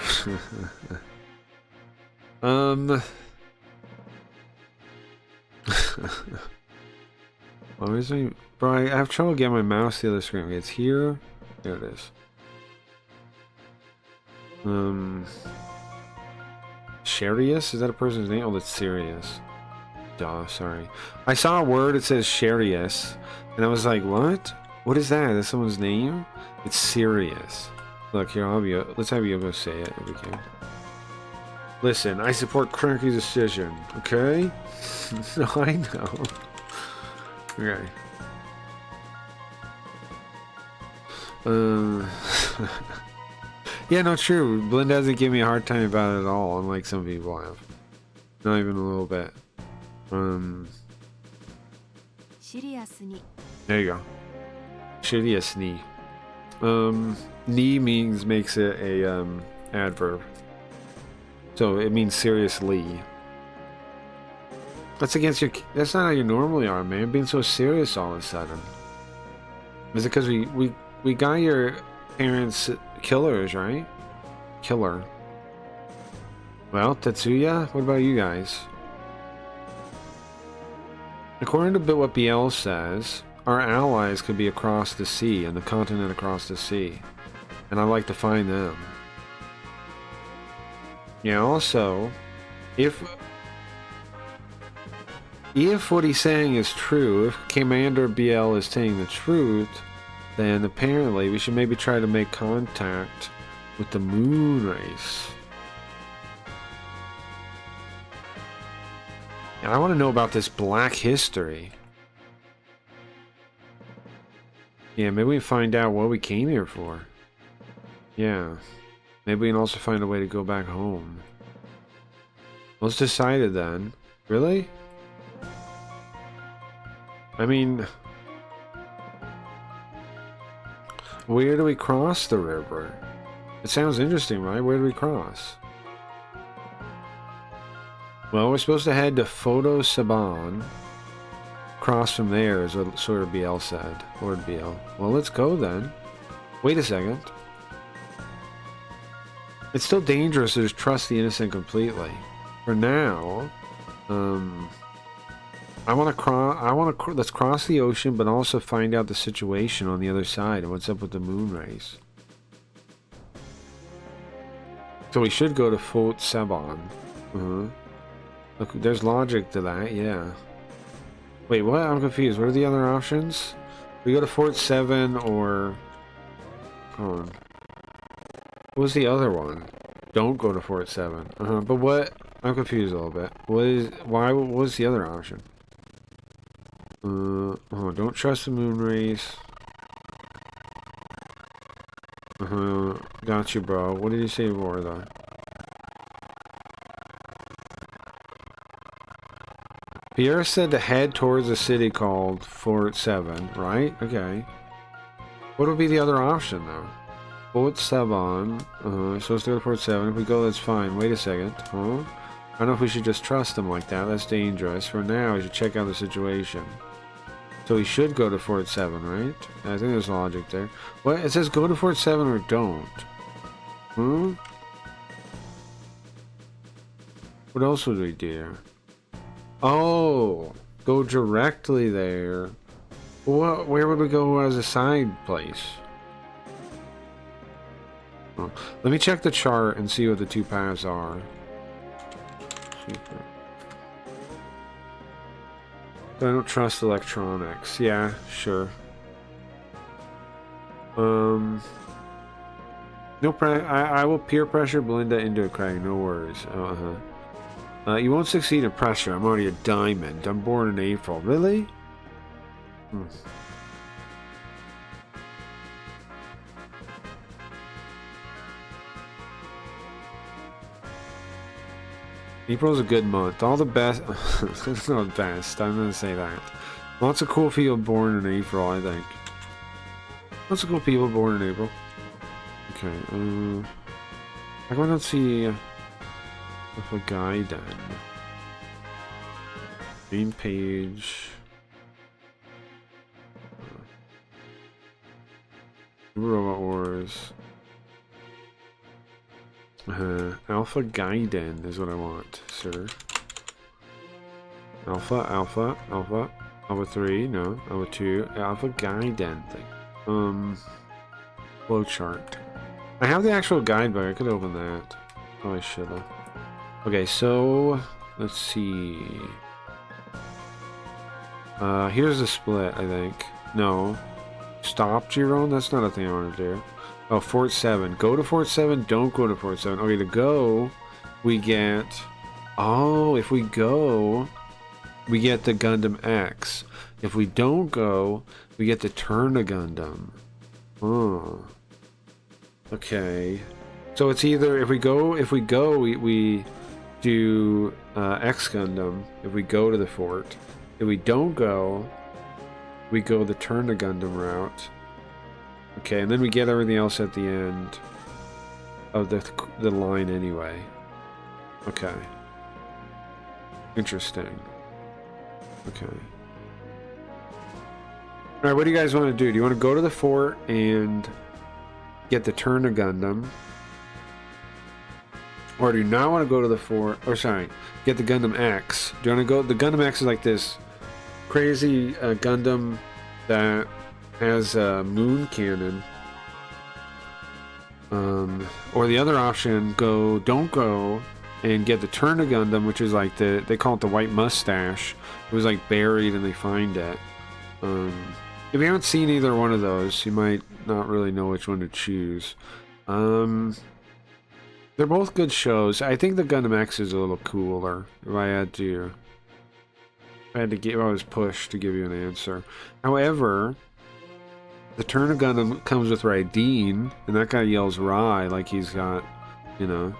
Why is it? Bro, I have trouble getting my mouse to the other screen. Okay, it's here. There it is. Sharius? Is that a person's name? Oh, that's Sirius. Duh, sorry. I saw a word, it says Sharius, and I was like, what? What is that? Is someone's name? It's Sirius. Look, here, let's have you go say it if we can. Listen, I support Cranky's decision, okay? No, I know. Okay. Yeah, no, true. Belinda doesn't give me a hard time about it at all, unlike some people have. Not even a little bit. There you go. Seriously. Ni makes it a adverb. So it means seriously. That's against your. That's not how you normally are, man. Being so serious all of a sudden. Is it because we got your parents killers, right? Killer. Well, Tetsuya, what about you guys? According to what BL says, our allies could be across the sea, and the continent across the sea. And I'd like to find them. Yeah, also, if what he's saying is true, if Commander BL is saying the truth, then apparently we should maybe try to make contact with the moon race. I want to know about this black history. Yeah, maybe we find out what we came here for. Yeah. Maybe we can also find a way to go back home. Well, it's decided then. Really? I mean... where do we cross the river? It sounds interesting, right? Where do we cross? Well, we're supposed to head to Photo Saban. Cross from there is what sort of BL said. Lord BL. Well, let's go then. Wait a second. It's still dangerous to just trust the innocent completely. For now, I want to let's cross the ocean, but also find out the situation on the other side and what's up with the moon race. So we should go to Fort Saban. Look, there's logic to that, yeah. Wait, what? I'm confused. What are the other options? We go to Fort 7 or... hold on. What was the other one? Don't go to Fort 7. But what? I'm confused a little bit. What was the other option? Don't trust the moon race. Got you, bro. What did you say more, though? Pierre said to head towards a city called Fort 7, right? Okay. What would be the other option, though? Fort 7. Supposed to go to Fort 7. If we go, that's fine. Wait a second. Huh? I don't know if we should just trust him like that. That's dangerous. For now, we should check out the situation. So we should go to Fort 7, right? I think there's logic there. What? It says go to Fort 7 or don't. Hmm? What else would we do? Oh! Go directly there. What? Where would we go as a side place? Oh. Let me check the chart and see what the two paths are. Super. I don't trust electronics. Yeah, sure. No I will peer pressure Belinda into a crack. No worries. You won't succeed in pressure. I'm already a diamond. I'm born in April. Really? Hmm. April's a good month. All the best. It's not best. I'm gonna say that. Lots of cool people born in April, I think. Lots of cool people born in April. Okay, I don't see a guide done. Main page. Robot Wars. Alpha Gaiden is what I want, sir. Alpha 3, no. Alpha 2, Alpha Gaiden thing. Flowchart. I have the actual guide book, I could open that. Oh, I should've. Okay, so, let's see. Here's the split, I think. No. Stop, Jerome? That's not a thing I want to do. Oh, Fort 7. Go to Fort 7, don't go to Fort 7. Okay, to go, we get... Oh, if we go, we get the Gundam X. If we don't go, we get the Turn a Gundam. Oh. Okay. So it's either, if we go, we do X Gundam. If we go to the fort. If we don't go, we go the Turn a Gundam route. Okay, and then we get everything else at the end of the line anyway. Okay. Interesting. Okay. Alright, what do you guys want to do? Do you want to go to the fort and get the Turn a Gundam? Or do you not want to go to the fort? Or sorry, get the Gundam X. Do you want to go? The Gundam X is like this crazy Gundam that has a moon cannon. Or the other option, don't go and get the Turn a Gundam, which is like they call it the white mustache. It was like buried and they find it. If you haven't seen either one of those, you might not really know which one to choose. They're both good shows. I think the Gundam X is a little cooler. If I had to give, I was pushed to give you an answer. However, the Turn a Gundam comes with Raideen, and that guy yells Rai like he's got, you know,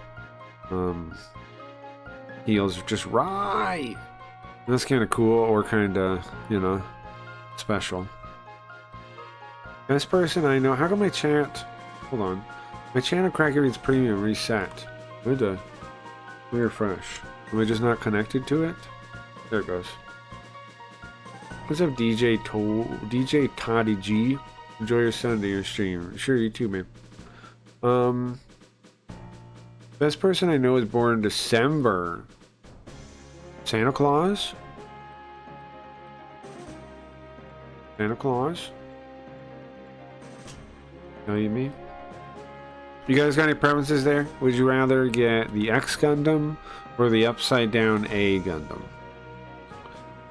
he yells just Rai. And that's kind of cool, or kind of, you know, special. Best person I know. How come my chat? Hold on. My channel Cracker Reads Premium reset. Let me refresh. Am I just not connected to it? There it goes. What's up, DJ Toddy G? Enjoy your Sunday, your stream. Sure, you too, man. Best person I know is born in December. Santa Claus? Santa Claus? Know you mean? You guys got any preferences there? Would you rather get the X Gundam or the upside down A Gundam?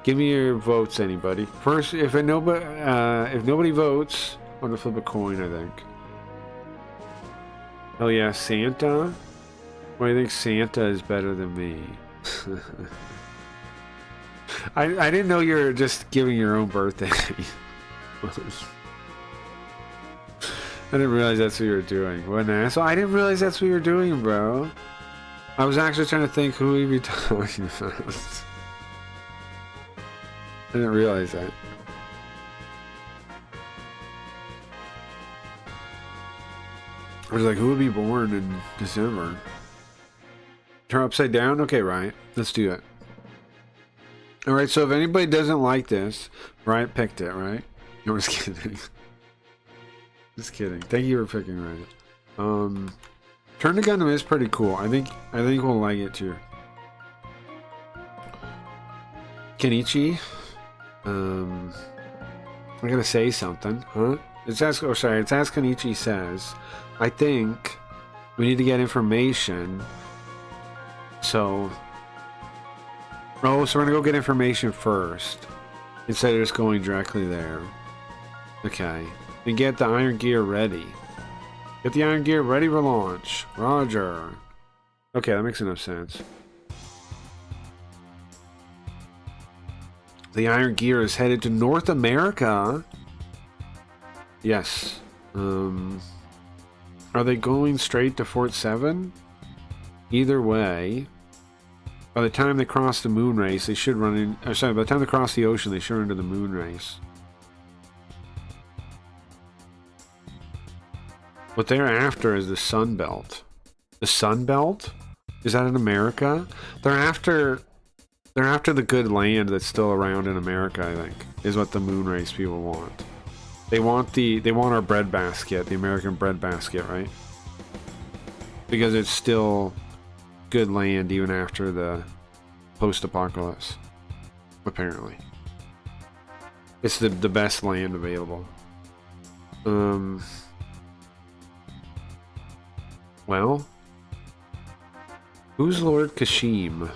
Give me your votes, anybody. First, if nobody votes, I'm gonna flip a coin, I think. Oh yeah, Santa? Well, I think Santa is better than me. I didn't know you were just giving your own birthday. I didn't realize that's what you were doing. What an asshole. I didn't realize that's what you were doing, bro. I was actually trying to think who we'd be talking about. I didn't realize that. I was like, who would be born in December? Turn upside down? Okay, right. Let's do it. Alright, so if anybody doesn't like this, Riot picked it, right? No, I'm just kidding. Just kidding. Thank you for picking Riot. Turn to Gundam is pretty cool. I think we'll like it too. Kenichi. I gotta say something, huh? It's ask. Oh, sorry. It's Ask Kenichi says. I think we need to get information. So. Oh, so we're gonna go get information first instead of just going directly there. Okay. And get the Iron Gear ready. Get the Iron Gear ready for launch. Roger. Okay, that makes enough sense. The Iron Gear is headed to North America. Yes. Are they going straight to Fort 7? Either way, by the time they cross the moon race, they should run in... Or sorry, by the time they cross the ocean, they should run into the moon race. What they're after is the Sun Belt. The Sun Belt? Is that in America? They're after the good land that's still around in America, I think, is what the moon race people want. They want our breadbasket, the American breadbasket, right? Because it's still good land even after the post-apocalypse, apparently. It's the best land available. Well, who's Lord Kashim?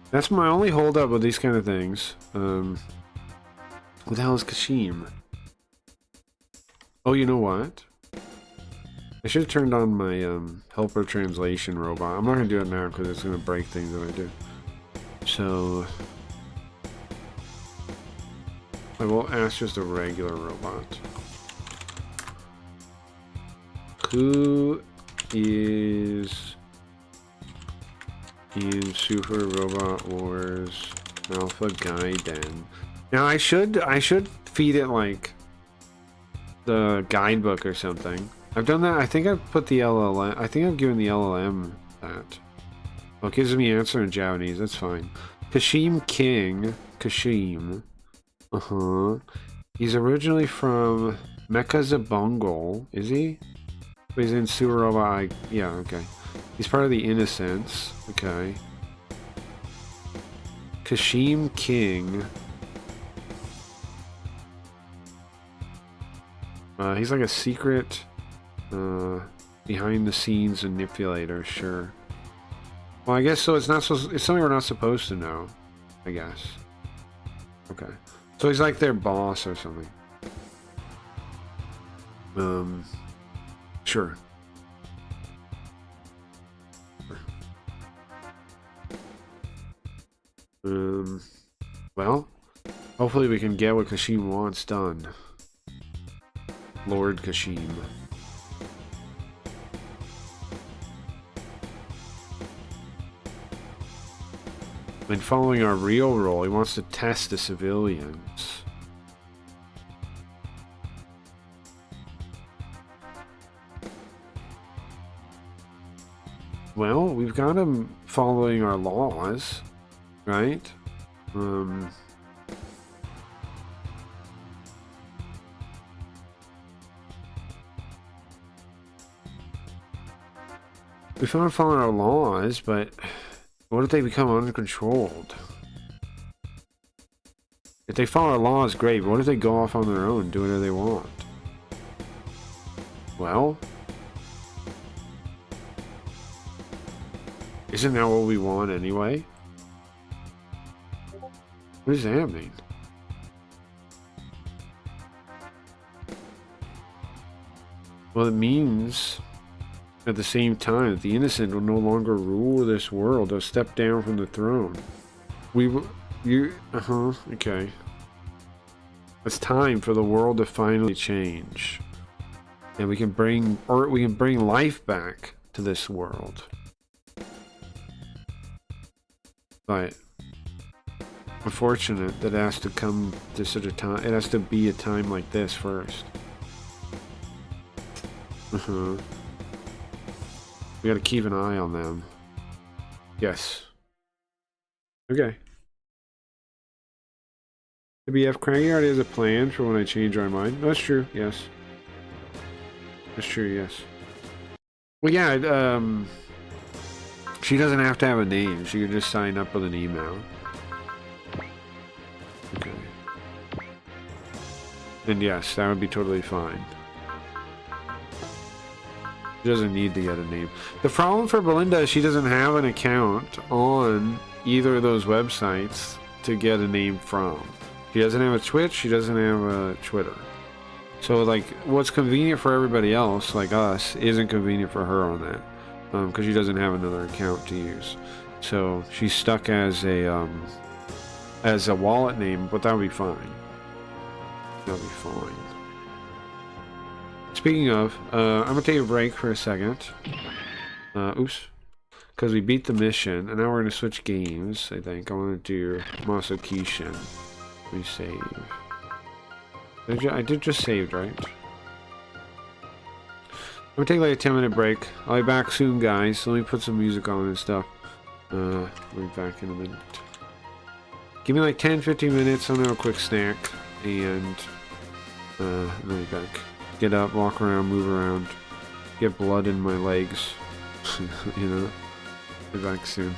That's my only holdup with these kind of things. Who the hell is Kashim? Oh, you know what? I should have turned on my helper translation robot. I'm not going to do it now because it's going to break things if I do. So I will ask just a regular robot. Who is in Super Robot Wars Alpha Gaiden? Now I should feed it like the guidebook or something. I've done that. I think I've put the LLM. I think I've given the LLM that. Oh, it gives me answer in Japanese. That's fine. Kashim King. Kashim. He's originally from Mechazabungle. Is he? But he's in Sururoba. Yeah, okay. He's part of the Innocents. Okay. Kashim King. He's like a secret behind the scenes manipulator, sure. Well, I guess so. It's something we're not supposed to know, I guess. Okay. So he's like their boss or something. Sure. Well, hopefully we can get what Kashim wants done. Lord Kashim. When following our real role, he wants to test the civilians. Well, we've got him following our laws, right? We found him following our laws, but what if they become uncontrolled? If they follow our laws, great. But what if they go off on their own and do whatever they want? Well, isn't that what we want anyway? What does that mean? Well, it means at the same time that the innocent will no longer rule this world. They'll step down from the throne. Okay. It's time for the world to finally change. And we can bring life back to this world. But unfortunate that it has to come to such a time. It has to be a time like this first. We gotta keep an eye on them. Yes. Okay. The BF Craggy already has a plan for when I change my mind. That's true, yes. That's true, yes. Well, yeah, she doesn't have to have a name. She could just sign up with an email. Okay. And yes, that would be totally fine. She doesn't need to get a name. The problem for Belinda is she doesn't have an account on either of those websites to get a name from. She doesn't have a Twitch, she doesn't have a Twitter. So, like, what's convenient for everybody else, like us, isn't convenient for her on that. Because she doesn't have another account to use. So, she's stuck as a wallet name, but that would be fine. That'll be fine. Speaking of, I'm gonna take a break for a second. Oops. Because we beat the mission, and now we're gonna switch games, I think. I wanna do Masakishin. Let me save. I did just saved, right? I'm gonna take like a 10-minute break. I'll be back soon, guys. So let me put some music on and stuff. I'll be back in a minute. Give me like 10-15 minutes. I'm gonna have a quick snack. And I'll be back. Get up, walk around, move around. Get blood in my legs. You know? Be back soon.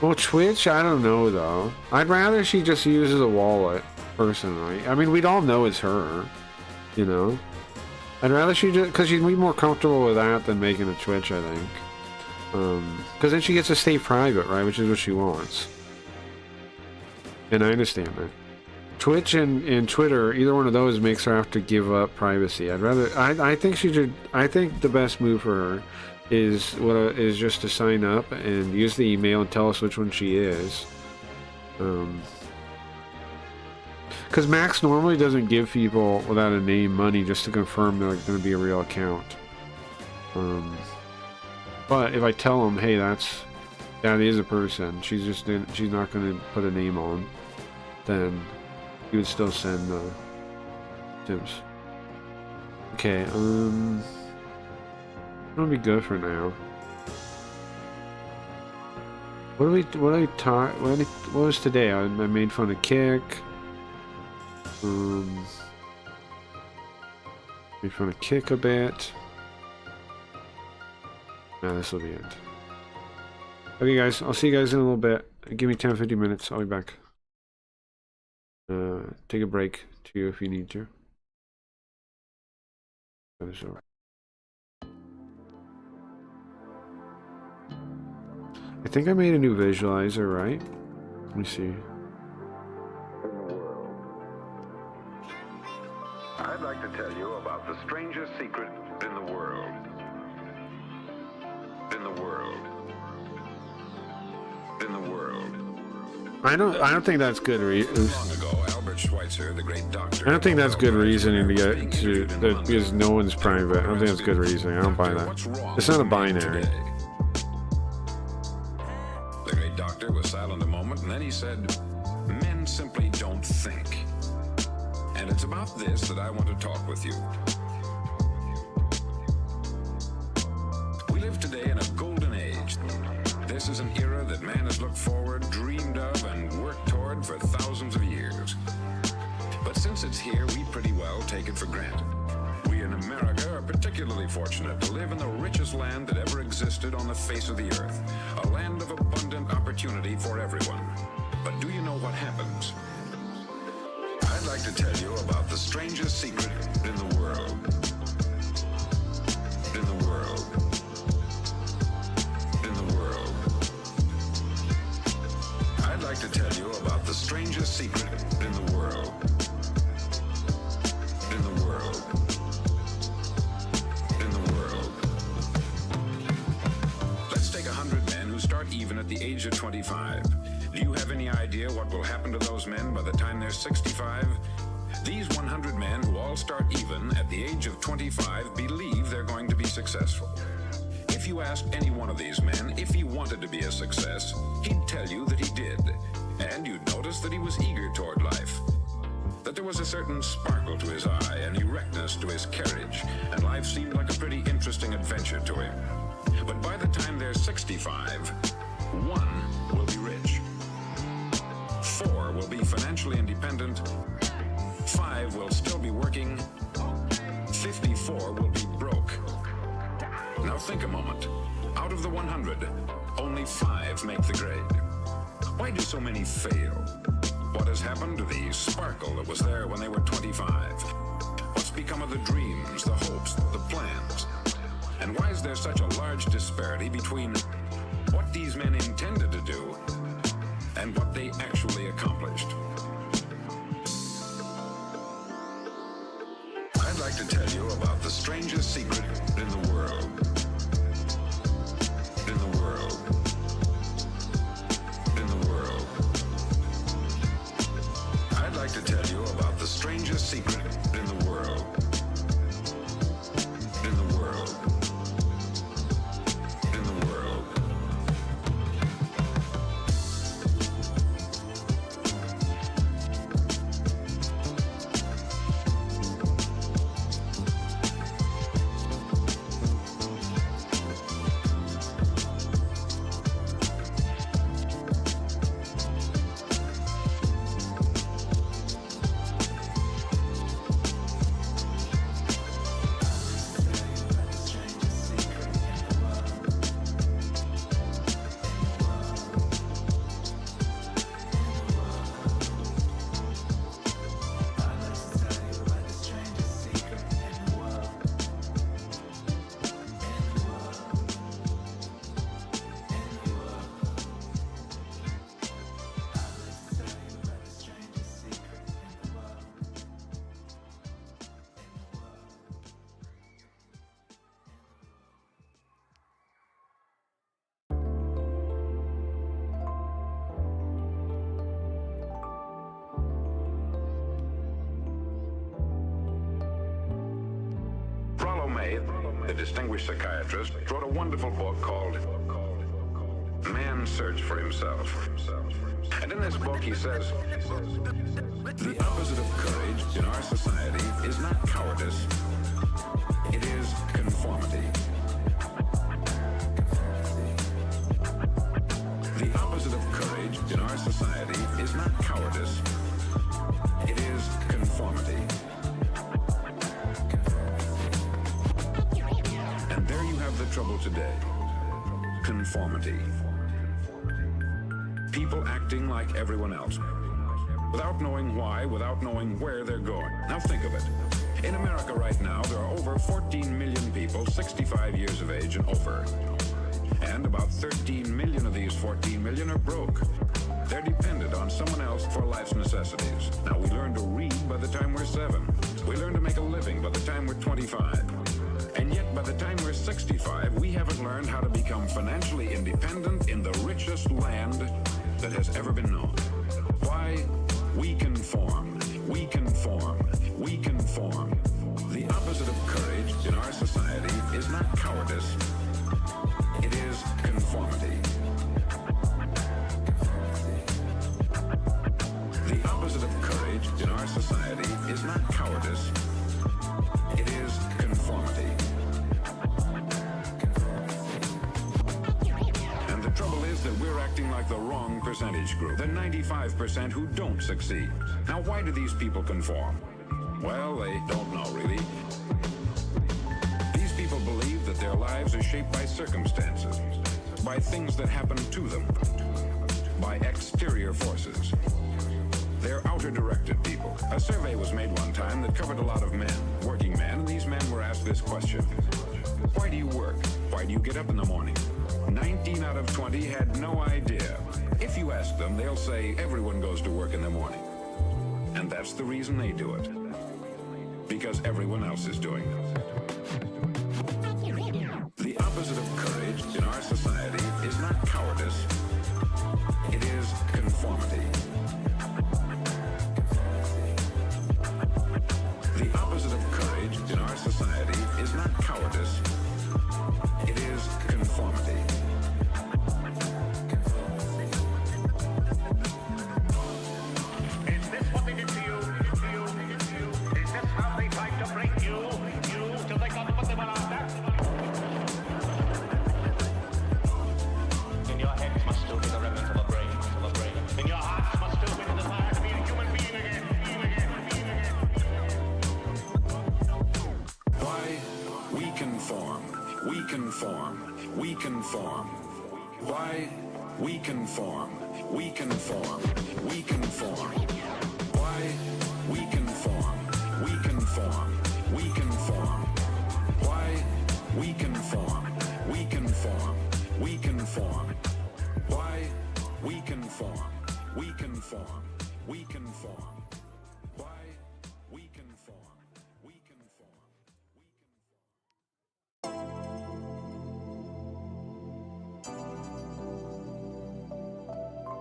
Well, Twitch, I don't know, though. I'd rather she just uses a wallet, personally. I mean, we'd all know it's her, you know? I'd rather she just... Because she'd be more comfortable with that than making a Twitch, I think. Because then she gets to stay private, right? Which is what she wants. And I understand that. Twitch and Twitter, either one of those makes her have to give up privacy. I'd rather... I think she should... I think the best move for her is just to sign up and use the email and tell us which one she is. Because Max normally doesn't give people without a name money just to confirm they're going to be a real account. But if I tell them, hey, that is a person, she's not going to put a name on, then he would still send tips. Okay, that'll be good for now. What was today? I made fun of Kick. Made fun of Kick a bit. Nah, this will be it. Okay, guys, I'll see you guys in a little bit. Give me 10-15 minutes. I'll be back. Take a break too if you need to. That is over. I think I made a new visualizer, right? Let me see. I'd like to tell you about the strangest secret in the world. In the world. In the world. I don't think that's good reason. Long ago, Albert Schweitzer, the great doctor. I don't think that's good reasoning to get to that because no one's private. I don't think that's good reasoning. I don't buy that. It's not a binary. The great doctor was silent a moment, and then he said, "Men simply don't think." And it's about this that I want to talk with you. We live today in a golden age. This is an era that man has looked forward, dreamed of, and worked toward for thousands of years. But since it's here, we pretty well take it for granted. We in America are particularly fortunate to live in the richest land that ever existed on the face of the earth. A land of abundant opportunity for everyone. But do you know what happens? I'd like to tell you about the strangest secret in the world. In the world. In the world. I'd like to tell you about the strangest secret in the world. In the world. In the world. Let's take 100 men who start even at the age of 25. Do you have any idea what will happen to those men by the time they're 65? These 100 men who all start even at the age of 25 believe they're going to be successful. If If you asked any one of these men if he wanted to be a success, he'd tell you that he did. And you'd notice that he was eager toward life. That there was a certain sparkle to his eye, an erectness to his carriage, and life seemed like a pretty interesting adventure to him. But by the time they're 65, 1 will be rich, 4 will be financially independent, 5 will still be working, 54 will be broke. Now think a moment. Out of the 100, only 5 make the grade. Why do so many fail? What has happened to the sparkle that was there when they were 25? What's become of the dreams, the hopes, the plans? And why is there such a large disparity between what these men intended to do and what they actually accomplished? I'd like to tell you about the strangest secret in the world. In the world. In the world. I'd like to tell you about the strangest secret in the world. In the world. In the world. The distinguished psychiatrist, wrote a wonderful book called Man's Search for Himself. And in this book he says, the opposite of courage in our society is not cowardice, it is conformity. The opposite of courage in our society is not cowardice, it is conformity. And there you have the trouble today. Conformity. People acting like everyone else. Without knowing why, without knowing where they're going. Now think of it. In America right now, there are over 14 million people 65 years of age and over. And about 13 million of these 14 million are broke. They're dependent on someone else for life's necessities. Now we learn to read by the time we're 7. We learn to make a living by the time we're 25. And yet, by the time we're 65, we haven't learned how to become financially independent in the richest land that has ever been known. Why? We conform. We conform. We conform. The opposite of courage in our society is not cowardice. It is conformity. The opposite of courage in our society is not cowardice. It is conformity. And the trouble is that we're acting like the wrong percentage group, the 95% who don't succeed. Now, why do these people conform? Well, they don't know, really. These people believe that their lives are shaped by circumstances, by things that happen to them, by exterior forces. They're outer-directed people. A survey was made one time that covered a lot of men, working men, and these men were asked this question. Why do you work? Why do you get up in the morning? 19 out of 20 had no idea. If you ask them, they'll say everyone goes to work in the morning. And that's the reason they do it. Because everyone else is doing it. The opposite of courage in our society is not cowardice. It is conformity. The opposite of courage in our society is not cowardice. It is conformity. conform. We conform. Why? We conform. We conform. We conform. Why? We conform. We conform. We conform. Why? We conform. We conform. We conform. Why? We conform. We conform. We conform. Why? We conform. We conform.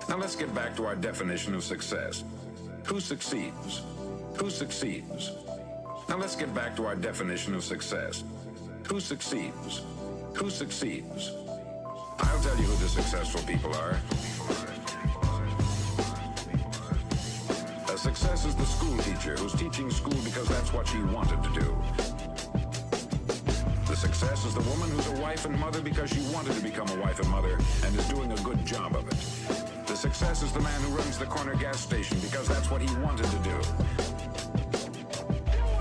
Now let's get back to our definition of success. Who succeeds? Who succeeds? Now let's get back to our definition of success. Who succeeds? Who succeeds? I'll tell you who the successful people are. A success is the school teacher who's teaching school because that's what she wanted to do. The success is the woman who's a wife and mother because she wanted to become a wife and mother and is doing a good job of it. The success is the man who runs the corner gas station because that's what he wanted to do.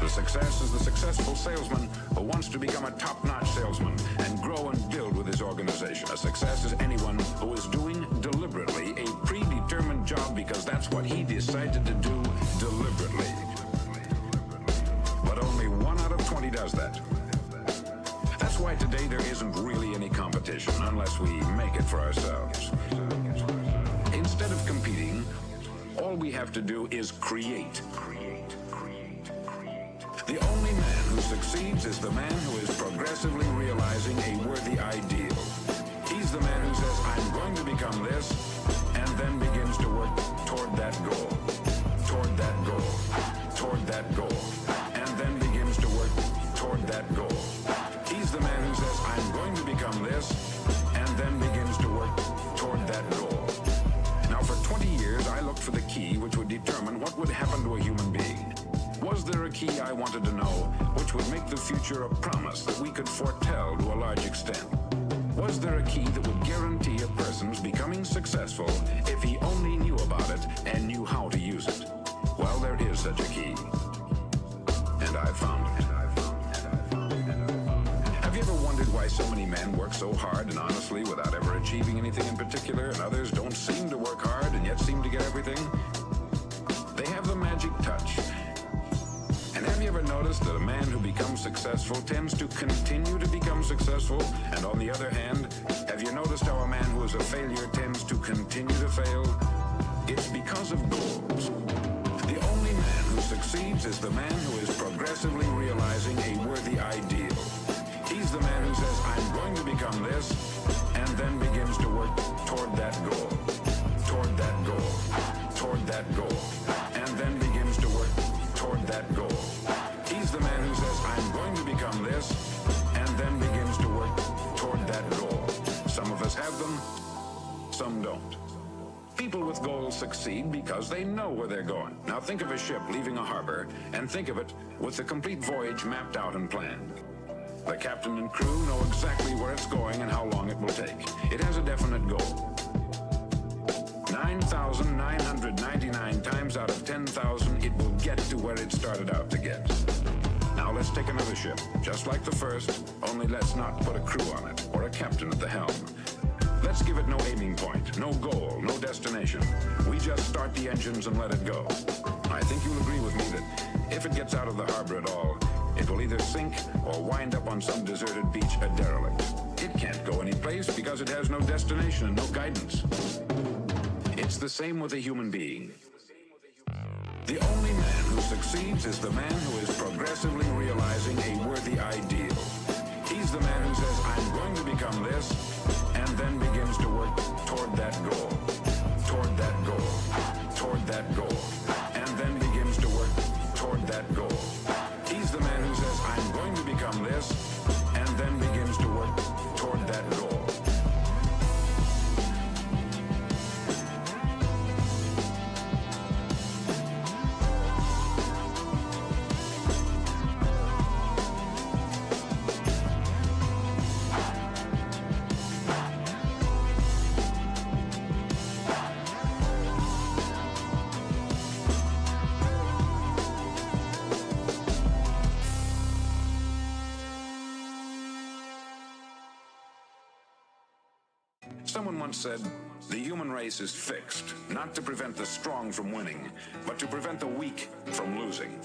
The success is the successful salesman who wants to become a top-notch salesman and grow and build with his organization. A success is anyone who is doing deliberately a predetermined job because that's what he decided to do deliberately. But only 1 out of 20 does that. That's why today there isn't really any competition unless we make it for ourselves. Instead of competing, all we have to do is create. The only man who succeeds is the man who is progressively realizing a worthy ideal. He's the man who says, I'm going to become this, and then begins to work toward that goal, toward that goal, toward that goal, and then begins to work toward that goal. He's the man who says, I'm going to become this, and then begins to work toward that goal. Now, for 20 years, I looked for the key which would determine what would happen to a human being. Was there a key I wanted to know which would make the future a promise that we could foretell to a large extent? Was there a key that would guarantee a person's becoming successful if he only knew about it and knew how to use it? Well, there is such a key. And I found it. Have you ever wondered why so many men work so hard and honestly without ever achieving anything in particular, and others don't seem to work hard and yet seem to get everything? They have the magic touch. And have you ever noticed that a man who becomes successful tends to continue to become successful? And on the other hand, have you noticed how a man who is a failure tends to continue to fail? It's because of goals. The only man who succeeds is the man who is progressively realizing a worthy ideal. He's the man who says, I'm going to become this, and then begins to work toward that goal, toward that goal, toward that goal, and then begins to work toward that goal. He's the man who says, I'm going to become this, and then begins to work toward that goal. Some of us have them, some don't. People with goals succeed because they know where they're going. Now think of a ship leaving a harbor, and think of it with the complete voyage mapped out and planned. The captain and crew know exactly where it's going and how long it will take. It has a definite goal. 9,999 times out of 10,000, it will get to where it started out to get. Now let's take another ship, just like the first, only let's not put a crew on it, or a captain at the helm. Let's give it no aiming point, no goal, no destination. We just start the engines and let it go. I think you'll agree with me that if it gets out of the harbor at all, it will either sink or wind up on some deserted beach, a derelict. It can't go anyplace because it has no destination and no guidance. It's the same with a human being. The only man who succeeds is the man who is progressively realizing a worthy ideal. He's the man who says, I'm going to become this, and then begins to work toward that goal, toward that goal, toward that goal, and then begins to work toward that goal. He's the man who says, I'm going to become this, and then begins to work toward that goal. Someone once said, the human race is fixed, not to prevent the strong from winning, but to prevent the weak from losing.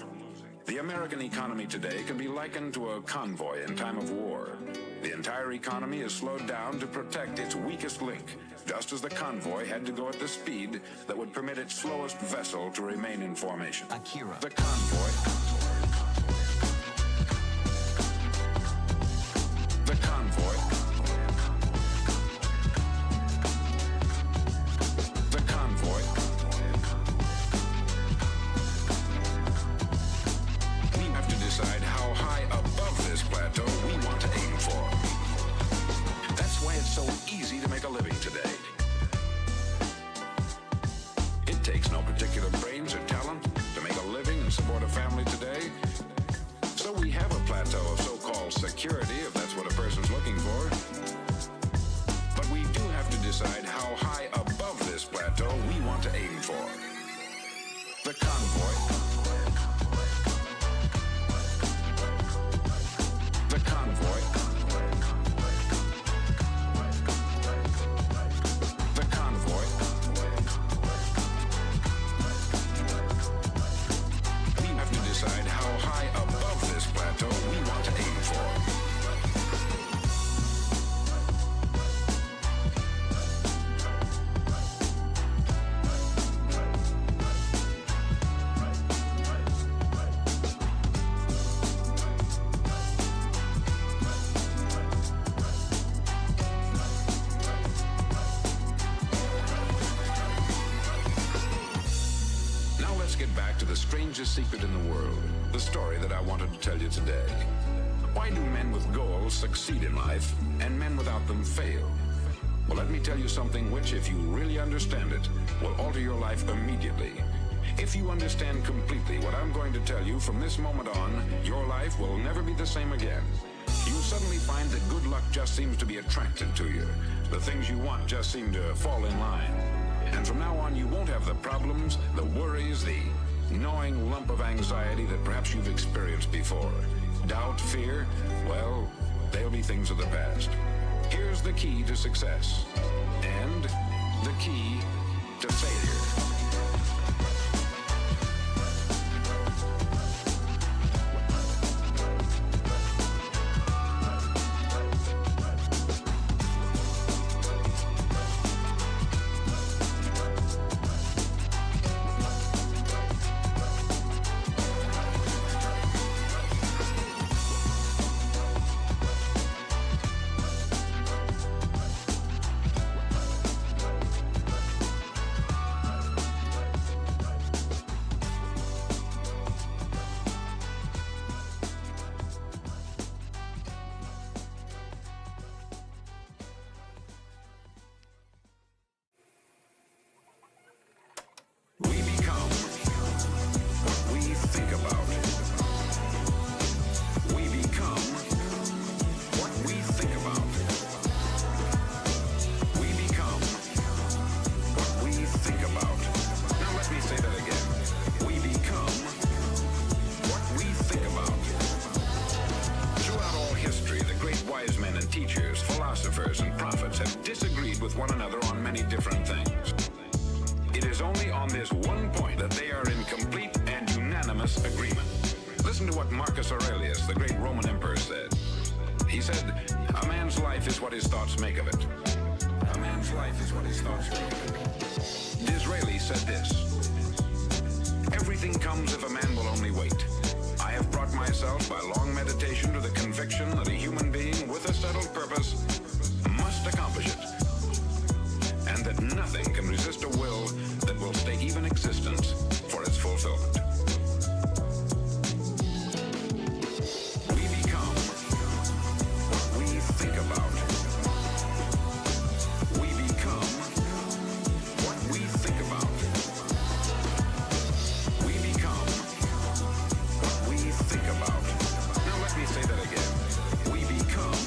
The American economy today can be likened to a convoy in time of war. The entire economy is slowed down to protect its weakest link, just as the convoy had to go at the speed that would permit its slowest vessel to remain in formation. Akira. The convoy. The convoy. The convoy. We have to decide how high above this plateau we want to aim for. That's why it's so easy to make a living today. It takes no particular brains or talent to make a living and support a family today. So we have a plateau of so-called security, if that's what a person's looking for. But we do have to decide how high above this plateau we want to aim for. The convoy. The convoy. The convoy. We have to decide how high above this plateau we want to aim for. Now let's get back to the strangest secret in the world, the story that I wanted to tell you today. Why do men with goals succeed in life and men without them fail? Well, let me tell you something which, if you really understand it, will alter your life immediately. If you understand completely what I'm going to tell you from this moment on, your life will never be the same again. You'll suddenly find that good luck just seems to be attracted to you. The things you want just seem to fall in line. And from now on, you won't have the problems, the worries, the gnawing lump of anxiety that perhaps you've experienced before. Doubt, fear, well, they'll be things of the past. Here's the key to success and the key to failure. We become what we think about. We become what we think about. We become what we think about. Now let me say that again. We become what we think about. Throughout all history, the great wise men and teachers, philosophers and prophets have disagreed with one another on many different things. It is only on this one point that they are in complete and unanimous agreement. Listen to what Marcus Aurelius, the great Roman emperor, said. He said, "A man's life is what his thoughts make of it." A man's life is what his thoughts make of it. Disraeli said this, "Everything comes if a man will only wait. I have brought myself by long meditation to the conviction that a human being with a settled purpose must accomplish it, and that nothing can resist a will that will stake even existence for its fulfillment." We become what we think about. We become what we think about. We become what we think about. Now let me say that again. We become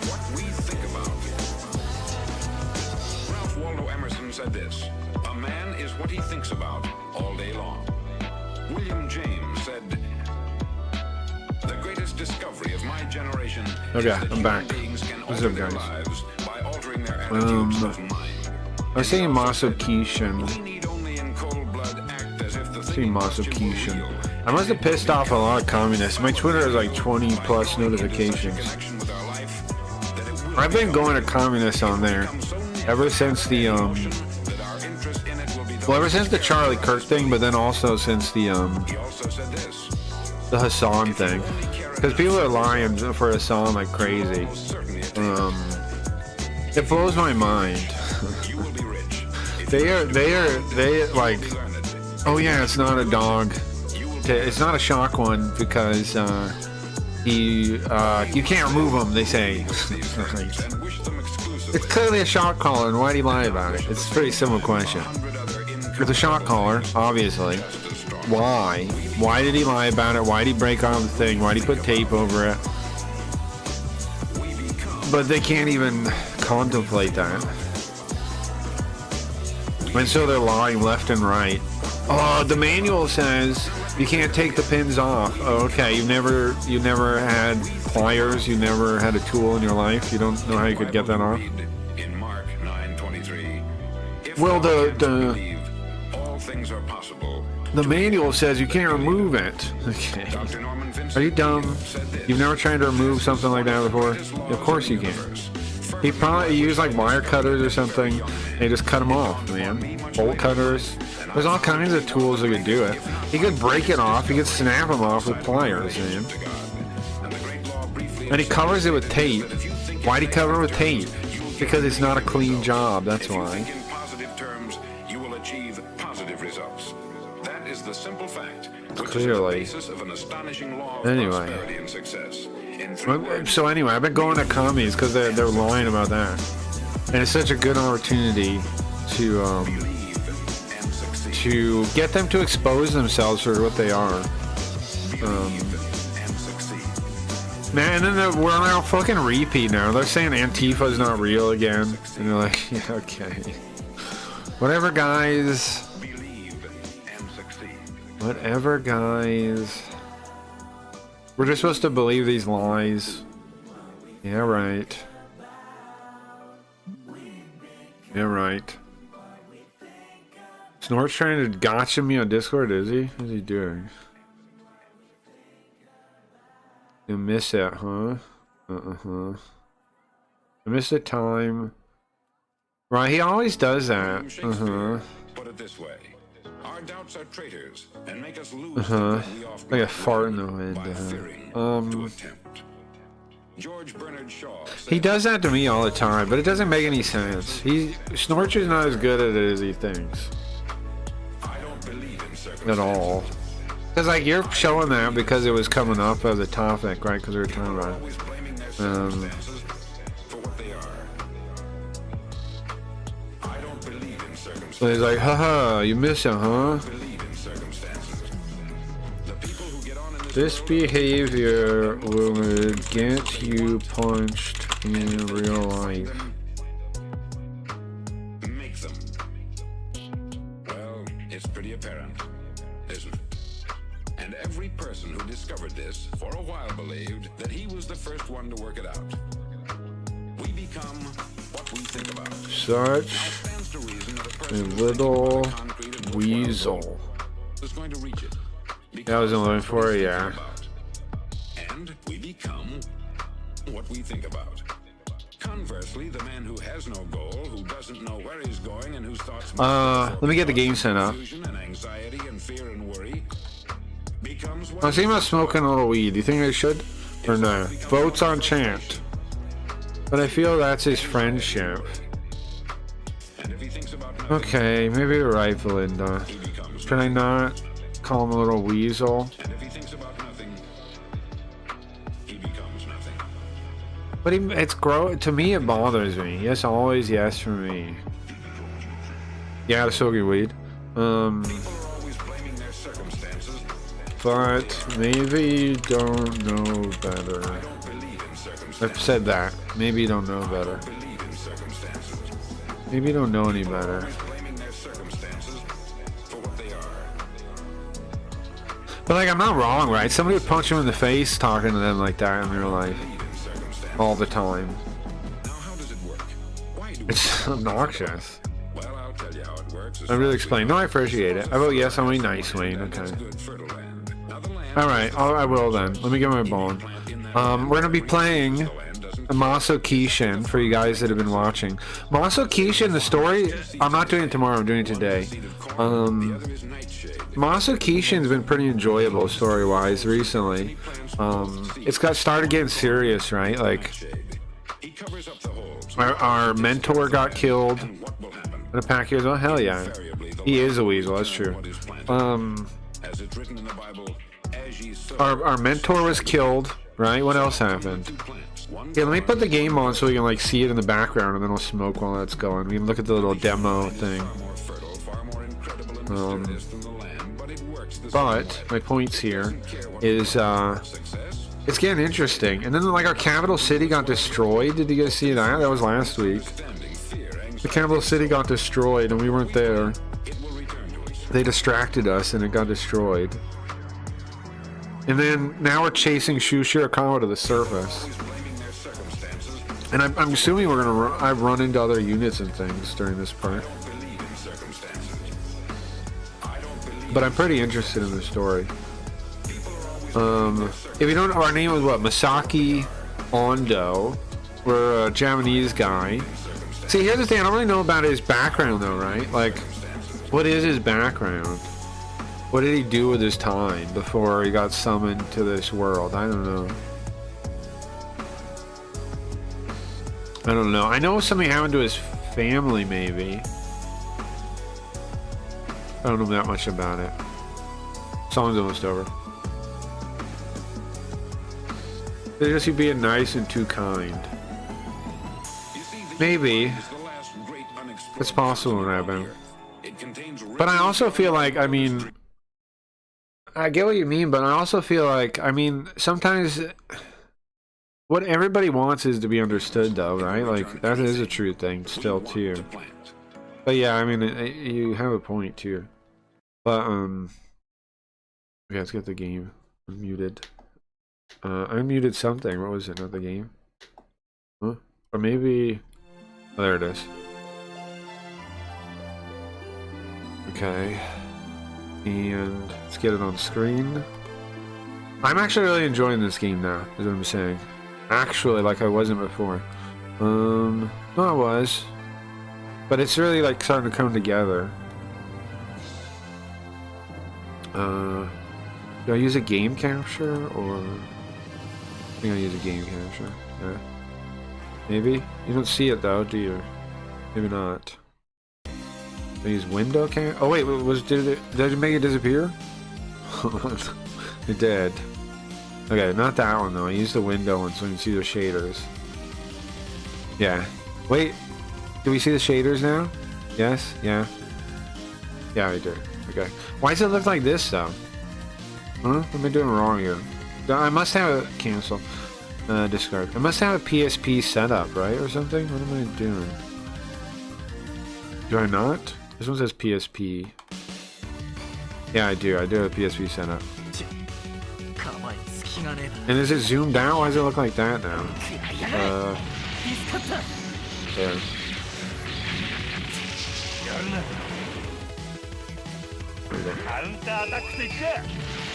what we think about. Ralph Waldo Emerson said this, "A man is what he thinks about all day long." William James said, "The greatest discovery of my generation Okay, is that I'm human back. beings can What's alter up, their guys? lives by altering their attitudes of mind. I was saying Masokishin. We need only in cold blood act as if the See thing Masokishin. I must have pissed off a lot of communists. My Twitter has like 20 plus notifications. I've been going to communists on there ever since the well, ever since the Charlie Kirk thing, but then also since the Hassan thing, because people are lying for Hassan like crazy. It blows my mind. They like, oh yeah, it's not a dog. It's not a shock one because you can't remove him. They say it's clearly a shock collar, and why do you lie about it? It's a pretty simple question. It's a shock collar, obviously. Why? Why did he lie about it? Why did he break off the thing? Why did he put tape over it? But they can't even contemplate that. And so they're lying left and right. Oh, the manual says you can't take the pins off. Oh, okay, you never had pliers, you never had a tool in your life. You don't know how you could get that off. In Mark 9:23, Well, all things are possible. the manual says you can't remove it. Okay. Dr. Norman Vincent Are you dumb? said this. You've never tried to remove something like that before? Of course you can. He probably used like wire cutters or something. They just cut them off, man. Bolt cutters. There's all kinds of tools that could do it. He could break it off. He could snap them off with pliers, man. And he covers it with tape. Why'd he cover it with tape? Because it's not a clean job. That's why. In positive terms, you will achieve positive results. That is the simple fact, which Clearly. is the basis of an astonishing law of Anyway. prosperity and success. In 3 words, So anyway, I've been going to commies because they're lying about that, and it's such a good opportunity to believe and succeed. to get them to expose themselves for what they are. And succeed. Man, and then we're on a fucking repeat now. They're saying Antifa's not real again, and they're like, yeah, okay, whatever, guys. Believe and succeed. Whatever, guys. We're just supposed to believe these lies. Yeah, right. Yeah, right. Snort's trying to gotcha me on Discord, is he? What's he doing? You miss it, huh? I miss the time. Right, he always does that. Put it this way. Our doubts are traitors and make us lose Uh-huh. we often Like a fart in the wind. by fearing to attempt. George Bernard Shaw said, He does that to me all the time, but it doesn't make any sense. Snorch is not as good at it as he thinks. I don't believe in At circumstances. all. Because, like, you're showing that because it was coming up as a topic, right? Because we were talking about it. Always blaming their circumstances for what they are. I don't believe in circumstances. So he's like, haha, you miss it, huh? Believe in circumstances. The people who get on in This behavior will get you punched in real life. make them. Well, it's pretty apparent, isn't it? And every person who discovered this for a while believed that he was the first one to work it out. We become what we think about. Such Stands to reason that a a person little concrete and weasel. is going to reach it. That was only for it, yeah. And we become what we think about. Conversely, the man who has no goal, who doesn't know where he's going, and whose thoughts Let me get the game set up. confusion and anxiety and fear and worry becomes I was thinking about smoking a little weed. Do you think I should? Or no? Votes on chant. But I feel that's his friendship. And if he thinks about nothing, Okay, maybe you're right, Belinda. he becomes Should I not call him a little weasel? And if he thinks about nothing, he becomes nothing. But to me it bothers me. Yes, always yes for me. Yeah, the smoking weed. People are always blaming their circumstances. But maybe you don't know better. Don't believe in circumstances. I've said that. Maybe you don't know better. Believe in circumstances. Maybe you don't know any better. Blaming their circumstances for what they are. But like, I'm not wrong, right? Somebody would punch him in the face talking to them like that in real life. Believe in circumstances. All the time. Now, how does it work? Why do It's obnoxious. Well, I'll tell you how it works. I really explain. No, I appreciate it. I vote yes. I'm nice, Wayne. Okay. All right. I will then. Let me get my bone. We're gonna be playing Maso Kishin for you guys that have been watching. Maso Kishin, the story. I'm not doing it tomorrow. I'm doing it today. Maso Kishin's been pretty enjoyable story-wise recently. It's got started getting serious, right? Like our mentor got killed. And a pack here. Oh hell yeah, he is a weasel. That's true. Our mentor was killed. Right? What else happened? Yeah, let me put the game on so we can like see it in the background, and then we'll smoke while that's going. We can look at the little demo thing. But my points here is it's getting interesting. And then like our capital city got destroyed. Did you guys see that? That was last week. The capital city got destroyed, and we weren't there. They distracted us, and it got destroyed. And then now we're chasing Shu Shirakawa to the surface. And I'm assuming we're gonna I've run into other units and things during this part. But I'm pretty interested in the story. If you don't know, our name was what? Masaki Ondo. We're a Japanese guy. See, here's the thing. I don't really know about his background though, right? Like, what is his background? What did he do with his time before he got summoned to this world? I don't know. I don't know. I know something happened to his family, maybe. I don't know that much about it. Song's almost over. They're just you being nice and too kind. Maybe. It's possible to happen. But I also feel like, I mean, I get what you mean, but I also feel like, I mean, sometimes what everybody wants is to be understood, though, right? Like, that is a true thing still, too. But yeah, I mean, you have a point, too. But, okay, let's get the game unmuted. I muted something. What was it? Not the game? Huh? Or maybe... Oh, there it is. Okay. And let's get it on screen. I'm actually really enjoying this game now, is what I'm saying. Actually, like I wasn't before. No, I was. But it's really like starting to come together. Do I use a game capture or... I think I use a game capture. Yeah. Maybe? You don't see it though, do you? Maybe not. I use window cam. Oh wait, did it make it disappear? It did. Okay, not that one though. I used the window one so you can see the shaders. Yeah. Wait. Do we see the shaders now? Yes? Yeah. Yeah, we do. Okay. Why does it look like this though? Huh? What am I doing wrong here? I must have a cancel. Discard. I must have a PSP setup, right? Or something? What am I doing? Do I not? This one says PSP. Yeah, I do. I do have a PSP setup. And is it zoomed out? Why does it look like that now? There.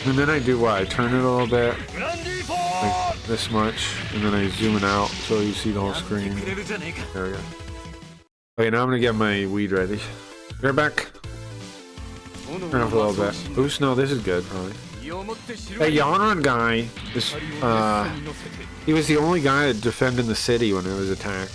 And then I do what? I turn it a little bit, like this much, and then I zoom it out so you see the whole screen. There we go. Okay, now I'm gonna get my weed ready. We're back. Turn off a little bit. Oops, no, this is good, probably. That Yanran guy, he was the only guy that defended the city when it was attacked.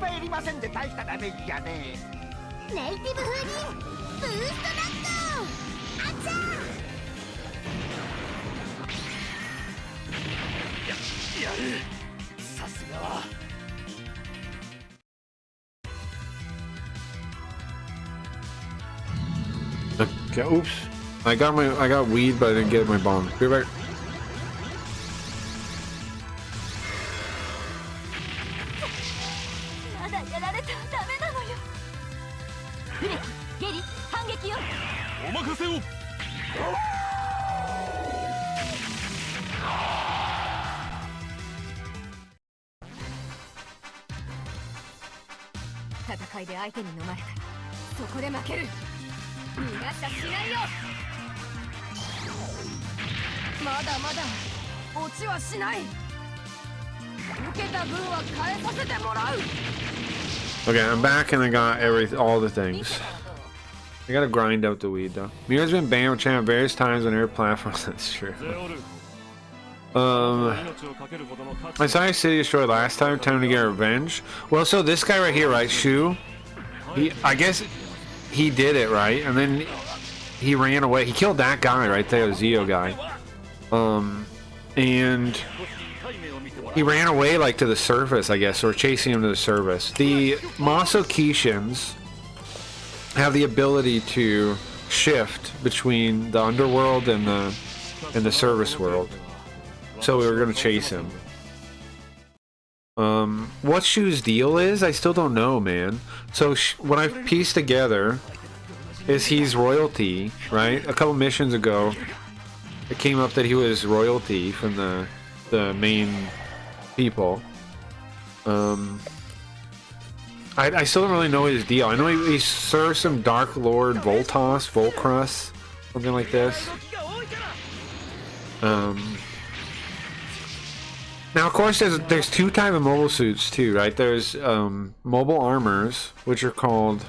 ぱいいりませんで大したダメージじゃねえ。ネイティブ風にブーストダットあっちゃやる。さすがは。Okay, oops. I got weed, but I didn't get my bomb. Be right back. まだやられたらダメなのよ。フレキ、ゲリ、反撃よ。お任せを。戦いで相手に飲まれたらそこで負ける。逃がしたしないよ。まだまだ落ちはしない。受けた分は返させてもらう。 Okay, I'm back and I got all the things. I gotta grind out the weed though. Mira's been banned from channel various times on every platform. That's true. I saw your city destroyed last time. Time to get revenge. Well, so this guy right here, right, Shu? I guess he did it, right? And then he ran away. He killed that guy right there, the Zio guy. And he ran away like to the surface, I guess, or chasing him to the surface. The Masokishins have the ability to shift between the underworld and the service world. So we were gonna chase him. What Shu's deal is, I still don't know, man. So what I've pieced together is he's royalty, right? A couple missions ago, it came up that he was royalty from the main people. I still don't really know his deal. I know he serves some Dark Lord Volcrus, something like this. Now, of course, there's two type of mobile suits too, right? There's mobile armors, which are called.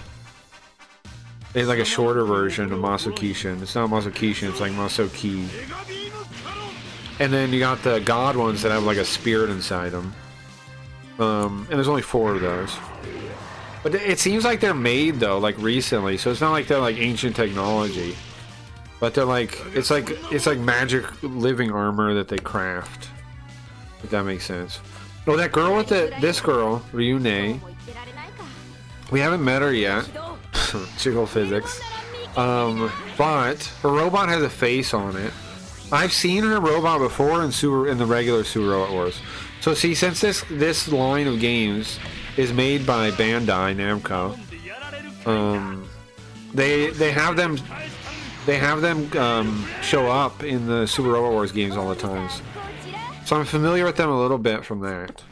It's like a shorter version of Masokishin. It's not Masokishin, it's like Masoki. And then you got the god ones that have like a spirit inside them. And there's only 4 of those. But it seems like they're made though, like recently. So it's not like they're like ancient technology. But they're like it's like magic living armor that they craft. If that makes sense. Oh, that girl with this girl, Ryune. We haven't met her yet. Jiggle physics. But her robot has a face on it. I've seen her robot before in the regular Super Robot Wars. So see, since this line of games is made by Bandai Namco, they have them show up in the Super Robot Wars games all the times. So I'm familiar with them a little bit from that.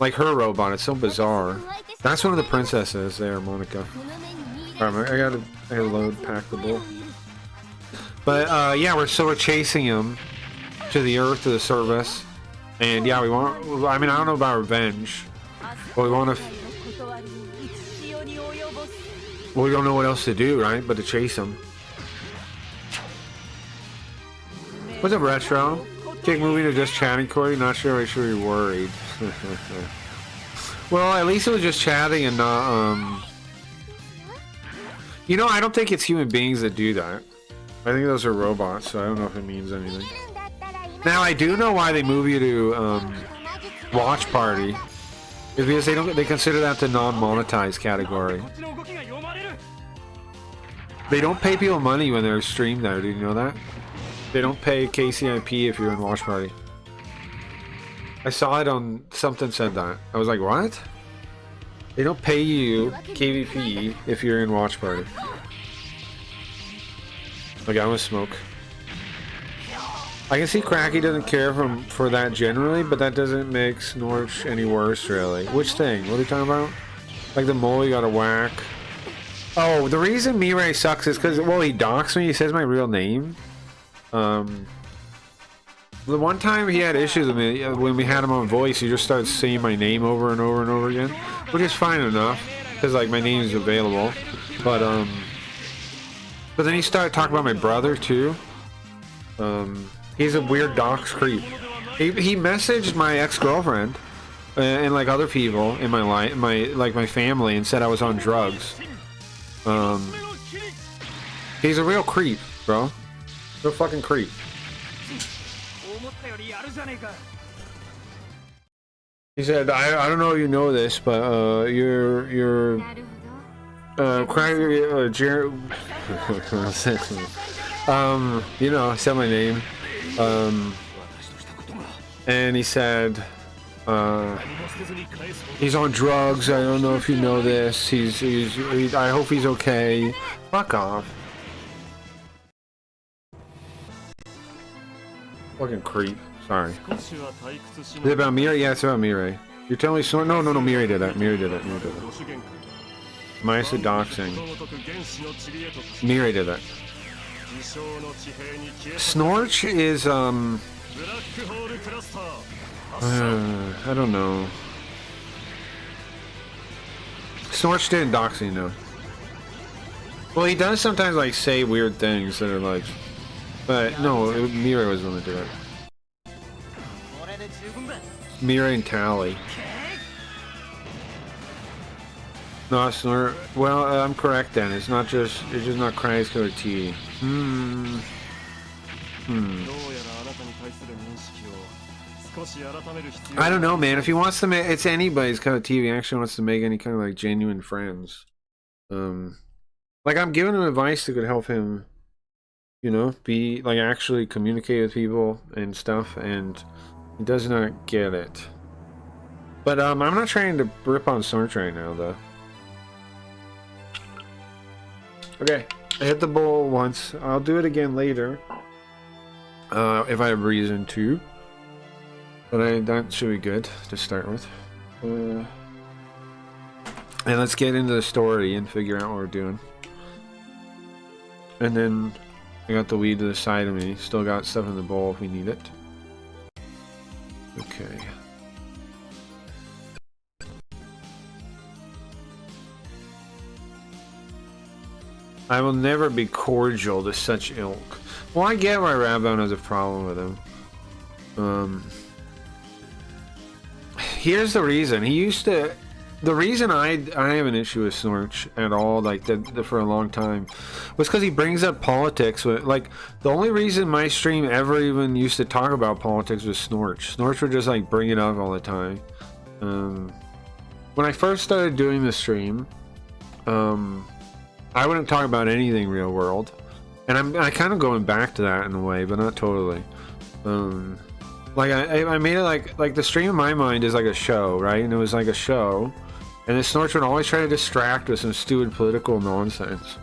Like her robot, it's so bizarre. That's one of the princesses there, Monica. Alright, I gotta load pack the bull. But yeah, we're chasing him to the Earth, to the service, and yeah, we want. I mean, I don't know about revenge, but we want to. Well, we don't know what else to do, right? But to chase him. What's up, Retro? Kick moving to just chatting, Corey? Not sure. I should be worried. Well, at least it was just chatting and not. You know, I don't think it's human beings that do that. I think those are robots, so I don't know if it means anything. Now, I do know why they move you to watch party. Is because they consider that the non-monetized category. They don't pay people money when they're streamed there. Do you know that? They don't pay KCIP if you're in watch party. I saw it on something said that. I was like, what? They don't pay you KVP if you're in watch party. Okay, I'm gonna smoke. I can see Cracky doesn't care for that generally, but that doesn't make Snorch any worse, really. Which thing? What are you talking about? Like the mole you gotta whack? Oh, the reason Mirai sucks is because, well, he docks me. He says my real name. The one time he had issues with me, when we had him on voice, he just started saying my name over and over and over again, which is fine enough, because, like, my name is available. But then he started talking about my brother, too. He's a weird dox creep. He messaged my ex-girlfriend and like other people in my life, my family, and said I was on drugs. He's a real creep, bro. Real fucking creep. He said, I don't know if you know this, but you're you know, I said my name. And he said, he's on drugs. I don't know if you know this. I hope he's okay. Fuck off. Fucking creep. Sorry. Is it about Mirai? Yeah, it's about Mirai. You're telling me no, Mirai did that. Mirai did it. Minus the doxing. Mirai did that. Snorch is, I don't know. Snorch didn't doxing, no. Well, he does sometimes, like, say weird things that are like... But, no, Mirai was the one that did it. Mirai and Tally. No, Snort. Well, I'm correct then. It's just not Cry's color T. I don't know, man. If he wants to make, it's anybody's kind of TV. Actually wants to make any kind of like genuine friends. Like I'm giving him advice that could help him, you know, be like actually communicate with people and stuff, and he does not get it. But I'm not trying to rip on Snorch right now, though. Okay, I hit the bowl once. I'll do it again later, if I have reason to. But that should be good to start with. And let's get into the story and figure out what we're doing. And then I got the weed to the side of me. Still got stuff in the bowl if we need it. Okay. I will never be cordial to such ilk. Well, I get why Rabon has a problem with him. Here's the reason. He used to... The reason I have an issue with Snorch at all, like, for a long time, was because he brings up politics. Like, the only reason my stream ever even used to talk about politics was Snorch. Snorch would just, like, bring it up all the time. When I first started doing the stream, I wouldn't talk about anything real world, and I'm kind of going back to that in a way, but not totally. Like I made it like the stream in my mind is like a show, right? And it was like a show, and the Snorch would always try to distract with some stupid political nonsense.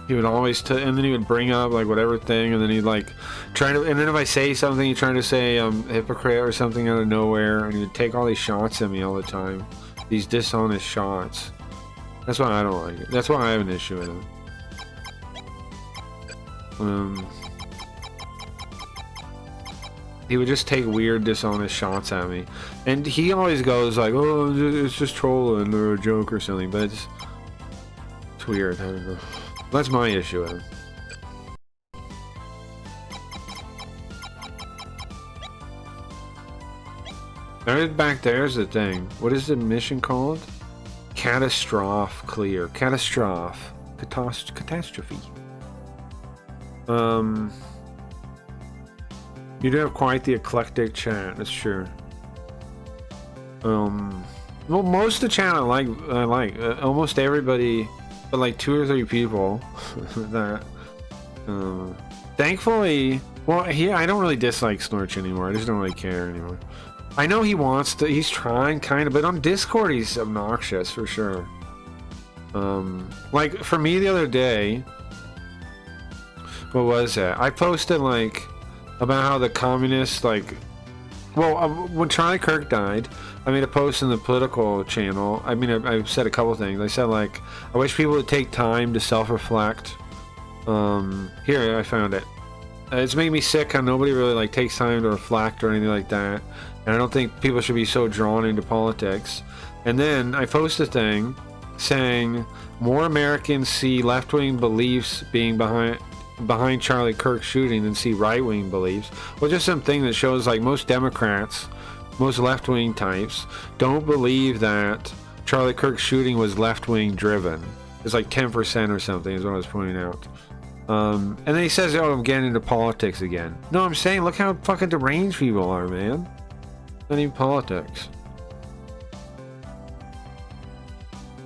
He would always, and then he would bring up like whatever thing, and then he'd like try to, and then if I say something, he'd try to say hypocrite or something out of nowhere, and he would take all these shots at me all the time, these dishonest shots. That's why I don't like it. That's why I have an issue with him. He would just take weird, dishonest shots at me, and he always goes like, "Oh, it's just trolling or a joke or something," but it's weird. I don't know. That's my issue with him. Right back there's the thing. What is the mission called? Catastrophe clear. Catastrophe. Catastrophe. You do have quite the eclectic chat, that's true. Well, most of the chat I like almost everybody, but like 2 or 3 people that, thankfully, well, I don't really dislike Snorch anymore. I just don't really care anymore. I know he wants to, he's trying kind of, but on Discord he's obnoxious for sure. Like for me the other day, what was that? I posted like about how the communists, like, well, when Charlie Kirk died, I made a post in the political channel. I mean, I said a couple things. I said like, I wish people would take time to self-reflect. Here, I found it. It's making me sick how nobody really like takes time to reflect or anything like that. And I don't think people should be so drawn into politics. And then I posted a thing saying more Americans see left-wing beliefs being behind Charlie Kirk's shooting than see right-wing beliefs. Well, just something that shows like most Democrats most left-wing types don't believe that Charlie Kirk's shooting was left-wing driven. It's like 10% or something is what I was pointing out. And then he says, oh, I'm getting into politics again. No, I'm saying, look how fucking deranged people are, man. Not even politics.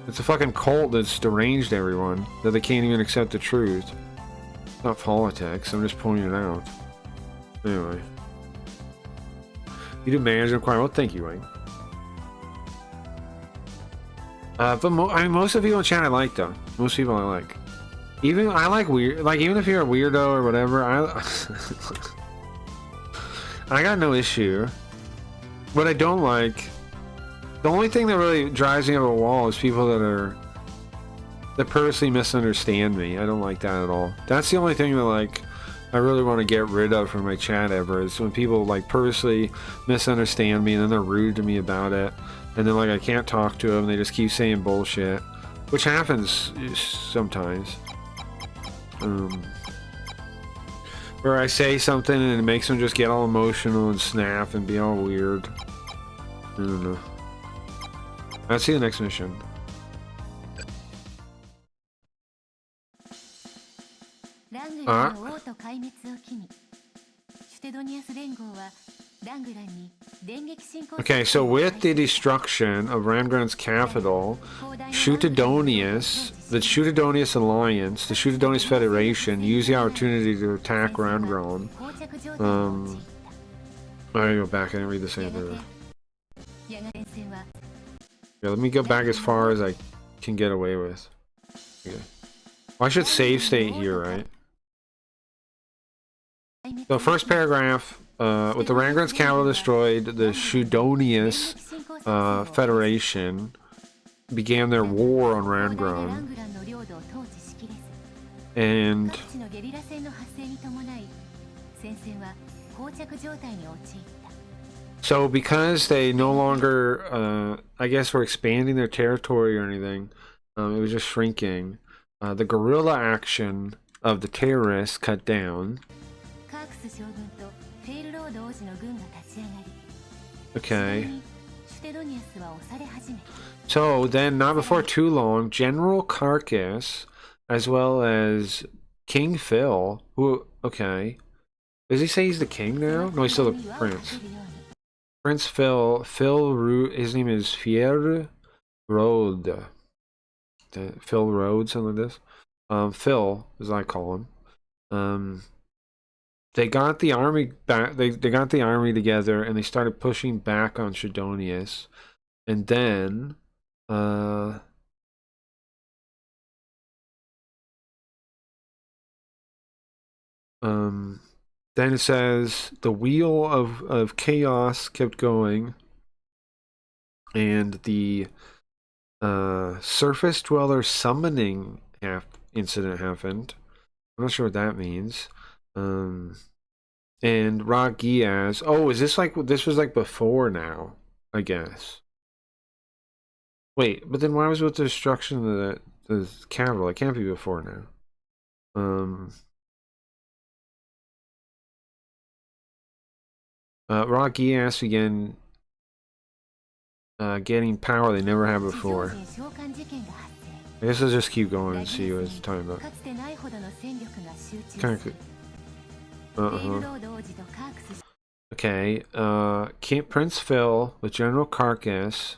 It's a fucking cult that's deranged everyone, that they can't even accept the truth. It's not politics, I'm just pointing it out. Anyway. You do management choir. Well, thank you, Wayne. But I mean, most of the people in chat I like, though. Most people I like. Even I like weird. Like, even if you're a weirdo or whatever, I got no issue. What I don't like, the only thing that really drives me up a wall is people that purposely misunderstand me. I don't like that at all. That's the only thing that, like, I really want to get rid of from my chat ever, is when people, like, purposely misunderstand me and then they're rude to me about it, and then, like, I can't talk to them, they just keep saying bullshit, which happens sometimes. Where I say something and it makes them just get all emotional and snap and be all weird. I don't know. Let's see the next mission. Okay, so with the destruction of Rangran's capital, the Shootadonius Alliance, the Shootadonius Federation, used the opportunity to attack Rangran. I gotta go back, I didn't read the same thing. Yeah, let me go back as far as I can get away with. Okay. Well, I should save state here, right? So first paragraph, with the Rangran's capital destroyed, the Shootadonius Federation began their war on Rangran. And so because they no longer, I guess, were expanding their territory or anything, it was just shrinking, the guerrilla action of the terrorists cut down. Okay. So then, not before too long, General Carcass, as well as King Phil, who, okay. Does he say he's the king now? No, he's still the prince. Prince Phil, his name is Fier Rode. Phil Rode, something like this. Phil, as I call him. They got the army back. They got the army together, and they started pushing back on Shootadonius. And then, then it says the wheel of chaos kept going, and the surface dweller summoning incident happened. I'm not sure what that means. And Ra Giaz. Oh, is this like, this was like before now, I guess. Wait, but then why was it with the destruction of the capital? It can't be before now. Ra Giaz began getting power they never had before. I guess I'll just keep going and see what it's talking about. Kind of. Okay, Prince Phil with General Carcass.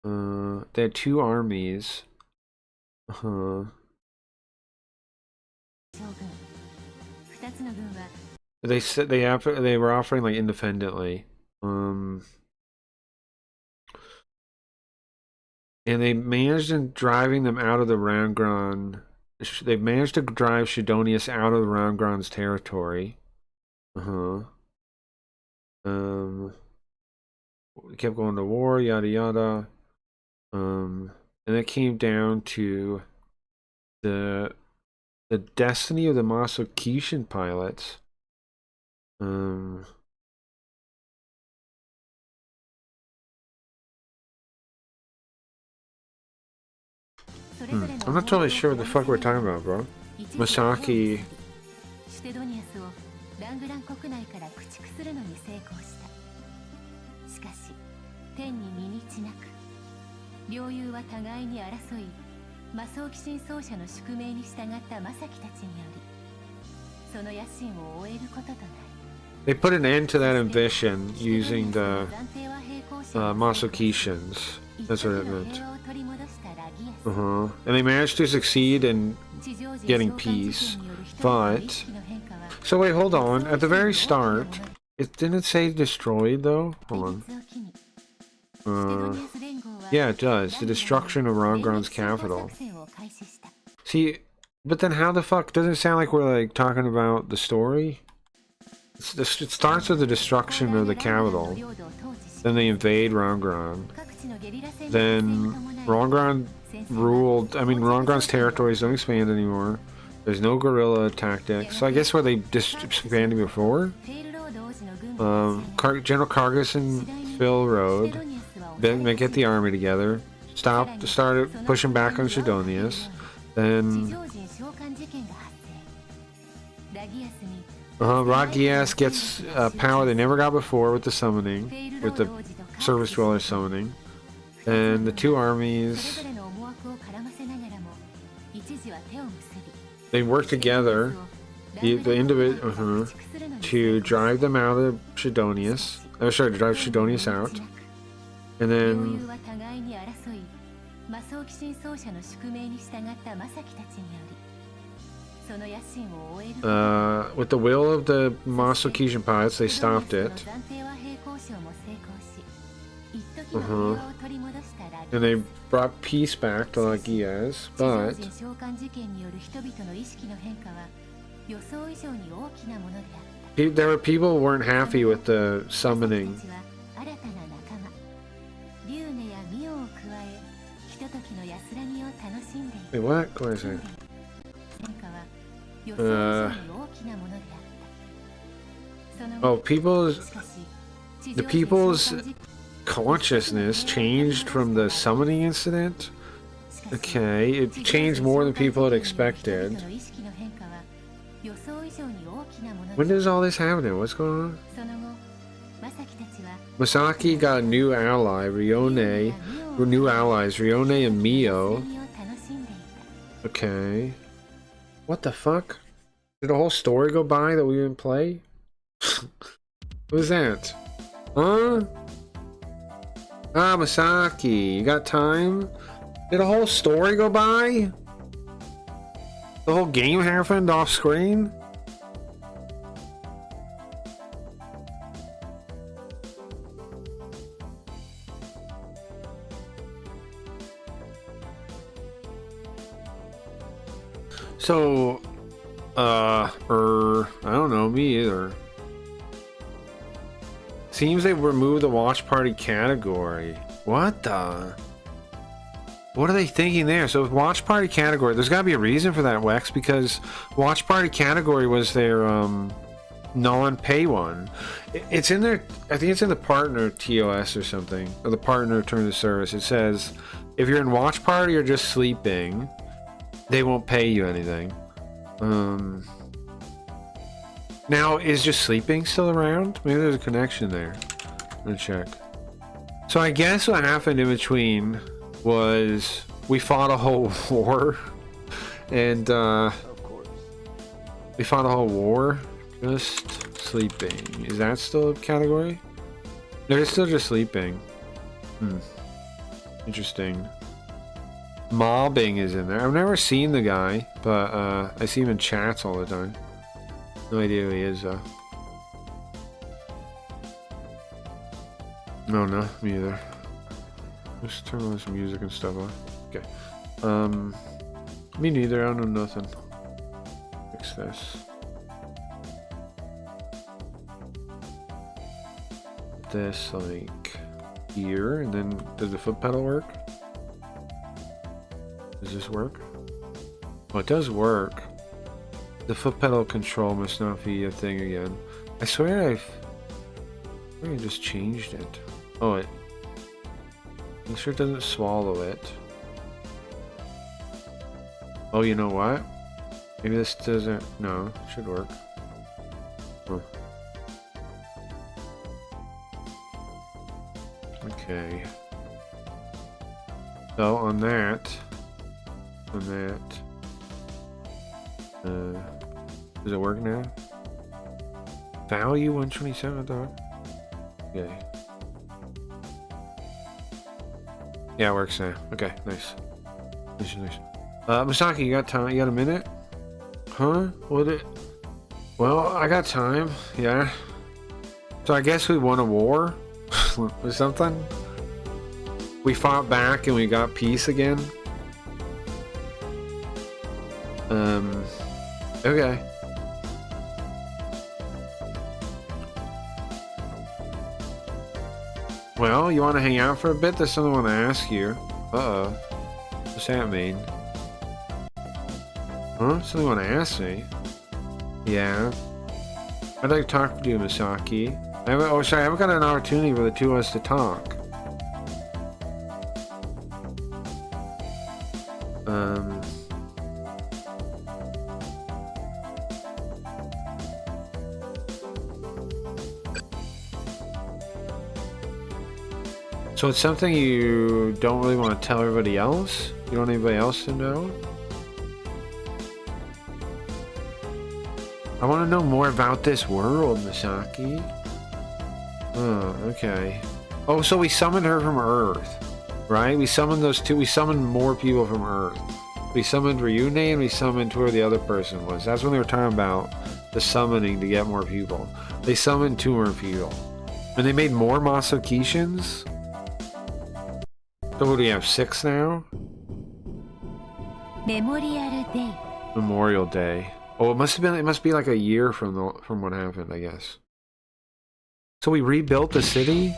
They had two armies. They said they were offering like independently. And they managed in driving them out of the Rangran. They managed to drive Shootadonius out of Rangran's territory. Kept going to war, yada yada. And it came down to the destiny of the Masukishin pilots. I'm not totally sure what the fuck we're talking about, bro. Masaki. しかし天に身にちなく両雄は互いに争い魔装寄進奏者の宿命に従った魔先たちによりその野心を終えることとなる。 They put an end to that ambition using the Masokishans. That's what it meant. And they managed to succeed in getting peace. But so wait, hold on. At the very start, it didn't say destroyed though. Hold on. Yeah, it does. The destruction of Rongron's capital. See, but then how the fuck doesn't it sound like we're like talking about the story? It starts with the destruction of the capital. Then they invade Rongron. Then Rongron ruled. I mean, Rongron's territories don't expand anymore. There's no guerrilla tactics. So I guess where they just expanded before. General Cargus and Phil rode. Then they get the army together. Started pushing back on Sidonius. Then Ragias gets power they never got before with the summoning, with the service dweller summoning. And the two armies, they work together, the individual, to drive them out of Sidonius. Oh, sorry, to drive Sidonius out. And then with the will of the Masokishan pilots, they stopped it. And they brought peace back to Lagias, but there were people who weren't happy with the summoning. Wait, what? Go ahead. Oh, the people's consciousness changed from the summoning incident? Okay, it changed more than people had expected. When does all this happen? What's going on? Masaki got a new ally, Rione. New allies, Rione and Mio. Okay. What the fuck? Did a whole story go by that we didn't play? What was that? Huh? Ah, Masaki, you got time? Did a whole story go by? The whole game happened off screen? So, I don't know, me either. Seems they've removed the watch party category. What the? What are they thinking there? So watch party category, there's gotta be a reason for that, Wex, because watch party category was their non-pay one. It's in their, I think it's in the partner TOS or something, or the partner terms of service. It says if you're in watch party or just sleeping, they won't pay you anything. Now, is just sleeping still around? Maybe there's a connection there. I'm gonna check. So I guess what happened in between was we fought a whole war, and we fought a whole war. Just sleeping. Is that still a category? No, it's still just sleeping. Interesting. Mobbing is in there. I've never seen the guy, but I see him in chats all the time. No idea who he is though. No, me either. Let's turn all this music and stuff on. Okay. Me neither, I don't know nothing. Fix this. This like here, and then does the foot pedal work? Does this work? Oh, it does work. The foot pedal control must not be a thing again. I swear I just changed it. Oh, it. Make sure it doesn't swallow it. Oh, you know what? Maybe this doesn't. No, it should work. Huh. Okay. So on that, does it work now? Value 127, dog. Okay. Yeah, it works now. Okay, nice. Nice. Misaki, you got time? You got a minute? Huh? Well, I got time. Yeah. So I guess we won a war or something. We fought back and we got peace again. Okay. Well, you want to hang out for a bit? There's something I want to ask you. Uh-oh. What's that mean? Huh? Something you want to ask me? Yeah. I'd like to talk to you, Misaki. I haven't got an opportunity for the two of us to talk. So it's something you don't really want to tell everybody else? You don't want anybody else to know? I want to know more about this world, Misaki. Oh, okay. Oh, so we summoned her from Earth, right? We summoned those two. We summoned more people from Earth. We summoned Ryune and we summoned whoever the other person was. That's when they were talking about the summoning to get more people. They summoned 2 more people. And they made more Masokishins? So what do we have, 6 now? Memorial Day. Oh, it must be like a year from what happened, I guess. So we rebuilt the city?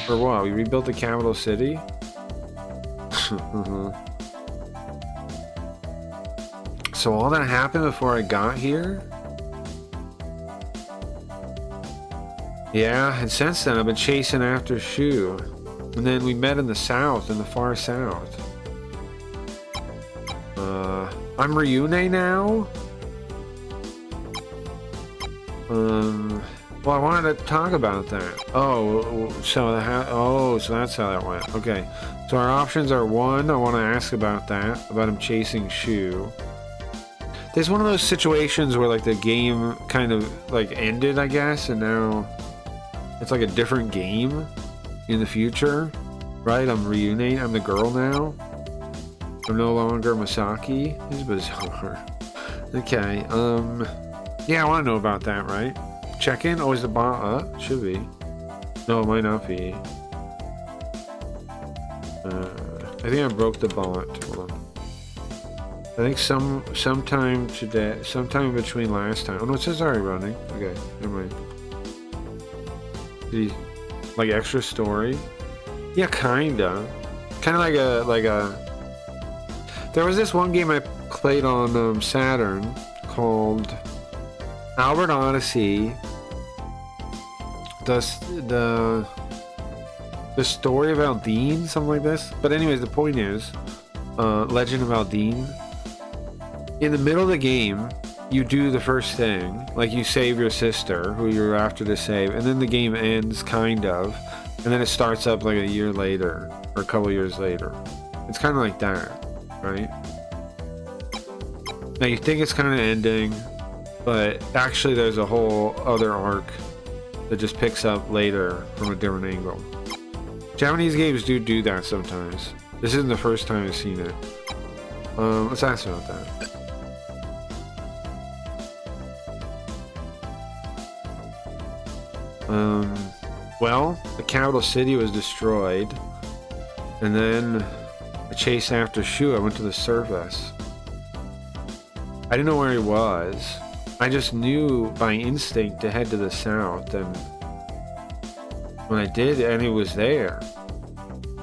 Or what? We rebuilt the capital city? So all that happened before I got here? Yeah, and since then I've been chasing after Shu. And then we met in the south, in the far south. I'm Ryune now? Well, I wanted to talk about that. Oh, so that's how that went. Okay, so our options are 1, I want to ask about that, about him chasing Shu. There's one of those situations where like the game kind of like ended, I guess, and now it's like a different game in the future, right? I'm Ryune, I'm the girl now. I'm no longer Misaki. This is bizarre. Okay, yeah, I want to know about that, right? Check in? Oh, is the bot up? Should be. No, it might not be. I think I broke the bot. Hold on. I think sometime today, sometime in between last time. Oh no, it says already running. Okay, never mind. Like extra story? Yeah, kinda. Kinda like a. There was this one game I played on Saturn called Albert Odyssey. The story of Aldine, something like this. But anyways, the point is, Legend of Aldine. In the middle of the game, you do the first thing, like you save your sister, who you're after to save, and then the game ends, kind of, and then it starts up like a year later, or a couple years later. It's kind of like that, right? Now you think it's kind of ending, but actually there's a whole other arc that just picks up later from a different angle. Japanese games do that sometimes. This isn't the first time I've seen it. Let's ask about that. Well, the capital city was destroyed, and then I chased after Shu. I went to the surface. I didn't know where he was. I just knew by instinct to head to the south, and when I did, and he was there.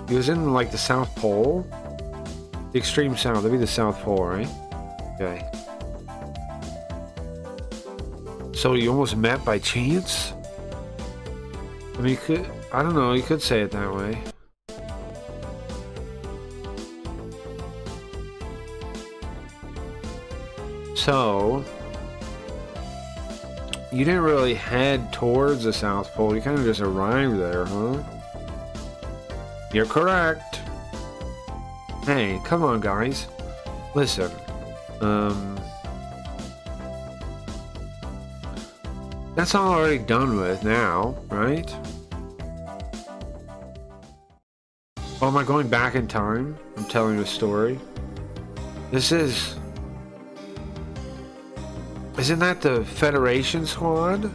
He was in like the South Pole, the extreme south. That'd be the South Pole, right? Okay. So you almost met by chance? I mean, I don't know, you could say it that way. So, you didn't really head towards the South Pole, you kind of just arrived there, huh? You're correct. Hey, come on, guys. Listen. That's all already done with now, right? Oh, am I going back in time? I'm telling a story. Isn't that the Federation squad?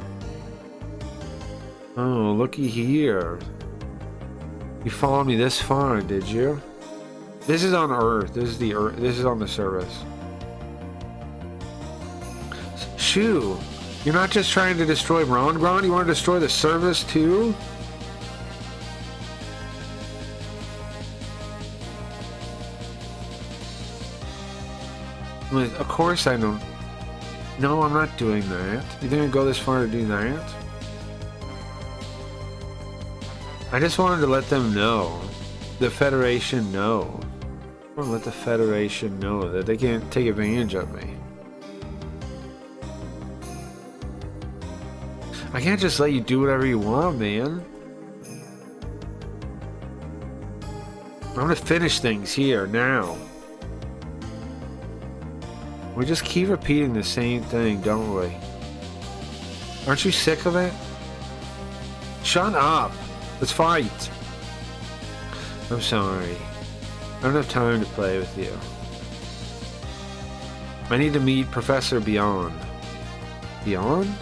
Oh, looky here. You followed me this far, did you? This is on Earth. This is the Earth. This is on the service. Shoo! You're not just trying to destroy Rongron, you want to destroy the service too? Of course I don't. No, I'm not doing that. You didn't go this far to do that? I just wanted to let them know. The Federation know. I want to let the Federation know that they can't take advantage of me. I can't just let you do whatever you want, man. I'm gonna finish things here, now. We just keep repeating the same thing, don't we? Aren't you sick of it? Shut up! Let's fight! I'm sorry. I don't have time to play with you. I need to meet Professor Beyond. Beyond?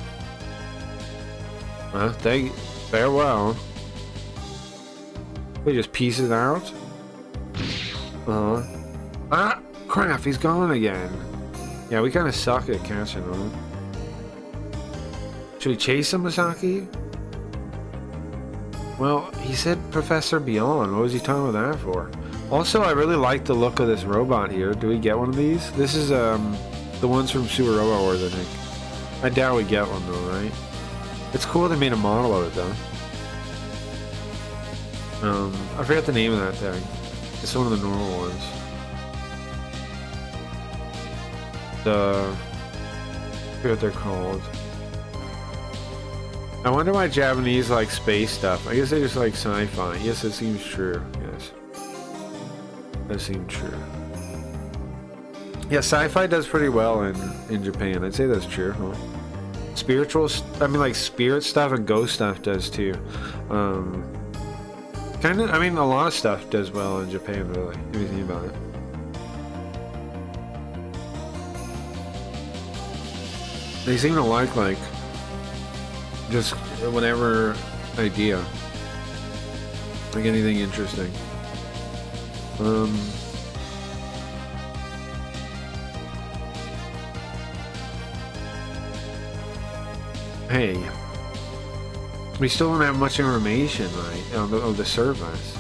Well, farewell. He just pieces out? Ah! Crap, he's gone again. Yeah, we kind of suck at catching him. Should we chase him, Misaki? Well, he said Professor Beyond. What was he talking about that for? Also, I really like the look of this robot here. Do we get one of these? This is the ones from Super Robot Wars, I think. I doubt we get one though, right? It's cool they made a model of it though. I forgot the name of that thing. It's one of the normal ones. I forget what they're called. I wonder why Japanese like space stuff. I guess they just like sci-fi. Yes, it seems true. Yes. That seems true. Yeah, sci-fi does pretty well in Japan. I'd say that's true, huh? Spiritual, I mean like spirit stuff and ghost stuff does too. Kind of, I mean a lot of stuff does well in Japan really, if you think about it. They seem to like just whatever idea. Like anything interesting. Hey. We still don't have much information, right, of the service.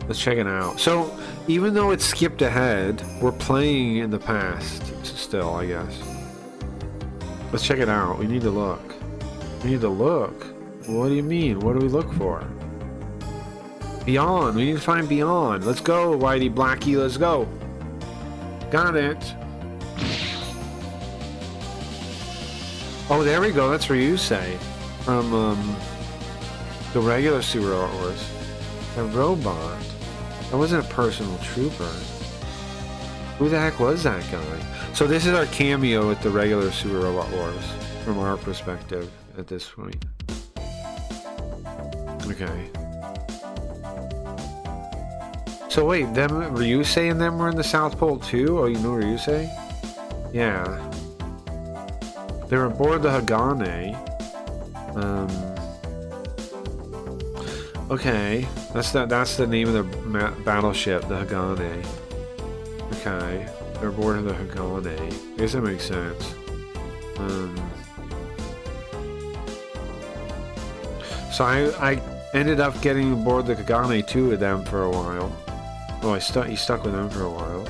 Let's check it out. So, even though it's skipped ahead, we're playing in the past still, I guess. Let's check it out. We need to look. We need to look? What do you mean? What do we look for? Beyond. We need to find Beyond. Let's go, Whitey Blackie. Let's go. Got it. Oh, there we go. That's Ryusei from the regular Super Robot Wars. A robot. That wasn't a personal trooper. Who the heck was that guy? So this is our cameo at the regular Super Robot Wars from our perspective at this point. Okay. So wait, them Ryusei and them were in the South Pole too? Oh, you know Ryusei? Yeah. They were aboard the Hagane. Okay, that's the name of the battleship, the Hagane. Okay, they're aboard of the Hagane. I guess that makes sense. So I ended up getting aboard the Hagane too with them for a while. Oh, you stuck with them for a while.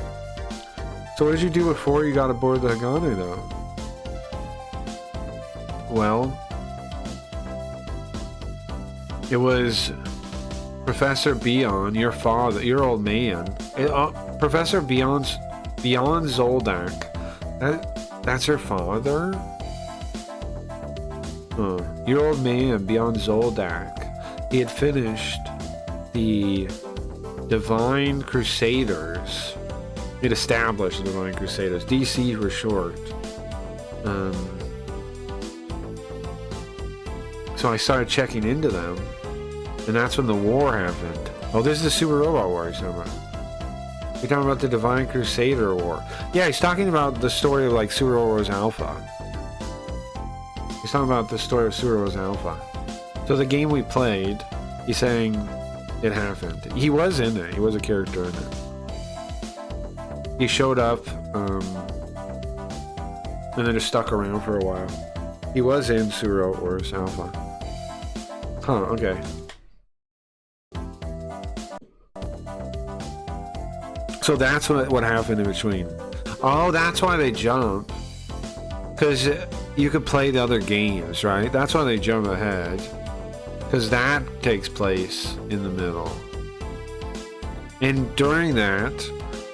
So what did you do before you got aboard the Hagane though? Well, it was Professor Beyond, your father, your old man. Professor Beyond Zoldak. That's her father? Your old man, Beyond Zoldak. He had finished the Divine Crusaders. It established the Divine Crusaders, DC for short. So I started checking into them, and that's when the war happened. Oh, this is the Super Robot War he's talking about. You're talking about the Divine Crusader War. Yeah, he's talking about the story of like Super Robot Wars Alpha. He's talking about the story of Super Robot Wars Alpha. So the game we played, he's saying it happened. He was in it. He was a character in it. He showed up, and then just stuck around for a while. He was in Super Robot Wars Alpha. Huh, okay. So that's what happened in between. Oh, that's why they jump. Because you could play the other games, right? That's why they jump ahead. Because that takes place in the middle. And during that,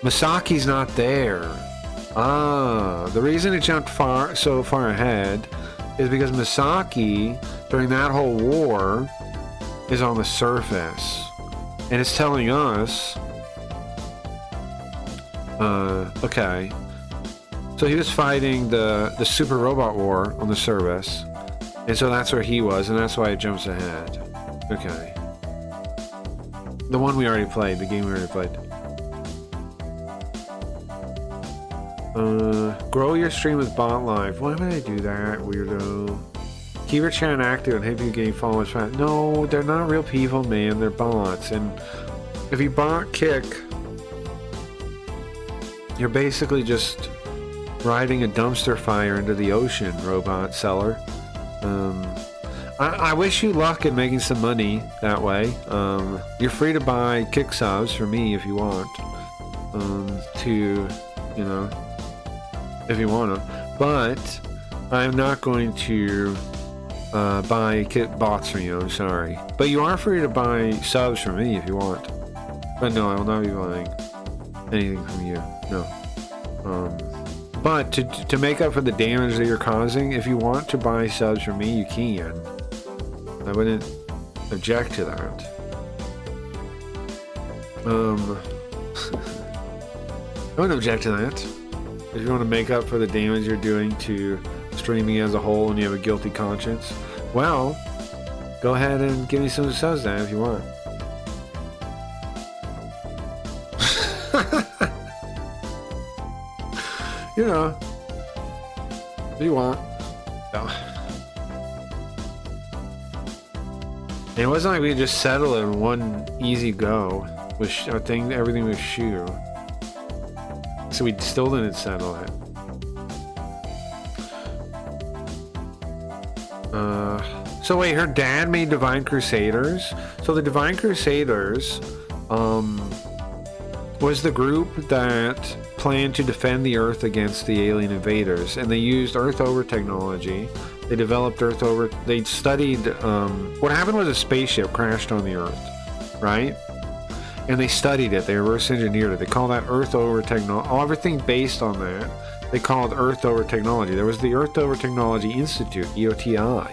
Masaki's not there. Ah, the reason it jumped so far ahead is because Masaki, during that whole war, is on the surface. And it's telling us... okay. So he was fighting the Super Robot War on the surface. And so that's where he was, and that's why it jumps ahead. Okay. The one we already played, the game we already played. Grow your stream with bot live. Why would I do that, weirdo? Keep your channel active and hope you gain followers fast. No, they're not real people, man. They're bots. And if you bot kick, you're basically just riding a dumpster fire into the ocean, robot seller. I wish you luck in making some money that way. You're free to buy kick subs for me if you want. You know, if you want to. But I'm not going to buy kit bots for you, I'm sorry. But you are free to buy subs for me if you want. But no, I will not be buying anything from you. No. But to make up for the damage that you're causing, if you want to buy subs from me, you can. I wouldn't object to that. I wouldn't object to that. If you want to make up for the damage you're doing to streaming as a whole and you have a guilty conscience, well, go ahead and give me some subs then if you want. You know, if you want. No. It wasn't like we could just settle it in one easy go with everything with Shu. So we still didn't settle it. So wait, her dad made Divine Crusaders? So the Divine Crusaders was the group that planned to defend the Earth against the alien invaders, and they used Earth over technology. They developed Earth over. They studied. What happened was a spaceship crashed on the Earth, right? And they studied it. They reverse engineered it. They call that Earth over technology. Everything based on that, they called Earth over technology. There was the Earth over Technology Institute, EOTI,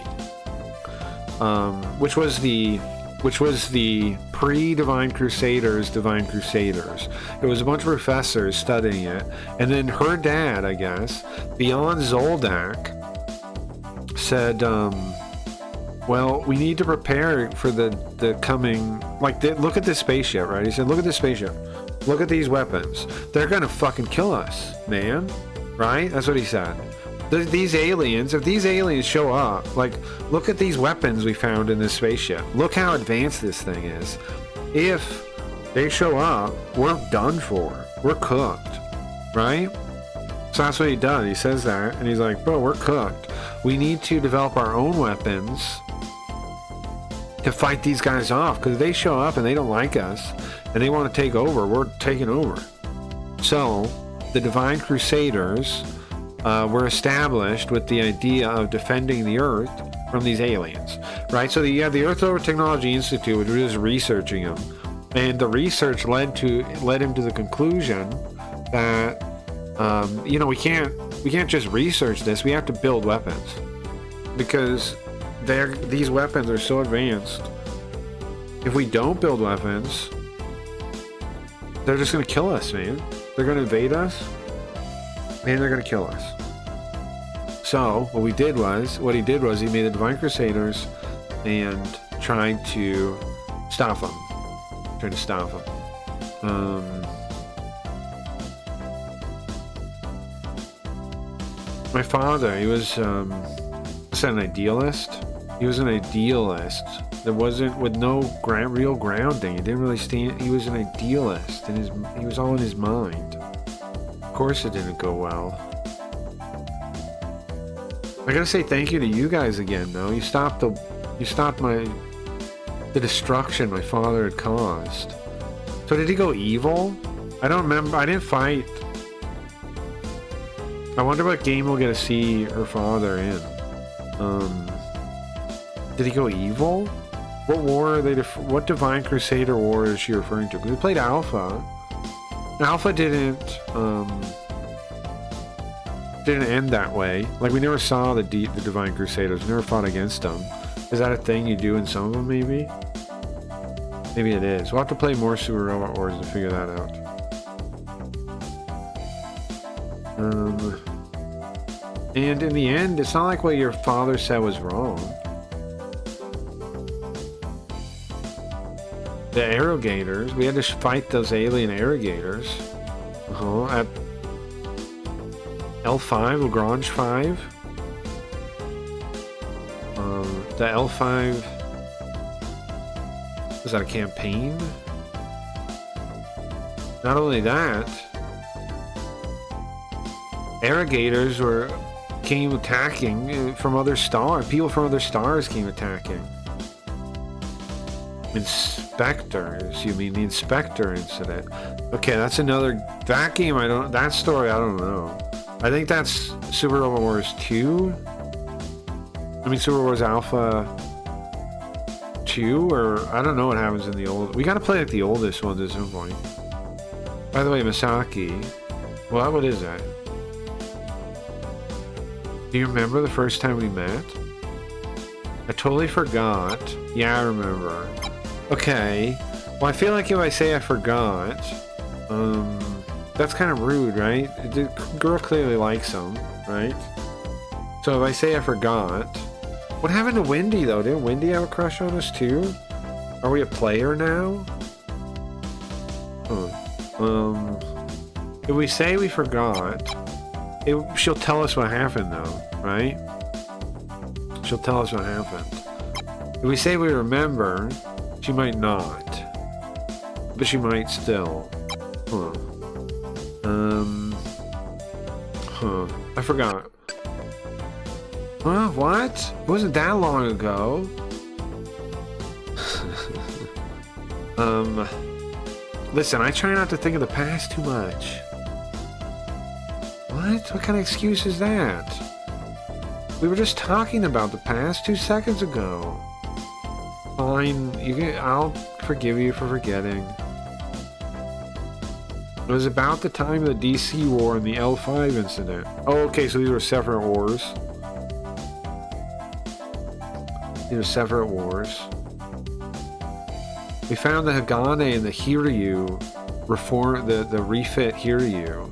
which was the pre-Divine Crusaders Divine Crusaders. It was a bunch of professors studying it, and then her dad, I guess, beyond Zoldak, said, well, we need to prepare for the coming, look at this spaceship, right? He said, look at this spaceship. Look at these weapons. They're gonna fucking kill us, man. Right? That's what he said. These aliens, if these aliens show up, look at these weapons we found in this spaceship. Look how advanced this thing is. If they show up, we're done for. We're cooked. Right? So that's what he does. He says that, and he's like, bro, we're cooked. We need to develop our own weapons to fight these guys off, because if they show up and they don't like us, and they want to take over, we're taking over. So, the Divine Crusaders were established with the idea of defending the Earth from these aliens, right? So you have the Earth Over Technology Institute, which was researching them, and the research led him to the conclusion that we can't just research this. We have to build weapons, because these weapons are so advanced if we don't build weapons, they're just gonna kill us, man. They're gonna invade us, and they're gonna kill us. So what he did was he made the Divine Crusaders and tried to stop them. My father, he was an idealist. He was an idealist. There wasn't, with no real grounding. He didn't really stand. He was an idealist, and he was all in his mind. Of course, it didn't go well. I gotta say thank you to you guys again, though. You stopped the destruction my father had caused. So did he go evil? I don't remember. I didn't fight. I wonder what game we'll get to see her father in. Did he go evil? What war are they? What Divine Crusader war is she referring to? Because we played Alpha. Alpha didn't end that way. Like, we never saw the Divine Crusaders. We never fought against them. Is that a thing you do in some of them? Maybe. Maybe it is. We'll have to play more Super Robot Wars to figure that out. And in the end, it's not like what your father said was wrong. The Arrogators, we had to fight those alien Arrogators. At L5, Lagrange 5. The L5, was that a campaign? Not only that, Arrogators came attacking from other stars. People from other stars came attacking. Inspectors, you mean the Inspector incident? Okay, that's another. That game, that story, I don't know. I think that's Super Robot Wars 2. I mean, Super Wars Alpha 2, or I don't know what happens in the old. We gotta play like the oldest ones at some point. By the way, Misaki. What is that? Do you remember the first time we met? I totally forgot. Yeah, I remember. Okay. Well, I feel like if I say I forgot, that's kind of rude, right? The girl clearly likes him, right? So if I say I forgot, what happened to Wendy though? Didn't Wendy have a crush on us too? Are we a player now? If we say we forgot, she'll tell us what happened though, right? She'll tell us what happened. If we say we remember, she might not. But she might still. I forgot. Huh? What? It wasn't that long ago. Listen, I try not to think of the past too much. What? What kind of excuse is that? We were just talking about the past 2 seconds ago. Fine, I'll forgive you for forgetting. It was about the time of the DC war and the L5 incident. Oh, okay, so these were separate wars. These are separate wars. We found the Hagane and the Hiryu the refit Hiryu.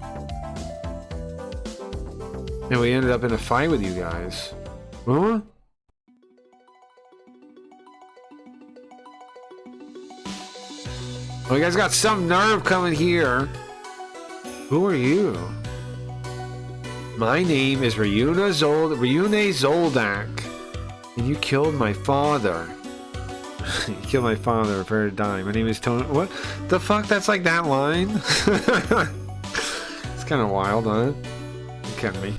And we ended up in a fight with you guys. Huh? Oh, you guys got some nerve coming here. Who are you? My name is Ryune Zoldak. And you killed my father. You killed my father a fair dime. My name is Tony. What the fuck? That's like that line? It's kind of wild, huh? You kidding me?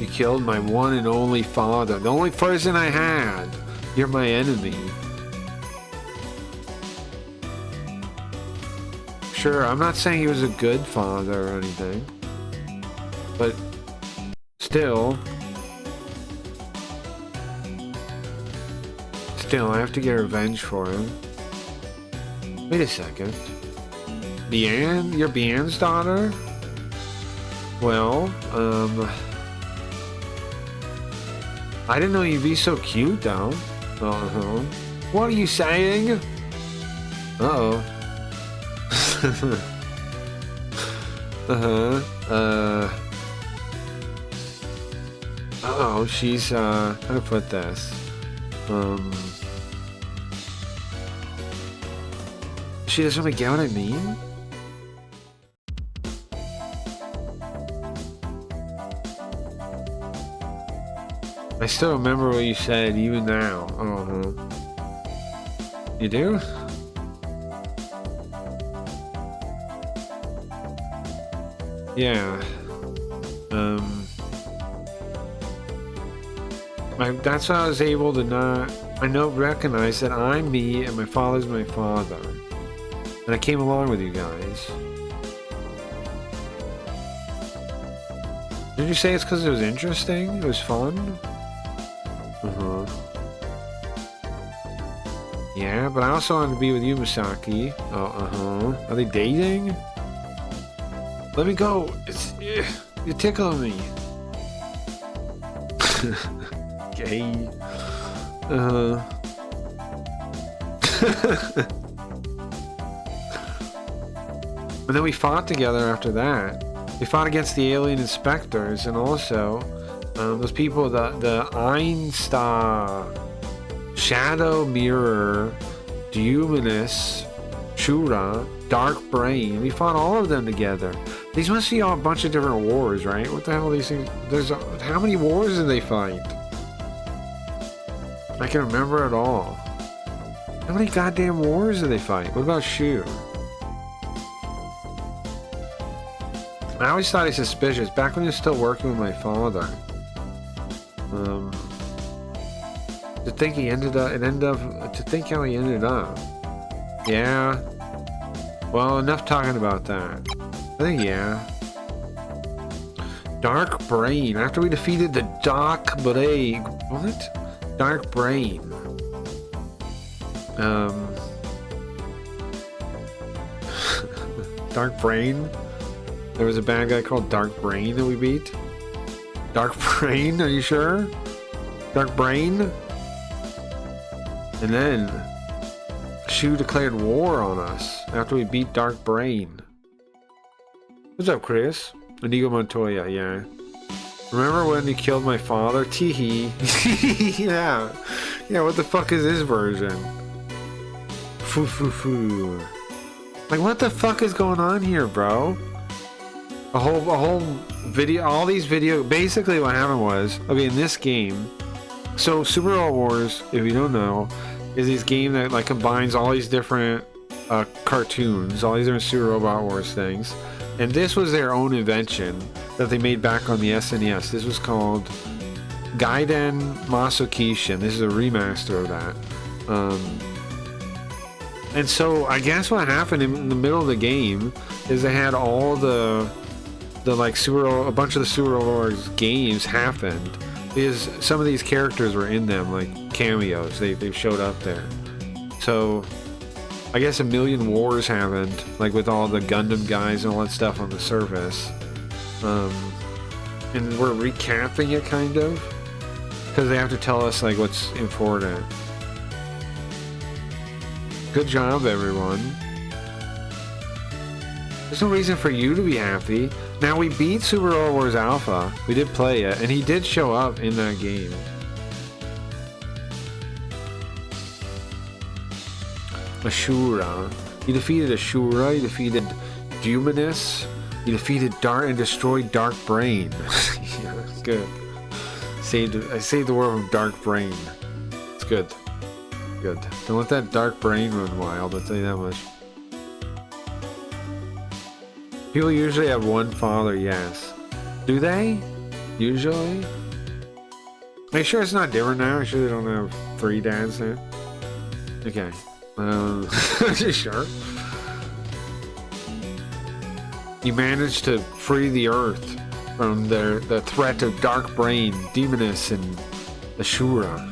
You killed my one and only father. The only person I had. You're my enemy. Sure, I'm not saying he was a good father or anything. But still, I have to get revenge for him. Wait a second. Bian? You're Bian's daughter? Well, I didn't know you'd be so cute, though. Uh-huh. What are you saying? Uh-oh. Uh-huh. Uh-oh, she's, how to put this? She doesn't really get what I mean? I still remember what you said, even now. Uh-huh. You do? Yeah. That's how I was able to recognize that I'm me and my father's my father. And I came along with you guys. Did you say it's because it was interesting? It was fun? Uh-huh. Yeah, but I also wanted to be with you, Misaki. Oh, uh-huh. Are they dating? Let me go. You're tickling me. Gay. Uh-huh. But then we fought together after that. We fought against the alien inspectors and also those people, the Einstein, Shadow Mirror, Duminous, Shura, Dark Brain. We fought all of them together. These must be all a bunch of different wars, right? What the hell are these things? How many wars did they fight? I can remember it all. How many goddamn wars did they fight? What about Shu? I always thought he's suspicious. Back when he was still working with my father. To think he ended up, to think how he ended up. Yeah. Well, enough talking about that. I think, yeah. Dark Brain. After we defeated the Dark Brain. What? Dark Brain. Dark Brain? There was a bad guy called Dark Brain that we beat? Dark Brain? Are you sure? Dark Brain? And then Shu declared war on us after we beat Dark Brain. What's up, Chris? Inigo Montoya, yeah. Remember when he killed my father? Teehee. Yeah. Yeah, what the fuck is this version? Foo foo foo. Like, what the fuck is going on here, bro? A whole video, all these video, basically what happened was, okay, in this game, so Super Robot Wars, if you don't know, is this game that like combines all these different cartoons, all these different Super Robot Wars things, and this was their own invention that they made back on the SNES. This was called Gaiden Masokishin. This is a remaster of that. And so I guess what happened in the middle of the game is they had all the like a bunch of the Super Wars games happened is some of these characters were in them, like cameos. They showed up there. So I guess a million wars happened, like with all the Gundam guys and all that stuff on the surface. And we're recapping it kind of because they have to tell us like what's important. Good job, everyone. There's no reason for you to be happy. Now, we beat Super Robot Wars Alpha. We did play it, and he did show up in that game. Ashura. You defeated Ashura, you defeated Duminous, you defeated Dark and destroyed Dark Brain. Yeah, good. I saved the world from Dark Brain. It's good. Good. Don't let that Dark Brain run wild, I'll tell you that much. People usually have one father, yes. Do they? Usually? Are you sure it's not different now? Are you sure they don't have 3 dads there? Okay. You sure? You managed to free the Earth from the threat of Dark Brain, Demoness, and Ashura.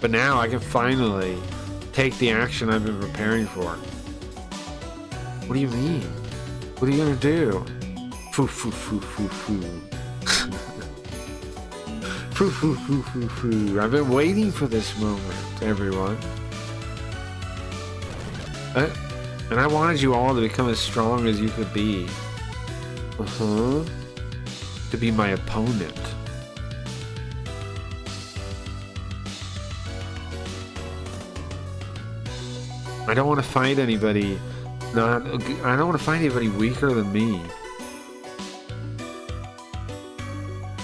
But now I can finally take the action I've been preparing for. What do you mean? What are you gonna do? Foo foo foo foo foo. Foo foo foo foo foo. I've been waiting for this moment, everyone. And I wanted you all to become as strong as you could be. To be my opponent. I don't want to fight anybody. I don't want to find anybody weaker than me.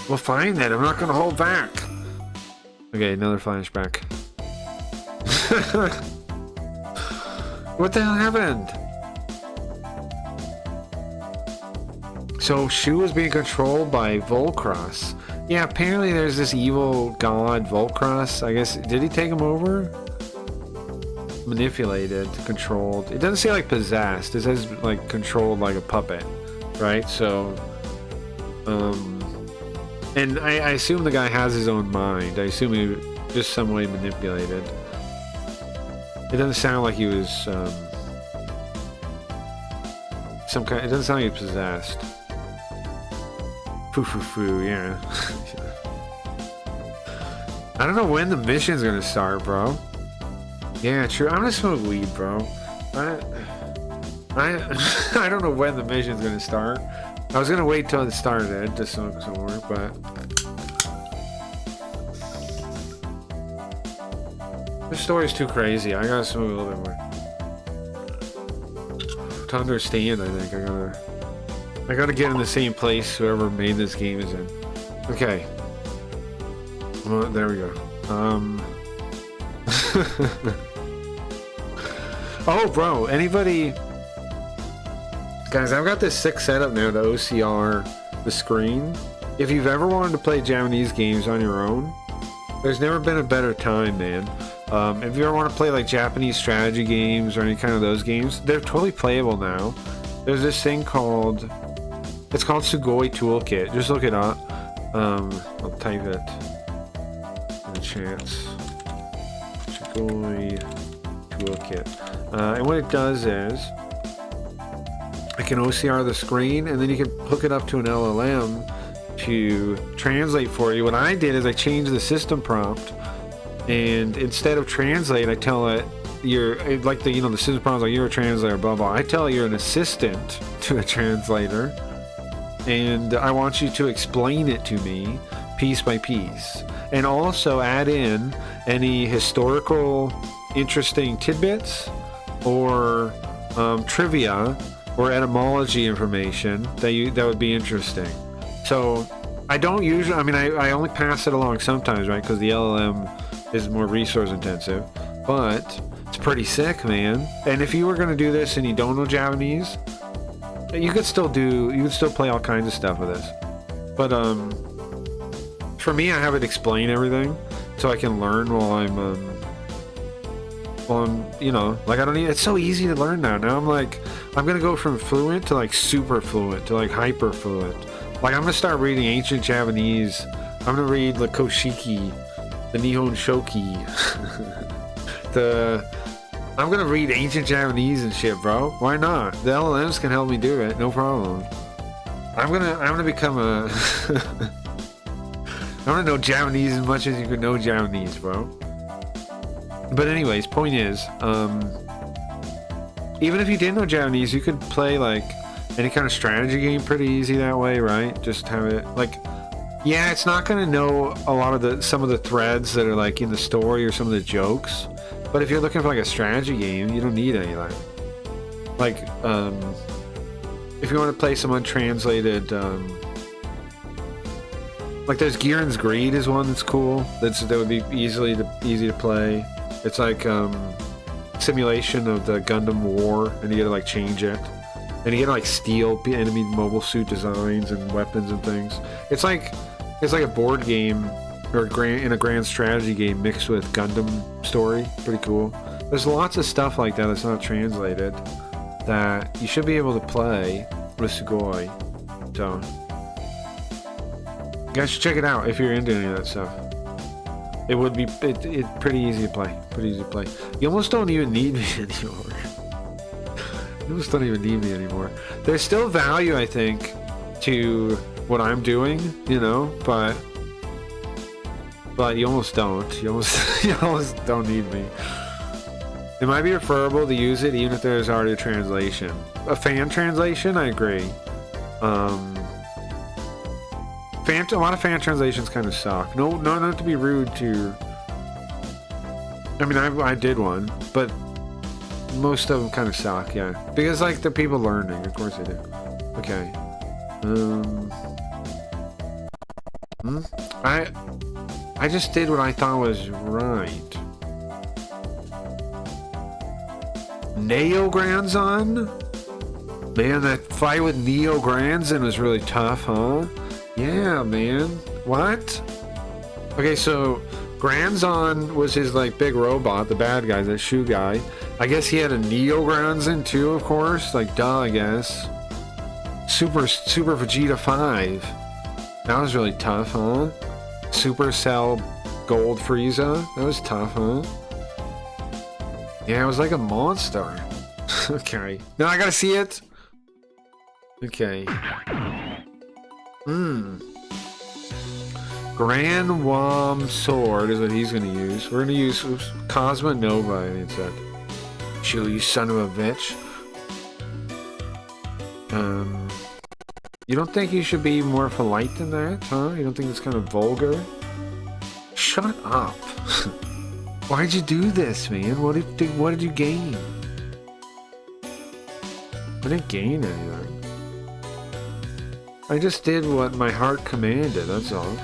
Well, fine then. I'm not going to hold back. Okay, another flashback. What the hell happened? So, Shu was being controlled by Volcross. Yeah, apparently there's this evil god, Volcross. I guess, did he take him over? Manipulated, controlled. It doesn't say like possessed. It says like controlled like a puppet, right? So, and I assume the guy has his own mind. I assume he was just some way manipulated. It doesn't sound like he was some kind. It doesn't sound like he was possessed. Foo foo foo, yeah. I don't know when the mission's gonna start, bro. Yeah, true. I'm gonna smoke weed, bro. I don't know when the mission's gonna start. I was gonna wait till it started to smoke some more, but this story's too crazy. I gotta smoke a little bit more to understand. I think I gotta get in the same place whoever made this game is in. Okay. Well, there we go. Oh, bro, anybody... Guys, I've got this sick setup now to OCR the screen. If you've ever wanted to play Japanese games on your own, there's never been a better time, man. If you ever want to play like Japanese strategy games or any kind of those games, they're totally playable now. There's this thing called... It's called Sugoi Toolkit. Just look it up. I'll type it in the chats. Sugoi Toolkit. And what it does is I can OCR the screen and then you can hook it up to an LLM to translate for you. What I did is I changed the system prompt, and instead of translate, I tell it you're like the system prompt, like you're a translator, blah blah. I tell it you're an assistant to a translator, and I want you to explain it to me piece by piece, and also add in any historical interesting tidbits or trivia or etymology information that would be interesting. So I don't usually, I only pass it along sometimes, right? Because the LLM is more resource intensive, but it's pretty sick, man. And if you were going to do this and you don't know Japanese, you could still play all kinds of stuff with this. But for me, I have it explain everything so I can learn while I'm like I don't need. It's so easy to learn now. Now I'm gonna go from fluent to like super fluent to like hyper fluent. Like I'm gonna start reading ancient Japanese. I'm gonna read the Koshiki, the Nihon Shoki. I'm gonna read ancient Japanese and shit, bro. Why not? The LLMs can help me do it, no problem. I'm gonna become a. I want to know Japanese as much as you can know Japanese, bro. But anyways, point is, even if you didn't know Japanese, you could play like any kind of strategy game pretty easy that way, right? Just have it like, yeah, it's not gonna know a lot of some of the threads that are like in the story or some of the jokes. But if you're looking for like a strategy game, you don't need any of that. Like, if you want to play some untranslated, like there's Girin's Greed is one that's cool. That would be easy to play. It's like simulation of the Gundam War, and you gotta like change it, and you gotta like steal enemy mobile suit designs and weapons and things. It's like a board game or in a grand strategy game mixed with Gundam story. Pretty cool. There's lots of stuff like that that's not translated that you should be able to play with Sugoi. So you guys should check it out if you're into any of that stuff. It would be pretty easy to play. Pretty easy to play. You almost don't even need me anymore. You just don't even need me anymore. There's still value, I think, to what I'm doing, you know, but you almost don't. You almost don't need me. It might be preferable to use it even if there's already a translation. A fan translation, I agree. A lot of fan translations kind of suck. No, not to be rude to. I mean, I did one, but most of them kind of suck. Yeah, because like the people learning, of course they do. Okay. I just did what I thought was right. Neo Granzon? Man, that fight with Neo Granzon was really tough, huh? Yeah, man. What? Okay, so Granzon was his like big robot, the bad guy, that shoe guy. I guess he had a Neo Granzon too, of course. Like, duh, I guess. Super Vegeta 5. That was really tough, huh? Supercell Gold Frieza. That was tough, huh? Yeah, it was like a monster. Okay. Now I gotta see it. Okay. Grand Wom Sword is what he's gonna use. We're gonna use Cosmo Nova instead. Shoo, you son of a bitch. You don't think you should be more polite than that, huh? You don't think it's kind of vulgar? Shut up. Why'd you do this, man? What did you gain? I didn't gain anything. I just did what my heart commanded, that's all.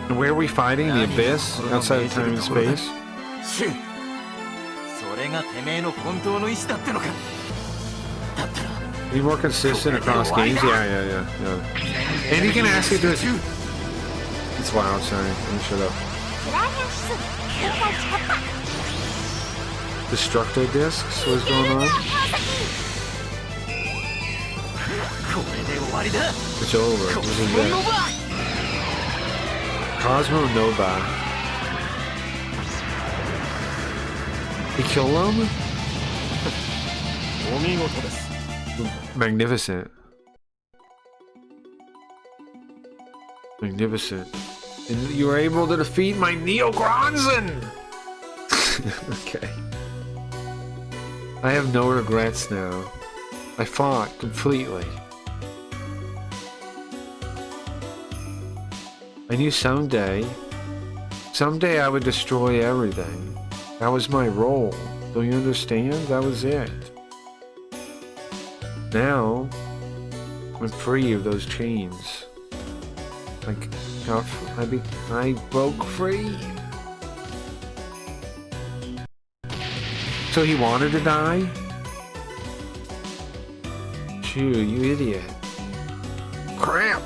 And where are we fighting? The Abyss? Outside of time and space? Be more consistent across games? Yeah. And you can ask it to... It's loud, sorry. Let me shut up. Destructo discs? What's going on? It's over. This is it. Cosmo Nova. He killed him? Magnificent. Magnificent. And you were able to defeat my Neo Granzon! Okay. I have no regrets now. I fought completely. I knew someday I would destroy everything. That was my role. Don't you understand? That was it. Now, I'm free of those chains. Like, I broke free. So he wanted to die? Shoo, you idiot. Crap!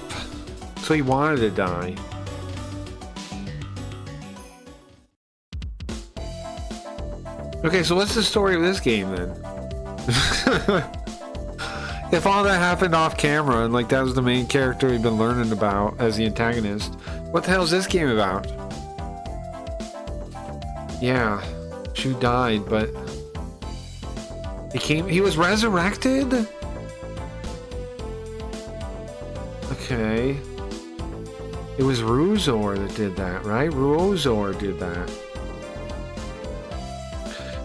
So he wanted to die. Okay, so what's the story of this game then? If all that happened off camera and like that was the main character we've been learning about as the antagonist, what the hell is this game about? Yeah, Shu died, but he was resurrected? Okay. It was Ruzor that did that, right? Ruozor did that.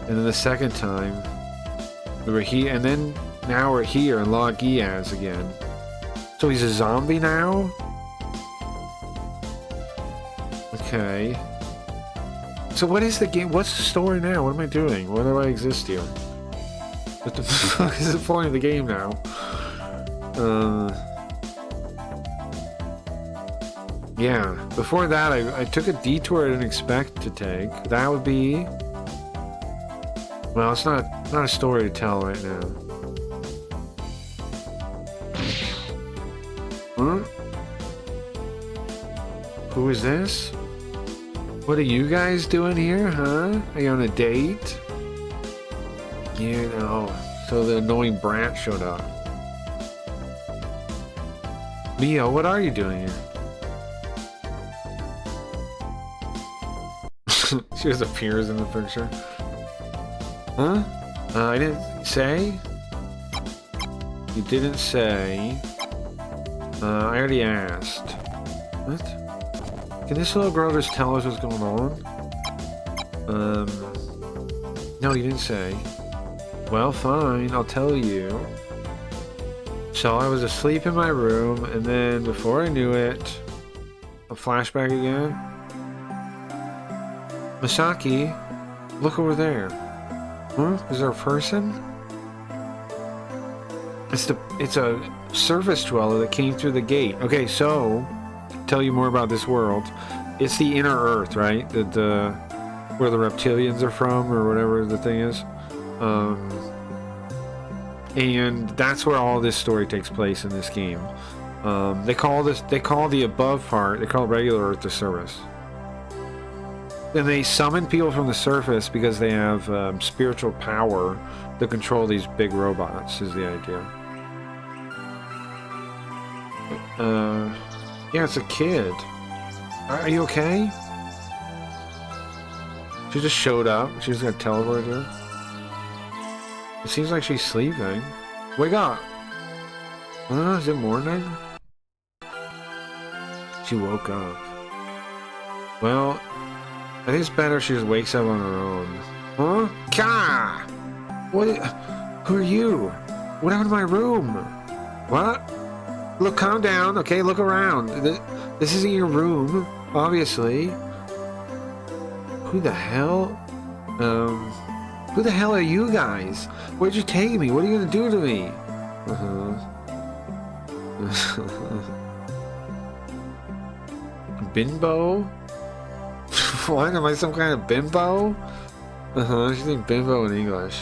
And then the second time, we were here, and then now we're here in Log Giaz again. So he's a zombie now? Okay. So what is the game? What's the story now? What am I doing? Why do I exist here? What the fuck is the point of the game now? Yeah. Before that, I took a detour I didn't expect to take. That would be... Well, it's not a story to tell right now. Huh? Who is this? What are you guys doing here, huh? Are you on a date? You know, so the annoying brat showed up. Mio, what are you doing here? She just appears in the picture. Huh? I didn't say? You didn't say. I already asked. What? Can this little girl just tell us what's going on? No, you didn't say. Well, fine, I'll tell you. So I was asleep in my room, and then before I knew it, a flashback again. Misaki, look over there. Huh? Is there a person? It's a surface dweller that came through the gate. Okay, so tell you more about this world. It's the inner Earth, right? Where the reptilians are from, or whatever the thing is. And that's where all this story takes place in this game. They call the above part, they call it regular Earth the surface. And they summon people from the surface because they have spiritual power to control these big robots, is the idea. Yeah, it's a kid. Are you okay? She just showed up. She's gonna teleport her. It seems like she's sleeping. Wake up! Is it morning? She woke up. Well, I think it's better if she just wakes up on her own. Huh? Ka! What? Who are you? What happened to my room? What? Look, calm down. Okay, look around. This isn't your room, obviously. Who the hell? Who the hell are you guys? Where'd you take me? What are you gonna do to me? Bimbo? What? Am I some kind of bimbo? She's saying bimbo in English.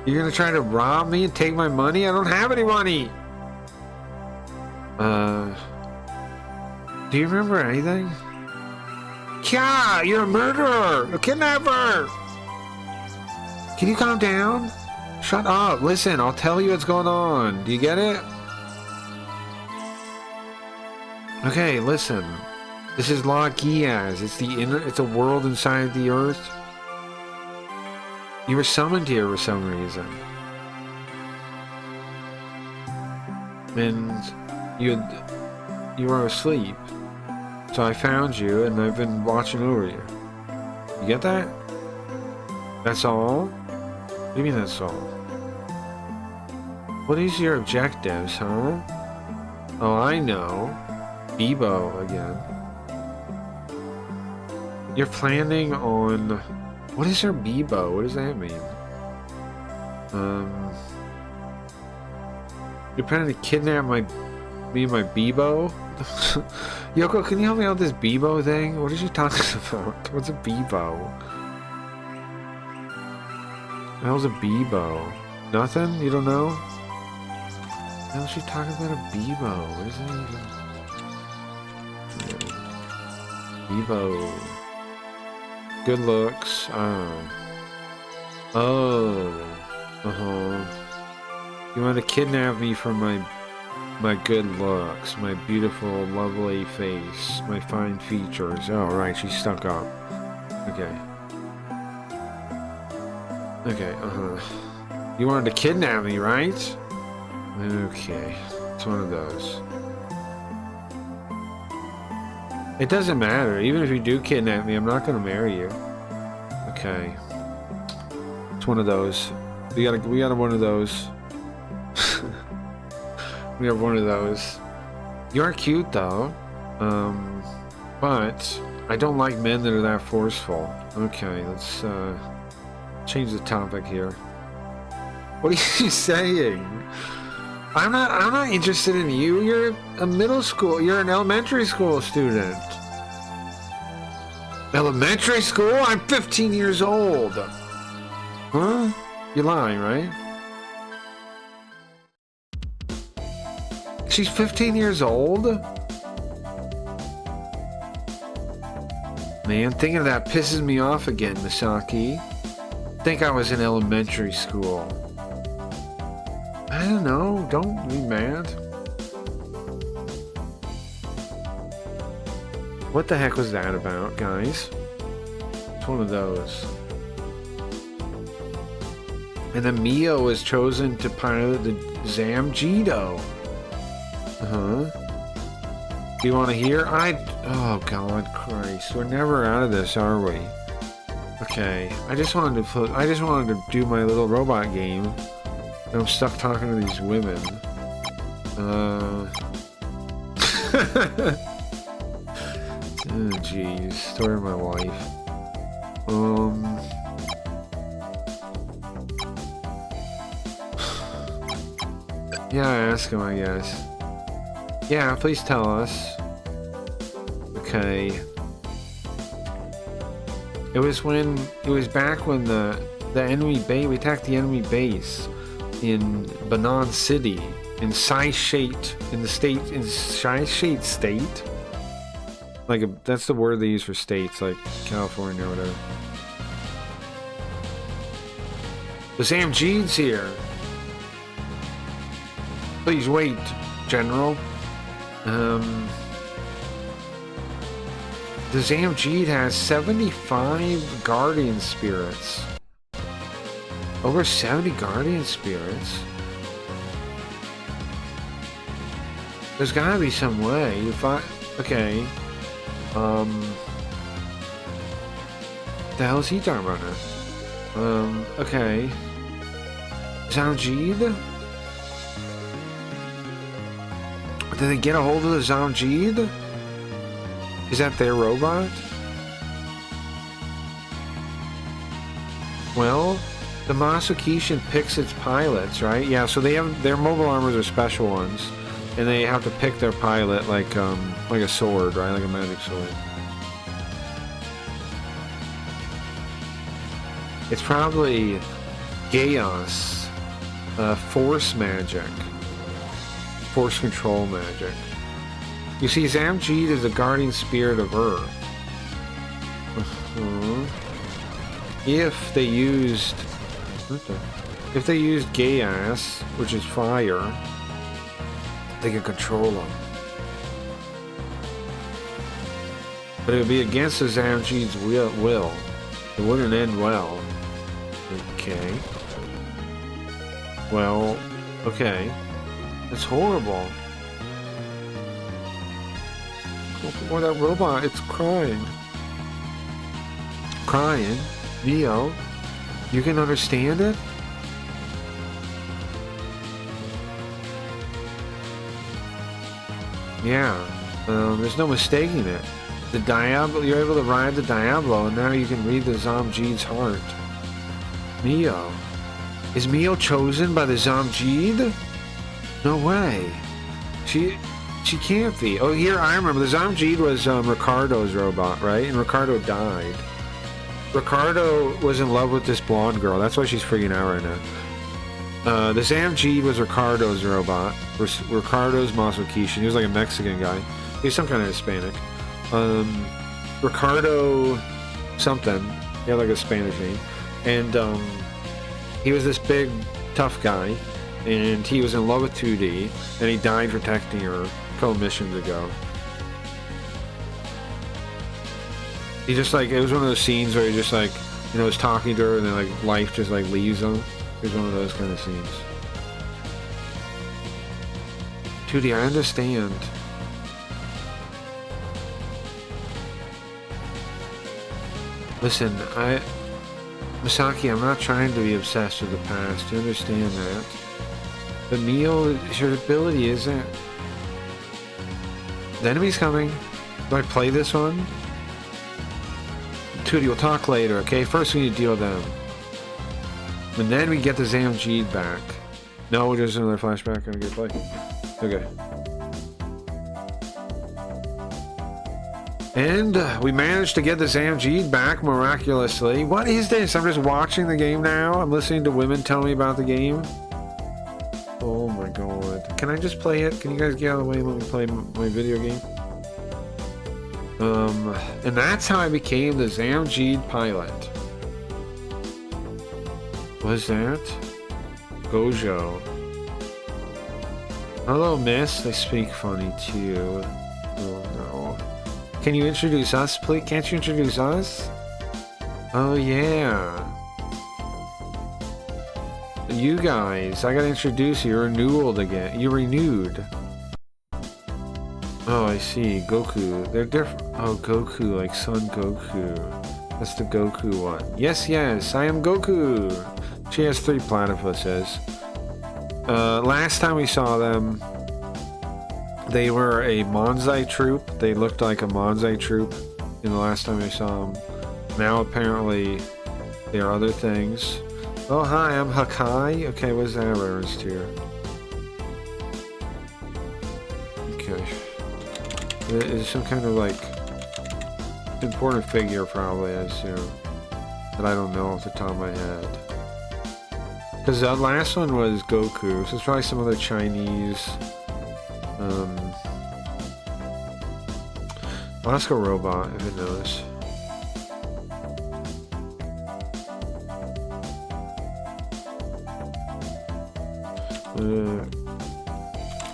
You're gonna try to rob me and take my money? I don't have any money! Do you remember anything? Kya! You're a murderer! A kidnapper! Can you calm down? Shut up! Listen, I'll tell you what's going on. Do you get it? Okay, listen. This is La Giaz. It's a world inside the Earth. You were summoned here for some reason. And you were asleep. So I found you and I've been watching over you. You get that? That's all? What do you mean that's all? What is your objectives, huh? Oh, I know. Bebo again. You're planning on... What is her Bebo? What does that mean? You're planning to kidnap me and my Bebo? Yoko, can you help me out with this Bebo thing? What is she talking about? What's a Bebo? What the hell's a Bebo? Nothing? You don't know? What the hell is she talking about a Bebo? What is that even? Bebo. Good looks. You want to kidnap me from my good looks, my beautiful, lovely face, my fine features. Oh, right, she's stuck up. Okay. Okay, You wanted to kidnap me, right? Okay, it's one of those. It doesn't matter. Even if you do kidnap me, I'm not gonna marry you. Okay. It's one of those. We got one of those. We have one of those. You are cute though. But I don't like men that are that forceful. Okay, let's change the topic here. What are you saying? I'm not interested in you. You're you're an elementary school student. Elementary school? I'm 15 years old. Huh? You're lying, right? She's 15 years old? Man, thinking of that pisses me off again, Misaki. Think I was in elementary school. I don't know. Don't be mad. What the heck was that about, guys? It's one of those. And then Mio was chosen to pilot the Zamjeedo. Do you want to hear? Oh God, Christ! We're never out of this, are we? Okay, I just wanted to do my little robot game. And I'm stuck talking to these women. Oh, jeez, story of my life. Yeah, ask him, I guess. Yeah, please tell us. Okay. It was back when the enemy base, we attacked the enemy base in Banan City, in Sai-Shate, in Sai-Shate State. Like, that's the word they use for states, like California or whatever. The Zamjeed's here. Please wait, General. The Zamjeed has 75 guardian spirits. Over 70 guardian spirits? There's gotta be some way. Okay. What the hell is he talking about now? Okay. Zamjeed? Did they get a hold of the Zamjeed? Is that their robot? Well, the Masakishin picks its pilots, right? Yeah, so they have their mobile armors are special ones, and they have to pick their pilot like a sword, right? Like a magic sword. It's probably Chaos, force magic, force control magic. You see, Zamjeed is the guardian spirit of Earth. If they used Gaius, which is fire, they could control them. But it would be against the Zamjeed's will. It wouldn't end well. Okay. Well, okay. That's horrible. Or that robot, it's crying. Crying? Neo? You can understand it? Yeah. There's no mistaking it. The Diablo, you're able to ride the Diablo, and now you can read the Zamjeed's heart. Neo. Is Mio chosen by the Zamjeed? No way. She can't be. Oh, here, I remember. The Zamjeed was Ricardo's robot, right? And Ricardo died. Ricardo was in love with this blonde girl. That's why she's freaking out right now. The Zamjeed was Ricardo's robot. Ricardo's Masakishin. He was like a Mexican guy. He was some kind of Hispanic. Ricardo something. He had like a Spanish name. And he was this big, tough guy. And he was in love with 2D. And he died protecting her a couple missions ago. He just like, it was one of those scenes where he just like, you know, was talking to her and then like life just like leaves him. It was one of those kind of scenes. 2D, I understand. Listen, Misaki, I'm not trying to be obsessed with the past. You understand that? But Neo, your ability isn't... The enemy's coming. Do I play this one? 2D, we'll talk later, okay? First we need to deal with them. And then we get the Zamjeed back. No, there's another flashback. I'm gonna get play. Okay. And we managed to get the Zamjeed back miraculously. What is this? I'm just watching the game now. I'm listening to women tell me about the game. Oh my god. Can I just play it? Can you guys get out of the way and let me play my video game? And that's how I became the Zamjeed pilot. What's that? Gojo. Hello, miss. They speak funny too. Oh no. Can you introduce us, please? Can't you introduce us? Oh yeah. You guys, I gotta introduce you. You're renewed again. You're renewed. Oh, I see. Goku. They're different. Oh, Goku, like Son Goku. That's the Goku one. Yes, yes, I am Goku. She has 3 platypuses. Last time we saw them, they were a Manzai troupe. They looked like a Manzai troupe in the last time I saw them. Now apparently they are other things. Oh hi, I'm Hakai. Okay, what's that reference to? Okay. It's some kind of like important figure probably, I assume. That I don't know off the top of my head. Because the last one was Goku, so it's probably some other Chinese I'll ask a robot if it knows.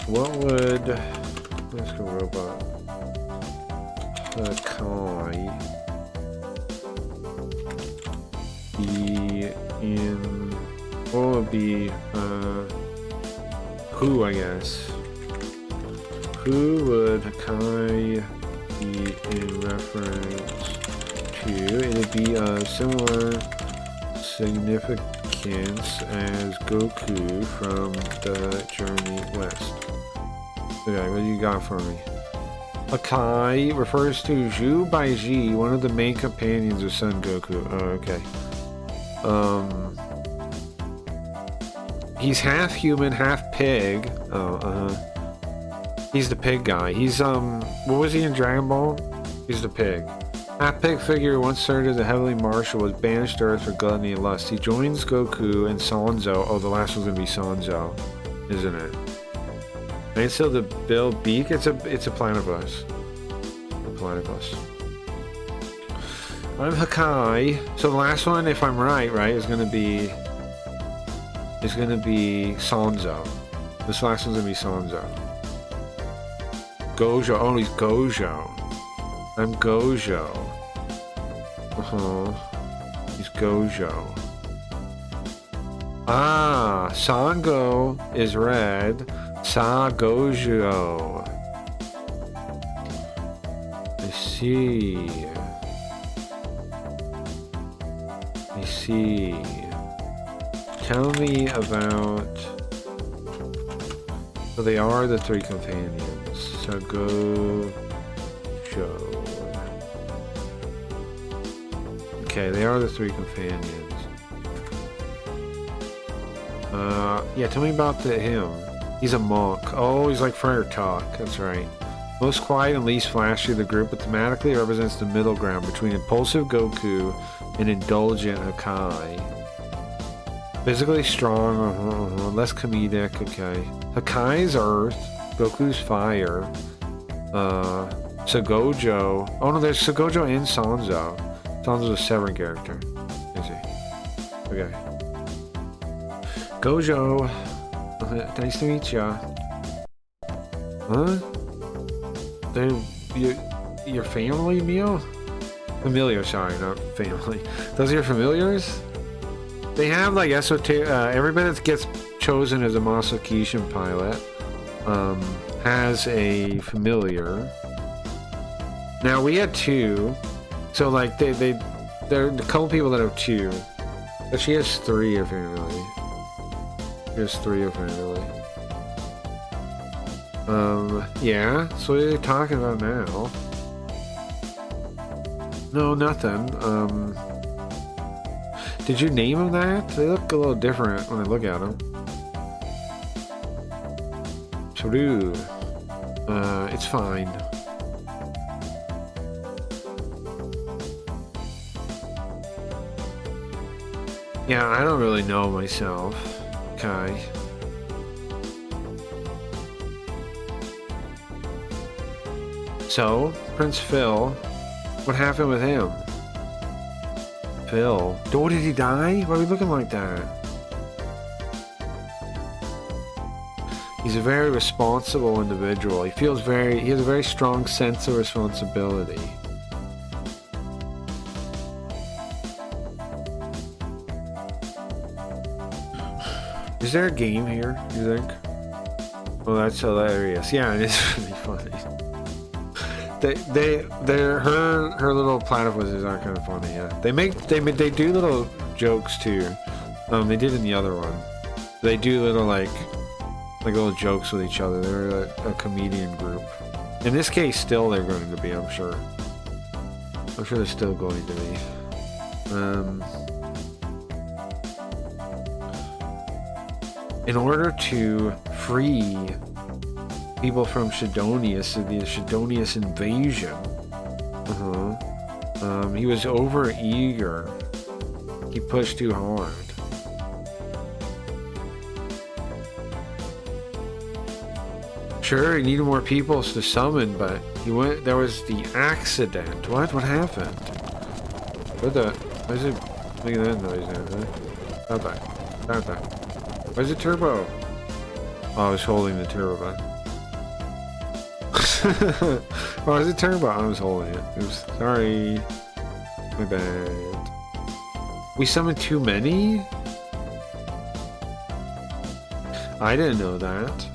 What would... Let's go robot. Hakai be in... What would be... who, I guess. Who would Hakai be in reference to? It would be of similar significance as Goku from the Journey West. Okay, what do you got for me? Hakai refers to Zhu Baiji, one of the main companions of Son Goku. Oh, okay. He's half human, half pig. Oh, he's the pig guy. He's, what was he in Dragon Ball? He's the pig. Half pig figure once served as a heavenly marshal, was banished to Earth for gluttony and lust. He joins Goku and Sanzo. Oh, the last one's gonna be Sanzo, isn't it? And so the bill beak, it's a platypus. A platypus. I'm Hakai. So the last one, if I'm right, is gonna be Sanzo. This last one's gonna be Sanzo. Gojo. Oh, he's Gojo. I'm Gojo. He's Gojo. Ah, Sango is red. Sa Gojo. I see. I see. Tell me about... So they are the 3 companions. So Gojo. Okay, they are the 3 companions. Yeah, tell me about him. He's a monk. Oh, he's like Friar Tuck. That's right. Most quiet and least flashy of the group, but thematically represents the middle ground between impulsive Goku and indulgent Hakai. Physically strong, less comedic. Okay. Hakai's Earth. Goku's Fire. Sagojo. Oh no, there's Sagojo and Sanzo. Sanzo's a separate character. Is he? Okay. Gojo. Nice to meet ya. Huh? They're your family meal? Familiar, sorry, not family. Those are your familiars? They have like esoteric. Everybody that gets chosen as a Masakishin pilot has a familiar. Now we had 2, so like there are a couple people that have 2, but she has 3 apparently. There's 3 apparently. Yeah, so what are you talking about now? No, nothing. Did you name them that? They look a little different when I look at them. True. It's fine. Yeah, I don't really know myself. Okay. So, Prince Phil, what happened with him? Phil. Oh, did he die? Why are we looking like that? He's a very responsible individual. He has a very strong sense of responsibility. there a game here, you think? Oh, that's hilarious. Yeah, it is really funny. Her little platypuses are kind of funny. Yeah, they do little jokes too. They did in the other one. They do little like little jokes with each other. They're a comedian group. In this case, still they're going to be. I'm sure. I'm sure they're still going to be. In order to free people from Shadonius, the Shadonius invasion, he was over eager. He pushed too hard. Sure, he needed more people to summon, but he went. There was the accident. What? What happened? What the? Why is it making that noise now? Stop that. Stop that. Where's the turbo? Oh, I was holding the turbo button. Oh, is it turbo? I was holding it. Oops. Sorry. My bad. We summoned too many? I didn't know that.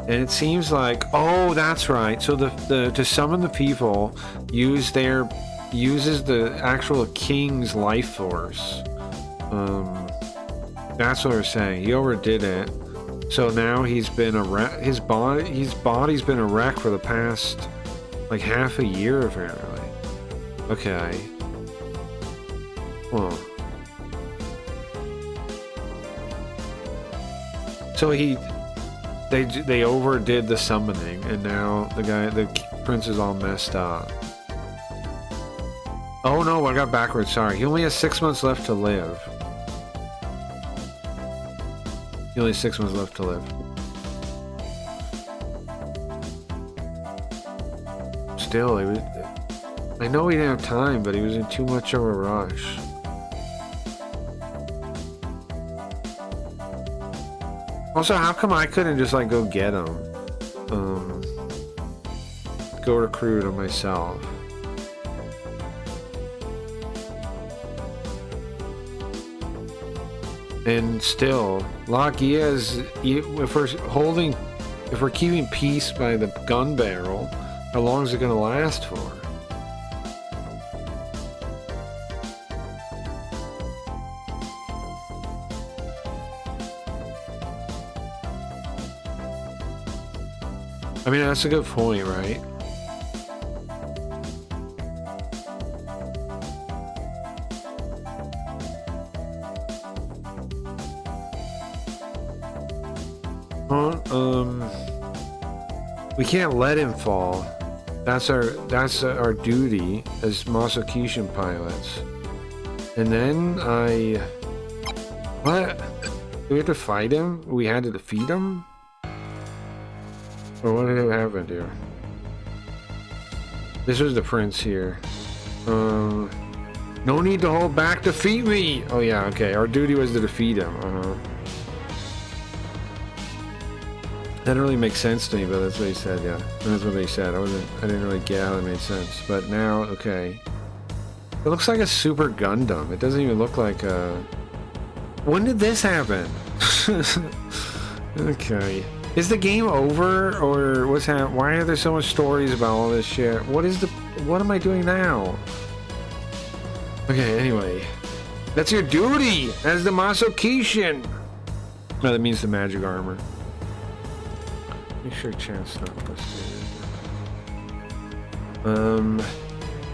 And it seems like, oh, that's right. So the to summon the people uses the actual king's life force. That's what we're saying. He overdid it. So now he's been a wreck. His body's been a wreck for the past like half a year apparently. Okay. Well. So they overdid the summoning, and now the prince is all messed up. Oh no, I got backwards. Sorry. He only has 6 months left to live. He only has 6 months left to live. Still, I know he didn't have time, but he was in too much of a rush. Also, how come I couldn't just like go get him? Go recruit him myself. And still, Lakia is, if we're keeping peace by the gun barrel, how long is it going to last for? I mean, that's a good point, right? We can't let him fall. That's our duty as Masakishin pilots. And then what? Do we have to fight him? We had to defeat him? Or what did happen here? This was the prince here. No need to hold back, defeat me! Oh yeah, okay. Our duty was to defeat him. That didn't really make sense to me, but that's what he said, yeah. That's what they said. I didn't really get how that made sense. But now, okay. It looks like a Super Gundam. It doesn't even look like a... When did this happen? Okay. Is the game over, or what's happening? Why are there so much stories about all this shit? What am I doing now? Okay, anyway. That's your duty as the Masakishin! No, that means the magic armor. Make sure chat's not listed.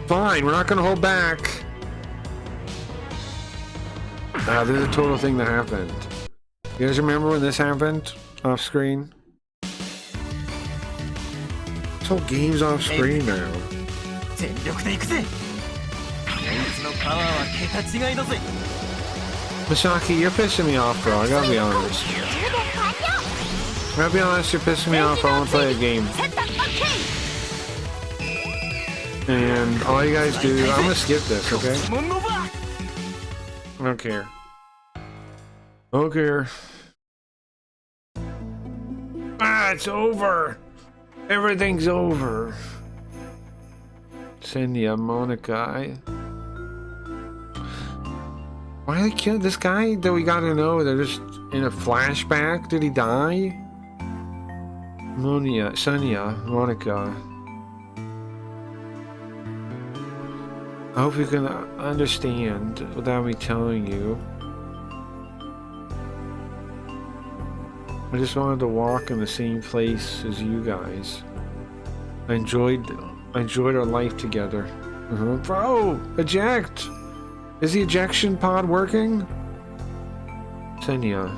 Fine, we're not gonna hold back. There's a total thing that happened. You guys remember when this happened? Off screen? This whole game's off screen now. Misaki, you're pissing me off, bro. I gotta be honest. You're pissing me off. I want to play a game. And all you guys do, I'm gonna skip this, okay? I don't care. I don't care. Ah, it's over. Everything's over. Send the Monica. Why they kill this guy that we gotta know? They're just in a flashback. Did he die? Sonia, Monica. I hope you can understand without me telling you. I just wanted to walk in the same place as you guys. I enjoyed our life together. Bro, eject! Is the ejection pod working? Senya.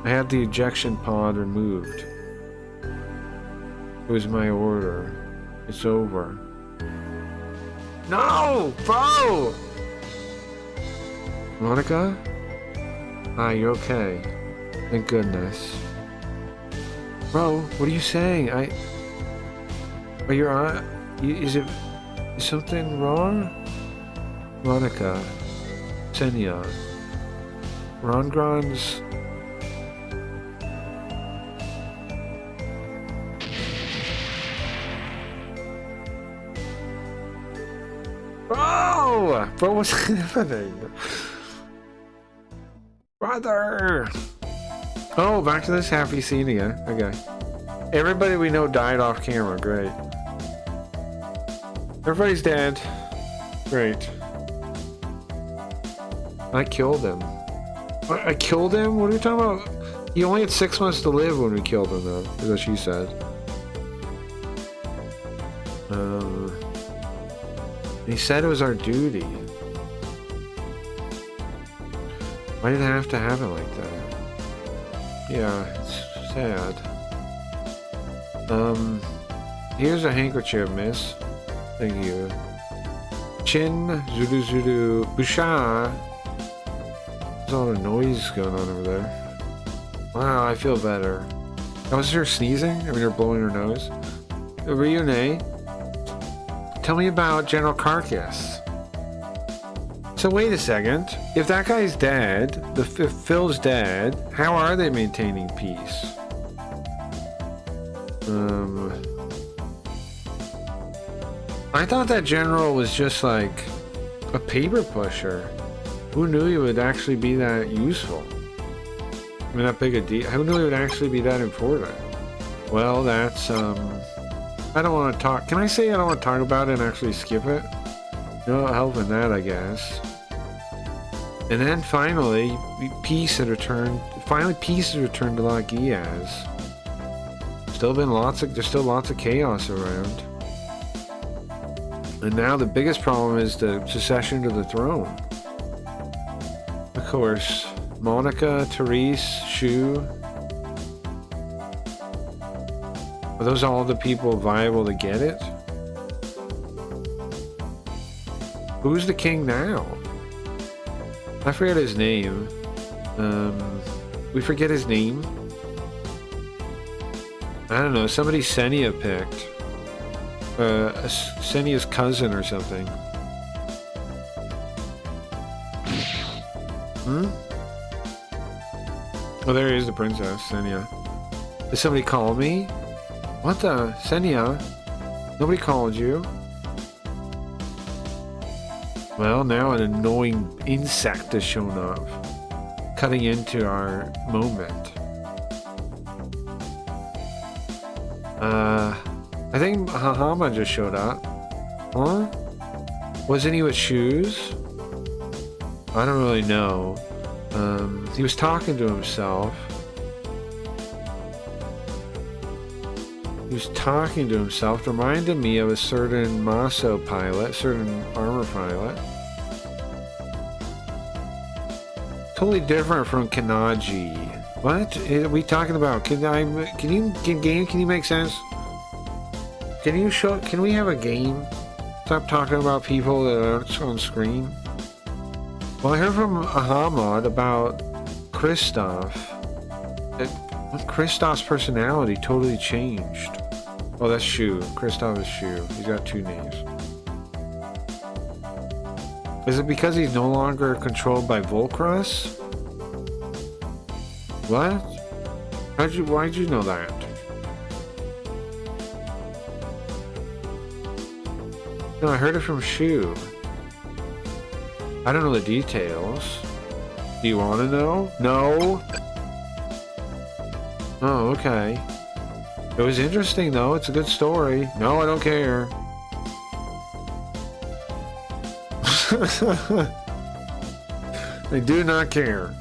I had the ejection pod removed. It was my order. It's over. No! Bro! Monica? Hi, you're okay. Thank goodness. Bro, what are you saying? Are your eye... Is something wrong? Monica. Senya. Rongron's... Bro! Bro, what's happening? Brother! Oh, back to this happy scene again. Okay. Everybody we know died off camera. Great. Everybody's dead. Great. I killed him. What, I killed him? What are you talking about? He only had 6 months to live when we killed him, though, is what she said. He said it was our duty. Why did I have to have it like that? Yeah, it's sad. Here's a handkerchief, miss. Thank you. Chin, Zulu Zulu, Busha. There's all the noise going on over there. Wow, I feel better. Oh, was her sneezing? I mean, her blowing her nose. Ryune, tell me about General Carcass. So wait a second. If that guy's dead, if Phil's dead, how are they maintaining peace? I thought that general was just like a paper pusher. Who knew he would actually be that useful? I mean, that big a deal. Who knew he would actually be that important? Well, that's, I don't want to talk. Can I say I don't want to talk about it and actually skip it? No help in that, I guess. And then finally, peace had returned. Finally, peace has returned to La Guiaz. There's still lots of chaos around. And now the biggest problem is the succession to the throne. Of course, Monica, Therese, Shu. Are those all the people viable to get it? Who's the king now? I forget his name. We forget his name. I don't know. Somebody Senya picked. Senya's cousin or something. Oh, there is the princess, Senya. Did somebody call me? What the? Senya? Nobody called you. Well, now an annoying insect has shown up, cutting into our moment. I think Hahama just showed up. Huh? Wasn't he with shoes? I don't really know. He was talking to himself. He was talking to himself. It reminded me of a certain Maso pilot, certain armor pilot. Totally different from Kanaji. What are we talking about? Can you make sense? Can we have a game? Stop talking about people that aren't on screen. Well, I heard from Ahmad about Kristoff. That Kristoff's personality totally changed. Oh, that's Shu. Kristoff is Shu. He's got two names. Is it because he's no longer controlled by Volcrus? What? Why'd you know that? No, I heard it from Shu. I don't know the details. Do you want to know? No? Oh, okay. It was interesting, though. It's a good story. No, I don't care. I do not care.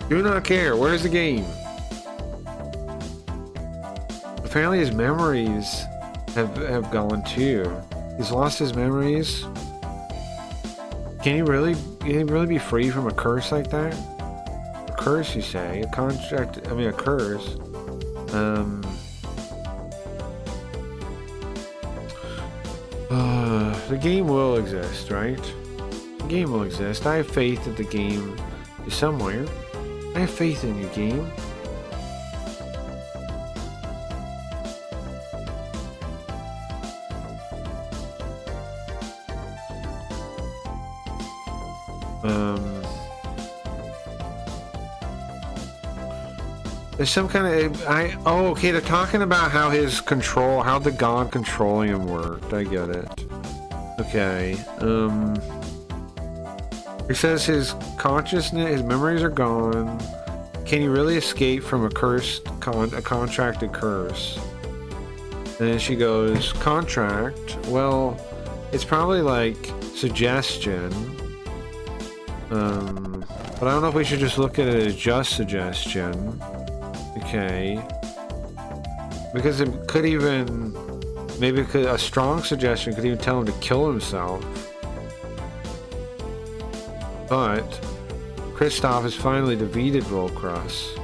Do not care. Where's the game? Apparently his memories have gone too. He's lost his memories. Can he really be free from a curse like that? A curse, you say? A contract? I mean, a curse. The game will exist, right? The game will exist. I have faith that the game is somewhere. I have faith in you, game. There's some kind of oh, okay, they're talking about how how the god controlling him worked. I get it. Okay. It says his consciousness, his memories are gone. Can he really escape from a contracted curse? And then she goes, contract? Well, it's probably like suggestion. But I don't know if we should just look at it as just suggestion. Okay. Because it could even... Maybe a strong suggestion could even tell him to kill himself. But Kristoff has finally defeated Volcross.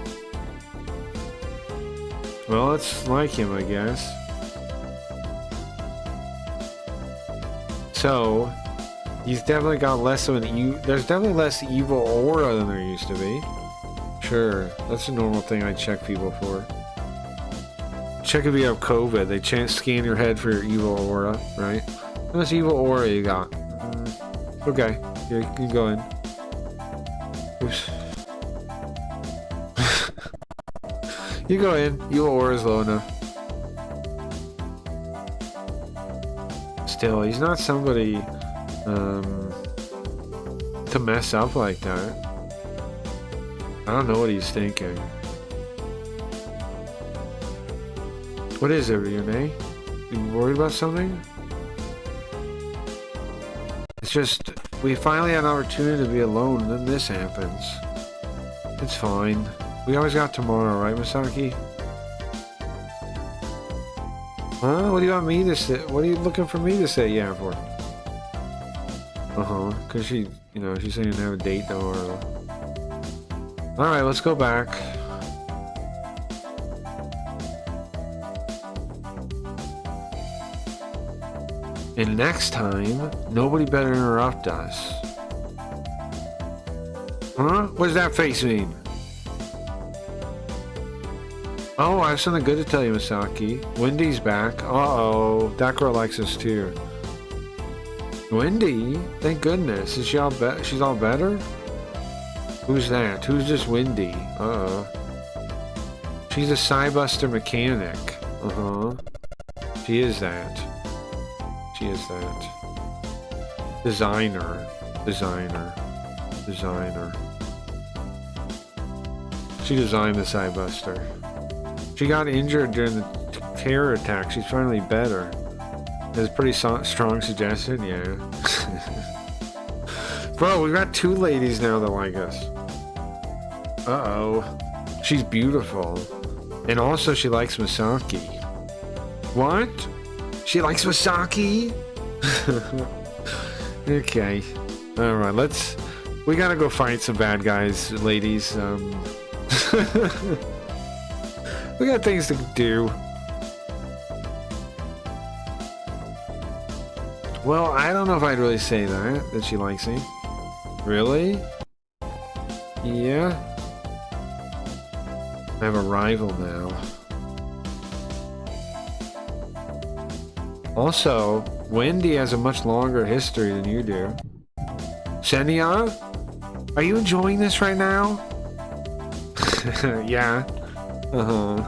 Well, it's like him, I guess. So, he's definitely got less of an there's definitely less evil aura than there used to be. Sure, that's a normal thing I check people for. Check if you have COVID. They scan your head for your evil aura, right? How much evil aura you got? Okay, here, you can go in. Oops. You go in. Evil aura is low enough. Still, he's not somebody to mess up like that. I don't know what he's thinking. What is it, Renee? You worried about something? It's just, we finally had an opportunity to be alone, and then this happens. It's fine. We always got tomorrow, right, Misaki? Huh? What do you want me to say? What are you looking for me to say yeah for? Uh-huh. Because she, she's saying to have a date tomorrow. Alright, let's go back. And next time, nobody better interrupt us. Huh? What does that face mean? Oh, I have something good to tell you, Misaki. Wendy's back. Uh-oh. That girl likes us too. Wendy? Thank goodness. Is she all she's all better? Who's that? Who's this Wendy? Uh-oh. She's a Cybuster mechanic. Uh-huh. She is that. She is that. Designer. She designed the Cybuster. She got injured during the terror attack. She's finally better. That's a pretty strong suggestion, yeah. Bro, we got two ladies now that like us. Uh-oh. She's beautiful. And also she likes Misaki. What? She likes Misaki? Okay. Alright, we gotta go fight some bad guys, ladies. We got things to do. Well, I don't know if I'd really say that she likes me. Really? Yeah. I have a rival now. Also, Wendy has a much longer history than you do. Senia? Are you enjoying this right now? Yeah. Uh-huh.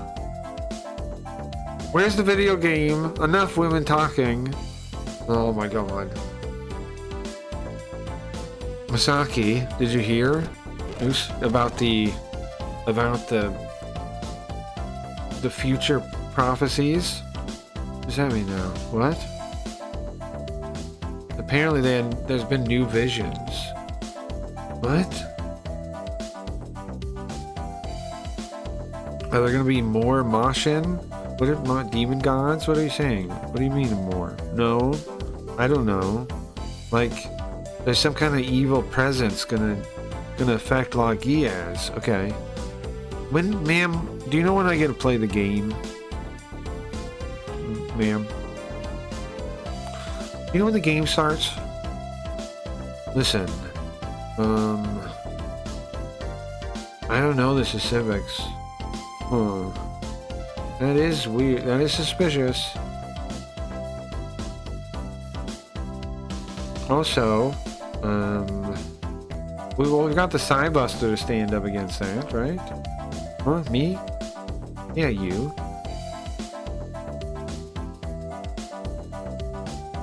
Where's the video game? Enough women talking. Oh my god. Masaki, did you hear news about the future prophecies? What does that mean now? What? Apparently there's been new visions. What? Are there gonna be more Mashin? What are demon gods? What are you saying? What do you mean more? No, I don't know. Like, there's some kind of evil presence gonna affect La Giaz. Okay. When, ma'am, do you know when I get to play the game? Ma'am? You know when the game starts? Listen. I don't know the specifics. Huh. That is weird. That is suspicious. Also, we got the Psybuster to stand up against that, right? Huh? Me? Yeah, you.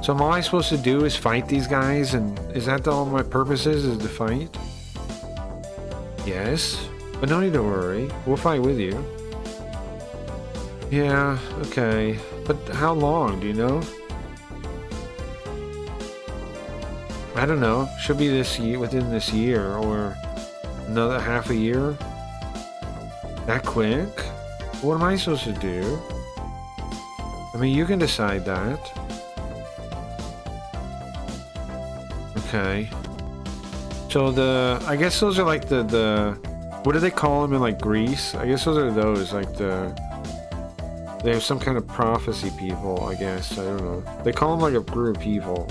So all I'm supposed to do is fight these guys, and is that all my purpose is to fight? Yes, but no need to worry. We'll fight with you. Yeah, okay. But how long, do you know? I don't know. Should be this year, within this year, or another half a year. That quick? What am I supposed to do? I mean, you can decide that. Okay. So I guess those are like the what do they call them in like Greece? I guess those are those, like they have some kind of prophecy people, I guess. I don't know. They call them like a group of people.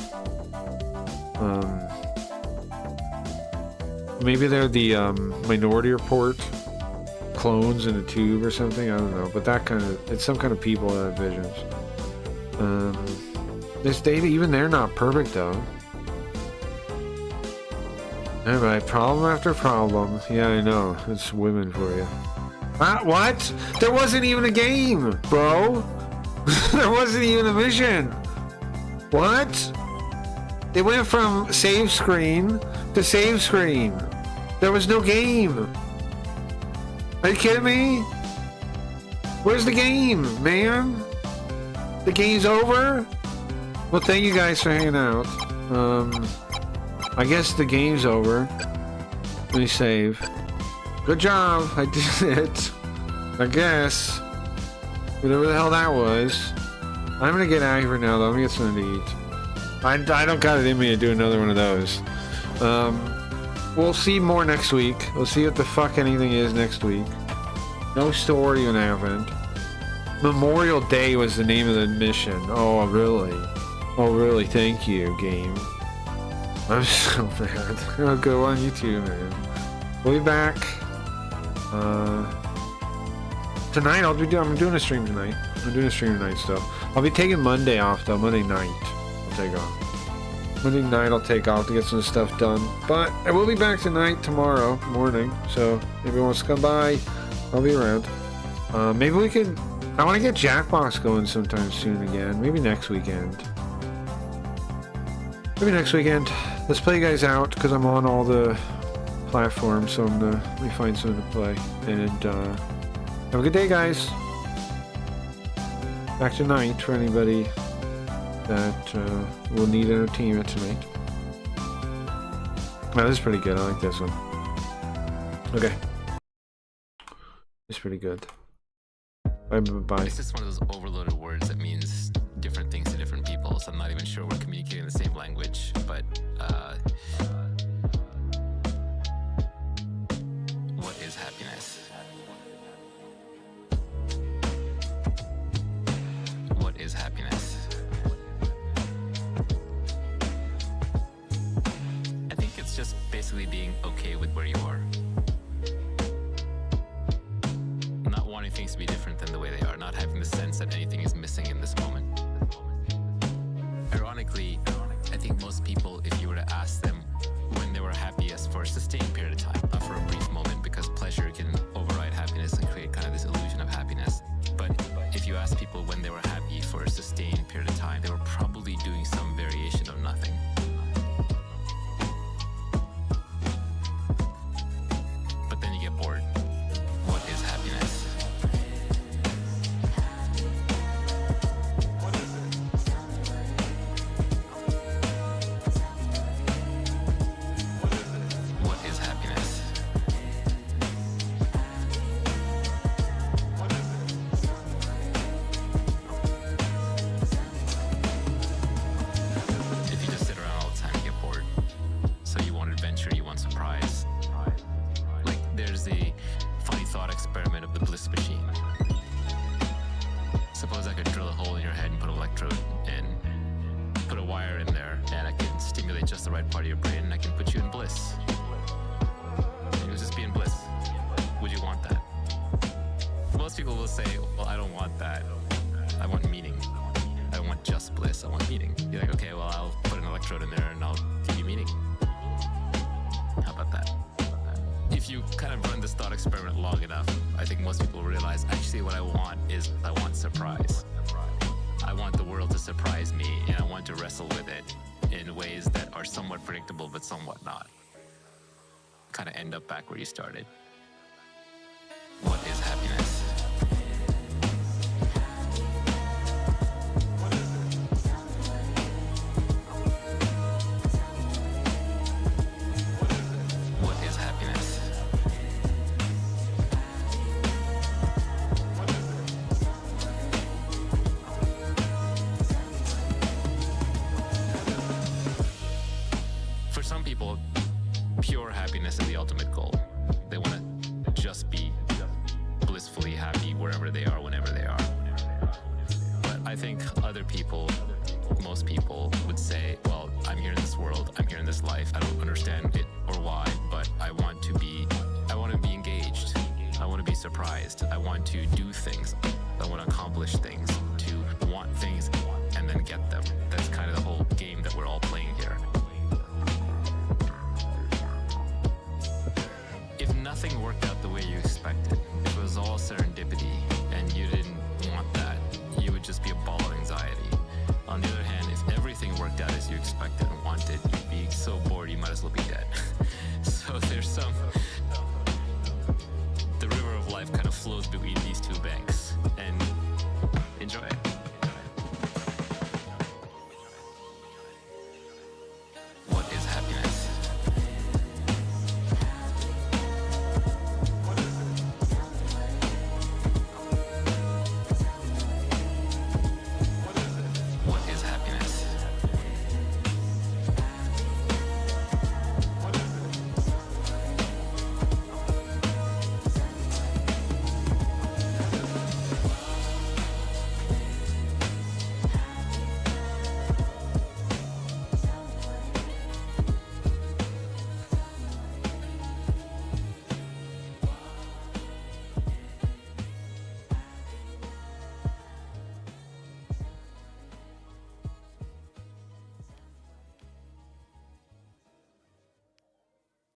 Maybe they're the Minority Report clones in a tube or something. I don't know. But it's some kind of people that have visions. This data, even they're not perfect though. Alright, problem after problem. Yeah, I know. It's women for you. Ah, what? There wasn't even a game, bro. There wasn't even a mission. What? It went from save screen to save screen. There was no game. Are you kidding me? Where's the game, man? The game's over? Well, thank you guys for hanging out. I guess the game's over. Let me save. Good job, I did it. I guess. Whatever the hell that was. I'm gonna get out of here now though, I'm gonna get something to eat. I don't got it in me to do another one of those. We'll see more next week. We'll see what the fuck anything is next week. No story gonna happen. Memorial Day was the name of the mission. Oh, really? Oh, really? Thank you, game. I'm so mad. Oh, go on you too, man. We'll be back. Tonight I'm doing a stream tonight. I'm doing a stream tonight still. I'll be taking Monday off though. Monday night I'll take off. Monday night I'll take off to get some stuff done. But I will be back tonight, tomorrow morning. So if anyone wants to come by, I'll be around. Maybe we could. I want to get Jackbox going sometime soon again. Maybe next weekend. Maybe next weekend. Let's play you guys out because I'm on all the platforms. So let me find something to play. And have a good day, guys. Back tonight for anybody that will need entertainment tonight. Oh, this is pretty good. I like this one. Okay. It's pretty good. Bye. It's just one of those overloaded words that means different things to different people, so I'm not even sure we're communicating the same language, but what is happiness? What is happiness? I think it's just basically being okay with where you are. Not wanting things to be different than the way they are, not having the sense that anything is missing in this moment. Ironically, I think most people, if you were to ask them when they were happiest for a sustained period of time, not for a brief moment, because pleasure can override happiness and create kind of this illusion of happiness. But if you ask people when they were happy for a sustained period of time, they were probably doing some variation of nothing. the funny thought experiment of the bliss machine. Suppose I could drill a hole in your head and put an electrode and put a wire in there, and I can stimulate just the right part of your brain, and I can put you in bliss. And you'll just be in bliss. Would you want that? Most people will say, well, I don't want that. I want meaning. I don't want just bliss. I want meaning. You're like, okay, well, I'll put an electrode in there and I'll give you meaning. How about that? If you kind of run this thought experiment long enough, I think most people realize actually what I want is I want surprise. I want the world to surprise me, and I want to wrestle with it in ways that are somewhat predictable but somewhat not. Kind of end up back where you started. What is happiness? What is happiness? For some people, pure happiness is the ultimate goal. They want to just be blissfully happy wherever they are, whenever they are. But I think other people, most people, would say, well, I'm here in this world, I'm here in this life, I don't understand it or why, but I want to be engaged. I want to be surprised. I want to do things. I want to accomplish things, to want things and then get them. That's kind of the whole game that we're all playing here. If nothing worked out the way you expected, if it was all serendipity and you didn't want that, you would just be a ball of anxiety. On the other hand, if everything worked out as you expected and wanted, you'd be so bored you might as well be dead. So there's the river of life kind of flows between these two banks, and